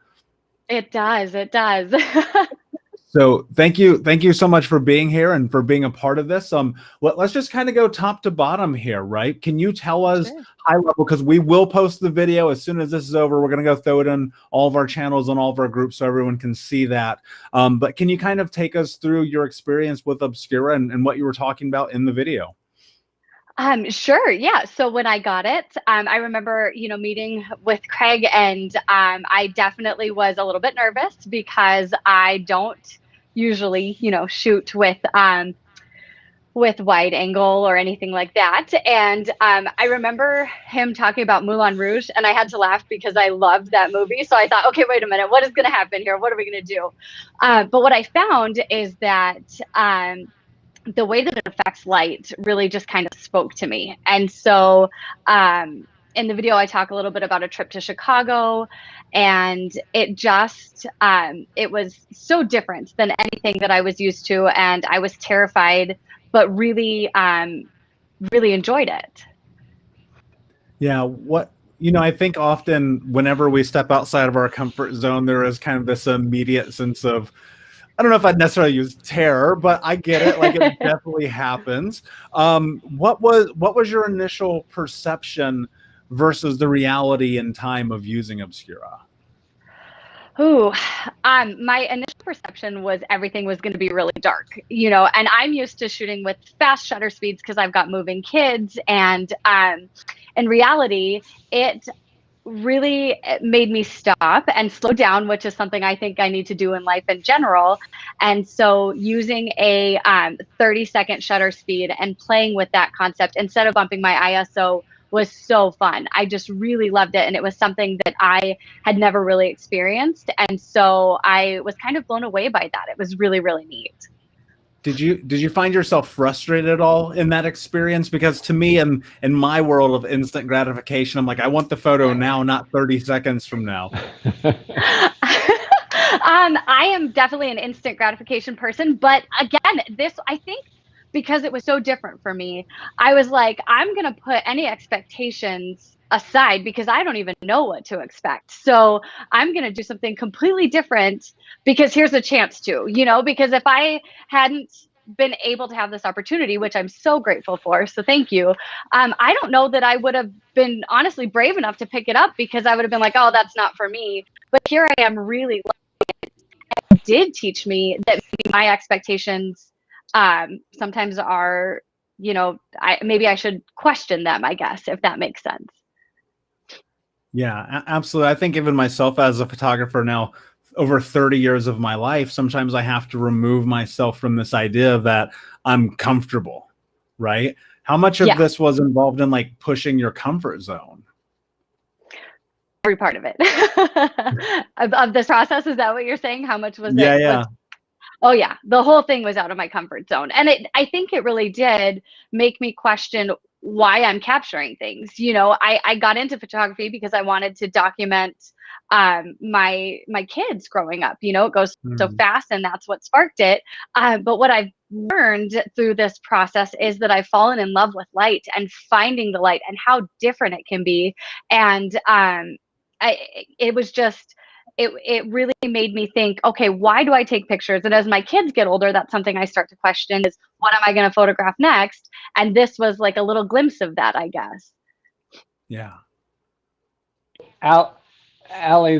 It does. It does. So thank you so much for being here and for being a part of this. Let's just kind of go top to bottom here, right? Can you tell us high level, because we will post the video as soon as this is over. We're going to go throw it in all of our channels and all of our groups so everyone can see that. But can you kind of take us through your experience with Obscura and what you were talking about in the video? Sure. Yeah. So when I got it, I remember, meeting with Craig, and I definitely was a little bit nervous because I don't usually, shoot with wide angle or anything like that. And I remember him talking about Moulin Rouge, and I had to laugh because I loved that movie. So I thought, okay, wait a minute, what is going to happen here? What are we going to do? But what I found is that the way that it affects light really just kind of spoke to me. And so in the video, I talk a little bit about a trip to Chicago, and it just, it was so different than anything that I was used to. And I was terrified, but really, really enjoyed it. Yeah. I think often whenever we step outside of our comfort zone, there is kind of this immediate sense of, I don't know if I'd necessarily use terror, but I get it. Like, it definitely happens. What was your initial perception versus the reality and time of using Obscura? Ooh, my initial perception was everything was going to be really dark, and I'm used to shooting with fast shutter speeds because I've got moving kids. And in reality, it really made me stop and slow down, which is something I think I need to do in life in general. And so using a 30-second shutter speed and playing with that concept instead of bumping my ISO was so fun. I just really loved it. And it was something that I had never really experienced. And so I was kind of blown away by that. It was really, really neat. Did you find yourself frustrated at all in that experience? Because to me, in my world of instant gratification, I'm like, I want the photo now, not 30 seconds from now. I am definitely an instant gratification person, but again, I think because it was so different for me, I was like, I'm going to put any expectations aside because I don't even know what to expect. So I'm going to do something completely different because here's a chance to, because if I hadn't been able to have this opportunity, which I'm so grateful for, so thank you, I don't know that I would have been honestly brave enough to pick it up because I would have been like, oh, that's not for me. But here I am really loving it. It did teach me that maybe my expectations sometimes are, maybe I should question them, I guess, if that makes sense. Yeah, absolutely. I think even myself as a photographer now, over 30 years of my life, sometimes I have to remove myself from this idea that I'm comfortable, right? How much of this was involved in like pushing your comfort zone? Every part of it. of this process, is that what you're saying? How much was it? Yeah. Oh yeah, the whole thing was out of my comfort zone. And I think it really did make me question why I'm capturing things. I got into photography because I wanted to document my kids growing up. It goes so fast, and that's what sparked it. But what I've learned through this process is that I've fallen in love with light and finding the light and how different it can be. And it was just, it really made me think, okay, why do I take pictures? And as my kids get older, that's something I start to question is, what am I going to photograph next? And this was like a little glimpse of that, I guess. Yeah. Allie,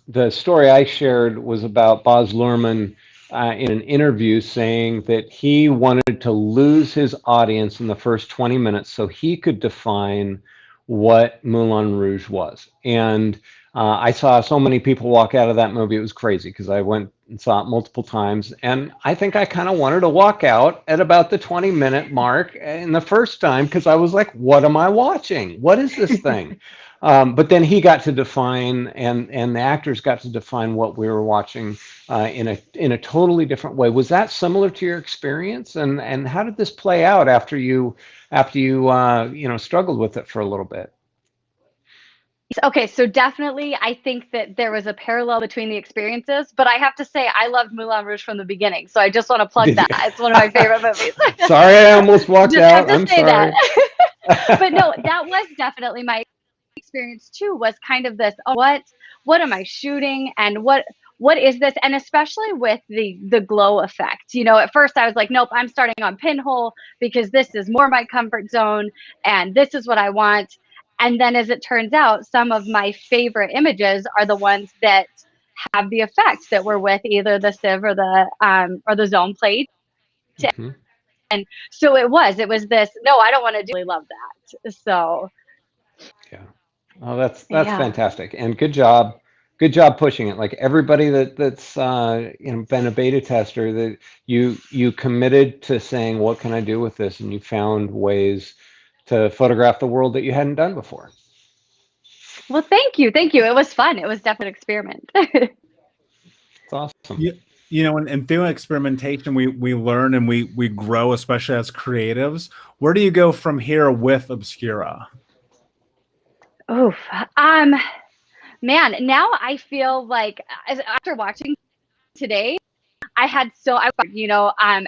the story I shared was about Baz Luhrmann in an interview saying that he wanted to lose his audience in the first 20 minutes so he could define what Moulin Rouge was. And I saw so many people walk out of that movie. It was crazy because I went and saw it multiple times. And I think I kind of wanted to walk out at about the 20-minute mark in the first time because I was like, what am I watching? What is this thing? But then he got to define, and the actors got to define what we were watching in a totally different way. Was that similar to your experience? And how did this play out after you struggled with it for a little bit? Okay, so definitely I think that there was a parallel between the experiences, but I have to say I loved Moulin Rouge from the beginning. So I just want to plug that. It's one of my favorite movies. Sorry, I almost walked just out. have to I'm say sorry. that. But no, that was definitely my experience too, was kind of this, oh, what am I shooting and what is this? And especially with the glow effect. You know, at first I was like, nope, I'm starting on Pinhole because this is more my comfort zone and this is what I want. And then as it turns out, some of my favorite images are the ones that have the effects that were with either the sieve or the zone plate. Mm-hmm. And so it was this, no, I don't want to do, really love that. So yeah. Oh, that's yeah. fantastic, and good job pushing it. Like everybody that's been a beta tester, that you committed to saying, what can I do with this, and you found ways to photograph the world that you hadn't done before. Well, thank you. It was fun. It was definitely an experiment. It's awesome. You know, and through experimentation, we learn and we grow, especially as creatives. Where do you go from here with Obscura? Oof. Man, now I feel like after watching today,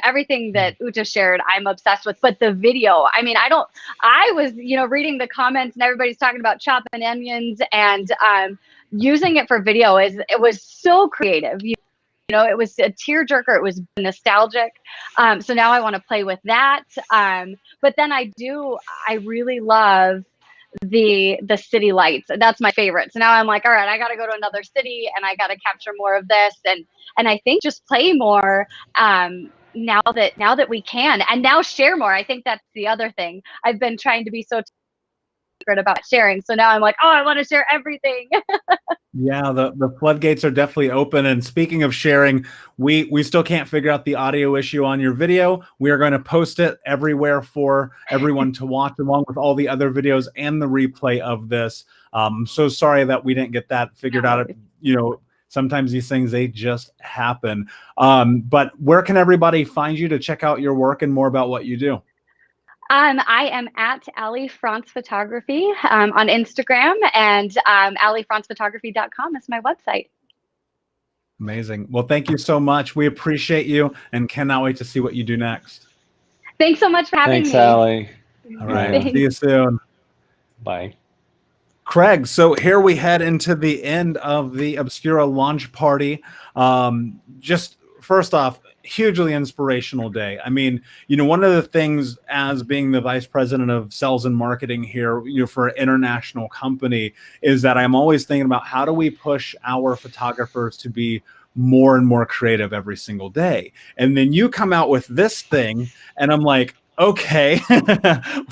everything that Uta shared, I'm obsessed with, but the video, I mean, I was, reading the comments and everybody's talking about chopping onions and using it for video it was so creative. It was a tearjerker. It was nostalgic. So now I want to play with that. But then I really love the city lights. That's my favorite. So now I'm like, all right, I got to go to another city and I got to capture more of this. And I think just play more now that we can, and now share more. I think that's the other thing. I've been trying to be so secret about sharing. So now I'm like, oh, I want to share everything. Yeah, the floodgates are definitely open. And speaking of sharing, we still can't figure out the audio issue on your video. We are going to post it everywhere for everyone to watch, along with all the other videos and the replay of this. I'm so sorry that we didn't get that figured out. Sometimes these things, they just happen. But where can everybody find you to check out your work and more about what you do? I am at Ali France Photography on Instagram, and alifrancephotography.com is my website. Amazing. Well, thank you so much. We appreciate you and cannot wait to see what you do next. Thanks so much for having me. Thanks, Ali. All right. See you soon. Bye. Craig, so here we head into the end of the Obscura launch party. Just first off, hugely inspirational day. I mean, one of the things as being the vice president of sales and marketing here, for an international company, is that I'm always thinking about how do we push our photographers to be more and more creative every single day. And then you come out with this thing and I'm like, okay,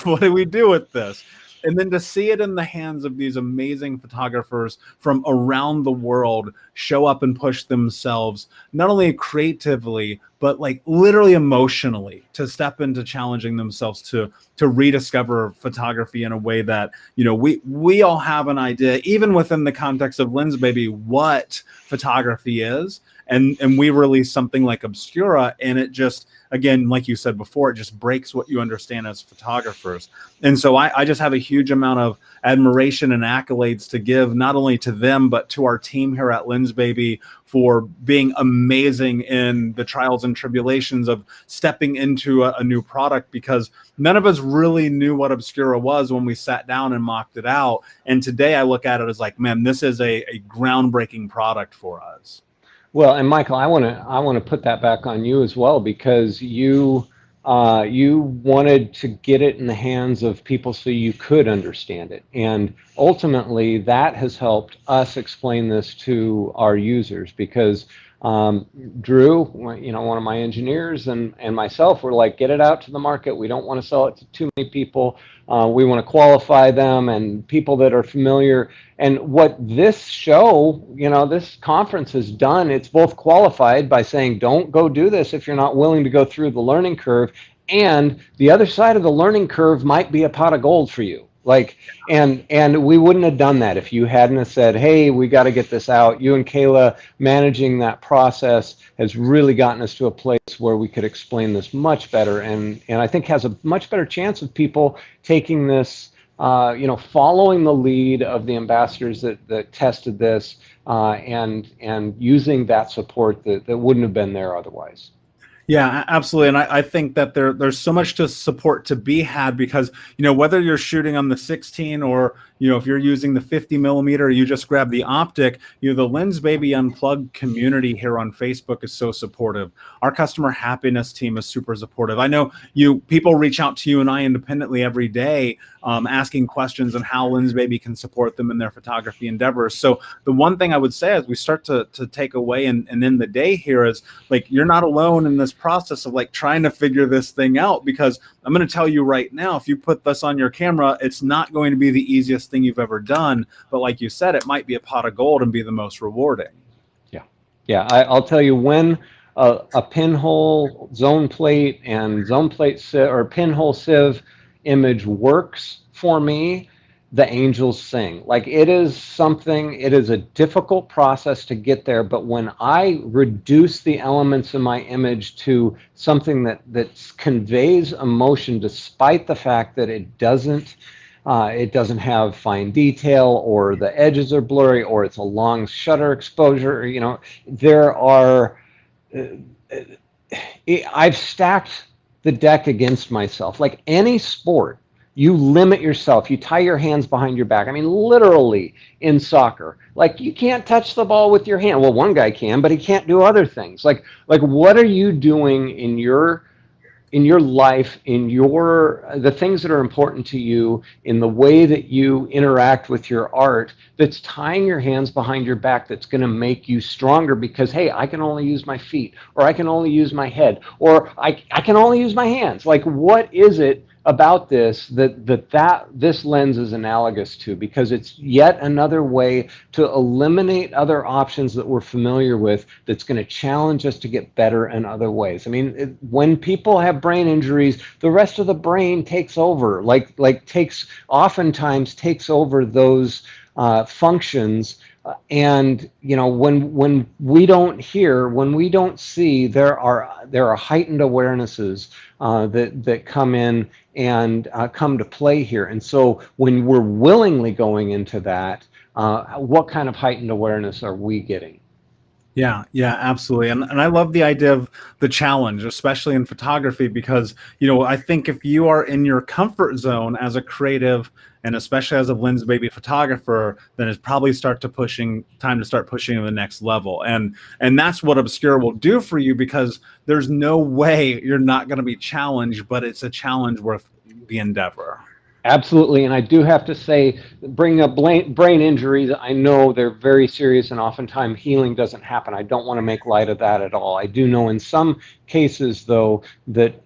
what do we do with this? And then to see it in the hands of these amazing photographers from around the world show up and push themselves, not only creatively, but like literally emotionally, to step into challenging themselves to rediscover photography in a way that, we all have an idea, even within the context of Lensbaby, what photography is. And we release something like Obscura, and it just, again, like you said before, it just breaks what you understand as photographers. And so I just have a huge amount of admiration and accolades to give, not only to them, but to our team here at Lensbaby for being amazing in the trials and tribulations of stepping into a new product, because none of us really knew what Obscura was when we sat down and mocked it out. And today I look at it as like, man, this is a groundbreaking product for us. Well, and Michael, I want to put that back on you as well, because you wanted to get it in the hands of people so you could understand it, and ultimately that has helped us explain this to our users, because Drew, one of my engineers, and myself were like, get it out to the market. We don't want to sell it to too many people. We want to qualify them and people that are familiar. And what this show, this conference has done, it's both qualified by saying, don't go do this if you're not willing to go through the learning curve. And the other side of the learning curve might be a pot of gold for you. Like, and we wouldn't have done that if you hadn't have said, hey, we got to get this out. You and Kayla managing that process has really gotten us to a place where we could explain this much better, and I think has a much better chance of people taking this, you know, following the lead of the ambassadors that tested this, and using that support that wouldn't have been there otherwise. Yeah, absolutely. And I think that there's so much to support to be had, because, you know, whether you're shooting on the 16, or, you know, if you're using the 50 millimeter, you just grab the optic, you know, the Lensbaby Unplugged community here on Facebook is so supportive. Our customer happiness team is super supportive. I know people reach out to you and I independently every day, asking questions on how Lensbaby can support them in their photography endeavors. So the one thing I would say as we start to take away and end the day here is, like, you're not alone in this process of like trying to figure this thing out, because I'm going to tell you right now, if you put this on your camera, it's not going to be the easiest thing you've ever done, but like you said, it might be a pot of gold and be the most rewarding. Yeah, I'll tell you, when a pinhole zone plate and zone plate sieve or pinhole sieve image works for me, the angels sing. Like, it is something, it is a difficult process to get there, but when I reduce the elements in my image to something that conveys emotion, despite the fact that it doesn't have fine detail, or the edges are blurry, or it's a long shutter exposure, you know, there are, I've stacked the deck against myself. Like any sport, you limit yourself. You tie your hands behind your back. I mean, literally in soccer, like, you can't touch the ball with your hand. Well, one guy can, but he can't do other things. Like what are you doing in your life, in the things that are important to you, in the way that you interact with your art, that's tying your hands behind your back, that's going to make you stronger? Because, hey, I can only use my feet, or I can only use my head, or I can only use my hands. Like, what is it about this that this lens is analogous to? Because it's yet another way to eliminate other options that we're familiar with, that's going to challenge us to get better in other ways. I mean, when people have brain injuries, the rest of the brain takes over, oftentimes takes over those functions. And, you know, when we don't hear, when we don't see, there are heightened awarenesses that come in and come to play here. And so when we're willingly going into that, what kind of heightened awareness are we getting? Yeah, absolutely. And I love the idea of the challenge, especially in photography, because, you know, I think if you are in your comfort zone as a creative, and especially as a Lensbaby photographer, then it's probably time to start pushing to the next level. And that's what Obscura will do for you, because there's no way you're not going to be challenged, but it's a challenge worth the endeavor. Absolutely. And I do have to say, bringing up brain injuries, I know they're very serious, and oftentimes healing doesn't happen. I don't want to make light of that at all. I do know in some cases, though, that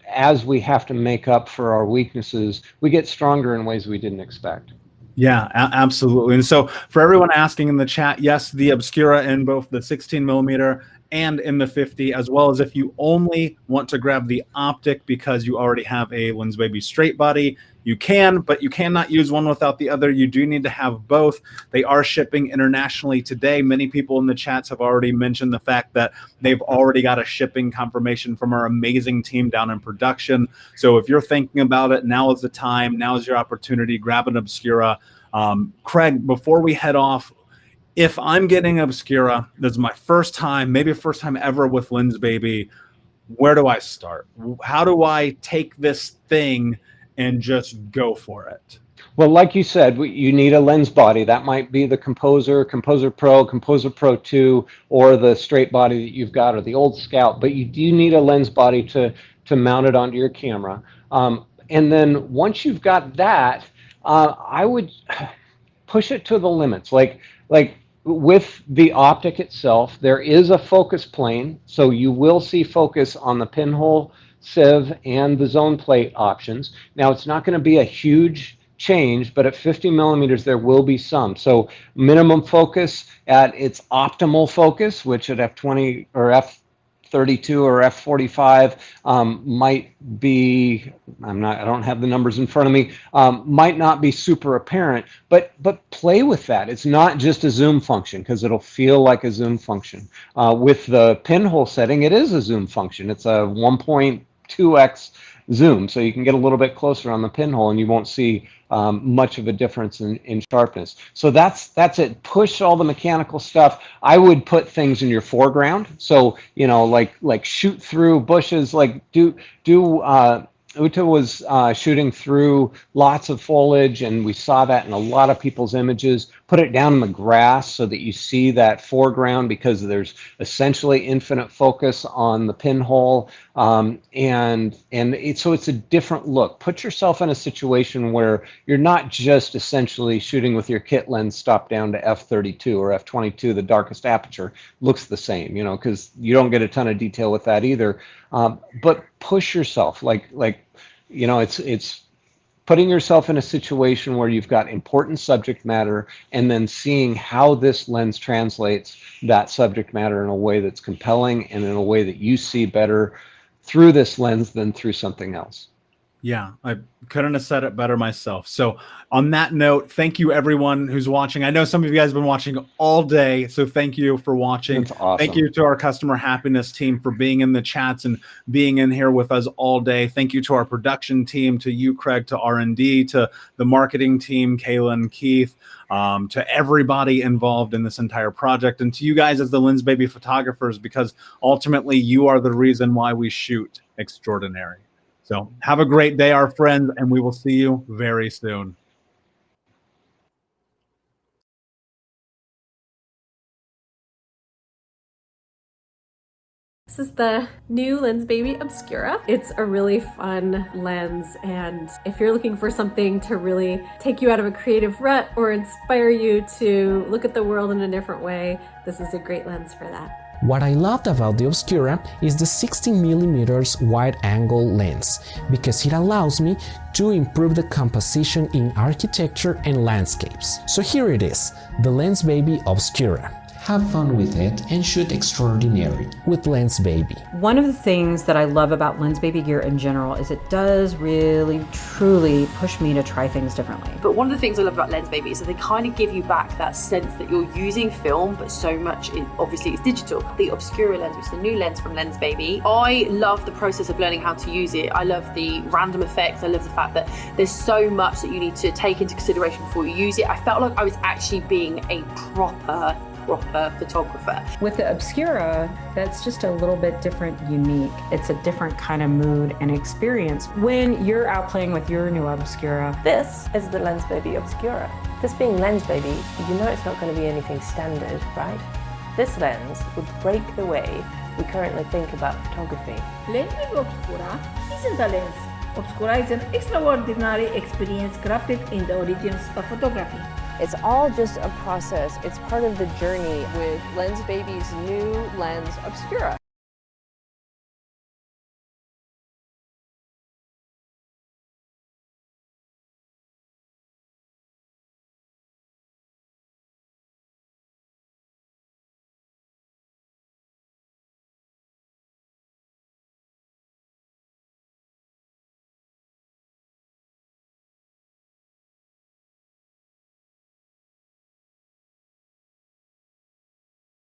as we have to make up for our weaknesses, we get stronger in ways we didn't expect. Yeah, absolutely. And so for everyone asking in the chat, yes, the Obscura in both the 16 millimeter and in the 50, as well as if you only want to grab the optic because you already have a Lensbaby straight body, you can, but you cannot use one without the other. You do need to have both. They are shipping internationally today. Many people in the chats have already mentioned the fact that they've already got a shipping confirmation from our amazing team down in production. So if you're thinking about it, now is the time. Now is your opportunity. Grab an Obscura. Craig, before we head off, if I'm getting Obscura, this is my first time, maybe first time ever with Lensbaby, where do I start? How do I take this thing and just go for it? Well, like you said, you need a lens body. That might be the Composer Pro, Composer Pro 2, or the straight body that you've got, or the old Scout. But you do need a lens body to mount it onto your camera. And then once you've got that, I would push it to the limits. Like with the optic itself, there is a focus plane, so you will see focus on the pinhole sieve and the zone plate options. Now, it's not going to be a huge change, but at 50 millimeters there will be some. So minimum focus at its optimal focus, which at f20 or f32 or f45 might be, I don't have the numbers in front of me, might not be super apparent, but play with that. It's not just a zoom function, because it'll feel like a zoom function. With the pinhole setting, it is a zoom function. It's a 1.2x zoom, so you can get a little bit closer on the pinhole and you won't see much of a difference in sharpness. So that's it. Push all the mechanical stuff. I would put things in your foreground. So, you know, like shoot through bushes, like Uta was shooting through lots of foliage, and we saw that in a lot of people's images. Put it down in the grass so that you see that foreground, because there's essentially infinite focus on the pinhole, so it's a different look. Put yourself in a situation where you're not just essentially shooting with your kit lens stopped down to f32 or f22. The darkest aperture looks the same, you know, because you don't get a ton of detail with that either. But push yourself, like you know, it's putting yourself in a situation where you've got important subject matter, and then seeing how this lens translates that subject matter in a way that's compelling and in a way that you see better through this lens than through something else. Yeah, I couldn't have said it better myself. So on that note, thank you everyone who's watching. I know some of you guys have been watching all day, so thank you for watching. That's awesome. Thank you to our customer happiness team for being in the chats and being in here with us all day. Thank you to our production team, to you, Craig, to R&D, to the marketing team, Kayla and Keith, to everybody involved in this entire project, and to you guys as the Lensbaby photographers, because ultimately you are the reason why we shoot extraordinary. So have a great day, our friends, and we will see you very soon. This is the new Lensbaby Obscura. It's a really fun lens, and if you're looking for something to really take you out of a creative rut or inspire you to look at the world in a different way, this is a great lens for that. What I loved about the Obscura is the 16mm wide-angle lens, because it allows me to improve the composition in architecture and landscapes. So here it is, the Lensbaby Obscura. Have fun with it and shoot extraordinary with Lensbaby. One of the things that I love about Lensbaby gear in general is it does really, truly push me to try things differently. But one of the things I love about Lensbaby is that they kind of give you back that sense that you're using film, but so much, obviously it's digital. The Obscura lens, which is the new lens from Lensbaby, I love the process of learning how to use it. I love the random effects. I love the fact that there's so much that you need to take into consideration before you use it. I felt like I was actually being a proper photographer. With the Obscura, that's just a little bit different, unique. It's a different kind of mood and experience when you're out playing with your new Obscura. This is the Lensbaby Obscura. This being Lensbaby, you know it's not going to be anything standard, right? This lens would break the way we currently think about photography. Lensbaby Obscura isn't a lens. Obscura is an extraordinary experience crafted in the origins of photography. It's all just a process. It's part of the journey with Lensbaby's new lens Obscura.